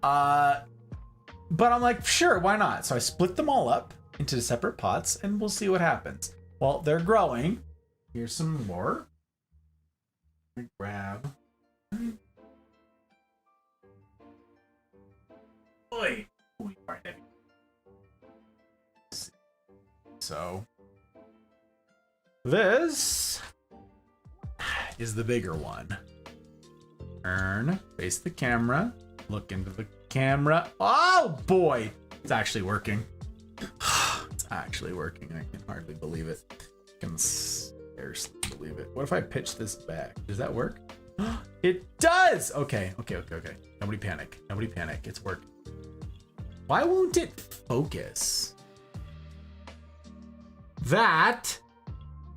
But I'm like, sure, why not? So I split them all up into separate pots and we'll see what happens. Well, they're growing. Here's some more. Let me grab. Boy. So this is the bigger one. Turn, face the camera, look into the camera. Oh boy, it's actually working. It's actually working. I can hardly believe it. I can scarcely believe it. What if I pitch this back? Does that work? It does! Okay. Nobody panic. Nobody panic. It's working. Why won't it focus? That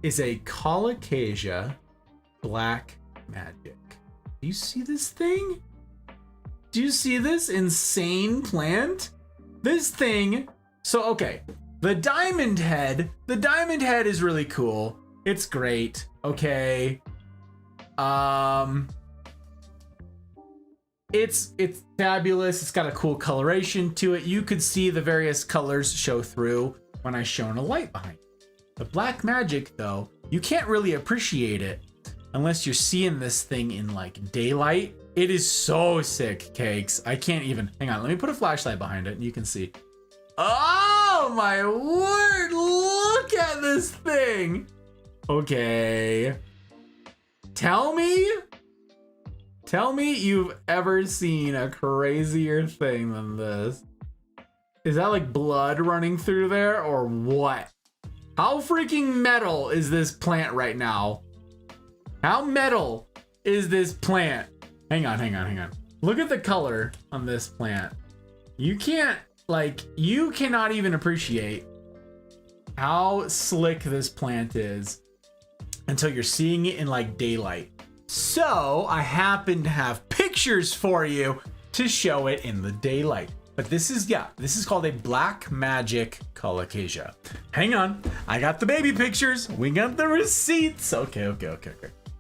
is a Colocasia Black Magic. Do you see this thing? Do you see this insane plant? This thing. So, okay. The diamond head is really cool. It's great. Okay. It's fabulous. It's got a cool coloration to it. You could see the various colors show through when I shone a light behind it. The Black Magic, though, you can't really appreciate it unless you're seeing this thing in like daylight. It is so sick, cakes. I can't even, hang on, let me put a flashlight behind it and you can see. Oh my word, look Look at this thing. Okay. Tell me you've ever seen a crazier thing than this. Is that like blood running through there or what? How freaking metal is this plant right now? How metal is this plant? Hang on. Look at the color on this plant. You cannot even appreciate how slick this plant is until you're seeing it in like daylight. So I happen to have pictures for you to show it in the daylight. But this is called a black magic colocasia. Hang on, I got the baby pictures. We got the receipts. Okay. I'm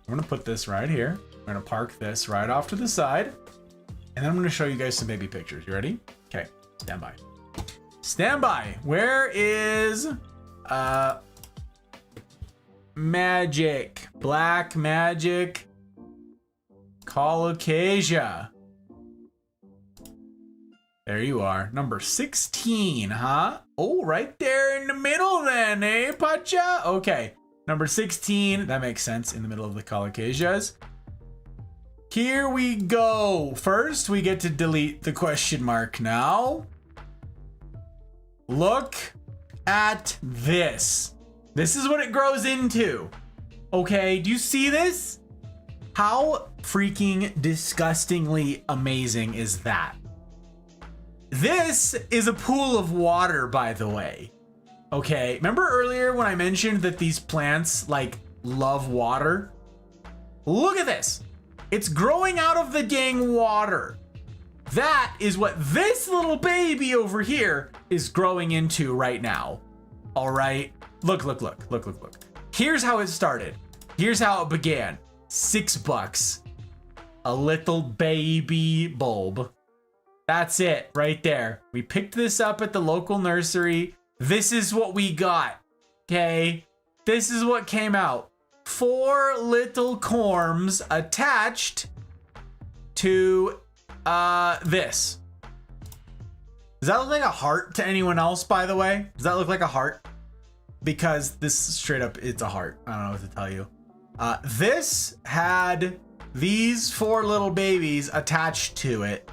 gonna put this right here. I'm gonna park this right off to the side. And then I'm gonna show you guys some baby pictures. You ready? Okay, stand by. Stand by. Where is magic? Black magic colocasia. There you are. Number 16, huh? Oh, right there in the middle then, eh, Pacha? Okay, number 16. That makes sense, in the middle of the colocasias. Here we go. First, we get to delete the question mark now. Look at this. This is what it grows into. Okay, do you see this? How freaking disgustingly amazing is that? This is a pool of water, by the way. Okay, remember earlier when I mentioned that these plants like love water? Look at this. It's growing out of the dang water. That is what this little baby over here is growing into right now. All right, look. Here's how it started. Here's how it began. $6. A little baby bulb. That's it right there. We picked this up at the local nursery. This is what we got. Okay, this is what came out. 4 little corms attached to this. Does that look like a heart to anyone else, by the way? Does that look like a heart? Because this straight up, it's a heart. I don't know what to tell you. This had these 4 little babies attached to it.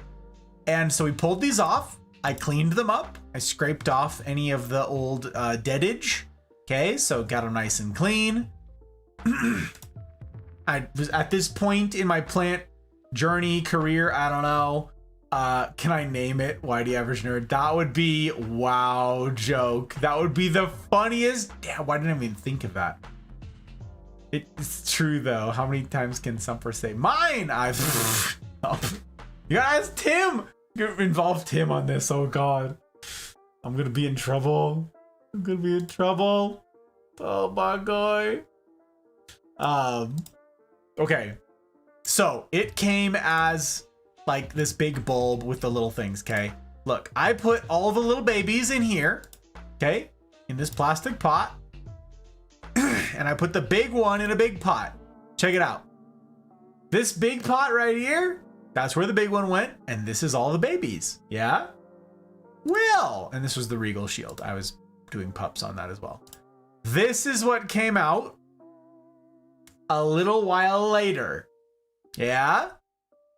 And so we pulled these off. I cleaned them up. I scraped off any of the old deadage. Okay, so got them nice and clean. I was at this point in my plant journey, career, I don't know. Can I name it? Why the average nerd? That would be wow joke. That would be the funniest. Damn, why didn't I even think of that? It's true though. How many times can Sumper say mine? You gotta ask Tim. You involve Tim on this. Oh god. I'm gonna be in trouble. Oh my god. Okay. So it came as like this big bulb with the little things, okay? Look, I put all the little babies in here, okay? In this plastic pot. And I put the big one in a big pot. Check it out. This big pot right here, that's where the big one went. And this is all the babies. Yeah? Well, and this was the Regal Shield. I was doing pups on that as well. This is what came out a little while later. Yeah?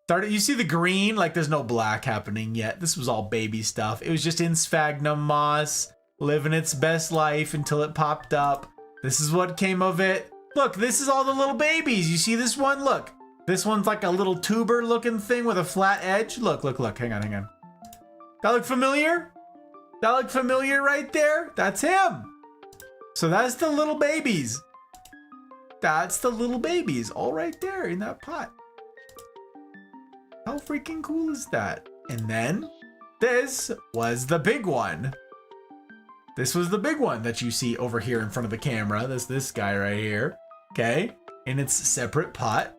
You see the green? Like there's no black happening yet. This was all baby stuff. It was just in sphagnum moss, living its best life until it popped up. This is what came of it. Look, this is all the little babies. You see this one? Look. This one's like a little tuber looking thing with a flat edge. Look. Hang on. That look familiar? That look familiar right there? That's him. So that's the little babies. That's the little babies all right there in that pot. How freaking cool is that? And then this was the big one. This was the big one that you see over here in front of the camera. This guy right here. Okay. In its separate pot.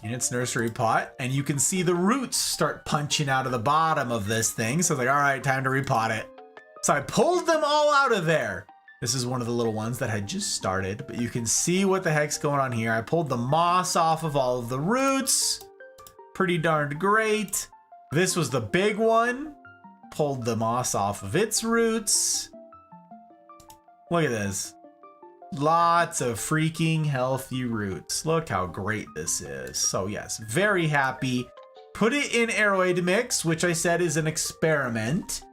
In its nursery pot. And you can see the roots start punching out of the bottom of this thing. So I was like, all right, time to repot it. So I pulled them all out of there. This is one of the little ones that had just started, but you can see what the heck's going on here. I pulled the moss off of all of the roots. Pretty darned great. This was the big one. Pulled the moss off of its roots. Look at this. Lots of freaking healthy roots. Look how great this is. So yes, very happy. Put it in aroid mix, which I said is an experiment.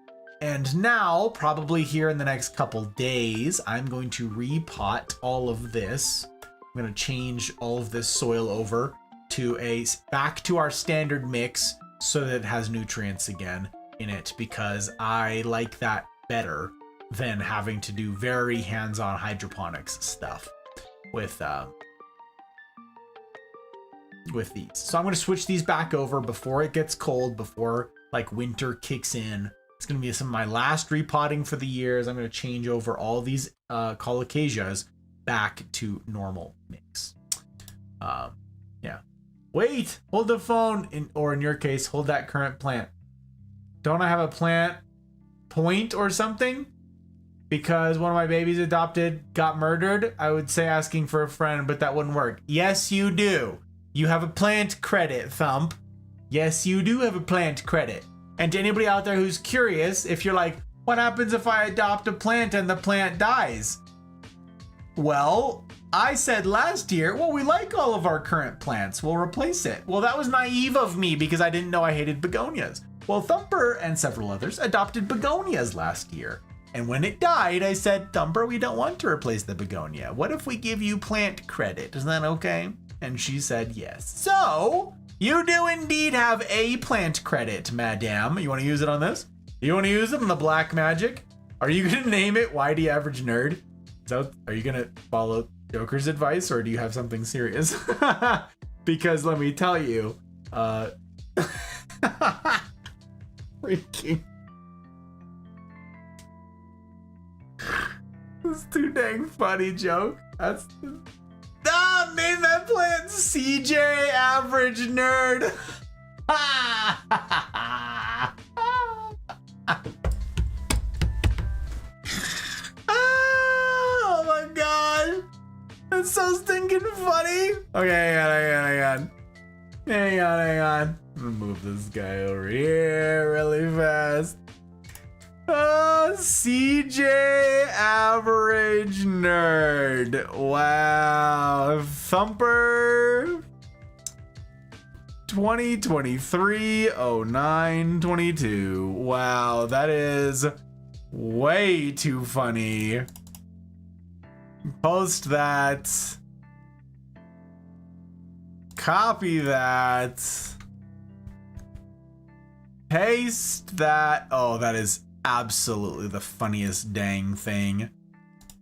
And now, probably here in the next couple days, I'm going to repot all of this. I'm going to change all of this soil over to back to our standard mix so that it has nutrients again in it, because I like that better than having to do very hands-on hydroponics stuff with these. So I'm going to switch these back over before it gets cold, before like winter kicks in. It's going to be some of my last repotting for the years. I'm going to change over all these colocasias back to normal mix. Yeah. Wait, hold the phone, or in your case, hold that current plant. Don't I have a plant point or something? Because one of my babies adopted got murdered, I would say asking for a friend, but that wouldn't work. Yes, you do. You have a plant credit, Thump. Yes, you do have a plant credit. And to anybody out there who's curious, if you're like, what happens if I adopt a plant and the plant dies? Well, I said last year, well, we like all of our current plants. We'll replace it. Well, that was naive of me because I didn't know I hated begonias. Well, Thumper and several others adopted begonias last year. And when it died, I said, Thumper, we don't want to replace the begonia. What if we give you plant credit? Is that okay? And she said yes. So, you do indeed have a plant credit, madame. You want to use it on this? You want to use it on the black magic? Are you going to name it Whitey Average Nerd? So, are you going to follow Joker's advice, or do you have something serious? Because let me tell you, freaking. It's too dang funny, joke. That's. Name that plant CJ Average Nerd. Oh my god. That's so stinking funny. Okay, hang on. I'm gonna move this guy over here really fast. CJ Average Nerd. Wow. Thumper 2023-09-22. Wow, that is way too funny. Post that. Copy that. Paste that. Oh, that is absolutely the funniest dang thing.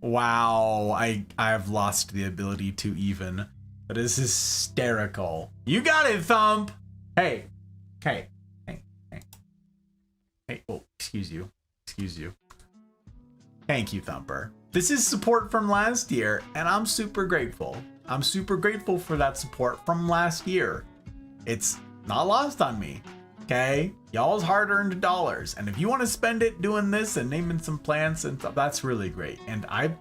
Wow, I have lost the ability to even. That is hysterical. You got it, Thump. Hey. Oh, excuse you. Thank you, Thumper. This is support from last year, and I'm super grateful. I'm super grateful for that support from last year. It's not lost on me. Okay, y'all's hard-earned dollars, and if you want to spend it doing this and naming some plants and stuff, that's really great. And I'm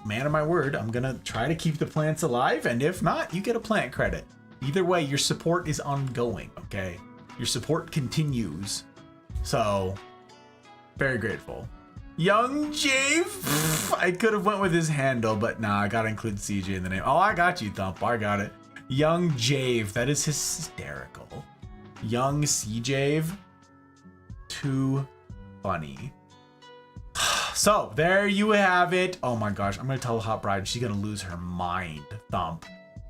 man of my word, I'm gonna try to keep the plants alive, and if not, you get a plant credit. Either way, your support is ongoing. Okay, your support continues. So, very grateful. Young Jave, I could have went with his handle, but nah, I gotta include CJ in the name. Oh, I got you, Thump. I got it. Young Jave, that is hysterical. Young CJ, too funny. So there you have it. Oh my gosh, I'm gonna tell the hot bride she's gonna lose her mind. Thump,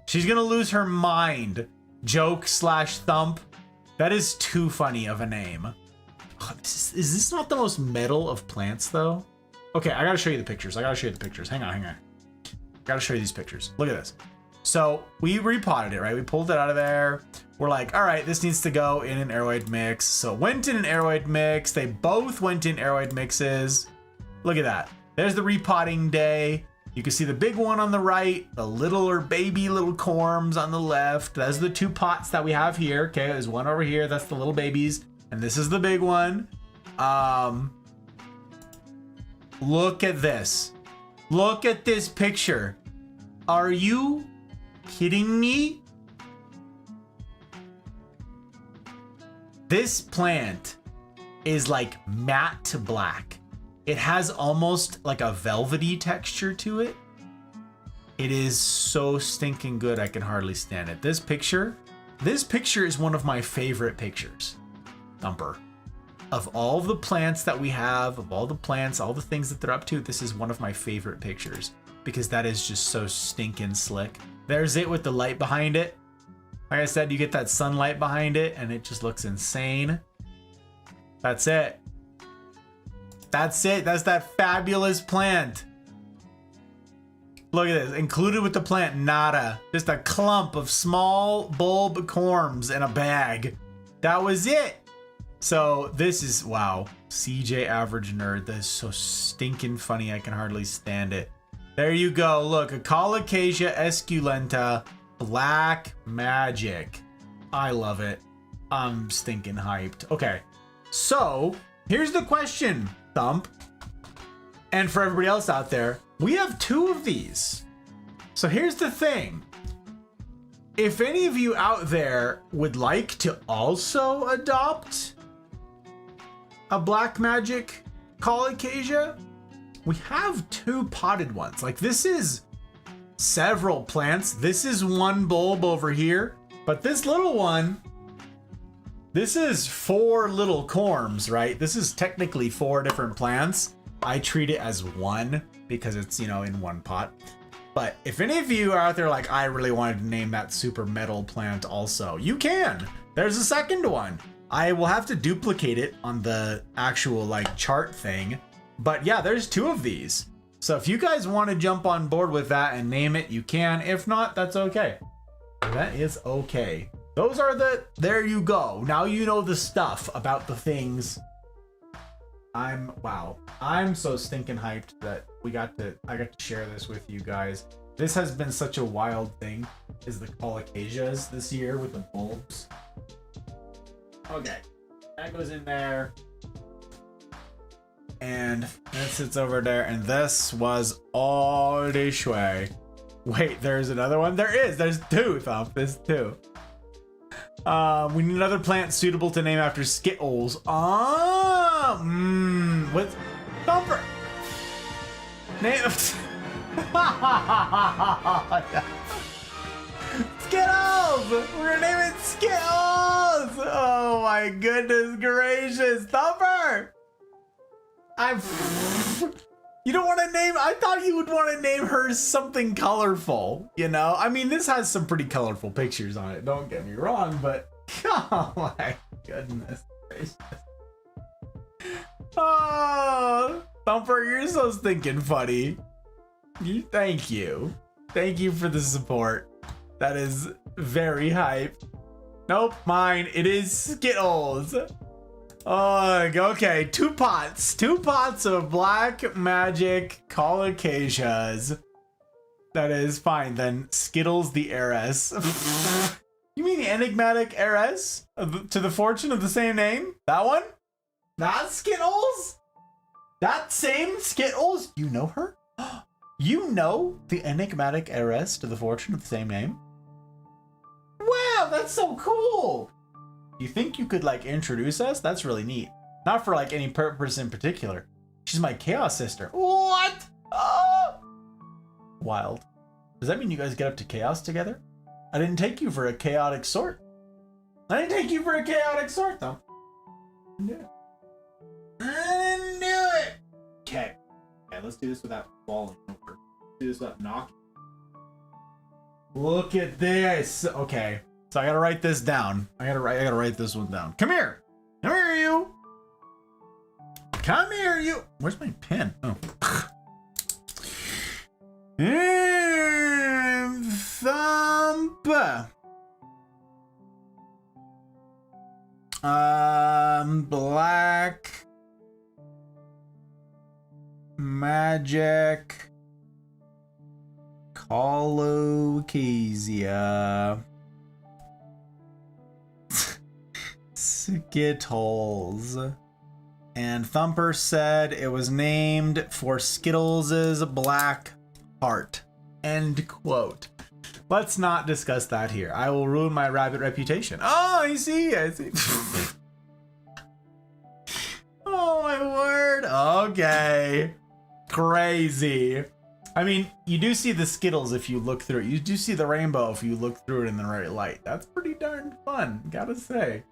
she's gonna lose her mind. Joke/Thump. That is too funny of a name. Is this not the most metal of plants though? Okay, I gotta show you the pictures. Hang on. Gotta show you these pictures. Look at this. So we repotted it, right? We pulled it out of there. We're like, all right, this needs to go in an aroid mix. So it went in an aroid mix. They both went in aroid mixes. Look at that. There's the repotting day. You can see the big one on the right, the littler baby little corms on the left. Those are the two pots that we have here. Okay, there's one over here. That's the little babies. And this is the big one. Look at this. Look at this picture. Are you kidding me? This plant is like matte to black. It has almost like a velvety texture to it. It is so stinking good, I can hardly stand it. This picture is one of my favorite pictures, Thumper. Of all the plants that we have, of all the plants, all the things that they're up to, this is one of my favorite pictures because that is just so stinking slick. There's it with the light behind it. Like I said, you get that sunlight behind it and it just looks insane. That's it. That's it. That's that fabulous plant. Look at this. Included with the plant, nada. Just a clump of small bulb corms in a bag. That was it. So this is, wow. CJ Average Nerd. That is so stinking funny. I can hardly stand it. There you go. Look, a Colocasia esculenta black magic. I love it. I'm stinking hyped. Okay. So here's the question, Thump. And for everybody else out there, we have 2 of these. So here's the thing. If any of you out there would like to also adopt a black magic Colocasia, we have 2 potted ones. Like this is several plants. This is one bulb over here, but this little one, this is 4 little corms, right? This is technically 4 different plants. I treat it as one because it's, you know, in one pot. But if any of you are out there like, I really wanted to name that super metal plant also, you can. There's a second one. I will have to duplicate it on the actual like chart thing. But yeah, there's 2 of these. So if you guys want to jump on board with that and name it, you can. If not, that's okay. That is okay. Those are there you go. Now you know the stuff about the things. Wow. I'm so stinking hyped that I got to share this with you guys. This has been such a wild thing, is the Colocasias this year with the bulbs. Okay. That goes in there. And that sits over there. And this was all this way. Wait, there's another one? There's 2, Thump. There's 2. We need another plant suitable to name after Skittles. What's Thumper? Name Skittles! We're gonna name it Skittles! Oh my goodness gracious, Thumper! You don't want to name, I thought you would want to name her something colorful, you know? I mean, this has some pretty colorful pictures on it, don't get me wrong, but oh my goodness gracious. Oh, Thumper, you're so stinking funny. Thank you. Thank you for the support. That is very hype. Nope, mine. It is Skittles. Oh, okay. 2 pots. 2 pots of black magic Colocasias. That is fine. Then Skittles the heiress. You mean the enigmatic heiress to the fortune of the same name? That one? Not Skittles? That same Skittles? You know her? You know the enigmatic heiress to the fortune of the same name? Wow, that's so cool. You think you could like introduce us? That's really neat. Not for like any purpose in particular. She's my chaos sister. What? Oh! Wild. Does that mean you guys get up to chaos together? I didn't take you for a chaotic sort. I didn't take you for a chaotic sort though. I didn't do it. Okay. Okay, let's do this without falling over. Let's do this without knocking. Look at this. Okay. So I gotta write this down. I gotta write this one down. Come here. Come here, you. Come here, you. Where's my pen? Oh. Thump. Black magic Colocasia. Skittles. And Thumper said it was named for Skittles' black heart. End quote. Let's not discuss that here. I will ruin my rabbit reputation. Oh, I see. I see. Oh my word. Okay. Crazy. I mean, you do see the Skittles if you look through it. You do see the rainbow if you look through it in the right light. That's pretty darn fun, gotta say.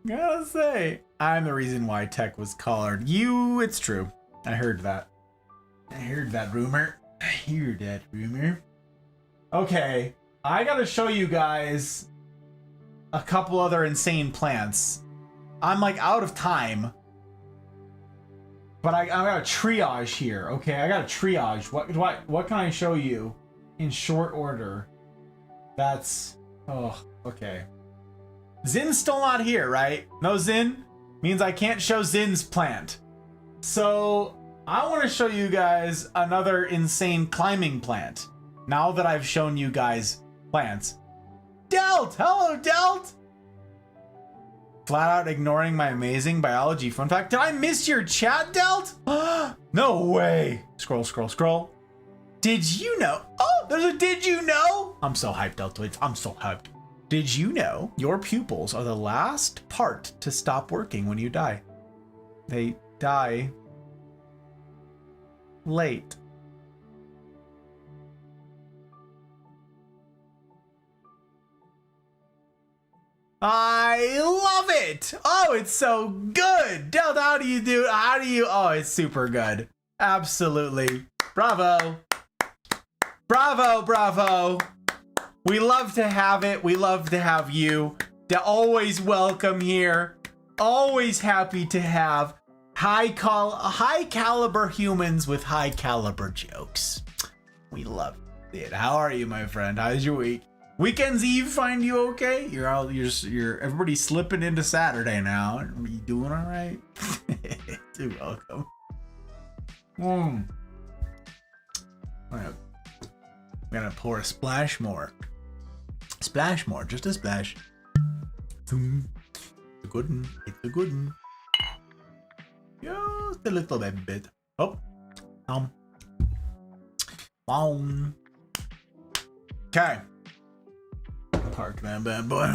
Gotta say. I'm the reason why Tech was collared. It's true. I heard that. I heard that rumor. Okay, I gotta show you guys a couple other insane plants. I'm like out of time. But I got a triage here, okay? I got a triage. What can I show you in short order? That's... Oh, okay. Zin's still not here, right? No Zin? Means I can't show Zin's plant. So, I want to show you guys another insane climbing plant. Now that I've shown you guys plants. Delt! Hello, Delt! Flat out ignoring my amazing biology fun fact. Did I miss your chat, Delt? No way. Scroll, scroll, scroll. Did you know? Oh, there's a did you know? I'm so hyped, Deltoids. I'm so hyped. Did you know your pupils are the last part to stop working when you die? They die late. I love it. Oh, it's so good. Delta, how do you do? Oh, it's super good. Absolutely. Bravo. Bravo, bravo. We love to have it. We love to have you. They're always welcome here. Always happy to have high caliber humans with high caliber jokes. We love it. How are you, my friend? How's your week? Weekend's Eve find you okay? You're everybody's slipping into Saturday now. Are you doing all right? You're welcome. I'm gonna pour a splash more. Splash more, just a splash. It's a good one. It's a good one. Just a little bit. Oh. Okay. Parked man, bad boy.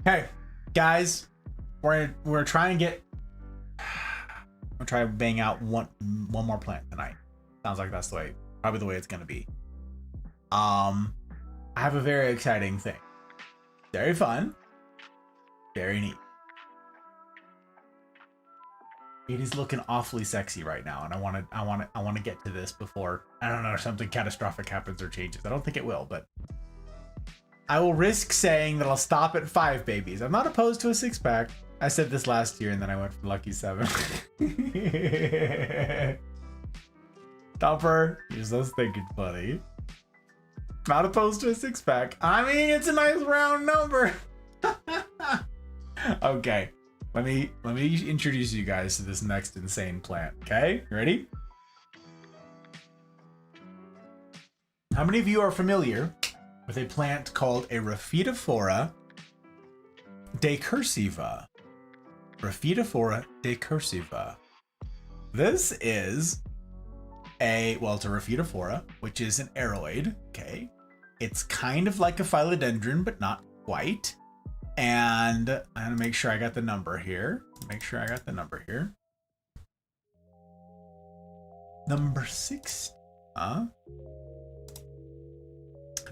Hey, guys, we're trying to get. I'm try to bang out one more plant tonight. Sounds like that's probably the way it's gonna be. I have a very exciting thing. Very fun. Very neat. It is looking awfully sexy right now, and I want to get to this before, I don't know, something catastrophic happens or changes. I don't think it will, but I will risk saying that I'll stop at 5 babies. I'm not opposed to a 6-pack. I said this last year, and then I went for lucky 7. Topper, you're so stinking funny. Not opposed to a 6-pack. I mean, it's a nice round number. Okay, let me introduce you guys to this next insane plant. Okay, ready? How many of you are familiar with a plant called a Rhaphidophora decursiva? Rhaphidophora decursiva. This is it's a Rhaphidophora, which is an aroid. Okay, it's kind of like a philodendron, but not quite. And I'm gonna make sure I got the number here. Number 6.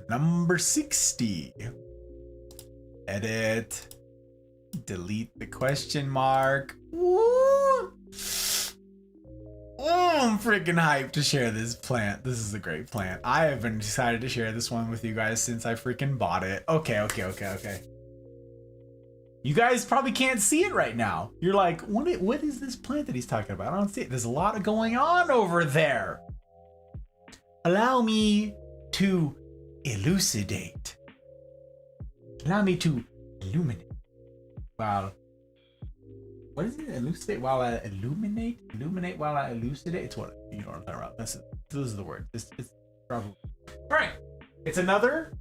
Number 60. Edit. Delete the question mark. Woo! Oh, I'm freaking hyped to share this plant. This is a great plant. I have been excited to share this one with you guys since I freaking bought it. Okay. You guys probably can't see it right now. You're like, what is this plant that he's talking about? I don't see it. There's a lot going on over there. Allow me to elucidate. Allow me to illuminate. Wow. What is it? Elucidate while I illuminate? Illuminate while I elucidate? It's what, you know what I'm talking about. This is the word. It's probably. Alright. It's another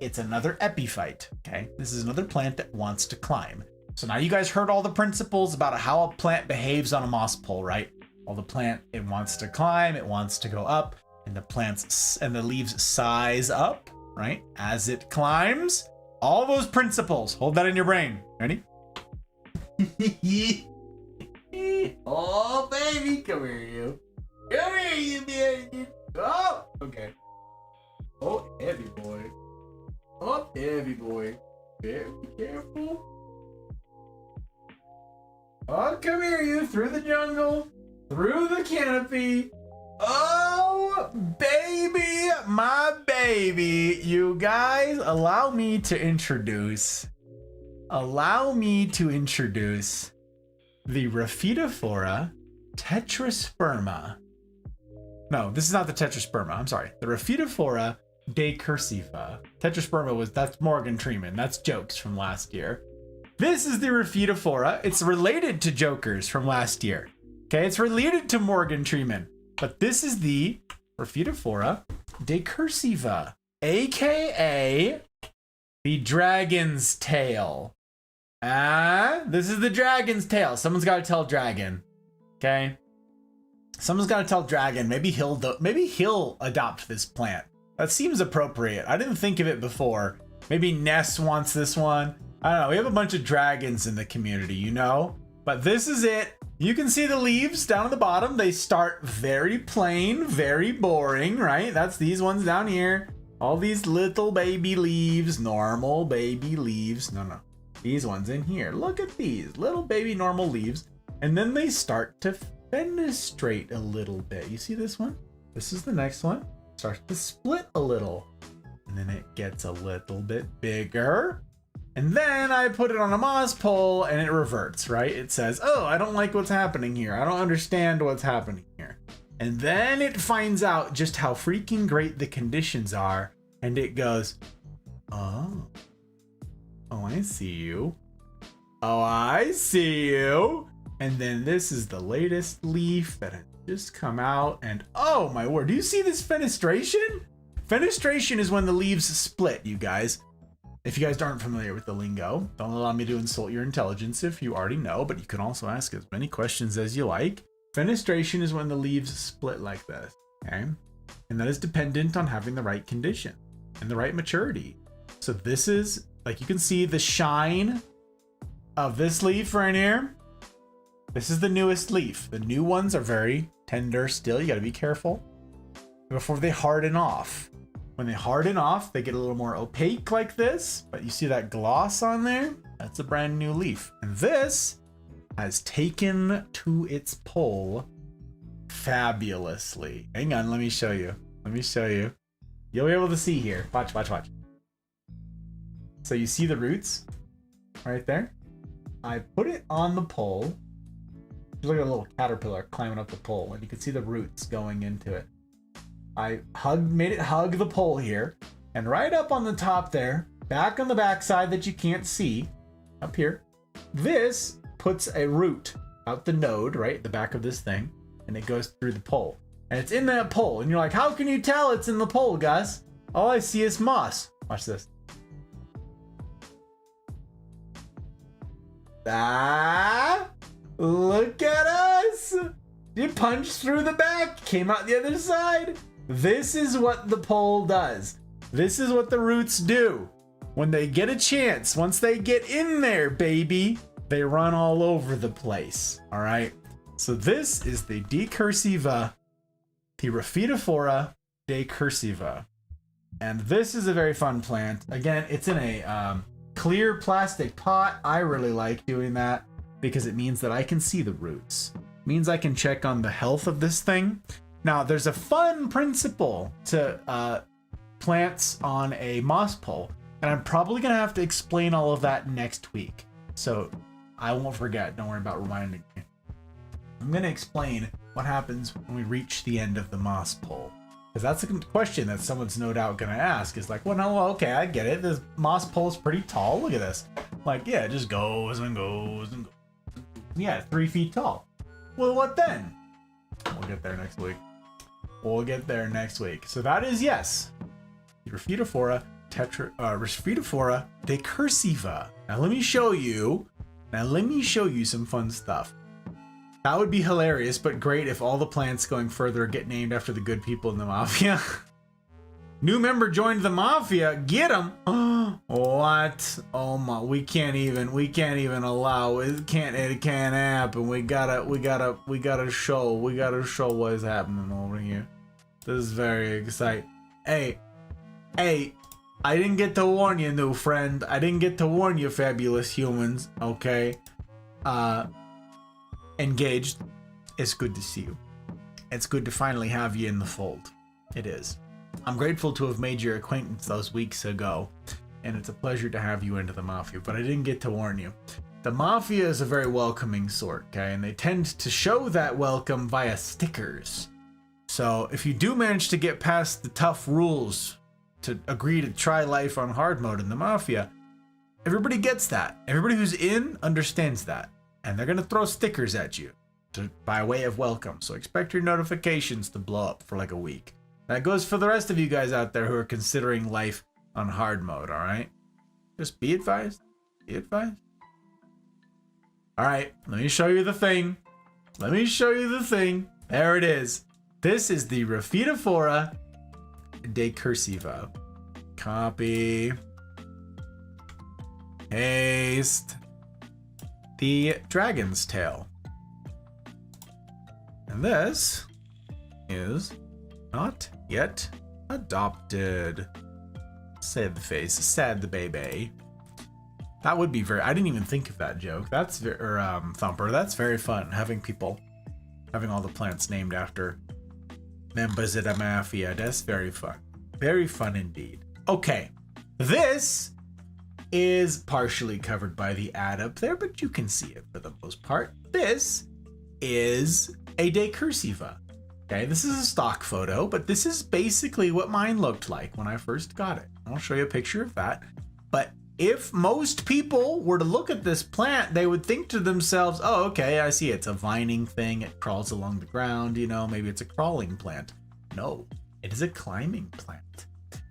epiphyte. Okay. This is another plant that wants to climb. So now you guys heard all the principles about how a plant behaves on a moss pole, right? Well, the plant, it wants to climb, it wants to go up, and the leaves size up, right? As it climbs. All those principles. Hold that in your brain. Ready? baby. Oh, baby. Come here, you. Come here, you baby. Oh, okay. Oh, heavy boy. Oh, heavy boy. Very careful. Oh, come here, you. Through the jungle. Through the canopy. Oh, baby. My baby. You guys, allow me to introduce the Rhaphidophora tetrasperma. No, this is not the tetrasperma. I'm sorry. The Rhaphidophora decursiva. Tetrasperma that's Morgan Freeman. That's jokes from last year. This is the Rhaphidophora. It's related to Jokers from last year. Okay, it's related to Morgan Freeman. But this is the Rhaphidophora decursiva, aka the dragon's tail. This is the dragon's tail. Someone's got to tell Dragon. Okay? Someone's got to tell Dragon. Maybe he'll adopt this plant. That seems appropriate. I didn't think of it before. Maybe Ness wants this one. I don't know. We have a bunch of dragons in the community, you know? But this is it. You can see the leaves down at the bottom. They start very plain, very boring, right? That's these ones down here. All these little baby leaves, normal baby leaves. No. These ones in here. Look at these little baby normal leaves. And then they start to fenestrate a little bit. You see this one? This is the next one. Starts to split a little. And then it gets a little bit bigger. And then I put it on a moss pole and it reverts, right? It says, oh, I don't like what's happening here. I don't understand what's happening here. And then it finds out just how freaking great the conditions are. And it goes, oh, I see you. Oh, I see you. And then this is the latest leaf that has just come out. And oh my word, do you see this fenestration? Fenestration is when the leaves split, you guys. If you guys aren't familiar with the lingo, don't allow me to insult your intelligence if you already know, but you can also ask as many questions as you like. Fenestration is when the leaves split like this, okay? And that is dependent on having the right condition and the right maturity. So this is, like you can see the shine of this leaf right here. This is the newest leaf. The new ones are very tender still. You gotta be careful before they harden off. When they harden off, they get a little more opaque like this, but you see that gloss on there? That's a brand new leaf. And this has taken to its pole fabulously. Hang on, let me show you. You'll be able to see here. Watch. So you see the roots right there? I put it on the pole. Look at a little caterpillar climbing up the pole, and you can see the roots going into it. I made it hug the pole here, and right up on the top there, back on the back side that you can't see, up here, this puts a root out the node, right, the back of this thing, and it goes through the pole. And it's in that pole, and you're like, how can you tell it's in the pole, Gus? All I see is moss. Watch this. Look at us! You punched through the back, came out the other side. This is what the pole does. This is what the roots do. When they get a chance, once they get in there, baby, they run all over the place. All right. So this is the decursiva, the Rhaphidophora decursiva. And this is a very fun plant. Again, it's in a clear plastic pot. I really like doing that because it means that I can see the roots. It means I can check on the health of this thing. Now, there's a fun principle to plants on a moss pole, and I'm probably going to have to explain all of that next week. So I won't forget. Don't worry about reminding me. I'm going to explain what happens when we reach the end of the moss pole. Because that's a question that someone's no doubt going to ask. Is like, well, no, okay, I get it. This moss pole is pretty tall. Look at this. Like, yeah, it just goes and goes and goes. Yeah, 3 feet tall. Well, what then? We'll get there next week. So that is, yes, Rhaphidophora decursiva. Now let me show you some fun stuff. That would be hilarious, but great if all the plants going further get named after the good people in the mafia. New member joined the mafia. Get him. What? Oh my, we can't even allow it. It can't happen. We gotta show what is happening over here. This is very exciting. Hey, I didn't get to warn you, new friend. I didn't get to warn you, fabulous humans. Okay. Engaged. It's good to see you. It's good to finally have you in the fold. It is. I'm grateful to have made your acquaintance those weeks ago, and it's a pleasure to have you into the Mafia, but I didn't get to warn you. The Mafia is a very welcoming sort, okay, and they tend to show that welcome via stickers. So if you do manage to get past the tough rules to agree to try life on hard mode in the Mafia, everybody gets that. Everybody who's in understands that, and they're gonna throw stickers at you by way of welcome. So expect your notifications to blow up for like a week. That goes for the rest of you guys out there who are considering life on hard mode, all right? Just be advised. Be advised. All right, let me show you the thing. Let me show you the thing. There it is. This is the Raphitophora decursiva. Copy. Paste. The dragon's tail. And this is not yet adopted. Sad the face, sad the baby. That would be very, I didn't even think of that joke. That's Thumper, that's very fun. Having all the plants named after members of the Mafia. That's very fun. Very fun indeed. Okay, this is partially covered by the ad up there, but you can see it for the most part. This is a decursiva. Okay, this is a stock photo, but this is basically what mine looked like when I first got it. I'll show you a picture of that. But if most people were to look at this plant, they would think to themselves, oh, okay, I see it's a vining thing. It crawls along the ground, you know, maybe it's a crawling plant. No, it is a climbing plant.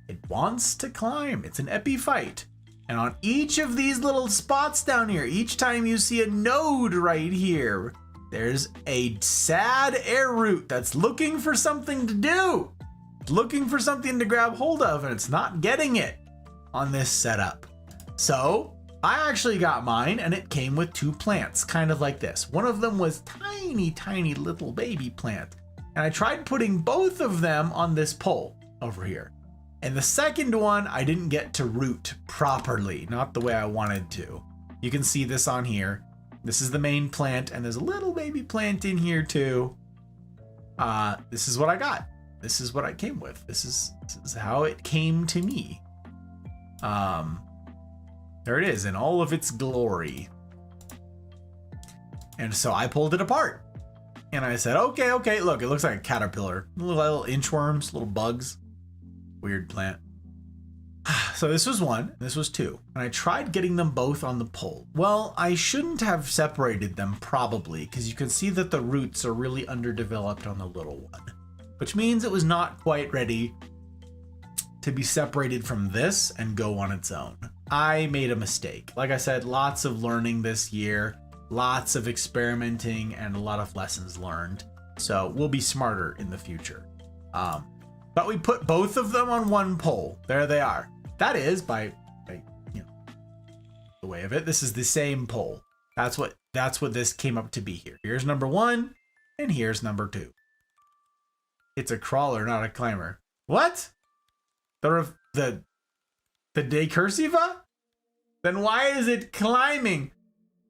It wants to climb. It's an epiphyte. And on each of these little spots down here, each time you see a node right here, there's a sad air root that's looking for something to do. It's looking for something to grab hold of, and it's not getting it on this setup. So I actually got mine, and it came with two plants, kind of like this. One of them was tiny little baby plant. And I tried putting both of them on this pole over here. And the second one, I didn't get to root properly, not the way I wanted to. You can see this on here. This is the main plant, and there's a little baby plant in here too. This is what I got. This is what I came with. This is how it came to me. There it is in all of its glory. And so I pulled it apart. And I said, okay, look, it looks like a caterpillar. Little inchworms, little bugs. Weird plant. So this was one, this was two, and I tried getting them both on the pole. Well, I shouldn't have separated them probably, because you can see that the roots are really underdeveloped on the little one, which means it was not quite ready to be separated from this and go on its own. I made a mistake. Like I said, lots of learning this year, lots of experimenting, and a lot of lessons learned. So we'll be smarter in the future. But we put both of them on one pole. There they are. That is, by you know, the way of it, this is the same pole. That's what this came up to be here. Here's number one, and here's number two. It's a crawler, not a climber. What? The decursiva? Then why is it climbing?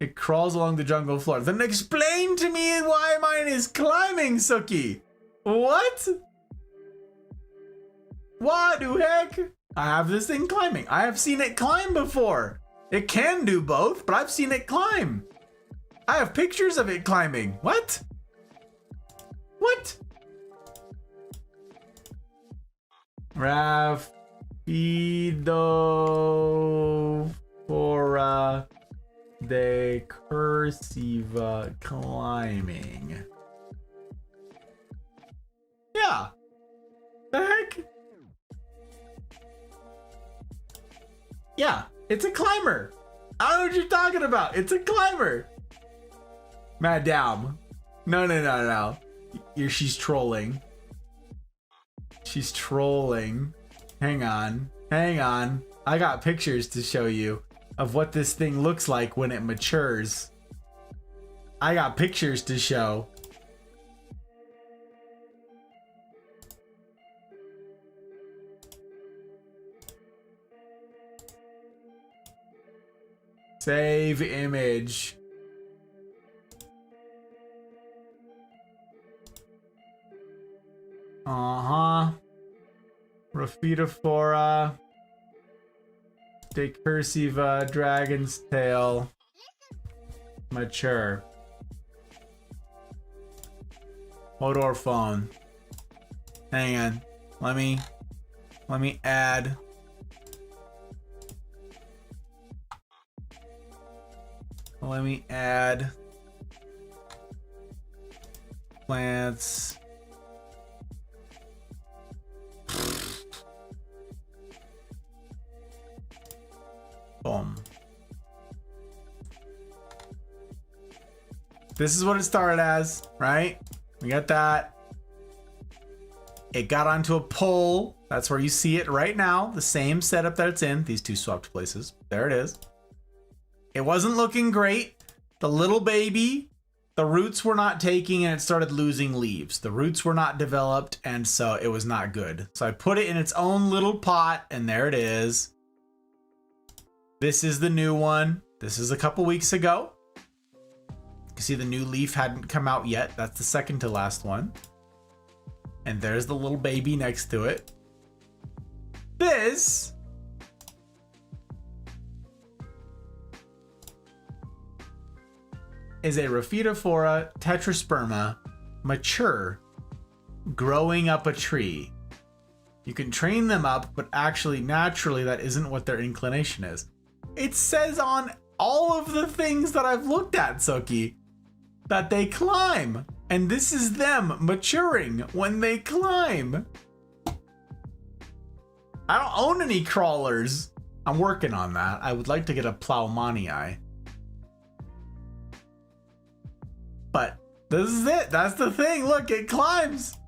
It crawls along the jungle floor. Then explain to me why mine is climbing, Suki. What? What the heck? I have this thing climbing. I have seen it climb before. It can do both, but I've seen it climb. I have pictures of it climbing. What? What? Raphitophora decursiva climbing. Yeah. The heck? Yeah, it's a climber. I don't know what you're talking about. It's a climber. Madame. No. She's trolling. She's trolling. Hang on. Hang on. I got pictures to show you of what this thing looks like when it matures. I got pictures to show. Save image. Rafitophora. Decursiva, Dragon's Tail. Mature. Hodor phone. Hang on. Let me add. Let me add plants. Boom. This is what it started as, right? We got that. It got onto a pole. That's where you see it right now. The same setup that it's in. These two swapped places. There it is. It wasn't looking great. The little baby, the roots were not taking and it started losing leaves. The roots were not developed and so it was not good. So I put it in its own little pot and there it is. This is the new one. This is a couple weeks ago. You can see the new leaf hadn't come out yet. That's the second to last one. And there's the little baby next to it. This is a Rafitophora tetrasperma, mature, growing up a tree. You can train them up, but actually, naturally, that isn't what their inclination is. It says on all of the things that I've looked at, Suki, that they climb. And this is them maturing when they climb. I don't own any crawlers. I'm working on that. I would like to get a Ploumanii. But this is it. That's the thing. Look, it climbs.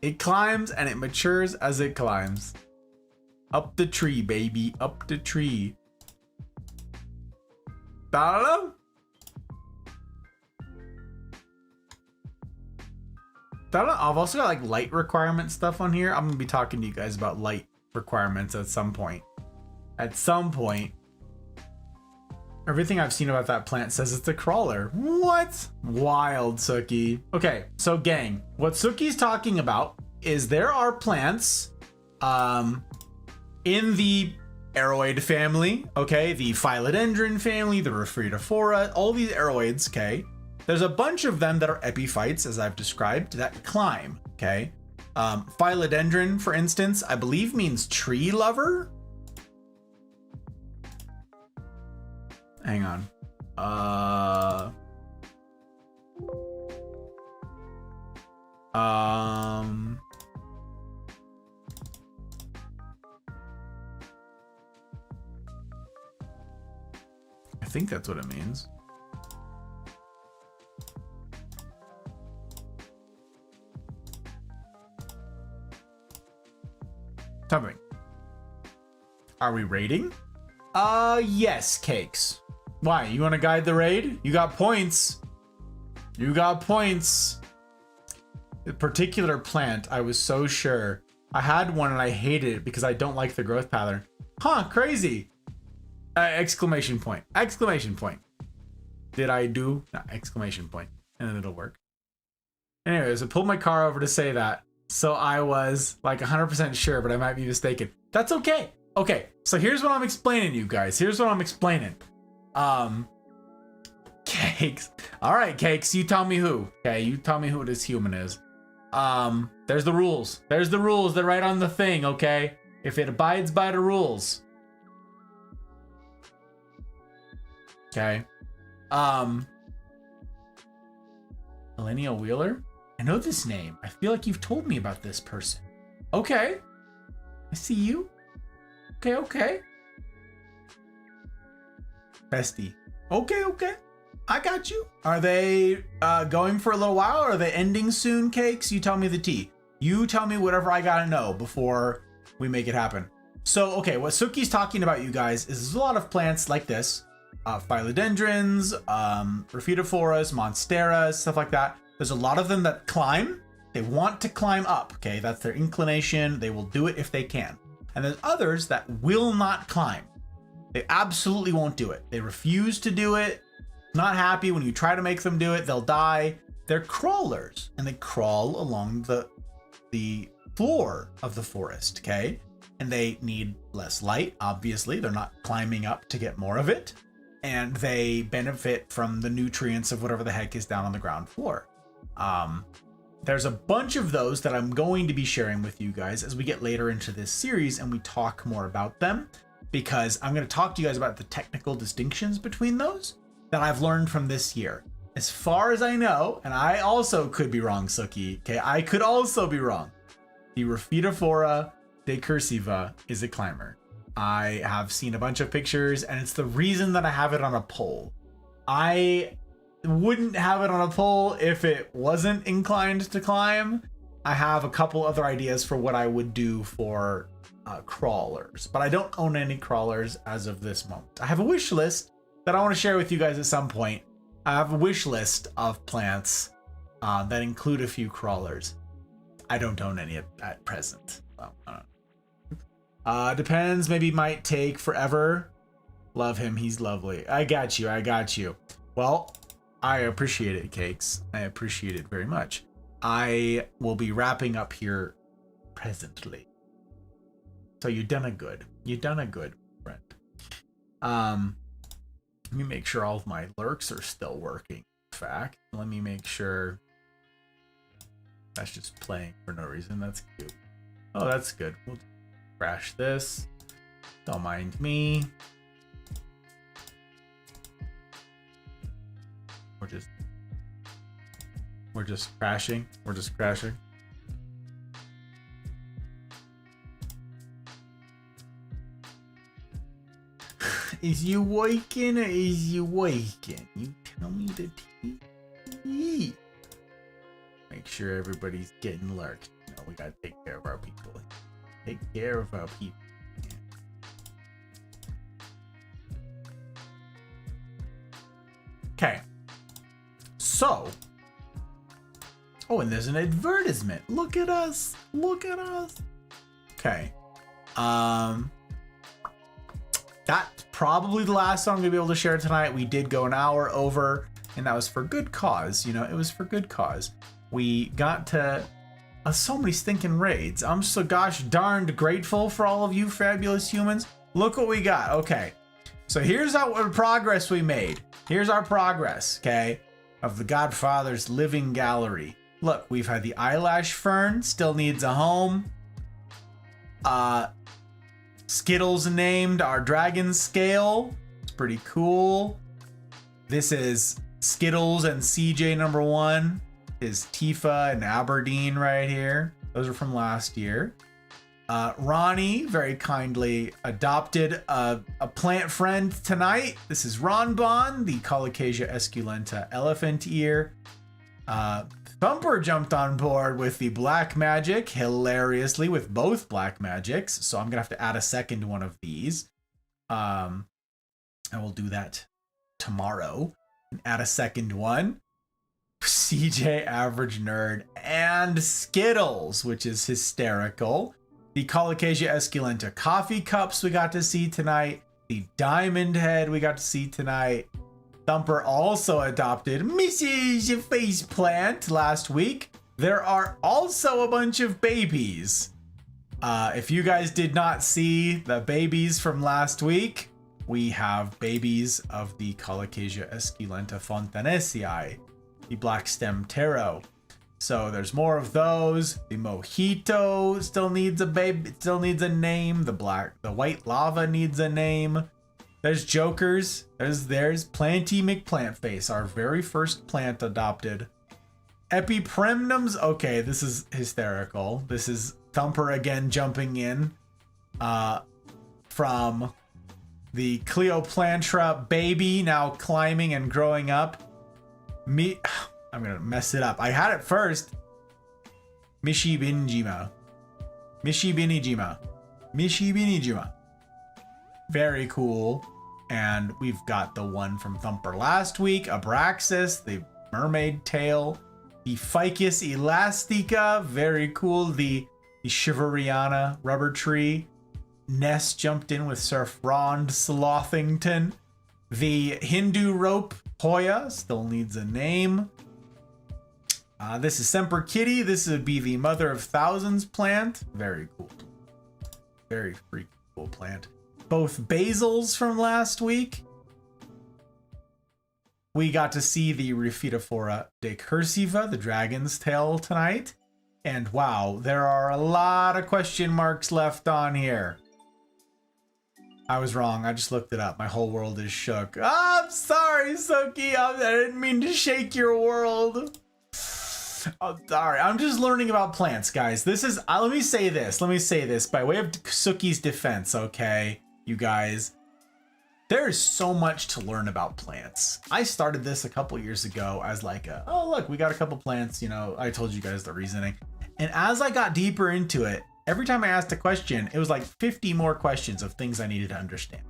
It climbs and it matures as it climbs. Up the tree, baby. Up the tree. I don't know. I've also got like light requirement stuff on here. I'm going to be talking to you guys about light requirements at some point. At some point. Everything I've seen about that plant says it's a crawler. What? Wild, Suki. Okay, so gang, what Suki's talking about is there are plants in the aroid family, okay? The philodendron family, the Rafitophora, all these aroids, okay? There's a bunch of them that are epiphytes, as I've described, that climb, okay? Philodendron, for instance, I believe means tree lover. Hang on. I think that's what it means. Tell me. Are we raiding? Yes, Cakes. Why? You want to guide the raid? You got points. You got points. The particular plant, I was so sure. I had one and I hated it because I don't like the growth pattern. Huh, crazy. Exclamation point. Exclamation point. Did I do? No, exclamation point. And then it'll work. Anyways, I pulled my car over to say that. So I was like 100% sure, but I might be mistaken. That's okay. Okay, so here's what I'm explaining, you guys. Here's what I'm explaining. Cakes. All right, Cakes, you tell me who. Okay, you tell me who this human is. There's the rules. There's the rules. They're right on the thing, okay? If it abides by the rules. Okay. Millennial Wheeler? I know this name. I feel like you've told me about this person. Okay. I see you. Okay, okay. Bestie. Okay, okay. I got you. Are they going for a little while or are they ending soon, Cakes? You tell me the tea. You tell me whatever I gotta know before we make it happen. So, okay, what Suki's talking about, you guys, is there's a lot of plants like this. Philodendrons, Rhaphidophorus, Monsteras, stuff like that. There's a lot of them that climb. They want to climb up, okay? That's their inclination. They will do it if they can. And there's others that will not climb. They absolutely won't do it. They refuse to do it. Not happy when you try to make them do it. They'll die. They're crawlers, and they crawl along the floor of the forest, okay? And they need less light, obviously. They're not climbing up to get more of it. And they benefit from the nutrients of whatever the heck is down on the ground floor. There's a bunch of those that I'm going to be sharing with you guys as we get later into this series and we talk more about them, because I'm going to talk to you guys about the technical distinctions between those that I've learned from this year. As far as I know, and I also could be wrong, Suki, okay? I could also be wrong. The Rhaphidophora decursiva is a climber. I have seen a bunch of pictures, and it's the reason that I have it on a poll. I wouldn't have it on a poll if it wasn't inclined to climb. I have a couple other ideas for what I would do for crawlers, but I don't own any crawlers as of this moment. I have a wish list that I want to share with you guys at some point. I have a wish list of plants that include a few crawlers. I don't own any at present. Well, depends, maybe might take forever. Love him, he's lovely. I got you. Well, I appreciate it, Cakes. I appreciate it very much. I will be wrapping up here presently. So you done a good friend. Let me make sure all of my lurks are still working. In fact, let me make sure that's just playing for no reason. That's cute. Oh, that's good. We'll crash this. Don't mind me. We're just crashing. Is you waking or is you waking? You tell me the tea. Make sure everybody's getting lurked. You know, we gotta take care of our people. Okay. So. Oh, and there's an advertisement. Look at us. Okay. That's probably the last song I'm gonna be able to share tonight. We did go an hour over, and that was for good cause. You know, it was for good cause. We got to so many stinking raids. I'm so gosh darned grateful for all of you fabulous humans. Look what we got. Okay, so here's what progress we made. Here's our progress, okay, of the Godfather's living gallery. Look, we've had the eyelash fern, still needs a home. Skittles named our dragon scale. It's pretty cool. This is Skittles and CJ number 1. Is Tifa and Aberdeen right here. Those are from last year. Ronnie very kindly adopted a plant friend tonight. This is Ronbon, the Colocasia esculenta elephant ear. Thumper jumped on board with the black magic, hilariously with both black magics. So I'm gonna have to add a second one of these. I will do that tomorrow and add a second one. CJ Average Nerd and Skittles, which is hysterical. The Colocasia esculenta coffee cups we got to see tonight. The diamond head we got to see tonight. Thumper also adopted Mrs. Faceplant last week. There are also a bunch of babies. If you guys did not see the babies from last week, we have babies of the Colocasia esculenta fontanesii, the black stem taro. So there's more of those. The mojito still needs a baby, still needs a name. The white lava needs a name. There's jokers. There's Planty McPlantface, our very first plant adopted. Epipremnums. Okay, this is hysterical. This is Thumper again jumping in from the Cleopatra baby, now climbing and growing up. I'm gonna mess it up. I had it first. Mishibinijima. Mishibinijima. Very cool. And we've got the one from Thumper last week, Abraxas, the mermaid tail, the Ficus elastica, very cool. The Shiveriana rubber tree. Ness jumped in with Surf Rond Slothington. The Hindu rope Hoya still needs a name. This is Semper Kitty. This would be the Mother of Thousands plant. Very cool. Very freaking cool plant. Both basils from last week. We got to see the Rhiphidophora decursiva, the dragon's tail, tonight. And wow, there are a lot of question marks left on here. I was wrong. I just looked it up. My whole world is shook. Oh, I'm sorry, Suki. I didn't mean to shake your world. I'm sorry. I'm just learning about plants, guys. This is... let me say this. Let me say this by way of Suki's defense, okay, you guys. There is so much to learn about plants. I started this a couple years ago as like a, oh, look, we got a couple plants. You know, I told you guys the reasoning. And as I got deeper into it, every time I asked a question, it was like 50 more questions of things I needed to understand.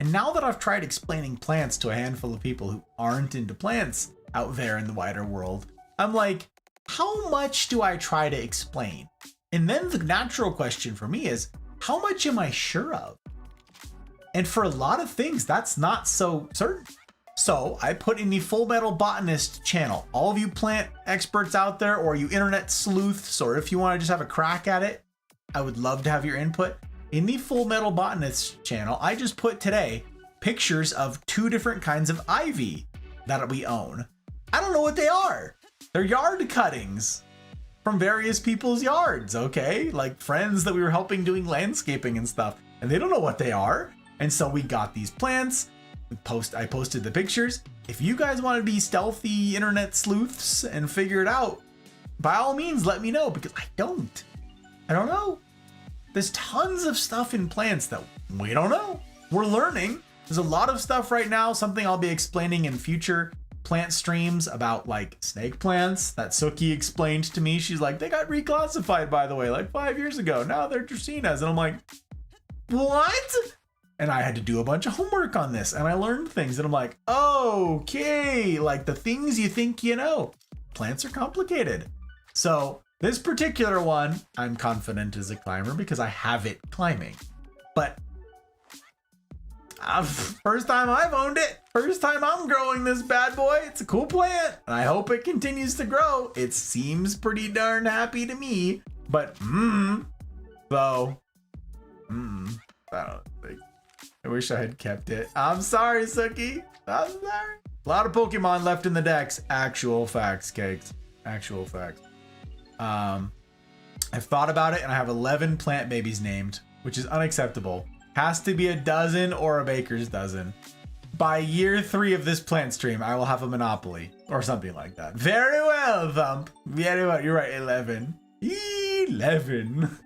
And now that I've tried explaining plants to a handful of people who aren't into plants out there in the wider world, I'm like, how much do I try to explain? And then the natural question for me is, how much am I sure of? And for a lot of things, that's not so certain. So I put in the Full Metal Botanist channel. All of you plant experts out there, or you internet sleuths, or if you want to just have a crack at it, I would love to have your input. In the Full Metal Botanist channel, I just put today pictures of 2 different kinds of ivy that we own. I don't know what they are. They're yard cuttings from various people's yards, okay? Like friends that we were helping doing landscaping and stuff, and they don't know what they are. And so we got these plants. I posted the pictures. If you guys want to be stealthy internet sleuths and figure it out, by all means, let me know, because I don't know. There's tons of stuff in plants that we don't know. We're learning. There's a lot of stuff right now, something I'll be explaining in future plant streams about like snake plants that Suki explained to me. She's like, they got reclassified, by the way, like 5 years ago. Now they're Dracaenas. And I'm like, what? And I had to do a bunch of homework on this, and I learned things, and I'm like, okay, like the things you think you know. Plants are complicated. So this particular one, I'm confident is a climber because I have it climbing. But first time I've owned it, first time I'm growing this bad boy. It's a cool plant, and I hope it continues to grow. It seems pretty darn happy to me, but I don't think. I wish I had kept it. I'm sorry, Suki. I'm sorry. A lot of Pokemon left in the decks. Actual facts, Cakes. Actual facts. I've thought about it, and I have 11 plant babies named, which is unacceptable. Has to be a dozen or a baker's dozen. By year 3 of this plant stream, I will have a monopoly or something like that. Very well, Thump. Very well. You're right, 11. 11.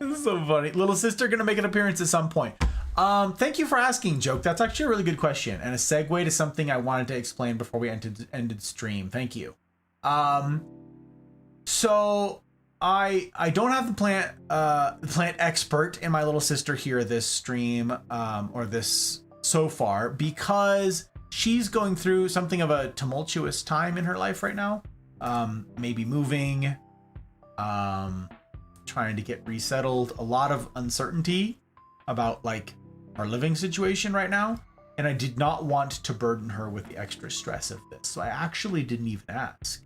This is so funny. Little sister gonna make an appearance at some point. Thank you for asking, Joke. That's actually a really good question and a segue to something I wanted to explain before we ended stream. Thank you. So I don't have the plant expert in my little sister here this stream or this so far because she's going through something of a tumultuous time in her life right now. Maybe moving, trying to get resettled, a lot of uncertainty about like our living situation right now, and I did not want to burden her with the extra stress of this, so I actually didn't even ask.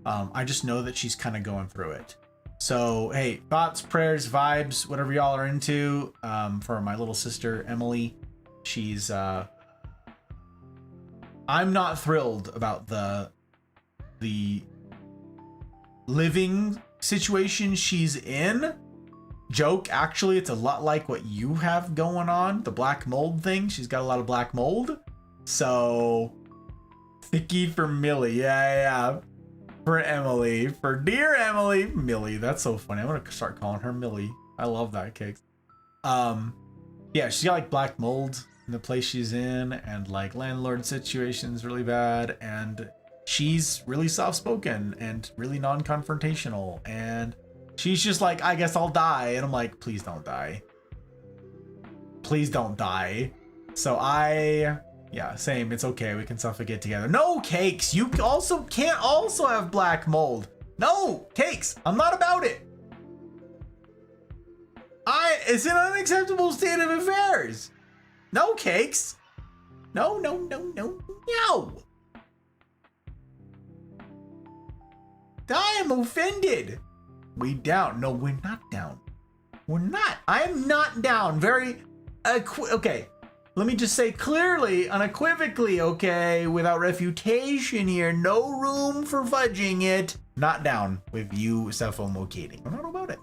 I just know that she's kind of going through it. So hey, thoughts, prayers, vibes, whatever y'all are into, for my little sister Emily. She's I'm not thrilled about the living situation she's in. Joke, actually, it's a lot like what you have going on, the black mold thing. She's got a lot of black mold. So thicky for Millie. Yeah. For Emily, for dear Emily. Millie, that's so funny. I'm gonna start calling her Millie. I love that, Cakes. Yeah, she's got like black mold in the place she's in, and like landlord situation's really bad, and she's really soft-spoken and really non-confrontational, and She's just like, I guess I'll die. And I'm like, please don't die. Please don't die. So yeah, same. It's okay. We can suffocate together. No, Cakes. You also can't also have black mold. No, Cakes. I'm not about it. It's an unacceptable state of affairs. No, Cakes. No. I am offended. We down. No, we're not down. We're not. I am not down. Very, okay. Let me just say clearly, unequivocally, okay, without refutation here, no room for fudging it. Not down with you self-locating. I'm not about it.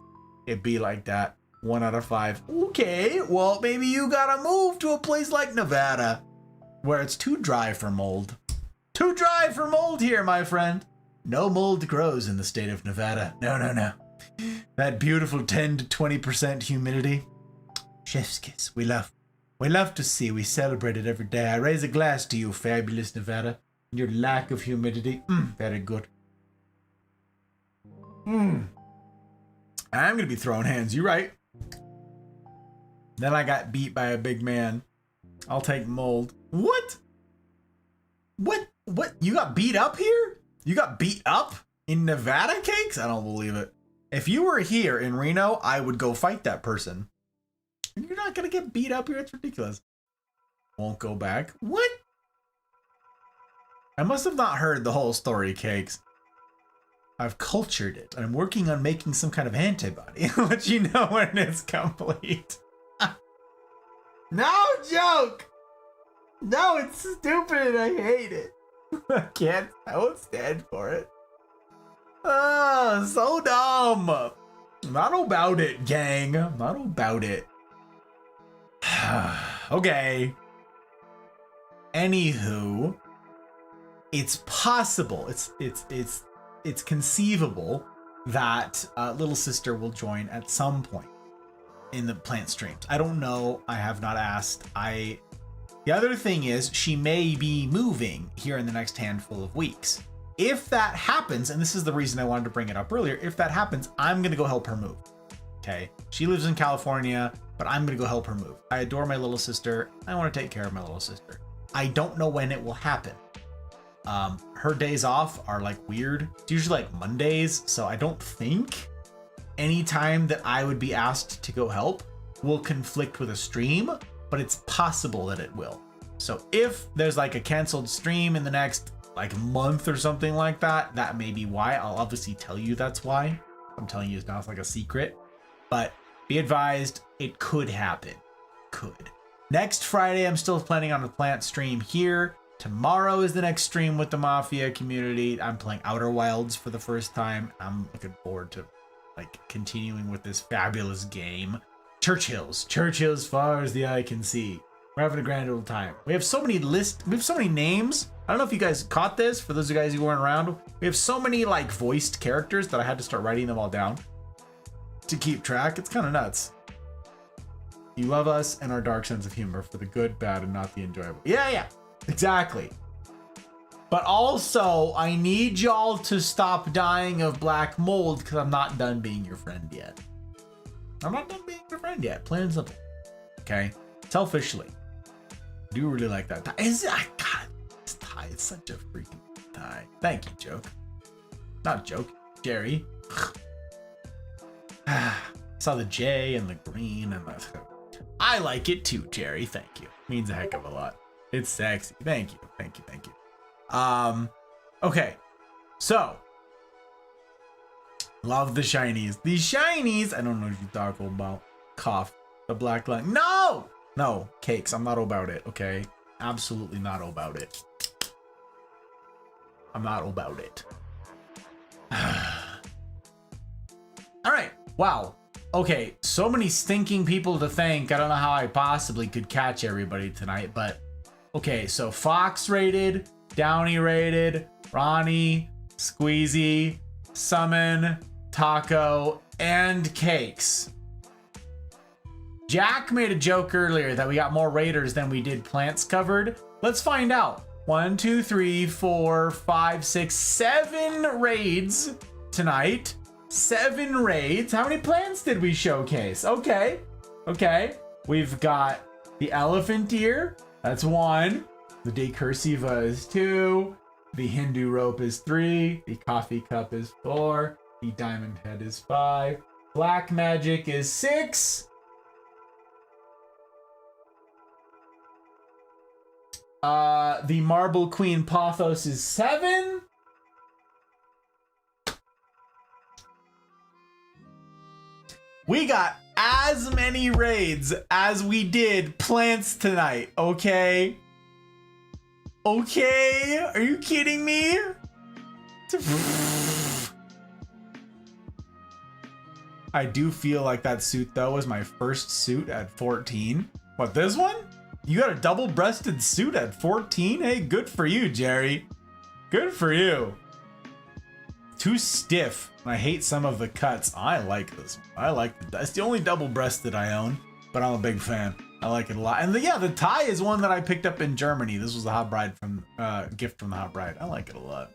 It'd be like that. 1 out of 5. Okay, well, maybe you gotta move to a place like Nevada, where it's too dry for mold. Too dry for mold here, my friend. No mold grows in the state of Nevada. No. That beautiful 10 to 20% humidity. Chef's kiss. We love to see. We celebrate it every day. I raise a glass to you, fabulous Nevada. Your lack of humidity. Very good. I'm gonna be throwing hands. You right. Then I got beat by a big man. I'll take mold. What? You got beat up here? You got beat up in Nevada, Cakes? I don't believe it. If you were here in Reno, I would go fight that person. And you're not gonna get beat up here. It's ridiculous. Won't go back. What? I must have not heard the whole story, Cakes. I've cultured it. I'm working on making some kind of antibody. I'll let you know when it's complete. No joke! No, it's stupid and I hate it. I won't stand for it. So dumb. Not about it, gang. Not about it. Okay. Anywho, it's possible. It's conceivable that little sister will join at some point in the plant streams. I don't know. I have not asked. The other thing is she may be moving here in the next handful of weeks. If that happens, and this is the reason I wanted to bring it up earlier, if that happens, I'm gonna go help her move. Okay. She lives in California, but I'm gonna go help her move. I adore my little sister. I want to take care of my little sister. I don't know when it will happen. Her days off are like weird. It's usually like Mondays, so I don't think any time that I would be asked to go help will conflict with a stream, but it's possible that it will. So if there's like a canceled stream in the next like month or something like that, that may be why. I'll obviously tell you that's why. I'm telling you it's not like a secret, but be advised, it could happen. Could. Next Friday, I'm still planning on a plant stream here. Tomorrow is the next stream with the Mafia community. I'm playing Outer Wilds for the first time. I'm looking forward to like continuing with this fabulous game. Churchill's far as the eye can see. We're having a grand old time. We have so many names. I don't know if you guys caught this. For those of you guys who weren't around, we have so many like voiced characters that I had to start writing them all down to keep track. It's kind of nuts. You love us and our dark sense of humor for the good, bad, and not the enjoyable. Yeah, exactly. But also, I need y'all to stop dying of black mold because I'm not done being your friend yet. I'm not done being your friend yet. Plain and simple. Okay? Selfishly. I do really like that tie. This tie is such a freaking tie. Thank you, Joke. Not Joke. Jerry. Saw the J and the green and the... I like it too, Jerry. Thank you. Means a heck of a lot. It's sexy. Thank you. Okay. So. Love the shinies. These shinies. I don't know what you're talking about. Cough. The black line. No! No, Cakes. I'm not about it, okay? Absolutely not about it. I'm not about it. Alright. Wow. Okay, so many stinking people to thank. I don't know how I possibly could catch everybody tonight, but okay, so Fox rated, Downey rated, Ronnie, Squeezy, Summon, Taco, and Cakes. Jack made a joke earlier that we got more raiders than we did plants covered. Let's find out. 1, 2, 3, 4, 5, 6, 7 raids tonight. 7 raids. How many plants did we showcase? Okay. Okay. We've got the elephant deer. That's 1. The decursiva is 2. The Hindu rope is 3. The coffee cup is 4. The diamond head is 5. Black magic is 6. The marble queen Pothos is 7. We got as many raids as we did plants tonight, okay? Okay? Are you kidding me? I do feel like that suit, though, was my first suit at 14. What, this one? You got a double-breasted suit at 14? Hey, good for you, Jerry. Good for you. Too stiff. I hate some of the cuts. I like this one. I like it. It's the only double-breasted I own, but I'm a big fan. I like it a lot. And yeah, the tie is one that I picked up in Germany. This was the Hot Bride from gift from the Hot Bride. I like it a lot.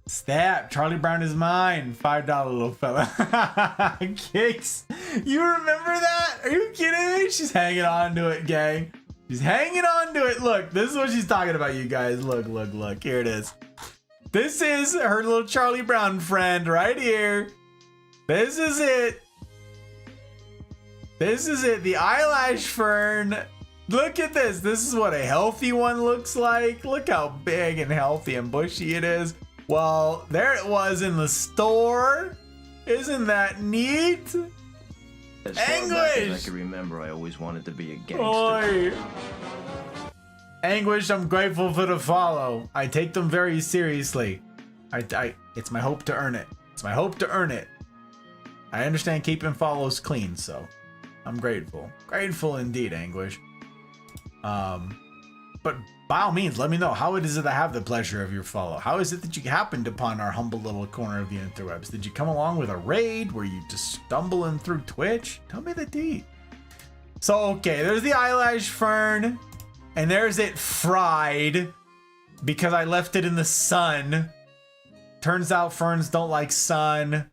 Stat, Charlie Brown is mine. $5 little fella. Kicks. You remember that? Are you kidding me? She's hanging on to it, gang. She's hanging on to it. Look, this is what she's talking about, you guys. Look, look, look. Here it is. This is her little Charlie Brown friend right here. This is it. This is it. The eyelash fern. Look at this. This is what a healthy one looks like. Look how big and healthy and bushy it is. Well, there it was in the store. Isn't that neat? As far back as I can remember, I always wanted to be a gangster. Oi. Anguish, I'm grateful for the follow. I take them very seriously. It's my hope to earn it. It's my hope to earn it. I understand keeping follows clean, so I'm grateful. Grateful indeed, Anguish. But by all means, let me know, how is it I have the pleasure of your follow? How is it that you happened upon our humble little corner of the interwebs? Did you come along with a raid? Were you just stumbling through Twitch? Tell me the tea. So, okay, there's the eyelash fern. And there's it fried because I left it in the sun. Turns out ferns don't like sun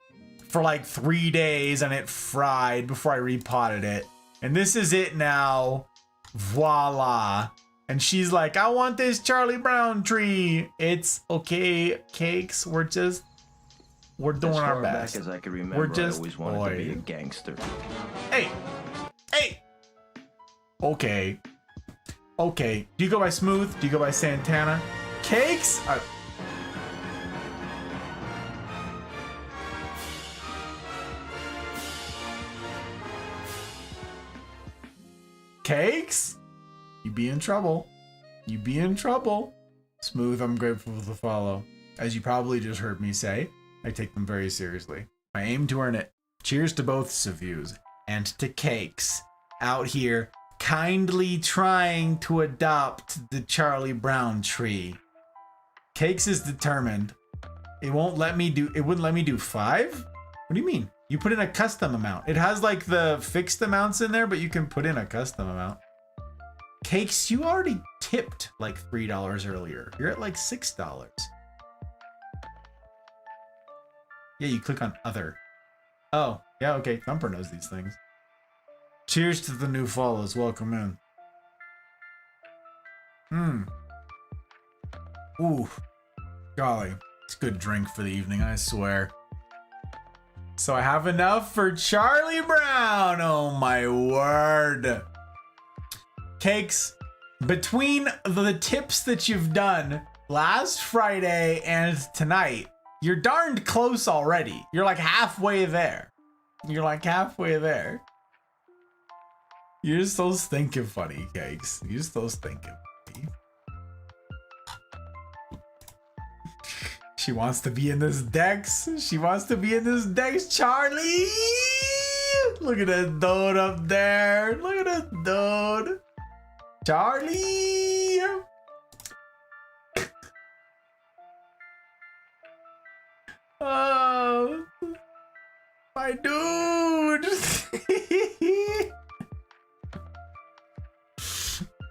for like 3 days and it fried before I repotted it. And this is it now. Voila. And she's like, I want this Charlie Brown tree. It's okay, Cakes. We're doing our best. As far back as I can remember, I always wanted to be a gangster. Hey. Hey. Okay. Okay, do you go by Smooth? Do you go by Santana? Cakes? Cakes? You be in trouble. You be in trouble. Smooth, I'm grateful for the follow. As you probably just heard me say, I take them very seriously. I aim to earn it. Cheers to both of yous. And to Cakes. Out here kindly trying to adopt the Charlie Brown tree. Cakes is determined. It wouldn't let me do 5? What do you mean? You put in a custom amount. It has like the fixed amounts in there, but you can put in a custom amount. Cakes, you already tipped like $3 earlier. You're at like $6. Yeah, you click on other. Oh, yeah, okay. Thumper knows these things. Cheers to the new follows. Welcome in. Ooh. Golly. It's a good drink for the evening, I swear. So I have enough for Charlie Brown. Oh my word. Cakes, between the tips that you've done last Friday and tonight, you're darned close already. You're like halfway there. You're like halfway there. You're so stinking funny, Cakes. You're so stinking funny. She wants to be in this Dex. She wants to be in this Dex, Charlie. Look at that dude up there. Look at that dude. Charlie. Oh, my dude.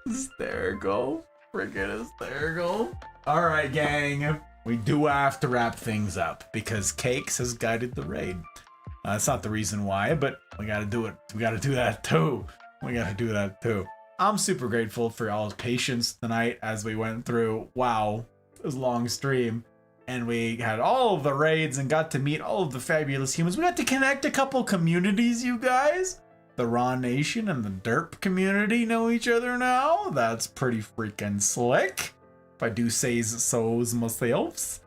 Hysterical. Freaking hysterical. Alright, gang. We do have to wrap things up because Cakes has guided the raid. That's not the reason why, but we gotta do it. We gotta do that too. We gotta do that too. I'm super grateful for y'all's patience tonight as we went through, wow, it was a long stream. And we had all of the raids and got to meet all of the fabulous humans. We got to connect a couple communities, you guys. The Raw Nation and the Derp community know each other now. That's pretty freaking slick, if I do say so myself.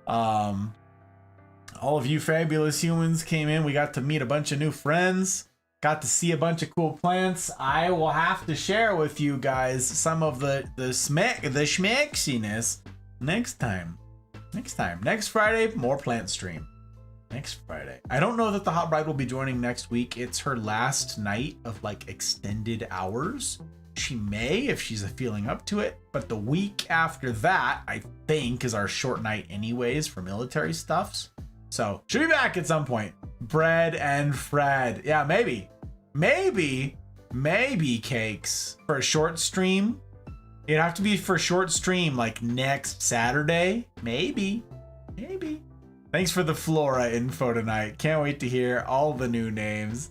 All of you fabulous humans came in. We got to meet a bunch of new friends. Got to see a bunch of cool plants. I will have to share with you guys some of the schmaxiness next time. Next Friday, more plant stream. Next Friday. I don't know that the Hot Bride will be joining next week. It's her last night of like extended hours. She may if she's feeling up to it, but the week after that, I think, is our short night anyways for military stuffs. So she'll be back at some point. Bread and Fred. Yeah, maybe Cakes for a short stream. It'd have to be for a short stream like next Saturday. Maybe. Thanks for the Flora info tonight. Can't wait to hear all the new names.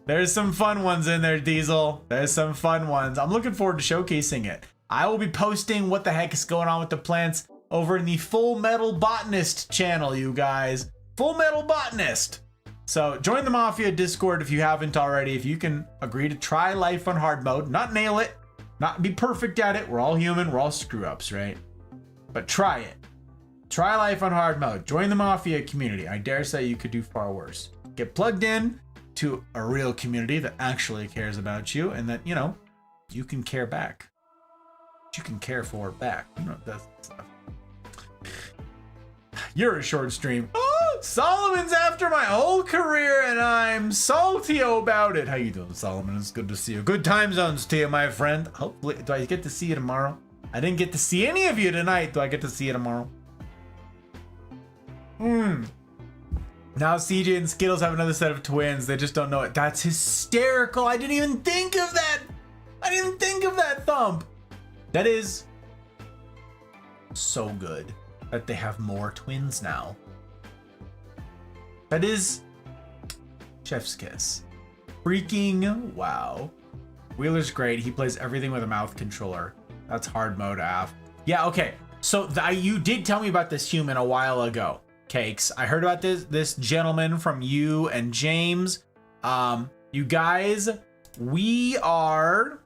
There's some fun ones in there, Diesel. There's some fun ones. I'm looking forward to showcasing it. I will be posting what the heck is going on with the plants over in the Full Metal Botanist channel, you guys. Full Metal Botanist. So join the Mafia Discord if you haven't already. If you can agree to try life on hard mode, not nail it, not be perfect at it. We're all human. We're all screw ups, right? But try it. Try life on hard mode. Join the Mafia community. I dare say you could do far worse. Get plugged in to a real community that actually cares about you and that, you know, you can care back. You can care for back. You know, that's stuff. You're a short stream. Oh, Solomon's after my whole career and I'm salty about it. How you doing, Solomon? It's good to see you. Good time zones to you, my friend. Hopefully, do I get to see you tomorrow? I didn't get to see any of you tonight. Do I get to see you tomorrow? Now CJ and Skittles have another set of twins. They just don't know it. That's hysterical. I didn't even think of that. I didn't even think of that, Thump. That is so good that they have more twins now. That is chef's kiss. Freaking wow. Wheeler's great. He plays everything with a mouth controller. That's hard mode AF. Yeah, okay. So you did tell me about this human a while ago. Cakes. I heard about this gentleman from you and James. You guys, we're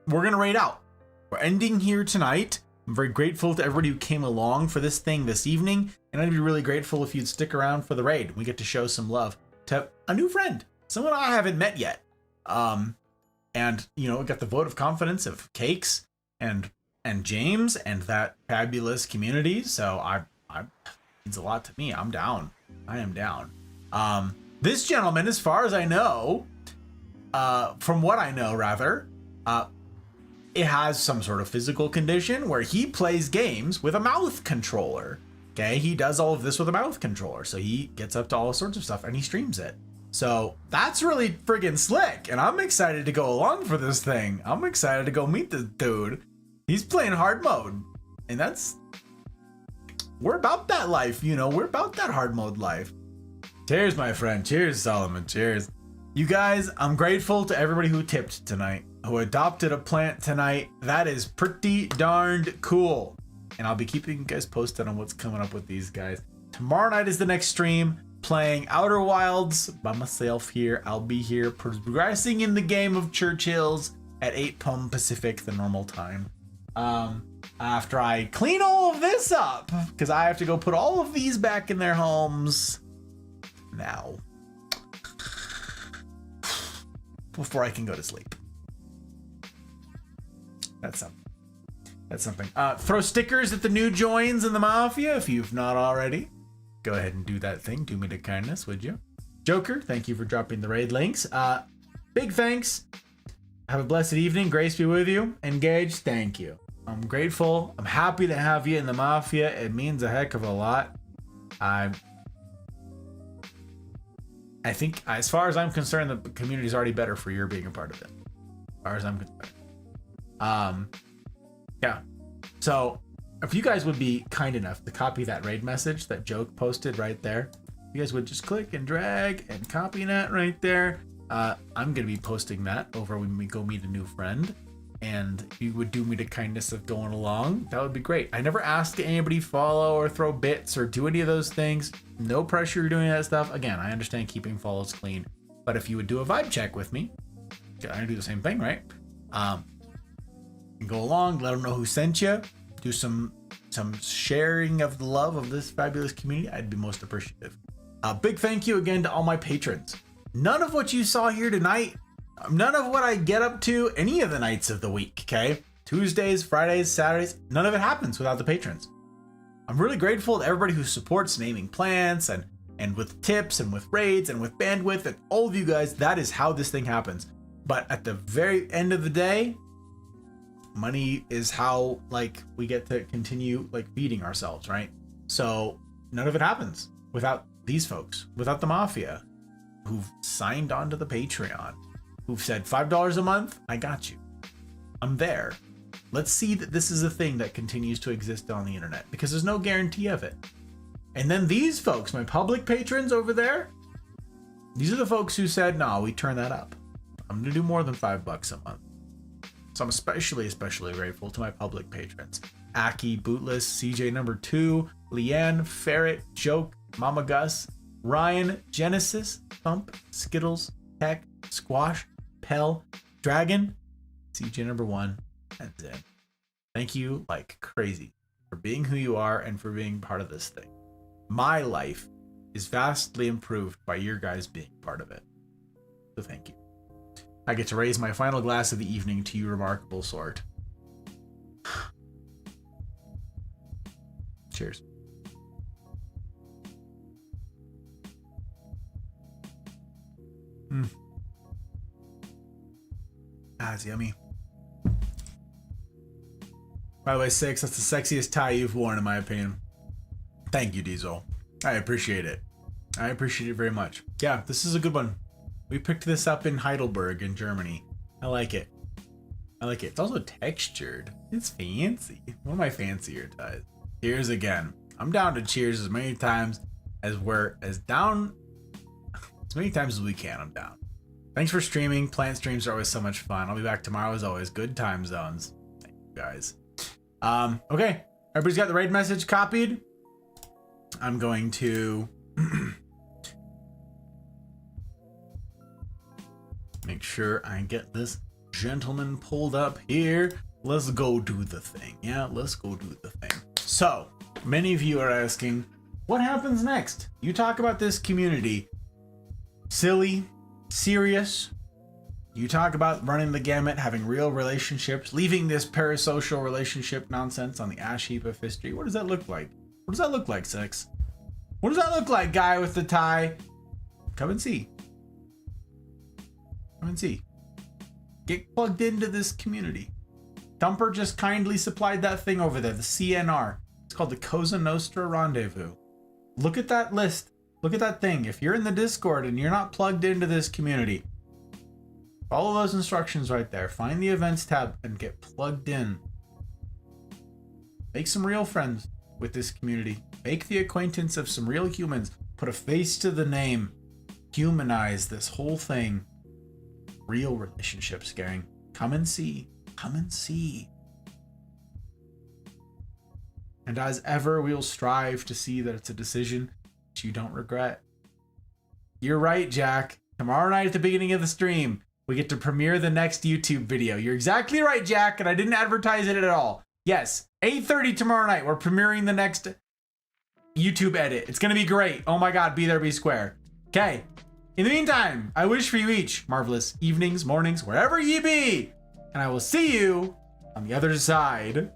gonna raid out. We're ending here tonight. I'm very grateful to everybody who came along for this thing this evening, and I'd be really grateful if you'd stick around for the raid. We get to show some love to a new friend, someone I haven't met yet. And you know, we got the vote of confidence of Cakes and James and that fabulous community. So I means a lot to me. I'm down. I am down. This gentleman, as far as I know, from what I know rather, it has some sort of physical condition where he plays games with a mouth controller. Okay, he does all of this with a mouth controller. So he gets up to all sorts of stuff and he streams it. So that's really friggin' slick. And I'm excited to go along for this thing. I'm excited to go meet this dude. He's playing hard mode. And we're about that life, you know, we're about that hard mode life. Cheers, my friend. Cheers, Solomon. Cheers. You guys, I'm grateful to everybody who tipped tonight, who adopted a plant tonight. That is pretty darned cool. And I'll be keeping you guys posted on what's coming up with these guys. Tomorrow night is the next stream, playing Outer Wilds by myself here. I'll be here progressing in the game of Churchill's at 8 p.m. Pacific, the normal time. After I clean all of this up, because I have to go put all of these back in their homes now. Before I can go to sleep. That's something. Throw stickers at the new joins in the Mafia if you've not already. Go ahead and do that thing. Do me the kindness, would you? Joker, thank you for dropping the raid links. Big thanks. Have a blessed evening. Grace be with you. Engaged, thank you. I'm grateful. I'm happy to have you in the Mafia. It means a heck of a lot. I think, as far as I'm concerned, the community's already better for your being a part of it. As far as I'm concerned. Yeah. So, if you guys would be kind enough to copy that raid message that Joke posted right there, you guys would just click and drag and copy that right there. I'm gonna be posting that over when we go meet a new friend. And if you would do me the kindness of going along, that would be great. I never ask anybody follow or throw bits or do any of those things. No pressure doing that stuff. Again, I understand keeping follows clean, but if you would do a vibe check with me, I do the same thing, right? Go along, let them know who sent you, do some sharing of the love of this fabulous community. I'd be most appreciative. A big thank you again to all my patrons. None of what you saw here tonight, none of what I get up to any of the nights of the week, okay? Tuesdays, Fridays, Saturdays, none of it happens without the patrons. I'm really grateful to everybody who supports naming plants and with tips and with raids and with bandwidth and all of you guys. That is how this thing happens. But at the very end of the day, money is how like we get to continue like feeding ourselves, right? So none of it happens without these folks, without the mafia who've signed on to the Patreon, who've said $5 a month, I got you. I'm there. Let's see that this is a thing that continues to exist on the internet because there's no guarantee of it. And then these folks, my public patrons over there, these are the folks who said, no, we turn that up. I'm gonna do more than $5 a month. So I'm especially grateful to my public patrons. Aki, Bootless, CJ number 2, Leanne, Ferret, Joke, Mama Gus, Ryan, Genesis, Thump, Skittles, Tech, Squash, Pell, Dragon, CJ number 1, and Zen. Thank you like crazy for being who you are and for being part of this thing. My life is vastly improved by your guys being part of it. So thank you. I get to raise my final glass of the evening to you remarkable sort. Cheers. It's yummy. By the way, 6, that's the sexiest tie you've worn in my opinion. Thank you, Diesel. I appreciate it. I appreciate it very much. Yeah, this is a good one. We picked this up in Heidelberg in Germany. I like it. I like it. It's also textured. It's fancy. One of my fancier ties. Cheers again. I'm down to cheers as many times as many times as we can. I'm down. Thanks for streaming. Plant streams are always so much fun. I'll be back tomorrow as always. Good time zones. Thank you guys. Okay. Everybody's got the raid message copied. I'm going to make sure I get this gentleman pulled up here. Let's go do the thing. Yeah, let's go do the thing. So, many of you are asking, what happens next? You talk about this community. Silly, serious. You talk about running the gamut, having real relationships, leaving this parasocial relationship nonsense on the ash heap of history. What does that look like? What does that look like, Six? What does that look like, guy with the tie? Come and see. Come and see. Get plugged into this community. Thumper just kindly supplied that thing over there, the CNR. It's called the Cosa Nostra Rendezvous. Look at that list. Look at that thing. If you're in the Discord and you're not plugged into this community, follow those instructions right there. Find the events tab and get plugged in. Make some real friends with this community. Make the acquaintance of some real humans. Put a face to the name. Humanize this whole thing. Real relationships, gang. Come and see. Come and see. And as ever, we'll strive to see that it's a decision that you don't regret. You're right, Jack. Tomorrow night at the beginning of the stream, we get to premiere the next YouTube video. You're exactly right, Jack, and I didn't advertise it at all. Yes, 8:30 tomorrow night, we're premiering the next YouTube edit. It's gonna be great. Oh my god, be there, be square. Okay. In the meantime, I wish for you each marvelous evenings, mornings, wherever ye be. And I will see you on the other side